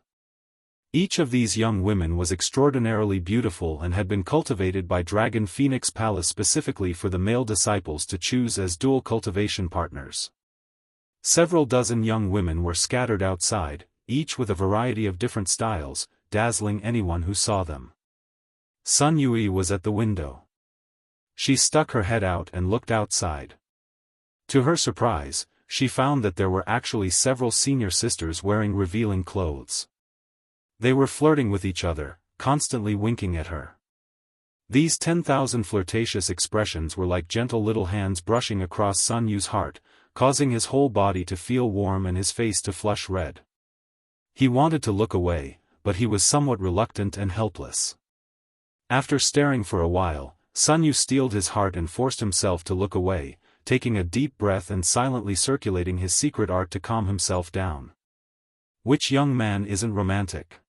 Each of these young women was extraordinarily beautiful and had been cultivated by Dragon Phoenix Palace specifically for the male disciples to choose as dual cultivation partners. Several dozen young women were scattered outside, each with a variety of different styles, dazzling anyone who saw them. Sun Yui was at the window. She stuck her head out and looked outside. To her surprise, she found that there were actually several senior sisters wearing revealing clothes. They were flirting with each other, constantly winking at her. These 10,000 flirtatious expressions were like gentle little hands brushing across Sun Yu's heart, causing his whole body to feel warm and his face to flush red. He wanted to look away, but he was somewhat reluctant and helpless. After staring for a while, Sun Yu steeled his heart and forced himself to look away, taking a deep breath and silently circulating his secret art to calm himself down. Which young man isn't romantic?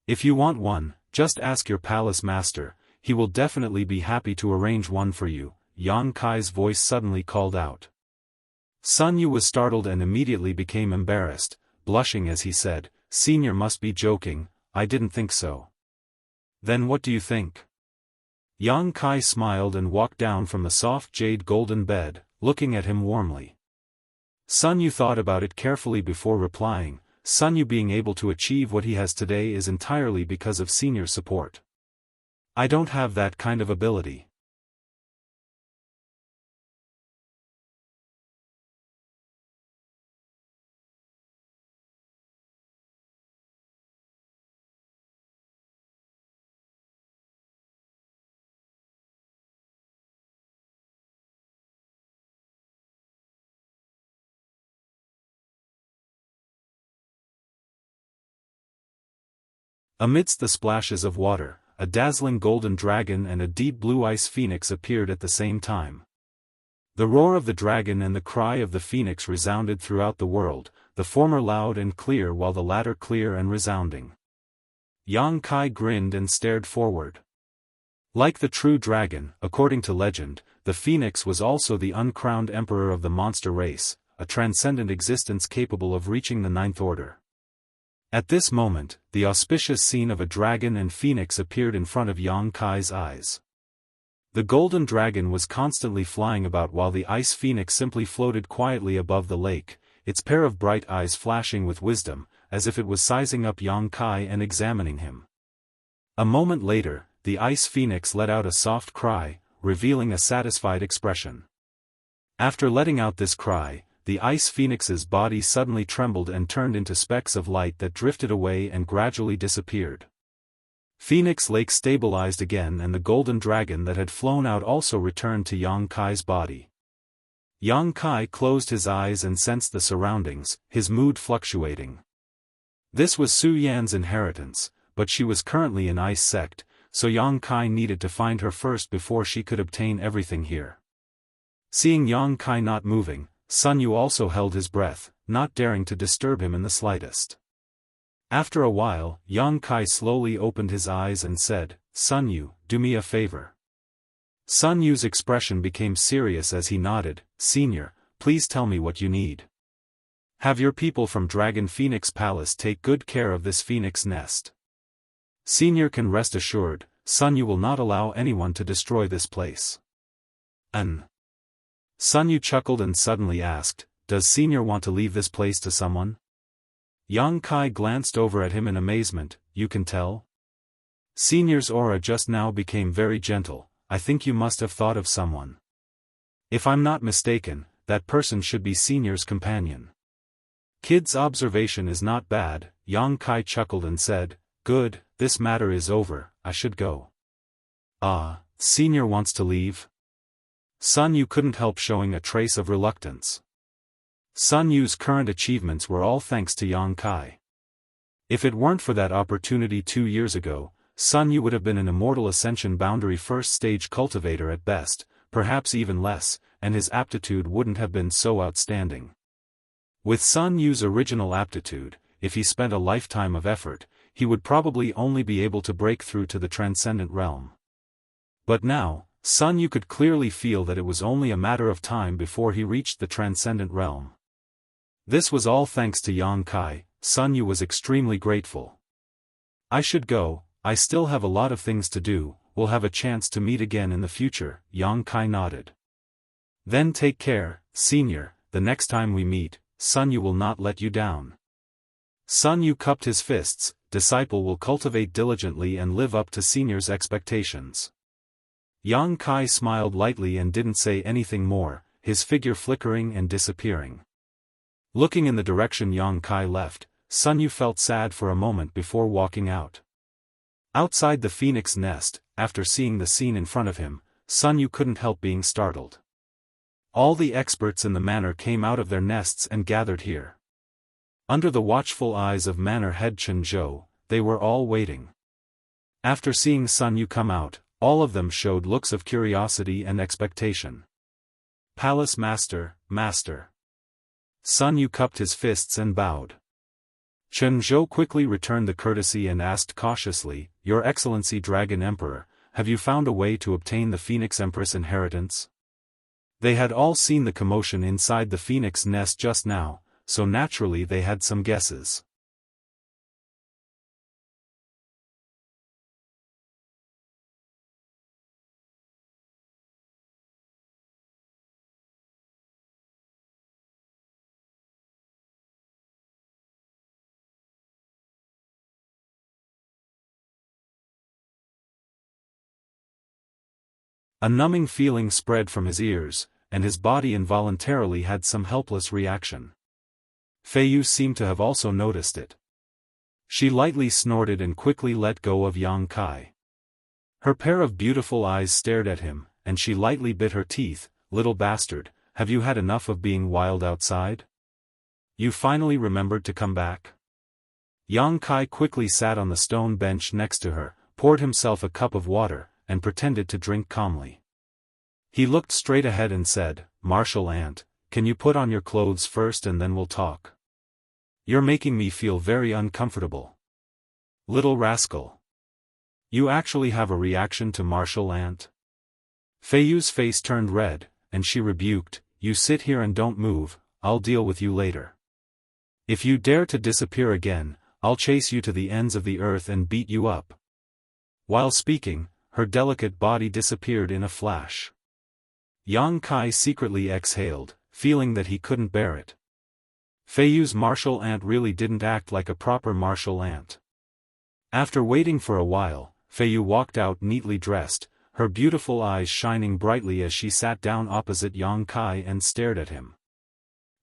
If you want one, just ask your palace master, he will definitely be happy to arrange one for you, Yang Kai's voice suddenly called out. Sun Yu was startled and immediately became embarrassed, blushing as he said, "Senior must be joking, I didn't think so." "Then what do you think?" Yang Kai smiled and walked down from the soft jade golden bed, looking at him warmly. Sun Yu thought about it carefully before replying, Sun Yu being able to achieve what he has today is entirely because of senior support. I don't have that kind of ability. Amidst the splashes of water, a dazzling golden dragon and a deep blue ice phoenix appeared at the same time. The roar of the dragon and the cry of the phoenix resounded throughout the world, the former loud and clear while the latter clear and resounding. Yang Kai grinned and stared forward. Like the true dragon, according to legend, the phoenix was also the uncrowned emperor of the monster race, a transcendent existence capable of reaching the ninth order. At this moment, the auspicious scene of a dragon and phoenix appeared in front of Yang Kai's eyes. The golden dragon was constantly flying about while the ice phoenix simply floated quietly above the lake, its pair of bright eyes flashing with wisdom, as if it was sizing up Yang Kai and examining him. A moment later, the ice phoenix let out a soft cry, revealing a satisfied expression. After letting out this cry, the ice phoenix's body suddenly trembled and turned into specks of light that drifted away and gradually disappeared. Phoenix Lake stabilized again and the golden dragon that had flown out also returned to Yang Kai's body. Yang Kai closed his eyes and sensed the surroundings, his mood fluctuating. This was Su Yan's inheritance, but she was currently in Ice Sect, so Yang Kai needed to find her first before she could obtain everything here. Seeing Yang Kai not moving, Sun Yu also held his breath, not daring to disturb him in the slightest. After a while, Yang Kai slowly opened his eyes and said, "Sun Yu, do me a favor." Sun Yu's expression became serious as he nodded, "Senior, please tell me what you need." "Have your people from Dragon Phoenix Palace take good care of this phoenix nest. Senior can rest assured, Sun Yu will not allow anyone to destroy this place." Sun Yu chuckled and suddenly asked, "Does Senior want to leave this place to someone?" Yang Kai glanced over at him in amazement, "You can tell?" Senior's aura just now became very gentle, "I think you must have thought of someone. If I'm not mistaken, that person should be Senior's companion." Kid's observation is not bad, Yang Kai chuckled and said, "Good, this matter is over, I should go." "Ah, Senior wants to leave?" Sun Yu couldn't help showing a trace of reluctance. Sun Yu's current achievements were all thanks to Yang Kai. If it weren't for that opportunity 2 years ago, Sun Yu would have been an Immortal Ascension boundary first stage cultivator at best, perhaps even less, and his aptitude wouldn't have been so outstanding. With Sun Yu's original aptitude, if he spent a lifetime of effort, he would probably only be able to break through to the transcendent realm. But now, Sun Yu could clearly feel that it was only a matter of time before he reached the transcendent realm. This was all thanks to Yang Kai. Sun Yu was extremely grateful. I should go, I still have a lot of things to do, we'll have a chance to meet again in the future, Yang Kai nodded. Then take care, senior, the next time we meet, Sun Yu will not let you down. Sun Yu cupped his fists, disciple will cultivate diligently and live up to senior's expectations. Yang Kai smiled lightly and didn't say anything more, his figure flickering and disappearing. Looking in the direction Yang Kai left, Sun Yu felt sad for a moment before walking out. Outside the phoenix nest, after seeing the scene in front of him, Sun Yu couldn't help being startled. All the experts in the manor came out of their nests and gathered here. Under the watchful eyes of manor head Chen Zhou, they were all waiting. After seeing Sun Yu come out, all of them showed looks of curiosity and expectation. Palace Master, Master. Sun Yu cupped his fists and bowed. Chen Zhou quickly returned the courtesy and asked cautiously, Your Excellency Dragon Emperor, have you found a way to obtain the Phoenix Empress inheritance? They had all seen the commotion inside the phoenix nest just now, so naturally they had some guesses. A numbing feeling spread from his ears, and his body involuntarily had some helpless reaction. Fei Yu seemed to have also noticed it. She lightly snorted and quickly let go of Yang Kai. Her pair of beautiful eyes stared at him, and she lightly bit her teeth. Little bastard, have you had enough of being wild outside? You finally remembered to come back? Yang Kai quickly sat on the stone bench next to her, poured himself a cup of water, and pretended to drink calmly. He looked straight ahead and said, Martial Ant, can you put on your clothes first and then we'll talk? You're making me feel very uncomfortable. Little rascal. You actually have a reaction to Martial Ant? Fei Yu's face turned red, and she rebuked, You sit here and don't move, I'll deal with you later. If you dare to disappear again, I'll chase you to the ends of the earth and beat you up. While speaking, her delicate body disappeared in a flash. Yang Kai secretly exhaled, feeling that he couldn't bear it. Fei Yu's martial ant really didn't act like a proper martial ant. After waiting for a while, Fei Yu walked out neatly dressed, her beautiful eyes shining brightly as she sat down opposite Yang Kai and stared at him.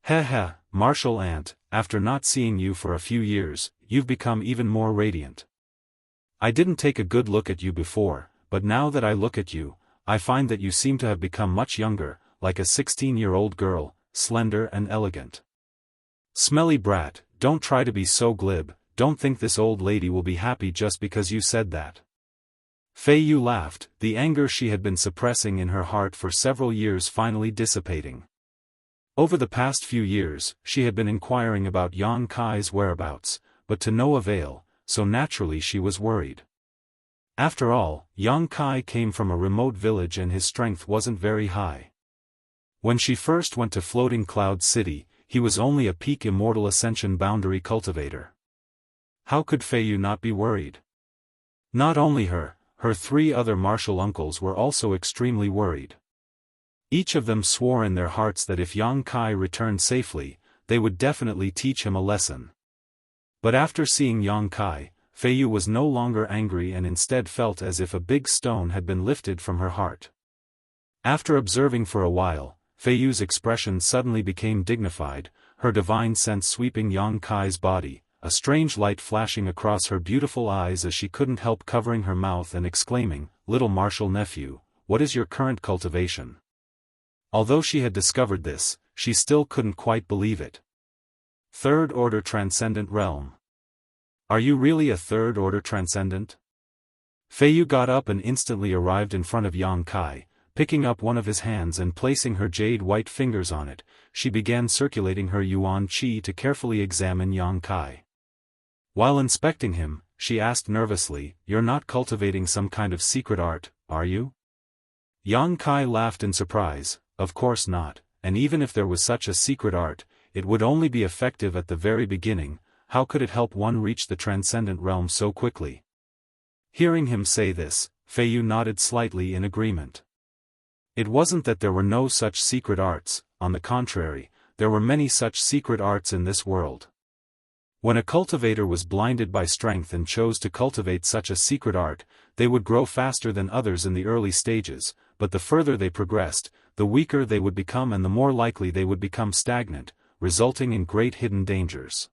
Heh, martial ant, after not seeing you for a few years, you've become even more radiant. I didn't take a good look at you before, but now that I look at you, I find that you seem to have become much younger, like a 16-year-old girl, slender and elegant. Smelly brat, don't try to be so glib, don't think this old lady will be happy just because you said that. Fei Yu laughed, the anger she had been suppressing in her heart for several years finally dissipating. Over the past few years, she had been inquiring about Yang Kai's whereabouts, but to no avail, so naturally she was worried. After all, Yang Kai came from a remote village and his strength wasn't very high. When she first went to Floating Cloud City, he was only a peak Immortal Ascension boundary cultivator. How could Fei Yu not be worried? Not only her 3 other martial uncles were also extremely worried. Each of them swore in their hearts that if Yang Kai returned safely, they would definitely teach him a lesson. But after seeing Yang Kai, Fei Yu was no longer angry and instead felt as if a big stone had been lifted from her heart. After observing for a while, Fei Yu's expression suddenly became dignified, her divine sense sweeping Yang Kai's body, a strange light flashing across her beautiful eyes as she couldn't help covering her mouth and exclaiming, Little martial nephew, what is your current cultivation? Although she had discovered this, she still couldn't quite believe it. Third Order Transcendent Realm. Are you really a Third Order Transcendent? Fei Yu got up and instantly arrived in front of Yang Kai, Picking up one of his hands and placing her jade-white fingers on it, she began circulating her yuan qi to carefully examine Yang Kai. While inspecting him, she asked nervously, "You're not cultivating some kind of secret art, are you?" Yang Kai laughed in surprise. "Of course not, and even if there was such a secret art, it would only be effective at the very beginning. How could it help one reach the transcendent realm so quickly?" Hearing him say this, Feiyu nodded slightly in agreement. It wasn't that there were no such secret arts, on the contrary, there were many such secret arts in this world. When a cultivator was blinded by strength and chose to cultivate such a secret art, they would grow faster than others in the early stages, but the further they progressed, the weaker they would become and the more likely they would become stagnant, resulting in great hidden dangers.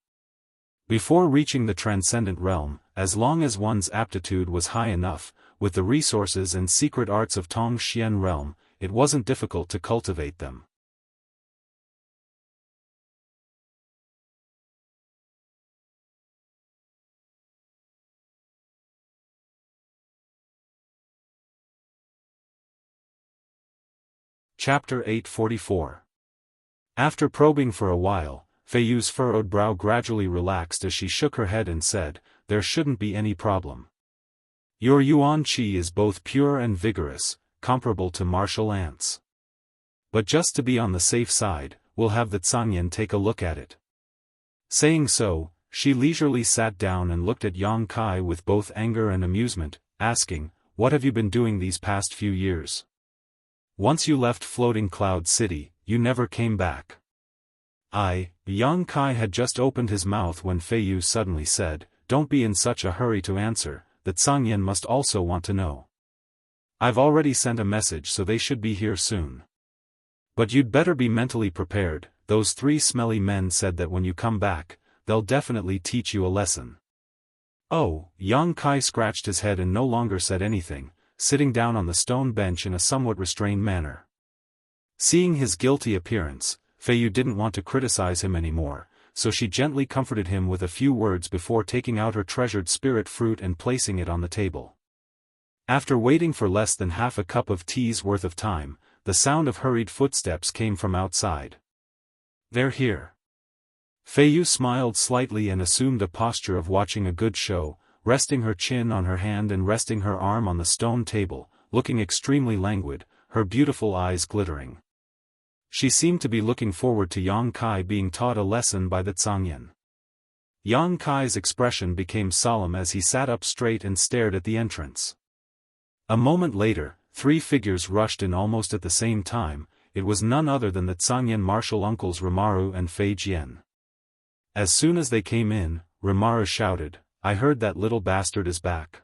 Before reaching the transcendent realm, as long as one's aptitude was high enough, with the resources and secret arts of Tongxian realm, it wasn't difficult to cultivate them. Chapter 844. After probing for a while, Feiyu's furrowed brow gradually relaxed as she shook her head and said, "There shouldn't be any problem. Your yuan qi is both pure and vigorous, comparable to martial ants. But just to be on the safe side, we'll have the Zangyan take a look at it." Saying so, she leisurely sat down and looked at Yang Kai with both anger and amusement, asking, "What have you been doing these past few years? Once you left Floating Cloud City, you never came back." Yang Kai had just opened his mouth when Feiyu suddenly said, "Don't be in such a hurry to answer, the Zangyan must also want to know. I've already sent a message so they should be here soon. But you'd better be mentally prepared, those 3 smelly men said that when you come back, they'll definitely teach you a lesson." "Oh," Yang Kai scratched his head and no longer said anything, sitting down on the stone bench in a somewhat restrained manner. Seeing his guilty appearance, Feiyu didn't want to criticize him anymore, so she gently comforted him with a few words before taking out her treasured spirit fruit and placing it on the table. After waiting for less than half a cup of tea's worth of time, the sound of hurried footsteps came from outside. "They're here." Feiyu smiled slightly and assumed a posture of watching a good show, resting her chin on her hand and resting her arm on the stone table, looking extremely languid, her beautiful eyes glittering. She seemed to be looking forward to Yang Kai being taught a lesson by the Zangyan. Yang Kai's expression became solemn as he sat up straight and stared at the entrance. A moment later, 3 figures rushed in almost at the same time. It was none other than the Zangyan martial uncles Rimaru and Fei Jian. As soon as they came in, Rimaru shouted, "I heard that little bastard is back."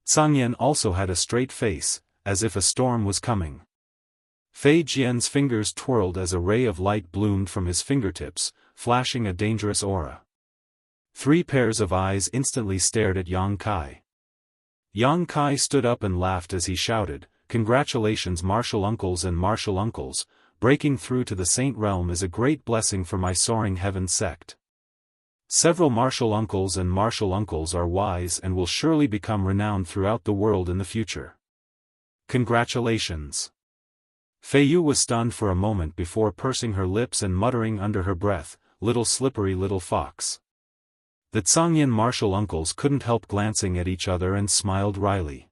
Zangyan also had a straight face, as if a storm was coming. Fei Jian's fingers twirled as a ray of light bloomed from his fingertips, flashing a dangerous aura. 3 pairs of eyes instantly stared at Yang Kai. Yang Kai stood up and laughed as he shouted, "Congratulations martial uncles and martial uncles, breaking through to the Saint Realm is a great blessing for my Soaring Heaven sect. Several martial uncles and martial uncles are wise and will surely become renowned throughout the world in the future. Congratulations." Feiyu was stunned for a moment before pursing her lips and muttering under her breath, "Little slippery little fox." The Zangyan martial uncles couldn't help glancing at each other and smiled wryly.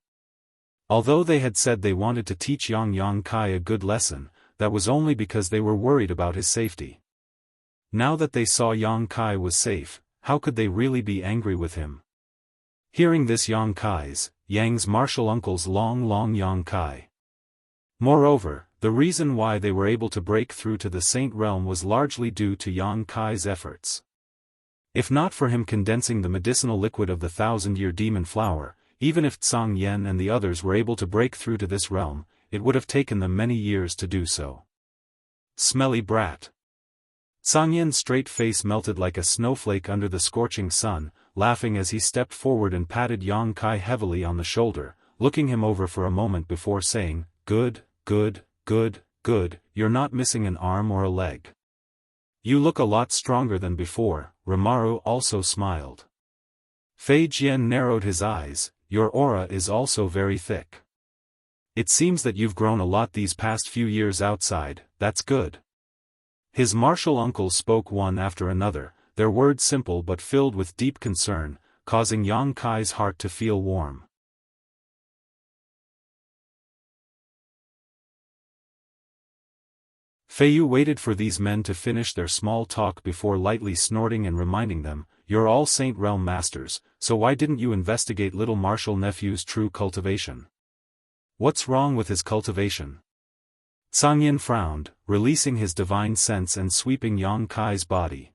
Although they had said they wanted to teach Yang Kai a good lesson, that was only because they were worried about his safety. Now that they saw Yang Kai was safe, how could they really be angry with him? Hearing this Yang's martial uncles long Yang Kai. Moreover, the reason why they were able to break through to the Saint Realm was largely due to Yang Kai's efforts. If not for him condensing the medicinal liquid of the 1,000-year demon flower, even if Zhang Yan and the others were able to break through to this realm, it would have taken them many years to do so. Smelly brat. Zhang Yan's straight face melted like a snowflake under the scorching sun, laughing as he stepped forward and patted Yang Kai heavily on the shoulder, looking him over for a moment before saying, Good, you're not missing an arm or a leg. You look a lot stronger than before." Rimaru also smiled. Fei Jian narrowed his eyes, "Your aura is also very thick. It seems that you've grown a lot these past few years outside, that's good. His martial uncles spoke one after another, their words simple but filled with deep concern, causing Yang Kai's heart to feel warm. Fei Yu waited for these men to finish their small talk before lightly snorting and reminding them, "You're all Saint Realm masters, so why didn't you investigate little martial nephew's true cultivation? What's wrong with his cultivation?" Sangyin frowned, releasing his divine sense and sweeping Yang Kai's body.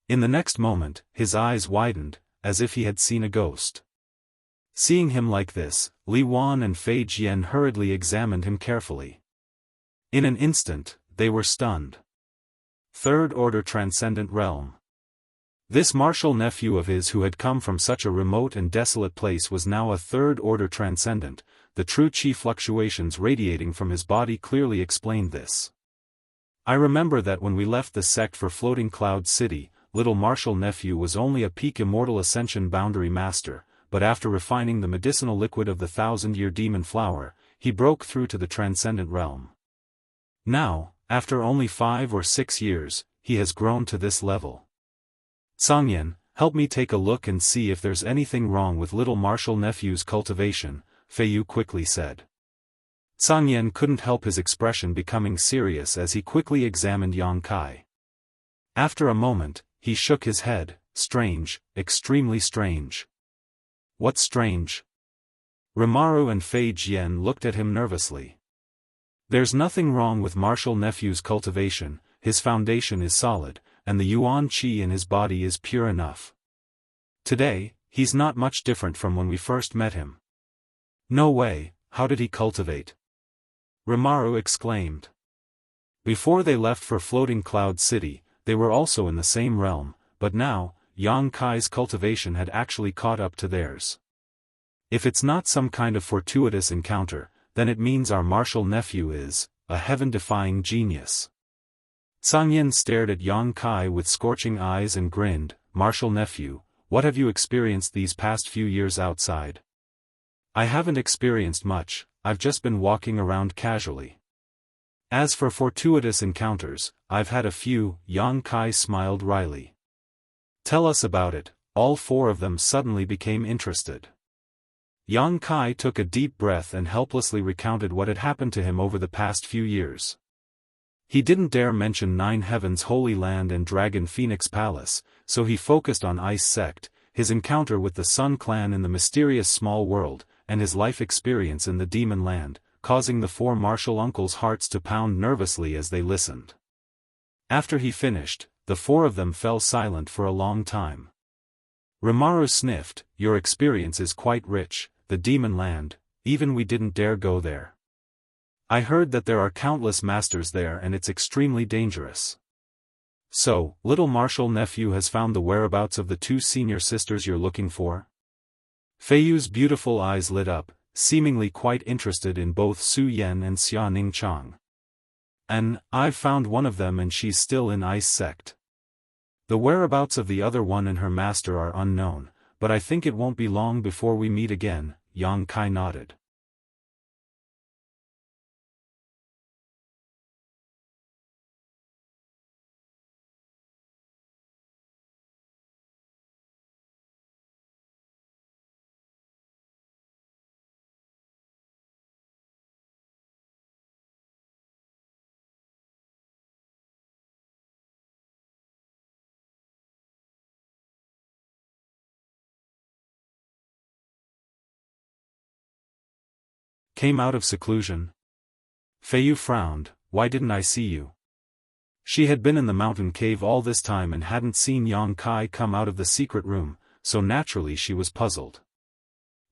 In the next moment, his eyes widened, as if he had seen a ghost. Seeing him like this, Li Wan and Fei Jian hurriedly examined him carefully. In an instant, they were stunned. Third-order transcendent realm. This martial nephew of his who had come from such a remote and desolate place was now a third-order transcendent. The true chi fluctuations radiating from his body clearly explained this. "I remember that when we left the sect for Floating Cloud City, little martial nephew was only a peak Immortal Ascension boundary master, but after refining the medicinal liquid of the 1,000-year demon flower, he broke through to the transcendent realm. Now, after only 5 or 6 years, he has grown to this level. Sangyin, help me take a look and see if there's anything wrong with little martial nephew's cultivation," Fei Yu quickly said. Sangyin couldn't help his expression becoming serious as he quickly examined Yang Kai. After a moment, he shook his head. "Strange, extremely strange." "What's strange?" Rimaru and Fei Jian looked at him nervously. "There's nothing wrong with martial nephew's cultivation, his foundation is solid, and the yuan qi in his body is pure enough. Today, he's not much different from when we first met him." "No way, how did he cultivate?" Rimaru exclaimed. Before they left for Floating Cloud City, they were also in the same realm, but now, Yang Kai's cultivation had actually caught up to theirs. If it's not some kind of fortuitous encounter, then it means our martial nephew is a heaven-defying genius. Sangyin stared at Yang Kai with scorching eyes and grinned. "Martial nephew, what have you experienced these past few years outside?" "I haven't experienced much, I've just been walking around casually. As for fortuitous encounters, I've had a few," Yang Kai smiled wryly. "Tell us about it." All 4 of them suddenly became interested. Yang Kai took a deep breath and helplessly recounted what had happened to him over the past few years. He didn't dare mention 9 Heavens Holy Land and Dragon Phoenix Palace, so he focused on Ice Sect, his encounter with the Sun Clan in the mysterious small world, and his life experience in the Demon Land, causing the 4 martial uncles' hearts to pound nervously as they listened. After he finished, the 4 of them fell silent for a long time. Rimaru sniffed. "Your experience is quite rich, the Demon Land, even we didn't dare go there. I heard that there are countless masters there and it's extremely dangerous." "So, little martial nephew has found the whereabouts of the 2 senior sisters you're looking for?" Fei Yu's beautiful eyes lit up, seemingly quite interested in both Su Yan and Xia Ningchang. "And I've found one of them and she's still in Ice Sect. The whereabouts of the other one and her master are unknown, but I think it won't be long before we meet again," Yang Kai nodded. "Came out of seclusion?" Fei Yu frowned. "Why didn't I see you?" She had been in the mountain cave all this time and hadn't seen Yang Kai come out of the secret room, so naturally she was puzzled.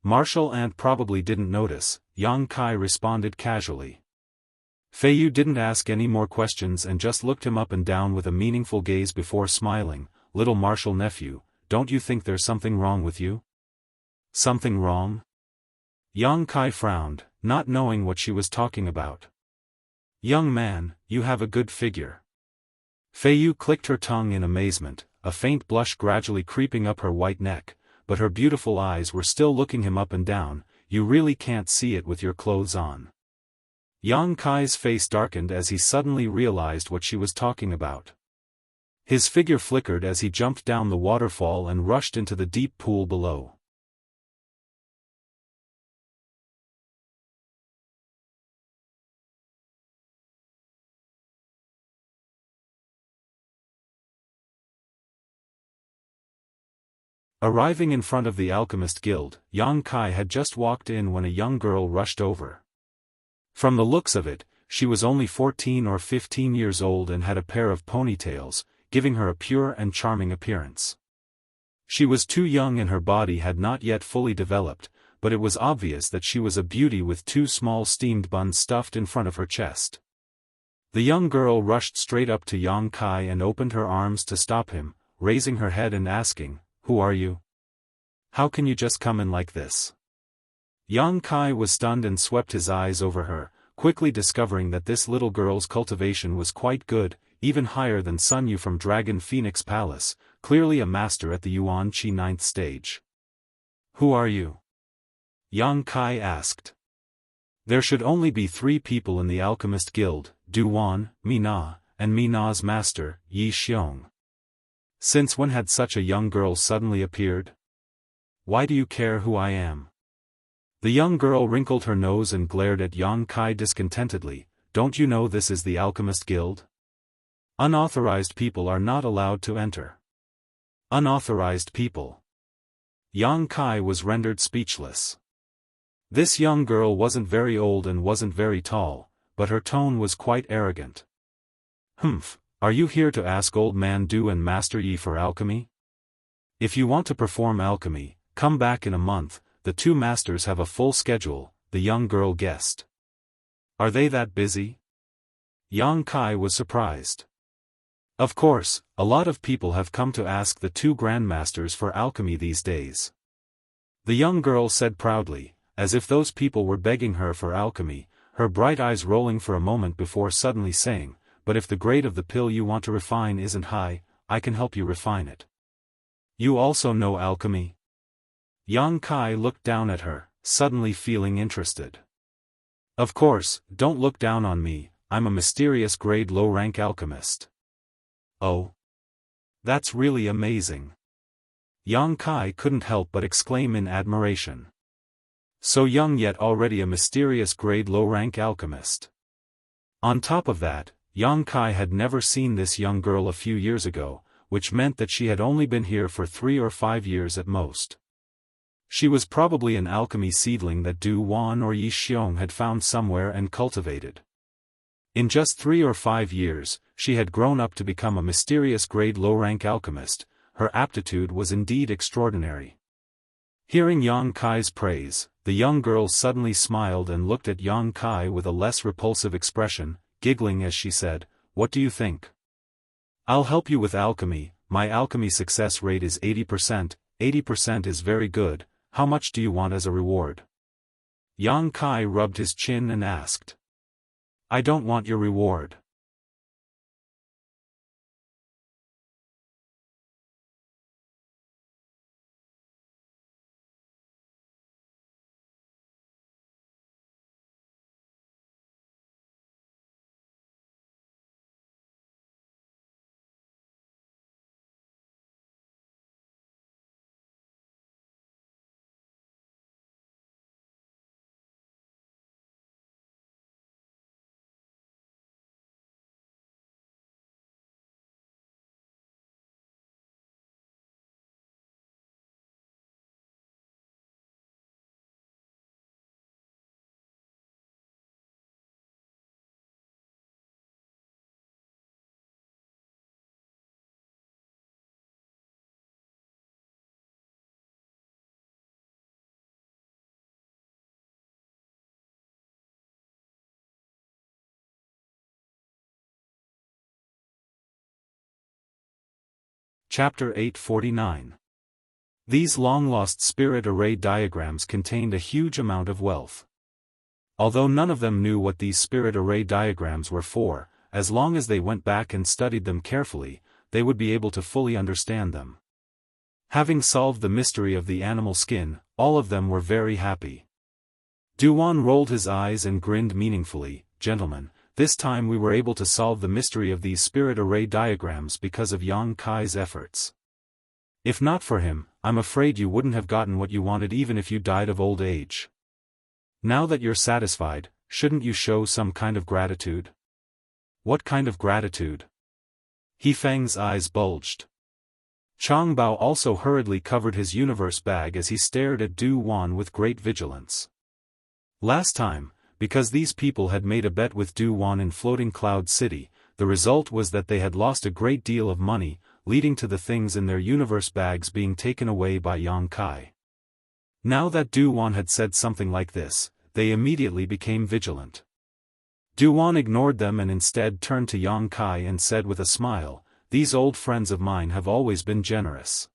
"Martial Aunt probably didn't notice," Yang Kai responded casually. Fei Yu didn't ask any more questions and just looked him up and down with a meaningful gaze before smiling. "Little martial nephew, don't you think there's something wrong with you?" "Something wrong?" Yang Kai frowned, not knowing what she was talking about. "Young man, you have a good figure." Fei Yu clicked her tongue in amazement, a faint blush gradually creeping up her white neck, but her beautiful eyes were still looking him up and down. you really can't see it with your clothes on. Yang Kai's face darkened as he suddenly realized what she was talking about. His figure flickered as he jumped down the waterfall and rushed into the deep pool below. Arriving in front of the Alchemist Guild, Yang Kai had just walked in when a young girl rushed over. From the looks of it, she was only 14 or 15 years old and had a pair of ponytails, giving her a pure and charming appearance. She was too young and her body had not yet fully developed, but it was obvious that she was a beauty with 2 small steamed buns stuffed in front of her chest. The young girl rushed straight up to Yang Kai and opened her arms to stop him, raising her head and asking, "Who are you? How can you just come in like this?" Yang Kai was stunned and swept his eyes over her, quickly discovering that this little girl's cultivation was quite good, even higher than Sun Yu from Dragon Phoenix Palace, clearly a master at the Yuan Qi 9th stage. "Who are you?" Yang Kai asked. There should only be 3 people in the Alchemist Guild, Du Wan, Mina, and Mina's master, Yi Xiong. Since when had such a young girl suddenly appeared? "Why do you care who I am?" The young girl wrinkled her nose and glared at Yang Kai discontentedly. "Don't you know this is the Alchemist Guild? Unauthorized people are not allowed to enter." Unauthorized people. Yang Kai was rendered speechless. This young girl wasn't very old and wasn't very tall, but her tone was quite arrogant. "Humph. Are you here to ask Old Man Du and Master Yi for alchemy? If you want to perform alchemy, come back in a month, the 2 masters have a full schedule," the young girl guessed. "Are they that busy?" Yang Kai was surprised. Of course, a lot of people have come to ask the 2 grandmasters for alchemy these days. The young girl said proudly, as if those people were begging her for alchemy, her bright eyes rolling for a moment before suddenly saying, "But if the grade of the pill you want to refine isn't high, I can help you refine it." "You also know alchemy?" Yang Kai looked down at her, suddenly feeling interested. "Of course, don't look down on me, I'm a mysterious grade low-rank alchemist." "Oh? That's really amazing." Yang Kai couldn't help but exclaim in admiration. So young yet already a mysterious grade low-rank alchemist. On top of that, Yang Kai had never seen this young girl a few years ago, which meant that she had only been here for 3 or 5 years at most. She was probably an alchemy seedling that Du Wan or Yi Xiong had found somewhere and cultivated. In just 3 or 5 years, she had grown up to become a mysterious grade low-rank alchemist. Her aptitude was indeed extraordinary. Hearing Yang Kai's praise, the young girl suddenly smiled and looked at Yang Kai with a less repulsive expression, giggling as she said, "What do you think? I'll help you with alchemy, my alchemy success rate is 80%, 80% is very good, how much do you want as a reward?" Yang Kai rubbed his chin and asked. "I don't want your reward." Chapter 849. These long-lost spirit array diagrams contained a huge amount of wealth. Although none of them knew what these spirit array diagrams were for, as long as they went back and studied them carefully, they would be able to fully understand them. Having solved the mystery of the animal skin, all of them were very happy. Duan rolled his eyes and grinned meaningfully. Gentlemen, this time we were able to solve the mystery of these spirit array diagrams because of Yang Kai's efforts. If not for him, I'm afraid you wouldn't have gotten what you wanted even if you died of old age. Now that you're satisfied, shouldn't you show some kind of gratitude? What kind of gratitude? He Feng's eyes bulged. Chang Bao also hurriedly covered his universe bag as he stared at Du Wan with great vigilance. Last time, because these people had made a bet with Du Wan in Floating Cloud City, the result was that they had lost a great deal of money, leading to the things in their universe bags being taken away by Yang Kai. Now that Du Wan had said something like this, they immediately became vigilant. Du Wan ignored them and instead turned to Yang Kai and said with a smile, "These old friends of mine have always been generous.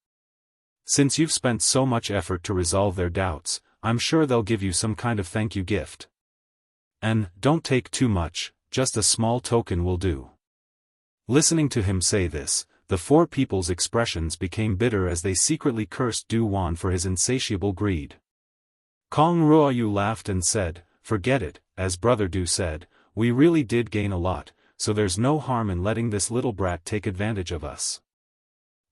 Since you've spent so much effort to resolve their doubts, I'm sure they'll give you some kind of thank you gift. And, don't take too much, just a small token will do." Listening to him say this, the four people's expressions became bitter as they secretly cursed Du Wan for his insatiable greed. Kong Ruoyu laughed and said, "Forget it, as Brother Du said, we really did gain a lot, so there's no harm in letting this little brat take advantage of us.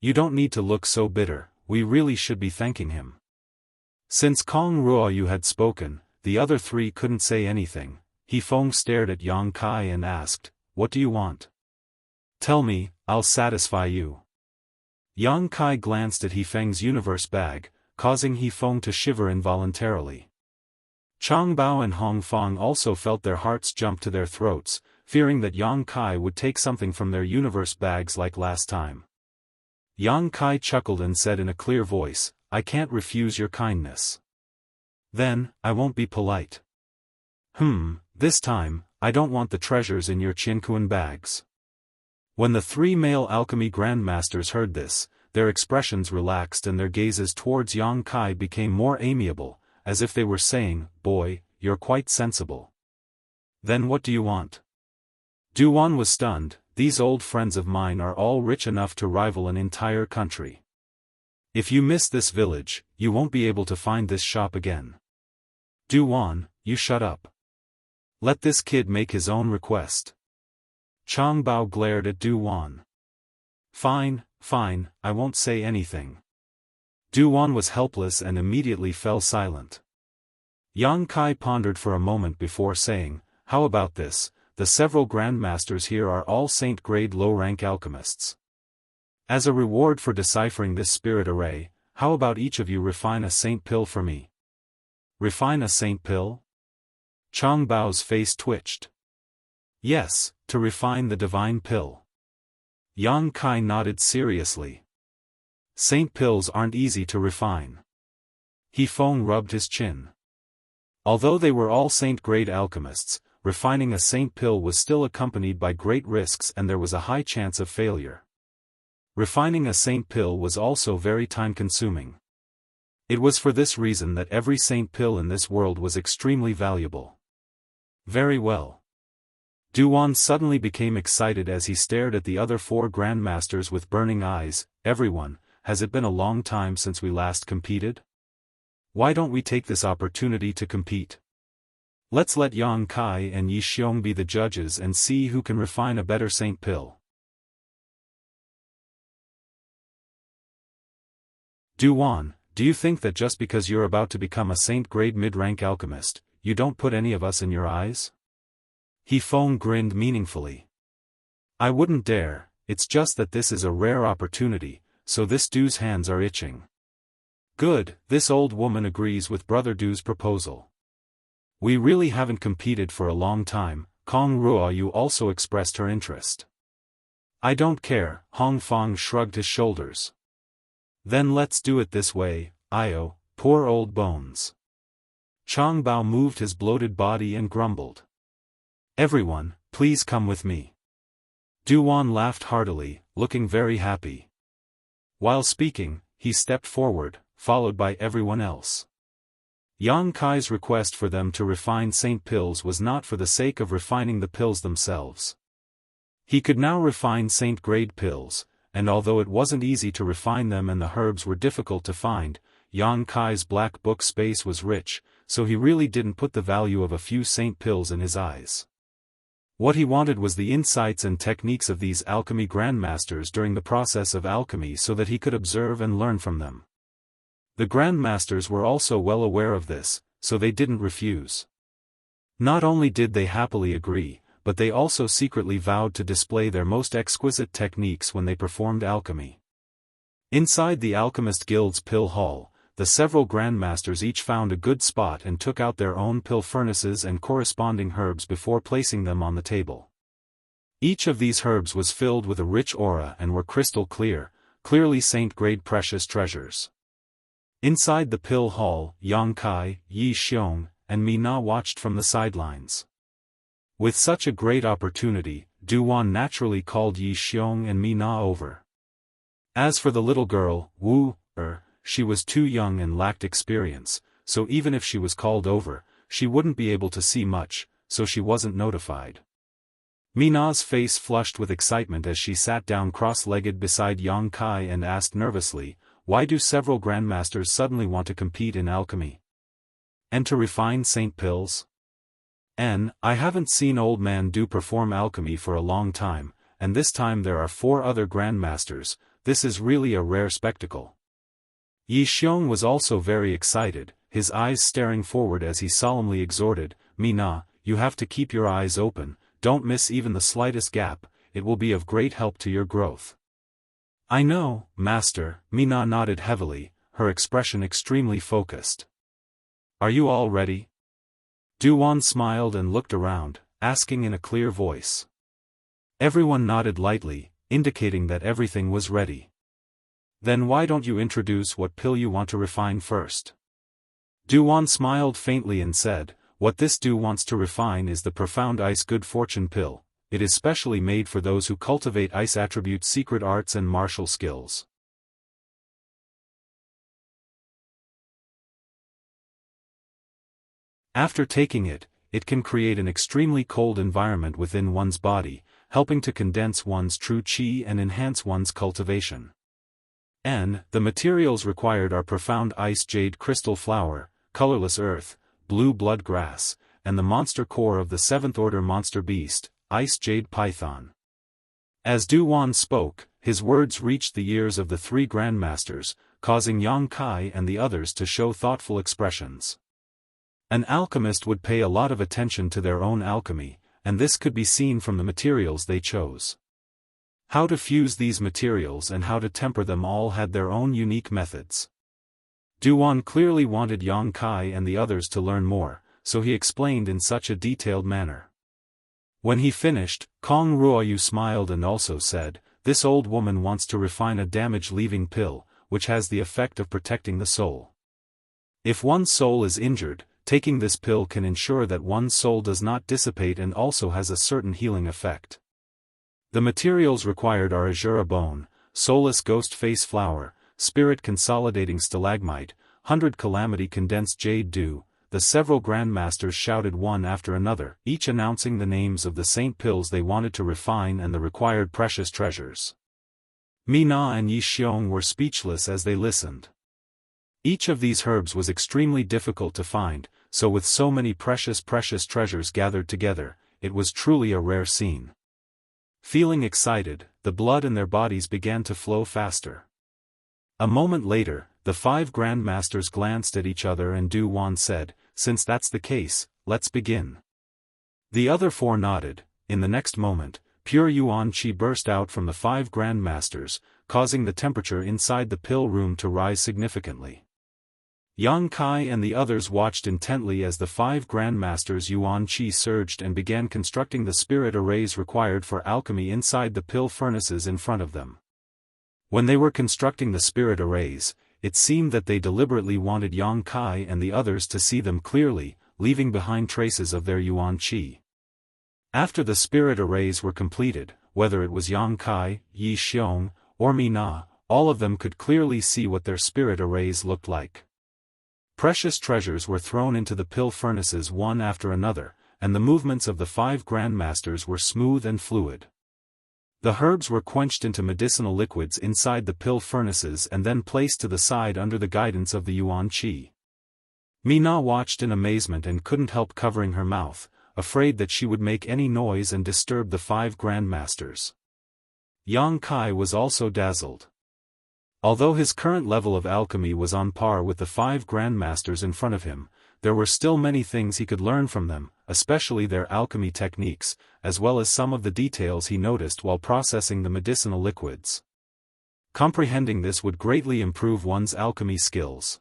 You don't need to look so bitter, we really should be thanking him." Since Kong Ruoyu had spoken, the other three couldn't say anything. He Feng stared at Yang Kai and asked, "What do you want?" "Tell me, I'll satisfy you." Yang Kai glanced at He Feng's universe bag, causing He Feng to shiver involuntarily. Chang Bao and Hong Fong also felt their hearts jump to their throats, fearing that Yang Kai would take something from their universe bags like last time. Yang Kai chuckled and said in a clear voice, "I can't refuse your kindness. Then, I won't be polite. This time, I don't want the treasures in your Qianquan bags." When the three male alchemy grandmasters heard this, their expressions relaxed and their gazes towards Yang Kai became more amiable, as if they were saying, "Boy, you're quite sensible. Then what do you want?" Du Wan was stunned. "These old friends of mine are all rich enough to rival an entire country. If you miss this village, you won't be able to find this shop again. Du Wan, you shut up. Let this kid make his own request." Chang Bao glared at Du Wan. Fine, I won't say anything." Du Wan was helpless and immediately fell silent. Yang Kai pondered for a moment before saying, "How about this? The several grandmasters here are all saint-grade low-rank alchemists. As a reward for deciphering this spirit array, how about each of you refine a saint pill for me?" "Refine a saint pill?" Chang Bao's face twitched. "Yes, to refine the divine pill." Yang Kai nodded seriously. "Saint pills aren't easy to refine." He Feng rubbed his chin. Although they were all saint-grade alchemists, refining a saint pill was still accompanied by great risks and there was a high chance of failure. Refining a saint pill was also very time-consuming. It was for this reason that every saint pill in this world was extremely valuable. Very well. Du Wan suddenly became excited as he stared at the other four grandmasters with burning eyes. "Everyone, has it been a long time since we last competed? Why don't we take this opportunity to compete? Let's let Yang Kai and Yi Xiong be the judges and see who can refine a better saint pill." Du Wan, do you think that just because you're about to become a saint-grade mid-rank alchemist, you don't put any of us in your eyes? He Feng grinned meaningfully. "I wouldn't dare, it's just that this is a rare opportunity, so this Du's hands are itching." "Good, this old woman agrees with Brother Du's proposal. We really haven't competed for a long time." Kong Ruoyu also expressed her interest. "I don't care," Hong Fong shrugged his shoulders. "Then let's do it this way, Io, poor old bones." Chang Bao moved his bloated body and grumbled. "Everyone, please come with me." Du Wan laughed heartily, looking very happy. While speaking, he stepped forward, followed by everyone else. Yang Kai's request for them to refine saint pills was not for the sake of refining the pills themselves. He could now refine saint-grade pills, and although it wasn't easy to refine them and the herbs were difficult to find, Yang Kai's black book space was rich, so he really didn't put the value of a few saint pills in his eyes. What he wanted was the insights and techniques of these alchemy grandmasters during the process of alchemy so that he could observe and learn from them. The grandmasters were also well aware of this, so they didn't refuse. Not only did they happily agree, but they also secretly vowed to display their most exquisite techniques when they performed alchemy. Inside the Alchemist Guild's pill hall, the several grandmasters each found a good spot and took out their own pill furnaces and corresponding herbs before placing them on the table. Each of these herbs was filled with a rich aura and were crystal clear, clearly saint-grade precious treasures. Inside the pill hall, Yang Kai, Yi Xiong, and Mi Na watched from the sidelines. With such a great opportunity, Duan naturally called Yi Xiong and Mi Na over. As for the little girl, Wu, she was too young and lacked experience, so even if she was called over, she wouldn't be able to see much, so she wasn't notified. Mina's face flushed with excitement as she sat down cross-legged beside Yang Kai and asked nervously, "Why do several grandmasters suddenly want to compete in alchemy? And to refine saint pills? I haven't seen old man Du perform alchemy for a long time, and this time there are 4 other grandmasters. This is really a rare spectacle." Yi Xiong was also very excited, his eyes staring forward as he solemnly exhorted, "Mina, you have to keep your eyes open, don't miss even the slightest gap, it will be of great help to your growth." "I know, Master," Mina nodded heavily, her expression extremely focused. "Are you all ready?" Duan smiled and looked around, asking in a clear voice. Everyone nodded lightly, indicating that everything was ready. "Then why don't you introduce what pill you want to refine first?" Duan smiled faintly and said, "What this Du wants to refine is the profound ice good fortune pill. It is specially made for those who cultivate ice attributes, secret arts and martial skills. After taking it, it can create an extremely cold environment within one's body, helping to condense one's true qi and enhance one's cultivation. The materials required are profound ice jade crystal flower, colorless earth, blue blood grass, and the monster core of the 7th order monster beast, ice jade python." As Duan spoke, his words reached the ears of the 3 grandmasters, causing Yang Kai and the others to show thoughtful expressions. An alchemist would pay a lot of attention to their own alchemy, and this could be seen from the materials they chose. How to fuse these materials and how to temper them all had their own unique methods. Duan clearly wanted Yang Kai and the others to learn more, so he explained in such a detailed manner. When he finished, Kong Ruoyu smiled and also said, "This old woman wants to refine a damage-leaving pill, which has the effect of protecting the soul. If one's soul is injured, taking this pill can ensure that one's soul does not dissipate and also has a certain healing effect. The materials required are azura bone, soulless ghost face flower, spirit consolidating stalagmite, 100 calamity condensed jade dew." The several grandmasters shouted one after another, each announcing the names of the saint pills they wanted to refine and the required precious treasures. Mina and Yi Xiong were speechless as they listened. Each of these herbs was extremely difficult to find, so with so many precious treasures gathered together, it was truly a rare scene. Feeling excited, the blood in their bodies began to flow faster. A moment later, the 5 grandmasters glanced at each other and Duan said, "Since that's the case, let's begin." The other 4 nodded. In the next moment, pure yuan qi burst out from the 5 grandmasters, causing the temperature inside the pill room to rise significantly. Yang Kai and the others watched intently as the 5 grandmasters' yuan qi surged and began constructing the spirit arrays required for alchemy inside the pill furnaces in front of them. When they were constructing the spirit arrays, it seemed that they deliberately wanted Yang Kai and the others to see them clearly, leaving behind traces of their yuan qi. After the spirit arrays were completed, whether it was Yang Kai, Yi Xiong, or Mi Na, all of them could clearly see what their spirit arrays looked like. Precious treasures were thrown into the pill furnaces one after another, and the movements of the 5 grandmasters were smooth and fluid. The herbs were quenched into medicinal liquids inside the pill furnaces and then placed to the side under the guidance of the Yuan Qi. Mina watched in amazement and couldn't help covering her mouth, afraid that she would make any noise and disturb the 5 grandmasters. Yang Kai was also dazzled. Although his current level of alchemy was on par with the 5 grandmasters in front of him, there were still many things he could learn from them, especially their alchemy techniques, as well as some of the details he noticed while processing the medicinal liquids. Comprehending this would greatly improve one's alchemy skills.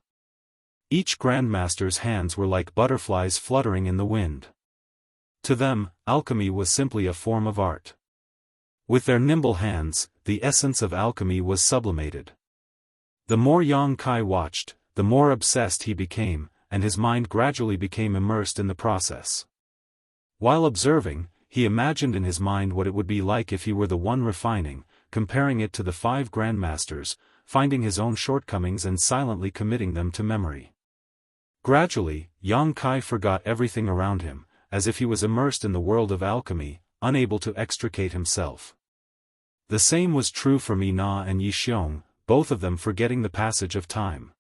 Each grandmaster's hands were like butterflies fluttering in the wind. To them, alchemy was simply a form of art. With their nimble hands, the essence of alchemy was sublimated. The more Yang Kai watched, the more obsessed he became, and his mind gradually became immersed in the process. While observing, he imagined in his mind what it would be like if he were the one refining, comparing it to the 5 grandmasters, finding his own shortcomings and silently committing them to memory. Gradually, Yang Kai forgot everything around him, as if he was immersed in the world of alchemy, unable to extricate himself. The same was true for Mina and Yi Xiong, both of them forgetting the passage of time.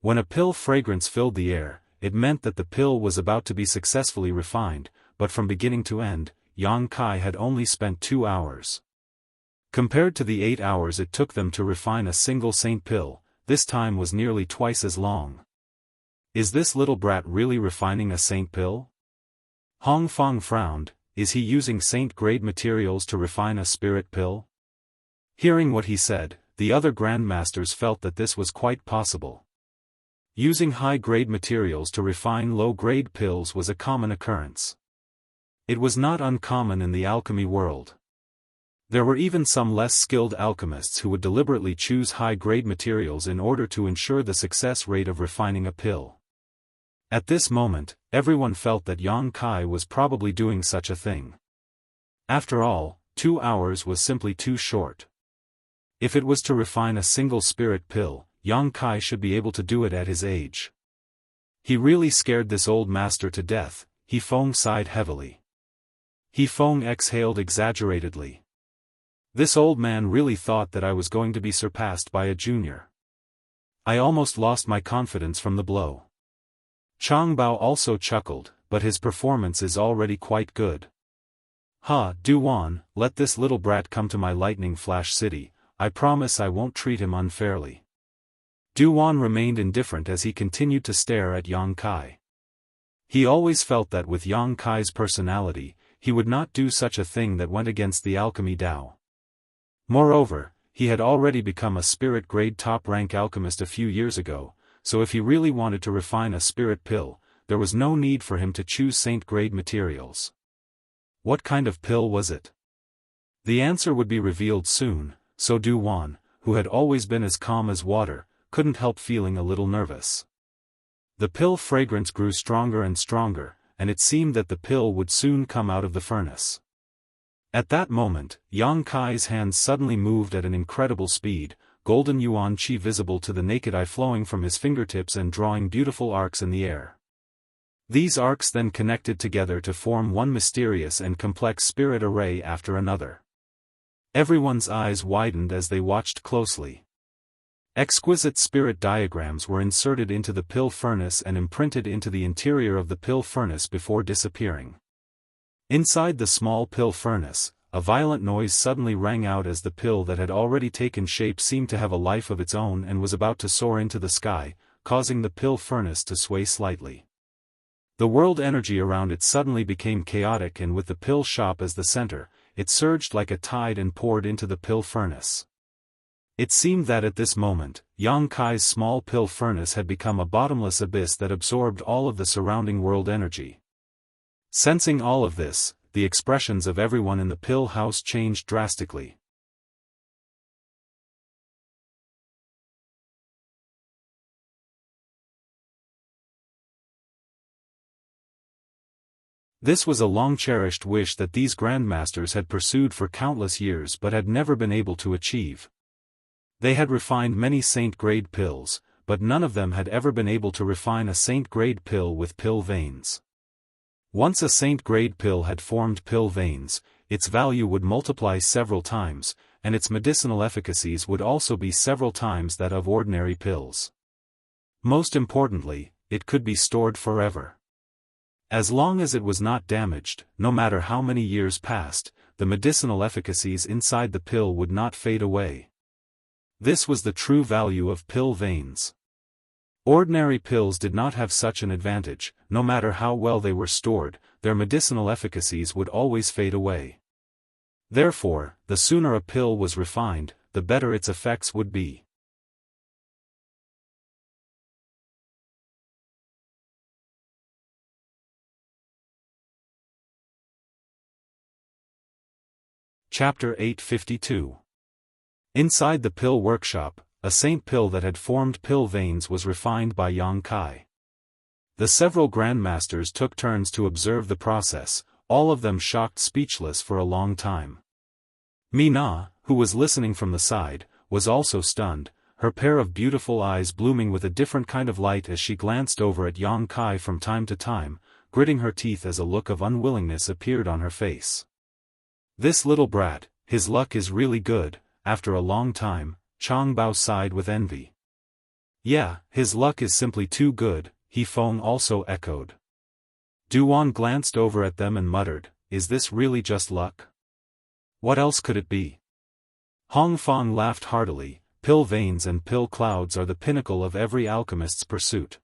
When a pill fragrance filled the air, it meant that the pill was about to be successfully refined, but from beginning to end, Yang Kai had only spent 2 hours. Compared to the 8 hours it took them to refine a single saint pill, this time was nearly twice as long. Is this little brat really refining a saint pill? Hong Fong frowned. Is he using saint-grade materials to refine a spirit pill? Hearing what he said, the other grandmasters felt that this was quite possible. Using high-grade materials to refine low-grade pills was a common occurrence. It was not uncommon in the alchemy world. There were even some less skilled alchemists who would deliberately choose high-grade materials in order to ensure the success rate of refining a pill. At this moment, everyone felt that Yang Kai was probably doing such a thing. After all, 2 hours was simply too short. If it was to refine a single spirit pill, Yang Kai should be able to do it at his age. He really scared this old master to death. He Feng sighed heavily. He Feng exhaled exaggeratedly. This old man really thought that I was going to be surpassed by a junior. I almost lost my confidence from the blow. Chang Bao also chuckled, but his performance is already quite good. Ha, Duan, let this little brat come to my lightning flash city, I promise I won't treat him unfairly. Duan remained indifferent as he continued to stare at Yang Kai. He always felt that with Yang Kai's personality, he would not do such a thing that went against the alchemy Dao. Moreover, he had already become a spirit-grade top-rank alchemist a few years ago, so if he really wanted to refine a spirit pill, there was no need for him to choose saint-grade materials. What kind of pill was it? The answer would be revealed soon, so Duan, who had always been as calm as water, couldn't help feeling a little nervous. The pill fragrance grew stronger and stronger, and it seemed that the pill would soon come out of the furnace. At that moment, Yang Kai's hands suddenly moved at an incredible speed, golden yuan qi visible to the naked eye flowing from his fingertips and drawing beautiful arcs in the air. These arcs then connected together to form one mysterious and complex spirit array after another. Everyone's eyes widened as they watched closely. Exquisite spirit diagrams were inserted into the pill furnace and imprinted into the interior of the pill furnace before disappearing. Inside the small pill furnace, a violent noise suddenly rang out as the pill that had already taken shape seemed to have a life of its own and was about to soar into the sky, causing the pill furnace to sway slightly. The world energy around it suddenly became chaotic, and with the pill shop as the center, it surged like a tide and poured into the pill furnace. It seemed that at this moment, Yang Kai's small pill furnace had become a bottomless abyss that absorbed all of the surrounding world energy. Sensing all of this, the expressions of everyone in the pill house changed drastically. This was a long-cherished wish that these grandmasters had pursued for countless years but had never been able to achieve. They had refined many saint-grade pills, but none of them had ever been able to refine a saint-grade pill with pill veins. Once a saint-grade pill had formed pill veins, its value would multiply several times, and its medicinal efficacies would also be several times that of ordinary pills. Most importantly, it could be stored forever. As long as it was not damaged, no matter how many years passed, the medicinal efficacies inside the pill would not fade away. This was the true value of pill veins. Ordinary pills did not have such an advantage. No matter how well they were stored, their medicinal efficacies would always fade away. Therefore, the sooner a pill was refined, the better its effects would be. Chapter 852. Inside the pill workshop, a saint pill that had formed pill veins was refined by Yang Kai. The several grandmasters took turns to observe the process, all of them shocked speechless for a long time. Mina, who was listening from the side, was also stunned, her pair of beautiful eyes blooming with a different kind of light as she glanced over at Yang Kai from time to time, gritting her teeth as a look of unwillingness appeared on her face. This little brat, his luck is really good. After a long time, Changbao sighed with envy. Yeah, his luck is simply too good, He Feng also echoed. Duan glanced over at them and muttered, is this really just luck? What else could it be? Hong Feng laughed heartily. Pill veins and pill clouds are the pinnacle of every alchemist's pursuit.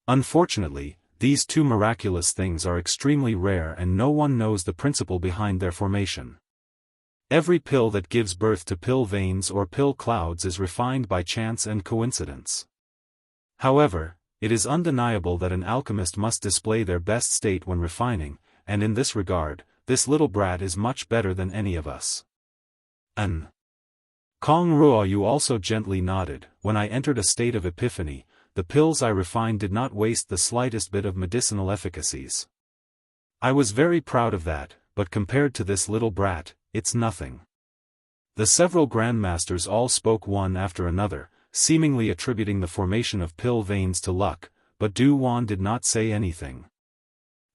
Unfortunately, these two miraculous things are extremely rare and no one knows the principle behind their formation. Every pill that gives birth to pill veins or pill clouds is refined by chance and coincidence. However, it is undeniable that an alchemist must display their best state when refining, and in this regard, this little brat is much better than any of us. Kong Ruoyu also gently nodded. When I entered a state of epiphany, the pills I refined did not waste the slightest bit of medicinal efficacies. I was very proud of that, but compared to this little brat, it's nothing. The several grandmasters all spoke one after another, seemingly attributing the formation of pill veins to luck, but Du Wan did not say anything.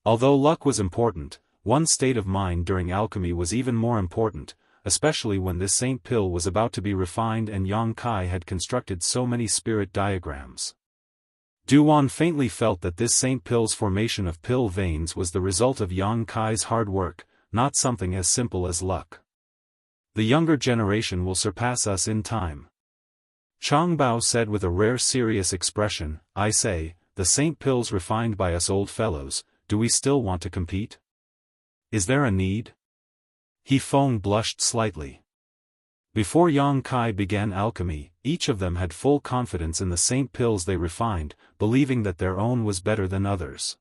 Although luck was important, one's state of mind during alchemy was even more important, especially when this saint pill was about to be refined and Yang Kai had constructed so many spirit diagrams. Duan faintly felt that this saint pill's formation of pill veins was the result of Yang Kai's hard work, not something as simple as luck. The younger generation will surpass us in time. Changbao said with a rare serious expression, I say, the saint pills refined by us old fellows, do we still want to compete? Is there a need? He Feng blushed slightly. Before Yang Kai began alchemy, each of them had full confidence in the saint pills they refined, believing that their own was better than others.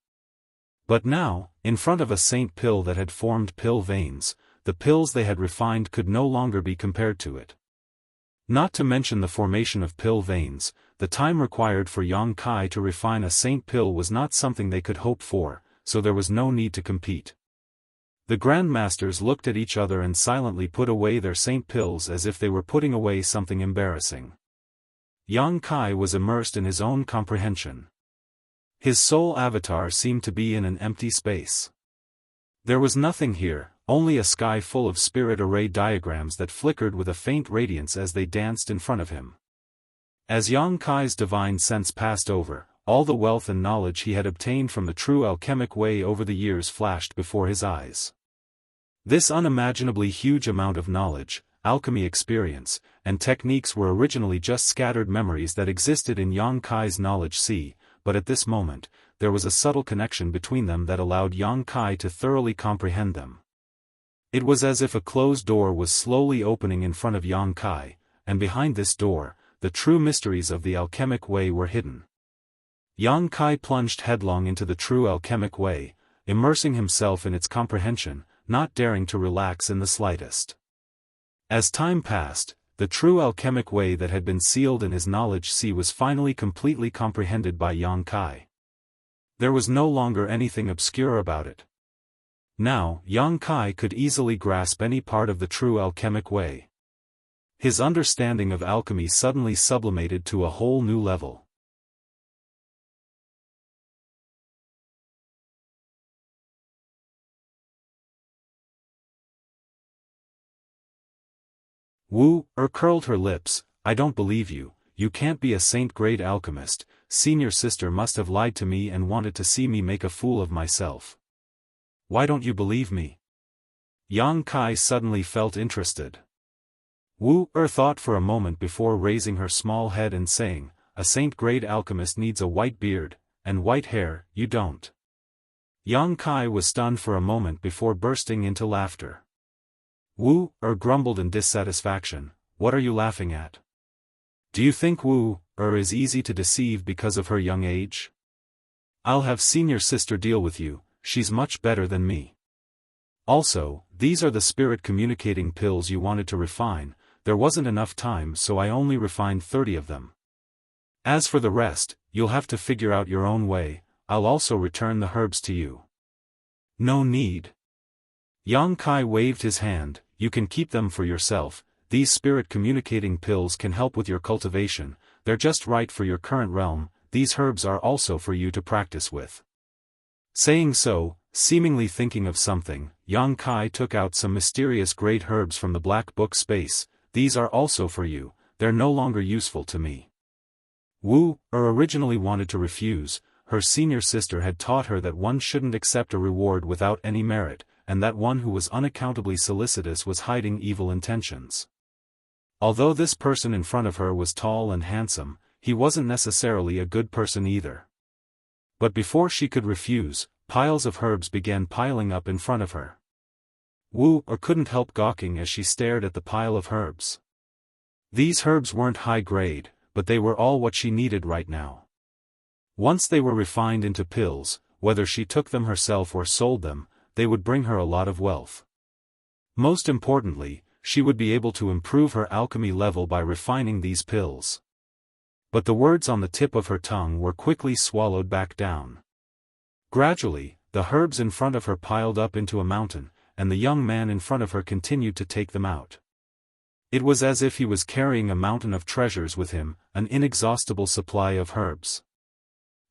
But now, in front of a saint pill that had formed pill veins, the pills they had refined could no longer be compared to it. Not to mention the formation of pill veins, the time required for Yang Kai to refine a saint pill was not something they could hope for, so there was no need to compete. The grandmasters looked at each other and silently put away their saint pills as if they were putting away something embarrassing. Yang Kai was immersed in his own comprehension. His soul avatar seemed to be in an empty space. There was nothing here, only a sky full of spirit array diagrams that flickered with a faint radiance as they danced in front of him. As Yang Kai's divine sense passed over, all the wealth and knowledge he had obtained from the true alchemic way over the years flashed before his eyes. This unimaginably huge amount of knowledge, alchemy experience, and techniques were originally just scattered memories that existed in Yang Kai's knowledge sea, but at this moment, there was a subtle connection between them that allowed Yang Kai to thoroughly comprehend them. It was as if a closed door was slowly opening in front of Yang Kai, and behind this door, the true mysteries of the alchemic way were hidden. Yang Kai plunged headlong into the true alchemic way, immersing himself in its comprehension, not daring to relax in the slightest. As time passed, the true alchemic way that had been sealed in his knowledge sea was finally completely comprehended by Yang Kai. There was no longer anything obscure about it. Now, Yang Kai could easily grasp any part of the true alchemic way. His understanding of alchemy suddenly sublimated to a whole new level. Wu curled her lips. I don't believe you. You can't be a saint-grade alchemist. Senior sister must have lied to me and wanted to see me make a fool of myself. Why don't you believe me? Yang Kai suddenly felt interested. Wu thought for a moment before raising her small head and saying, a saint-grade alchemist needs a white beard, and white hair, you don't. Yang Kai was stunned for a moment before bursting into laughter. Wu grumbled in dissatisfaction, what are you laughing at? Do you think Wu is easy to deceive because of her young age? I'll have senior sister deal with you, she's much better than me. Also, these are the spirit communicating pills you wanted to refine, there wasn't enough time so I only refined 30 of them. As for the rest, you'll have to figure out your own way, I'll also return the herbs to you. No need. Yang Kai waved his hand, you can keep them for yourself, these spirit communicating pills can help with your cultivation, they're just right for your current realm, these herbs are also for you to practice with. Saying so, seemingly thinking of something, Yang Kai took out some mysterious great herbs from the black book space, these are also for you, they're no longer useful to me. Wu originally wanted to refuse, her senior sister had taught her that one shouldn't accept a reward without any merit, and that one who was unaccountably solicitous was hiding evil intentions. Although this person in front of her was tall and handsome, he wasn't necessarily a good person either. But before she could refuse, piles of herbs began piling up in front of her. Wu couldn't help gawking as she stared at the pile of herbs. These herbs weren't high grade, but they were all what she needed right now. Once they were refined into pills, whether she took them herself or sold them, they would bring her a lot of wealth. Most importantly, she would be able to improve her alchemy level by refining these pills. But the words on the tip of her tongue were quickly swallowed back down. Gradually, the herbs in front of her piled up into a mountain, and the young man in front of her continued to take them out. It was as if he was carrying a mountain of treasures with him, an inexhaustible supply of herbs.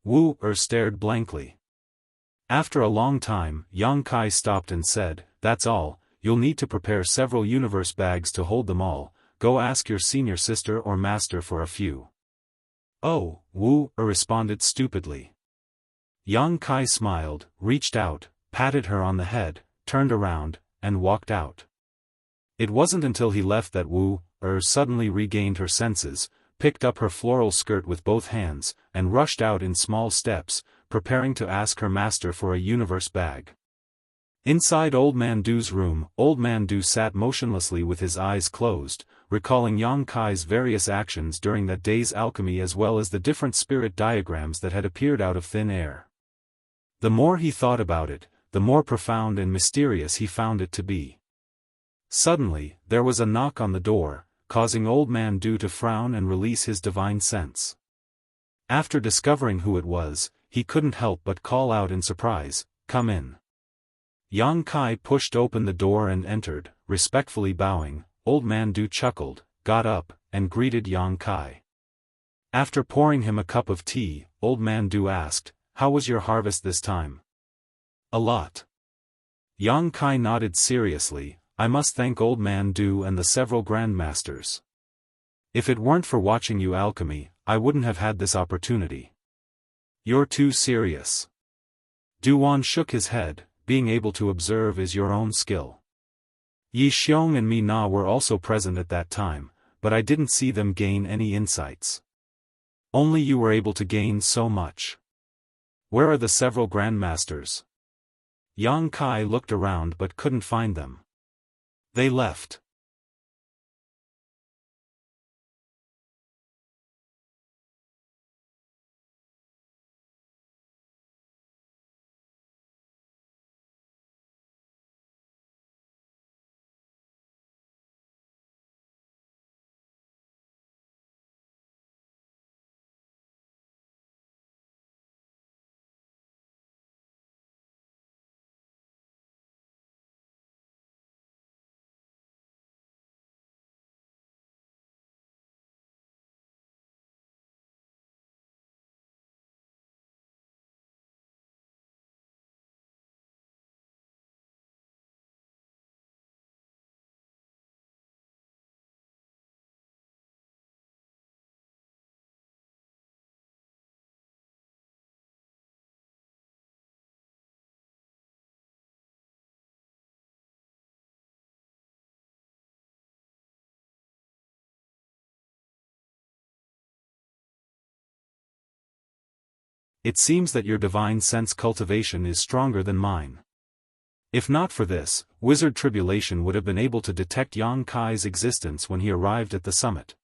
Wu stared blankly. After a long time, Yang Kai stopped and said, that's all, you'll need to prepare several universe bags to hold them all, go ask your senior sister or master for a few. Oh, Wu responded stupidly. Yang Kai smiled, reached out, patted her on the head, turned around, and walked out. It wasn't until he left that Wu suddenly regained her senses, picked up her floral skirt with both hands, and rushed out in small steps, preparing to ask her master for a universe bag. Inside Old Man Du's room, Old Man Du sat motionlessly with his eyes closed, recalling Yang Kai's various actions during that day's alchemy as well as the different spirit diagrams that had appeared out of thin air. The more he thought about it, the more profound and mysterious he found it to be. Suddenly, there was a knock on the door, causing Old Man Du to frown and release his divine sense. After discovering who it was, he couldn't help but call out in surprise, come in. Yang Kai pushed open the door and entered, respectfully bowing. Old Man Du chuckled, got up, and greeted Yang Kai. After pouring him a cup of tea, Old Man Du asked, how was your harvest this time? A lot. Yang Kai nodded seriously, I must thank Old Man Du and the several grandmasters. If it weren't for watching you alchemy, I wouldn't have had this opportunity. You're too serious. Duan shook his head, being able to observe is your own skill. Yi Xiong and Mi Na were also present at that time, but I didn't see them gain any insights. Only you were able to gain so much. Where are the several grandmasters? Yang Kai looked around but couldn't find them. They left. It seems that your divine sense cultivation is stronger than mine. If not for this, Wizard Tribulation would have been able to detect Yang Kai's existence when he arrived at the summit.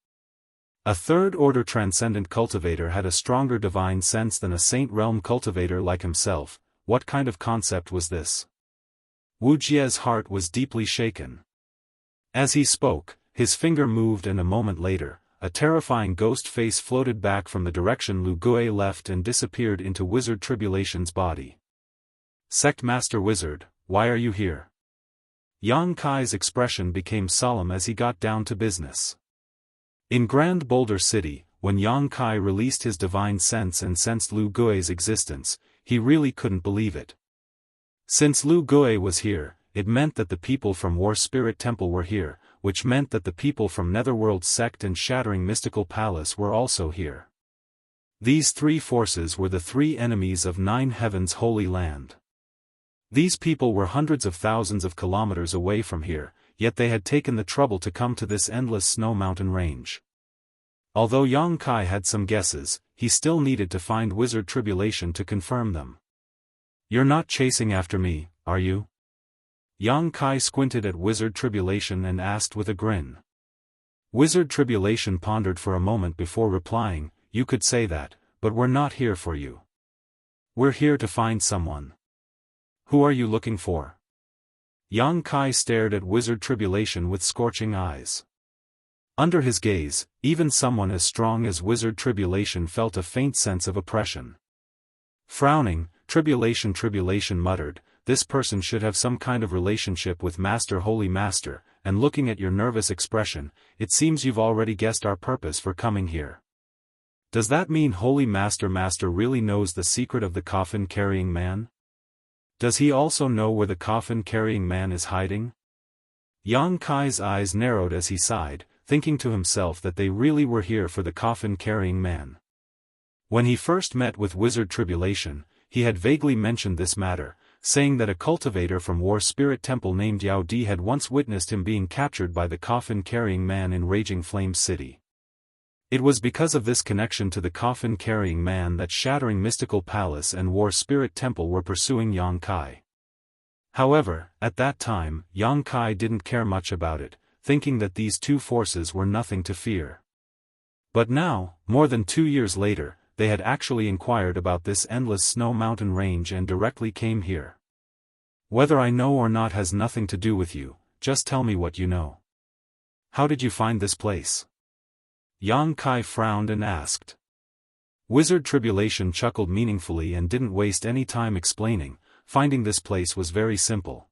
A third-order transcendent cultivator had a stronger divine sense than a Saint Realm cultivator like himself. What kind of concept was this? Wu Jie's heart was deeply shaken. As he spoke, his finger moved and a moment later, a terrifying ghost face floated back from the direction Lu Gui left and disappeared into Wizard Tribulation's body. Sect Master Wizard, why are you here? Yang Kai's expression became solemn as he got down to business. In Grand Boulder City, when Yang Kai released his divine sense and sensed Lu Gui's existence, he really couldn't believe it. Since Lu Gui was here, it meant that the people from War Spirit Temple were here, which meant that the people from Netherworld Sect and Shattering Mystical Palace were also here. These three forces were the three enemies of Nine Heavens' Holy Land. These people were hundreds of thousands of kilometers away from here, yet they had taken the trouble to come to this endless snow mountain range. Although Yang Kai had some guesses, he still needed to find Wizard Tribulation to confirm them. You're not chasing after me, are you? Yang Kai squinted at Wizard Tribulation and asked with a grin. Wizard Tribulation pondered for a moment before replying, you could say that, but we're not here for you. We're here to find someone. Who are you looking for? Yang Kai stared at Wizard Tribulation with scorching eyes. Under his gaze, even someone as strong as Wizard Tribulation felt a faint sense of oppression. Frowning, Tribulation muttered, this person should have some kind of relationship with Master Holy Master, and looking at your nervous expression, it seems you've already guessed our purpose for coming here. Does that mean Holy Master really knows the secret of the coffin-carrying man? Does he also know where the coffin-carrying man is hiding? Yang Kai's eyes narrowed as he sighed, thinking to himself that they really were here for the coffin-carrying man. When he first met with Wizard Tribulation, he had vaguely mentioned this matter, saying that a cultivator from War Spirit Temple named Yao Di had once witnessed him being captured by the coffin-carrying man in Raging Flame City. It was because of this connection to the coffin-carrying man that Shattering Mystical Palace and War Spirit Temple were pursuing Yang Kai. However, at that time, Yang Kai didn't care much about it, thinking that these two forces were nothing to fear. But now, more than 2 years later, they had actually inquired about this endless snow mountain range and directly came here. Whether I know or not has nothing to do with you, just tell me what you know. How did you find this place? Yang Kai frowned and asked. Wizard Tribulation chuckled meaningfully and didn't waste any time explaining, finding this place was very simple.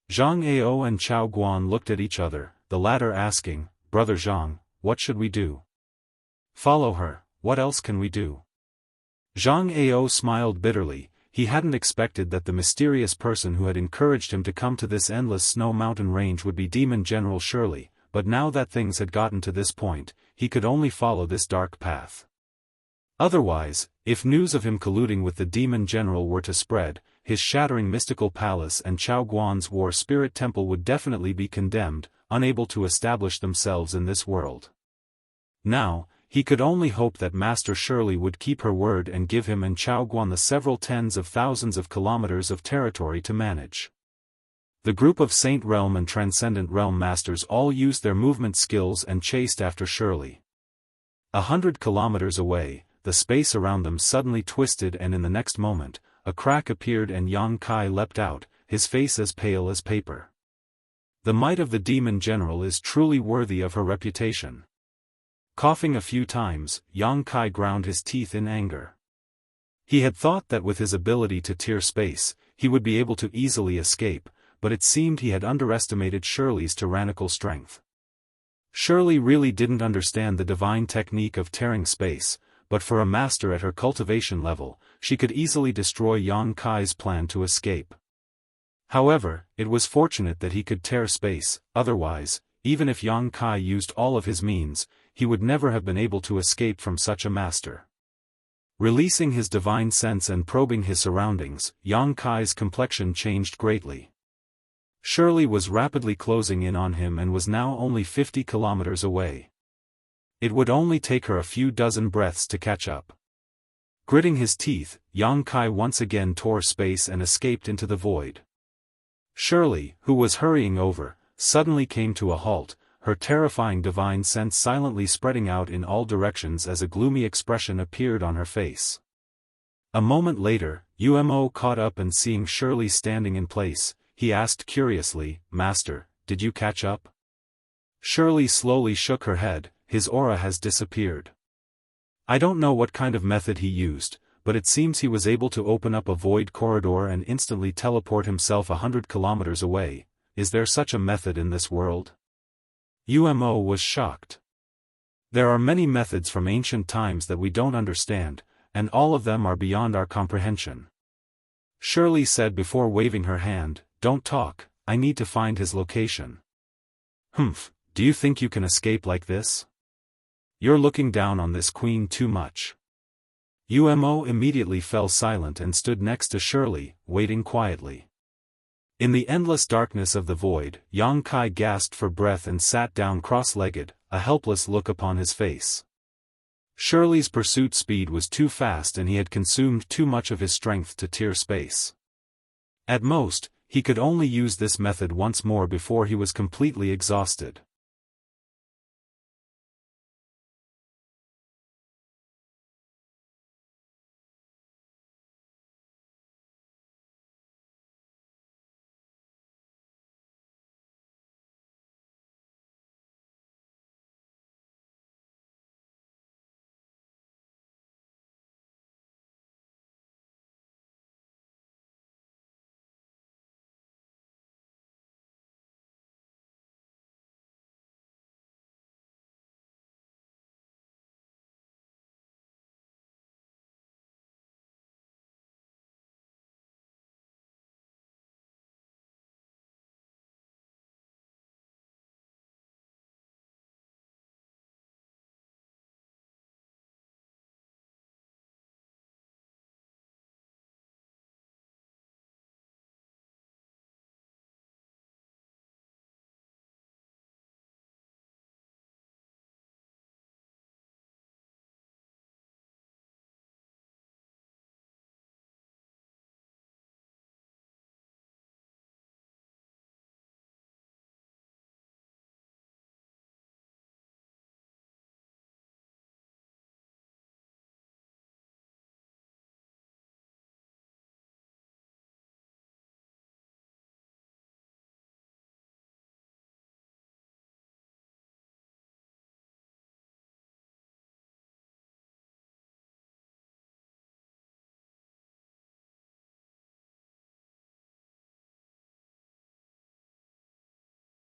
Zhang Ao and Chao Guan looked at each other, the latter asking, Brother Zhang, what should we do? Follow her, what else can we do? Zhang Ao smiled bitterly, he hadn't expected that the mysterious person who had encouraged him to come to this endless snow mountain range would be Demon General Shirley, but now that things had gotten to this point, he could only follow this dark path. Otherwise, if news of him colluding with the Demon General were to spread, his Shattering Mystical Palace and Chao Guan's War Spirit Temple would definitely be condemned, unable to establish themselves in this world. Now, He could only hope that Master Shirley would keep her word and give him and Chaoguan the several tens of thousands of kilometers of territory to manage. The group of Saint Realm and Transcendent Realm Masters all used their movement skills and chased after Shirley. 100 kilometers away, the space around them suddenly twisted, and in the next moment, a crack appeared and Yang Kai leapt out, his face as pale as paper. The might of the demon general is truly worthy of her reputation. Coughing a few times, Yang Kai ground his teeth in anger. He had thought that with his ability to tear space, he would be able to easily escape, but it seemed he had underestimated Shirley's tyrannical strength. Shirley really didn't understand the divine technique of tearing space, but for a master at her cultivation level, she could easily destroy Yang Kai's plan to escape. However, it was fortunate that he could tear space, otherwise, even if Yang Kai used all of his means, he would never have been able to escape from such a master. Releasing his divine sense and probing his surroundings, Yang Kai's complexion changed greatly. Shirley was rapidly closing in on him and was now only 50 kilometers away. It would only take her a few dozen breaths to catch up. Gritting his teeth, Yang Kai once again tore space and escaped into the void. Shirley, who was hurrying over, suddenly came to a halt, her terrifying divine sense silently spreading out in all directions as a gloomy expression appeared on her face. A moment later, Umo caught up and seeing Shirley standing in place, he asked curiously, "Master, did you catch up?" Shirley slowly shook her head, "His aura has disappeared. I don't know what kind of method he used, but it seems he was able to open up a void corridor and instantly teleport himself 100 kilometers away. Is there such a method in this world?" Umo was shocked. "There are many methods from ancient times that we don't understand, and all of them are beyond our comprehension," Shirley said before waving her hand. "Don't talk, I need to find his location." "Humph, do you think you can escape like this? You're looking down on this queen too much." Umo immediately fell silent and stood next to Shirley, waiting quietly. In the endless darkness of the void, Yang Kai gasped for breath and sat down cross-legged, a helpless look upon his face. Shirley's pursuit speed was too fast and he had consumed too much of his strength to tear space. At most, he could only use this method once more before he was completely exhausted.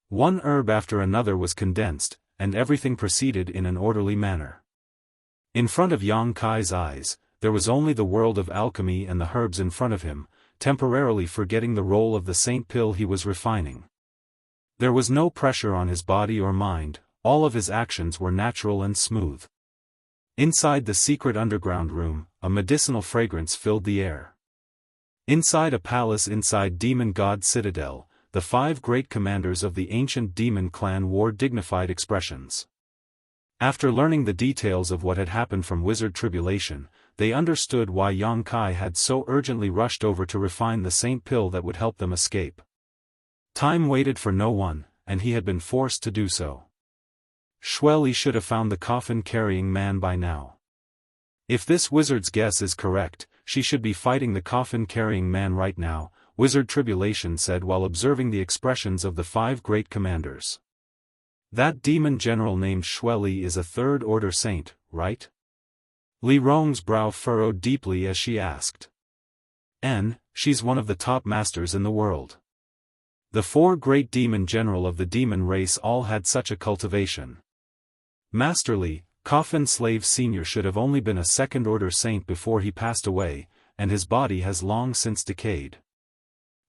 One herb after another was condensed, and everything proceeded in an orderly manner. In front of Yang Kai's eyes, there was only the world of alchemy and the herbs in front of him, temporarily forgetting the role of the saint pill he was refining. There was no pressure on his body or mind, all of his actions were natural and smooth. Inside the secret underground room, a medicinal fragrance filled the air. Inside a palace inside Demon God Citadel, the 5 great commanders of the ancient demon clan wore dignified expressions. After learning the details of what had happened from Wizard Tribulation, they understood why Yang Kai had so urgently rushed over to refine the saint pill that would help them escape. Time waited for no one, and he had been forced to do so. Shweli should have found the coffin-carrying man by now. If this wizard's guess is correct, she should be fighting the coffin-carrying man right now, Wizard Tribulation said while observing the expressions of the 5 great commanders. That demon general named Shweli is a third-order saint, right? Li Rong's brow furrowed deeply as she asked. She's one of the top masters in the world. The 4 great demon general of the demon race all had such a cultivation. Master Li, Coffin Slave Senior should have only been a second-order saint before he passed away, and his body has long since decayed.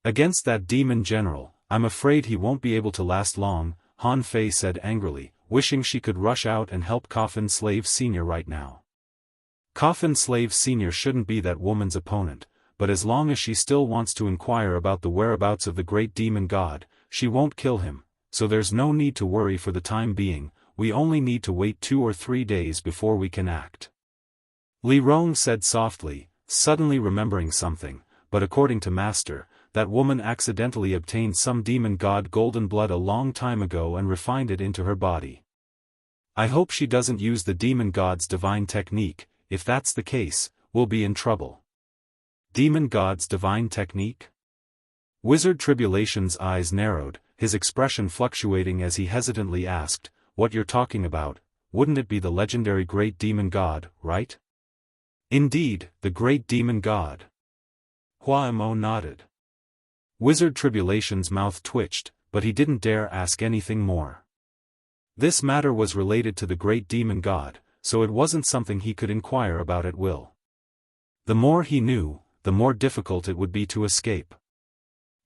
Against that demon general, I'm afraid he won't be able to last long, Han Fei said angrily, wishing she could rush out and help Coffin Slave Senior right now. Coffin Slave Senior shouldn't be that woman's opponent, but as long as she still wants to inquire about the whereabouts of the great demon god, she won't kill him, so there's no need to worry for the time being, we only need to wait 2 or 3 days before we can act. Li Rong said softly, suddenly remembering something, but according to Master, that woman accidentally obtained some demon god golden blood a long time ago and refined it into her body. I hope she doesn't use the demon god's divine technique. If that's the case, we'll be in trouble. Demon God's divine technique? Wizard Tribulation's eyes narrowed, his expression fluctuating as he hesitantly asked, what you're talking about, wouldn't it be the legendary great demon god, right? Indeed, the great demon god. Hua Mo nodded. Wizard Tribulation's mouth twitched, but he didn't dare ask anything more. This matter was related to the great demon god, so it wasn't something he could inquire about at will. The more he knew, the more difficult it would be to escape.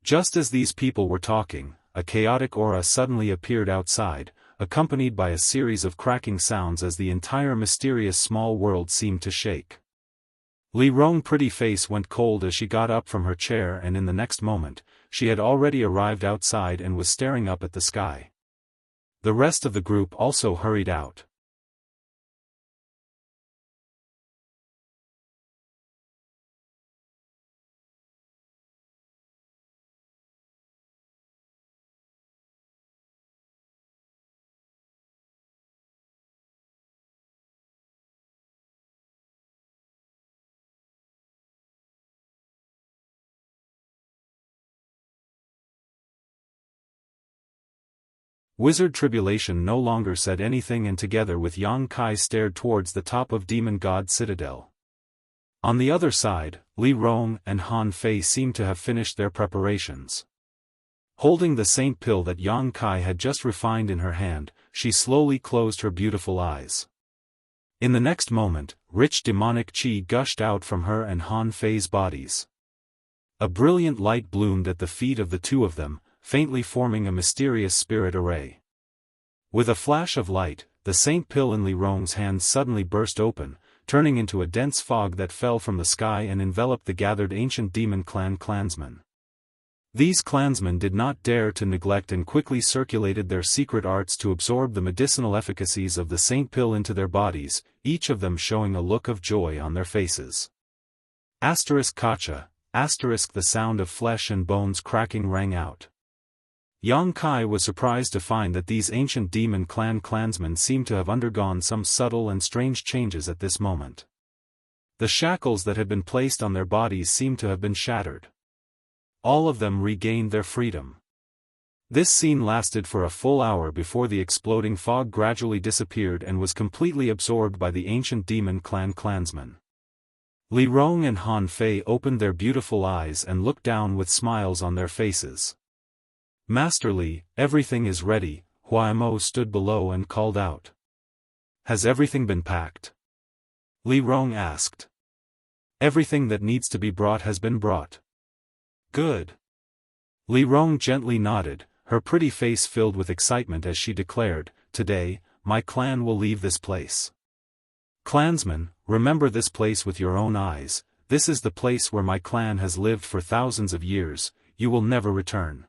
Just as these people were talking, a chaotic aura suddenly appeared outside, accompanied by a series of cracking sounds as the entire mysterious small world seemed to shake. Li Rong's pretty face went cold as she got up from her chair, and in the next moment, she had already arrived outside and was staring up at the sky. The rest of the group also hurried out. Wizard Tribulation no longer said anything, and together with Yang Kai stared towards the top of Demon God Citadel. On the other side, Li Rong and Han Fei seemed to have finished their preparations. Holding the saint pill that Yang Kai had just refined in her hand, she slowly closed her beautiful eyes. In the next moment, rich demonic qi gushed out from her and Han Fei's bodies. A brilliant light bloomed at the feet of the two of them, faintly forming a mysterious spirit array. With a flash of light, the saint pill in Li Rong's hand suddenly burst open, turning into a dense fog that fell from the sky and enveloped the gathered ancient demon clan clansmen. These clansmen did not dare to neglect and quickly circulated their secret arts to absorb the medicinal efficacies of the saint pill into their bodies, each of them showing a look of joy on their faces. Kacha, the sound of flesh and bones cracking rang out. Yang Kai was surprised to find that these ancient demon clan clansmen seemed to have undergone some subtle and strange changes at this moment. The shackles that had been placed on their bodies seemed to have been shattered. All of them regained their freedom. This scene lasted for a full hour before the exploding fog gradually disappeared and was completely absorbed by the ancient demon clan clansmen. Li Rong and Han Fei opened their beautiful eyes and looked down with smiles on their faces. Master Li, everything is ready, Hua Mo stood below and called out. Has everything been packed? Li Rong asked. Everything that needs to be brought has been brought. Good. Li Rong gently nodded, her pretty face filled with excitement as she declared, Today, my clan will leave this place. Clansmen, remember this place with your own eyes, this is the place where my clan has lived for thousands of years, you will never return.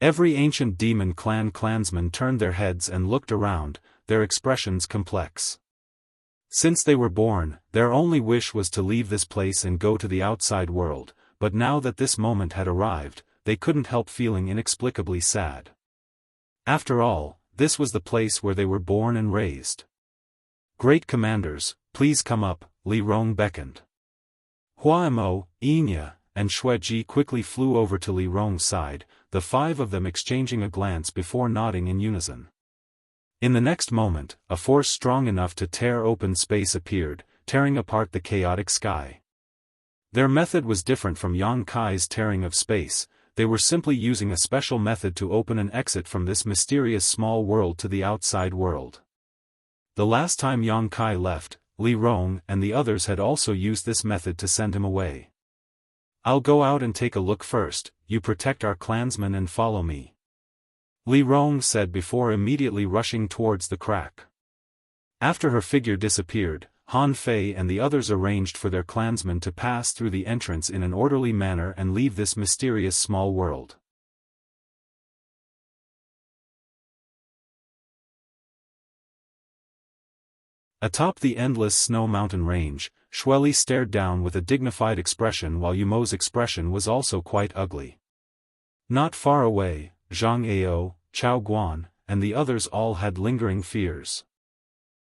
Every ancient demon clan clansman turned their heads and looked around, their expressions complex. Since they were born, their only wish was to leave this place and go to the outside world, but now that this moment had arrived, they couldn't help feeling inexplicably sad. After all, this was the place where they were born and raised. "Great commanders, please come up," Li Rong beckoned. Huaimo, Yinya, and Xueji quickly flew over to Li Rong's side, the five of them exchanging a glance before nodding in unison. In the next moment, a force strong enough to tear open space appeared, tearing apart the chaotic sky. Their method was different from Yang Kai's tearing of space. They were simply using a special method to open an exit from this mysterious small world to the outside world. The last time Yang Kai left, Li Rong and the others had also used this method to send him away. "I'll go out and take a look first, you protect our clansmen and follow me," Li Rong said before immediately rushing towards the crack. After her figure disappeared, Han Fei and the others arranged for their clansmen to pass through the entrance in an orderly manner and leave this mysterious small world. Atop the endless snow mountain range, Xueli stared down with a dignified expression while Yumo's expression was also quite ugly. Not far away, Zhang Ao, Chao Guan, and the others all had lingering fears.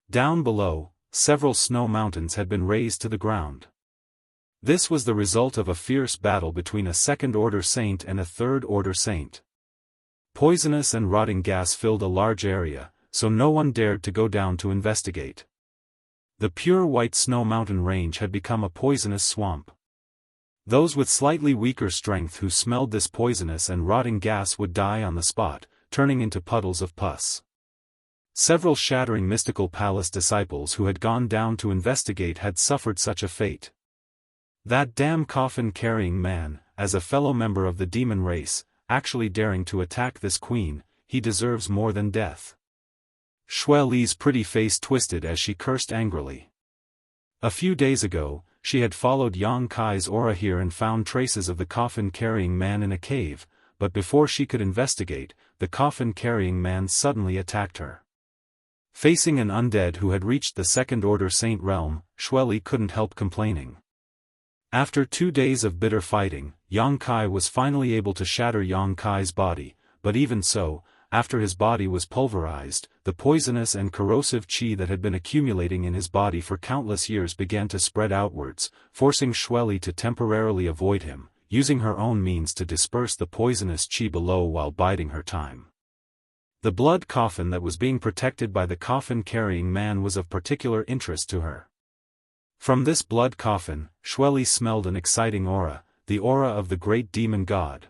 Down below, several snow mountains had been razed to the ground. This was the result of a fierce battle between a second-order saint and a third-order saint. Poisonous and rotting gas filled a large area, so no one dared to go down to investigate. The pure white snow mountain range had become a poisonous swamp. Those with slightly weaker strength who smelled this poisonous and rotting gas would die on the spot, turning into puddles of pus. Several shattering mystical palace disciples who had gone down to investigate had suffered such a fate. That damn coffin-carrying man, as a fellow member of the demon race, actually daring to attack this queen, he deserves more than death. Xueli's pretty face twisted as she cursed angrily. A few days ago, she had followed Yang Kai's aura here and found traces of the coffin-carrying man in a cave, but before she could investigate, the coffin-carrying man suddenly attacked her. Facing an undead who had reached the second-order saint realm, Xueli couldn't help complaining. After 2 days of bitter fighting, Yang Kai was finally able to shatter Yang Kai's body, but even so, after his body was pulverized, the poisonous and corrosive qi that had been accumulating in his body for countless years began to spread outwards, forcing Xueli to temporarily avoid him, using her own means to disperse the poisonous qi below while biding her time. The blood coffin that was being protected by the coffin-carrying man was of particular interest to her. From this blood coffin, Xueli smelled an exciting aura, the aura of the great demon god.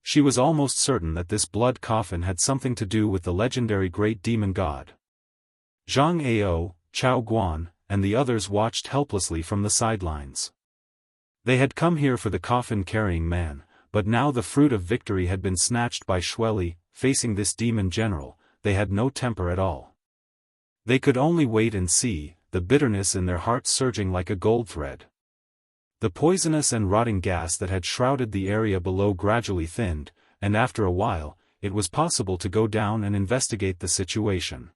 She was almost certain that this blood coffin had something to do with the legendary great demon god. Zhang Ao, Chao Guan, and the others watched helplessly from the sidelines. They had come here for the coffin-carrying man, but now the fruit of victory had been snatched by Xueli. Facing this demon general, they had no temper at all. They could only wait and see, the bitterness in their hearts surging like a gold thread. The poisonous and rotting gas that had shrouded the area below gradually thinned, and after a while, it was possible to go down and investigate the situation.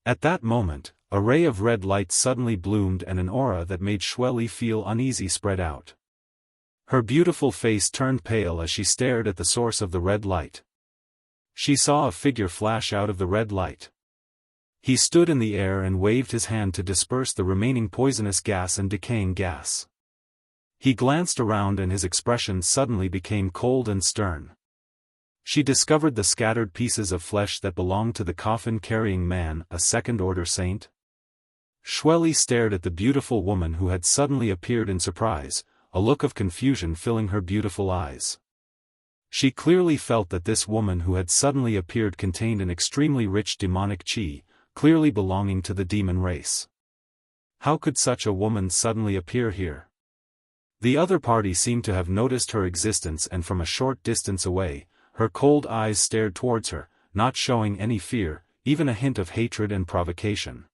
At that moment, a ray of red light suddenly bloomed and an aura that made Xueli feel uneasy spread out. Her beautiful face turned pale as she stared at the source of the red light. She saw a figure flash out of the red light. He stood in the air and waved his hand to disperse the remaining poisonous gas and decaying gas. He glanced around and his expression suddenly became cold and stern. She discovered the scattered pieces of flesh that belonged to the coffin-carrying man, a second-order saint. Xueli stared at the beautiful woman who had suddenly appeared in surprise, a look of confusion filling her beautiful eyes. She clearly felt that this woman who had suddenly appeared contained an extremely rich demonic qi, clearly belonging to the demon race. How could such a woman suddenly appear here? The other party seemed to have noticed her existence and from a short distance away, her cold eyes stared towards her, not showing any fear, even a hint of hatred and provocation.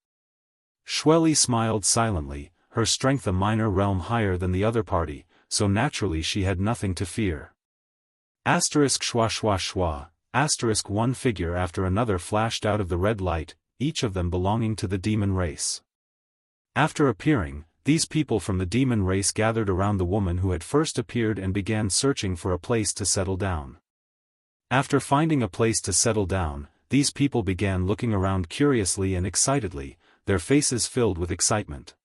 Xueli smiled silently, her strength a minor realm higher than the other party, so naturally she had nothing to fear. Asterisk schwa schwa schwa, asterisk one figure after another flashed out of the red light, each of them belonging to the demon race. After appearing, these people from the demon race gathered around the woman who had first appeared and began searching for a place to settle down. After finding a place to settle down, these people began looking around curiously and excitedly, their faces filled with excitement.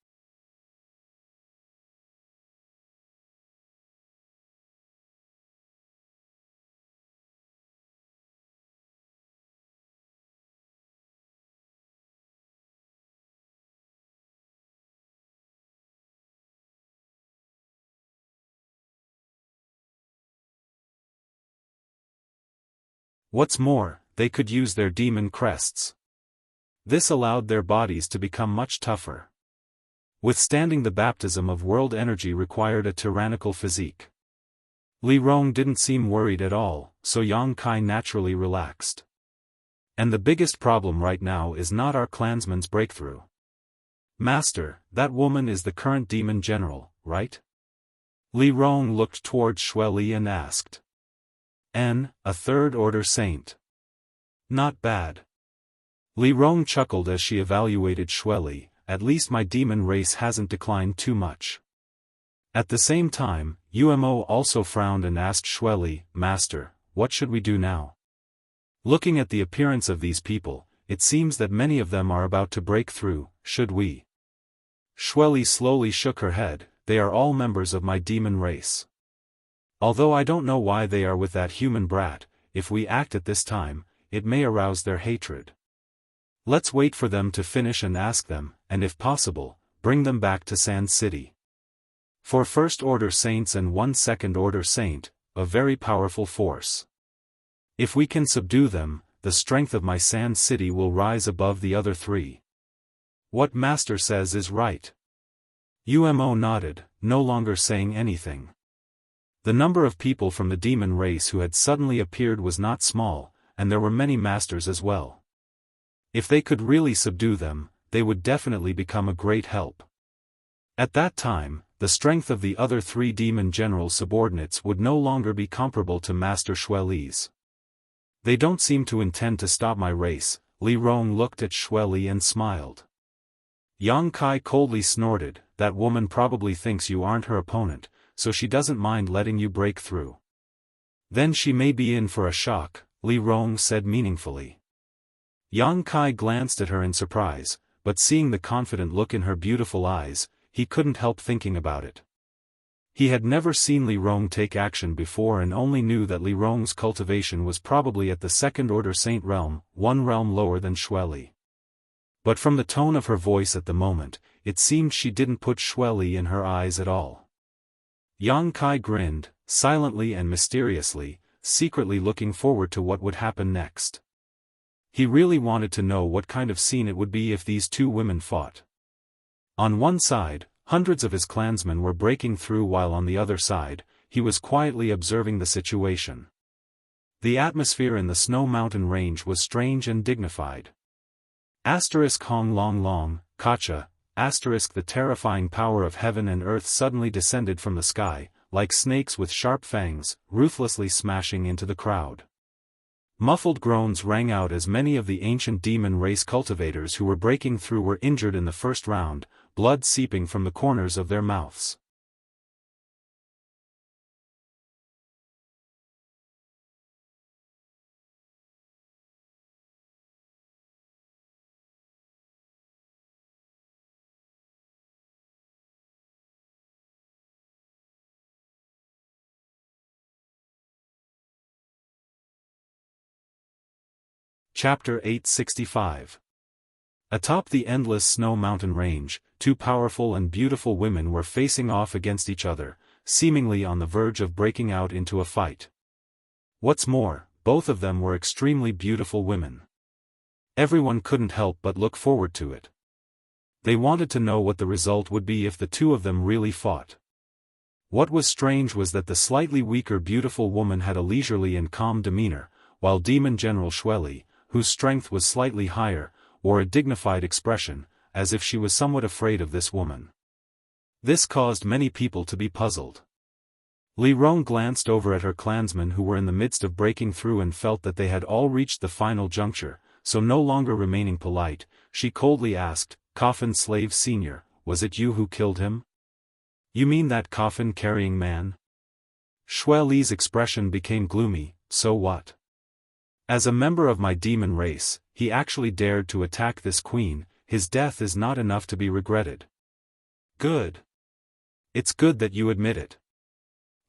What's more, they could use their demon crests. This allowed their bodies to become much tougher. Withstanding the baptism of world energy required a tyrannical physique. Li Rong didn't seem worried at all, so Yang Kai naturally relaxed. And the biggest problem right now is not our clansman's breakthrough. Master, that woman is the current demon general, right? Li Rong looked towards Xueli and asked. A third-order saint. Not bad. Li Rong chuckled as she evaluated Xueli, at least my demon race hasn't declined too much. At the same time, Umo also frowned and asked Xueli, Master, what should we do now? Looking at the appearance of these people, it seems that many of them are about to break through, should we? Xueli slowly shook her head, they are all members of my demon race. Although I don't know why they are with that human brat, if we act at this time, it may arouse their hatred. Let's wait for them to finish and ask them, and if possible, bring them back to Sand City. 4 first-order saints and 1 second-order saint, a very powerful force. If we can subdue them, the strength of my Sand City will rise above the other 3. What Master says is right. Umo nodded, no longer saying anything. The number of people from the demon race who had suddenly appeared was not small, and there were many masters as well. If they could really subdue them, they would definitely become a great help. At that time, the strength of the other 3 demon general subordinates would no longer be comparable to Master Xueli's. They don't seem to intend to stop my race. Li Rong looked at Xueli and smiled. Yang Kai coldly snorted, that woman probably thinks you aren't her opponent, so she doesn't mind letting you break through. Then she may be in for a shock, Li Rong said meaningfully. Yang Kai glanced at her in surprise, but seeing the confident look in her beautiful eyes, he couldn't help thinking about it. He had never seen Li Rong take action before and only knew that Li Rong's cultivation was probably at the second-order saint realm, 1 realm lower than Xueli. But from the tone of her voice at the moment, it seemed she didn't put Xueli in her eyes at all. Yang Kai grinned, silently and mysteriously, secretly looking forward to what would happen next. He really wanted to know what kind of scene it would be if these 2 women fought. On one side, hundreds of his clansmen were breaking through while on the other side, he was quietly observing the situation. The atmosphere in the Snow Mountain range was strange and dignified. Hong Long Long, Kacha, the terrifying power of heaven and earth suddenly descended from the sky, like snakes with sharp fangs, ruthlessly smashing into the crowd. Muffled groans rang out as many of the ancient demon race cultivators who were breaking through were injured in the first round, blood seeping from the corners of their mouths. Chapter 865. Atop the endless Snow Mountain range, 2 powerful and beautiful women were facing off against each other, seemingly on the verge of breaking out into a fight. What's more, both of them were extremely beautiful women. Everyone couldn't help but look forward to it. They wanted to know what the result would be if the 2 of them really fought. What was strange was that the slightly weaker beautiful woman had a leisurely and calm demeanor, while Demon General Xueli, whose strength was slightly higher, wore a dignified expression, as if she was somewhat afraid of this woman. This caused many people to be puzzled. Li Rong glanced over at her clansmen who were in the midst of breaking through and felt that they had all reached the final juncture, so no longer remaining polite, she coldly asked, "Coffin Slave Senior, was it you who killed him? You mean that coffin-carrying man?" Xue Li's expression became gloomy. "So what? As a member of my demon race, he actually dared to attack this queen. His death is not enough to be regretted." "Good. It's good that you admit it."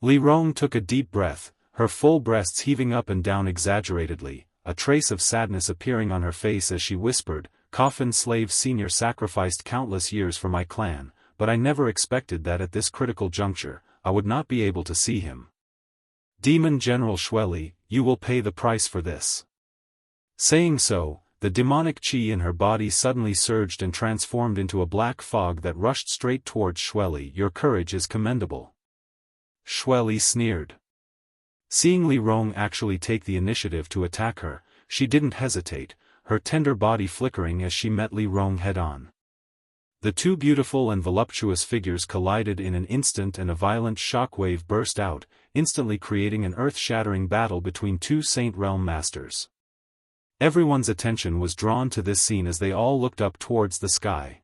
Li Rong took a deep breath, her full breasts heaving up and down exaggeratedly, a trace of sadness appearing on her face as she whispered, "Coffin Slave Senior sacrificed countless years for my clan, but I never expected that at this critical juncture, I would not be able to see him. Demon General Xue Li, you will pay the price for this." Saying so, the demonic qi in her body suddenly surged and transformed into a black fog that rushed straight towards Xue Li. "Your courage is commendable." Xue Li sneered. Seeing Li Rong actually take the initiative to attack her, she didn't hesitate, her tender body flickering as she met Li Rong head-on. The two beautiful and voluptuous figures collided in an instant and a violent shockwave burst out, instantly creating an earth-shattering battle between two Saint Realm masters. Everyone's attention was drawn to this scene as they all looked up towards the sky.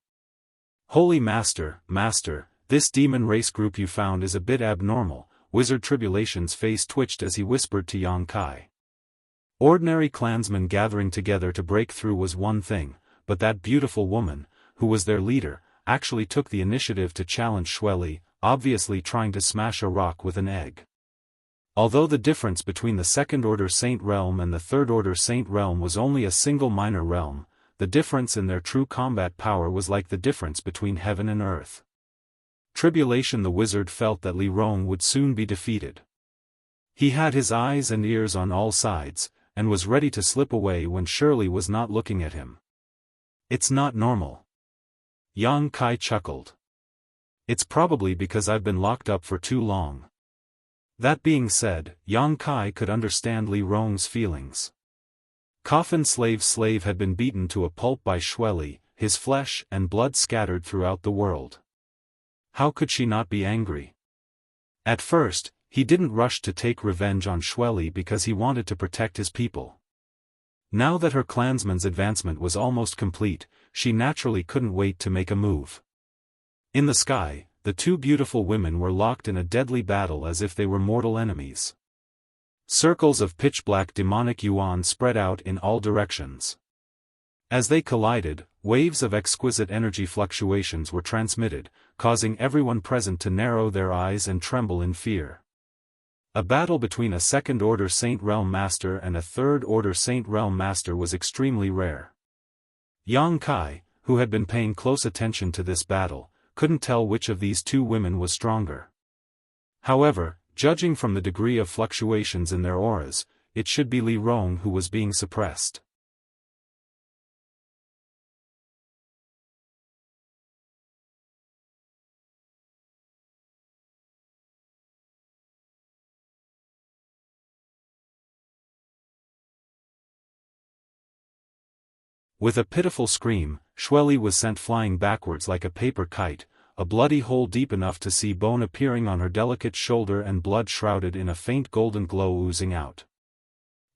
"Holy Master, this demon race group you found is a bit abnormal." Wizard Tribulation's face twitched as he whispered to Yang Kai. Ordinary clansmen gathering together to break through was one thing, but that beautiful woman, who was their leader, actually took the initiative to challenge Xue Li, obviously trying to smash a rock with an egg. Although the difference between the Second-Order Saint Realm and the Third-Order Saint Realm was only a single minor realm, the difference in their true combat power was like the difference between heaven and earth. Tribulation the wizard felt that Li Rong would soon be defeated. He had his eyes and ears on all sides, and was ready to slip away when Shirley was not looking at him. "It's not normal." Yang Kai chuckled. "It's probably because I've been locked up for too long." That being said, Yang Kai could understand Li Rong's feelings. Coffin Slave had been beaten to a pulp by Xue Li, his flesh and blood scattered throughout the world. How could she not be angry? At first, he didn't rush to take revenge on Xue Li because he wanted to protect his people. Now that her clansman's advancement was almost complete, she naturally couldn't wait to make a move. In the sky, the two beautiful women were locked in a deadly battle as if they were mortal enemies. Circles of pitch-black demonic yuan spread out in all directions. As they collided, waves of exquisite energy fluctuations were transmitted, causing everyone present to narrow their eyes and tremble in fear. A battle between a Second-Order Saint Realm Master and a Third-Order Saint Realm Master was extremely rare. Yang Kai, who had been paying close attention to this battle, couldn't tell which of these two women was stronger. However, judging from the degree of fluctuations in their auras, it should be Li Rong who was being suppressed. With a pitiful scream, Xue Li was sent flying backwards like a paper kite, a bloody hole deep enough to see bone appearing on her delicate shoulder and blood shrouded in a faint golden glow oozing out.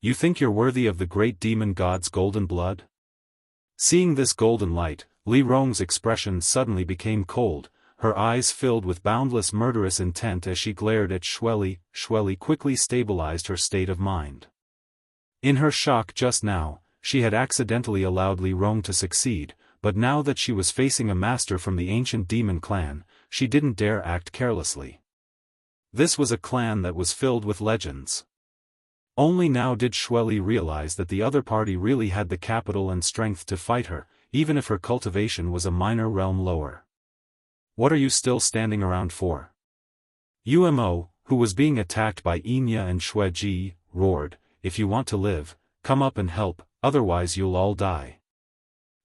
"You think you're worthy of the great demon god's golden blood?" Seeing this golden light, Li Rong's expression suddenly became cold, her eyes filled with boundless murderous intent as she glared at Xue Li. Xue Li quickly stabilized her state of mind. In her shock just now, she had accidentally allowed Li Rong to succeed, but now that she was facing a master from the ancient demon clan, she didn't dare act carelessly. This was a clan that was filled with legends. Only now did Xue Li realize that the other party really had the capital and strength to fight her, even if her cultivation was a minor realm lower. "What are you still standing around for?" Umo, who was being attacked by Inya and Xue Ji, roared, "If you want to live, come up and help, otherwise you'll all die."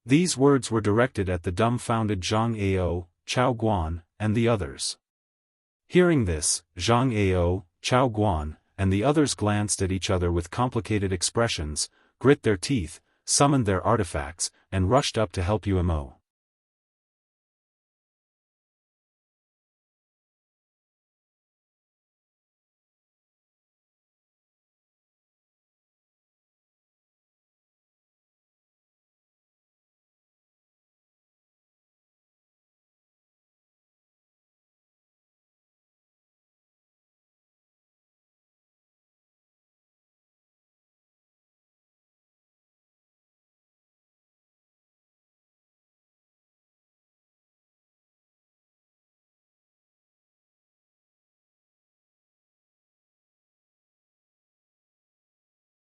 These words were directed at the dumbfounded Zhang Ao, Chao Guan, and the others. Hearing this, Zhang Ao, Chao Guan, and the others glanced at each other with complicated expressions, grit their teeth, summoned their artifacts, and rushed up to help Umo.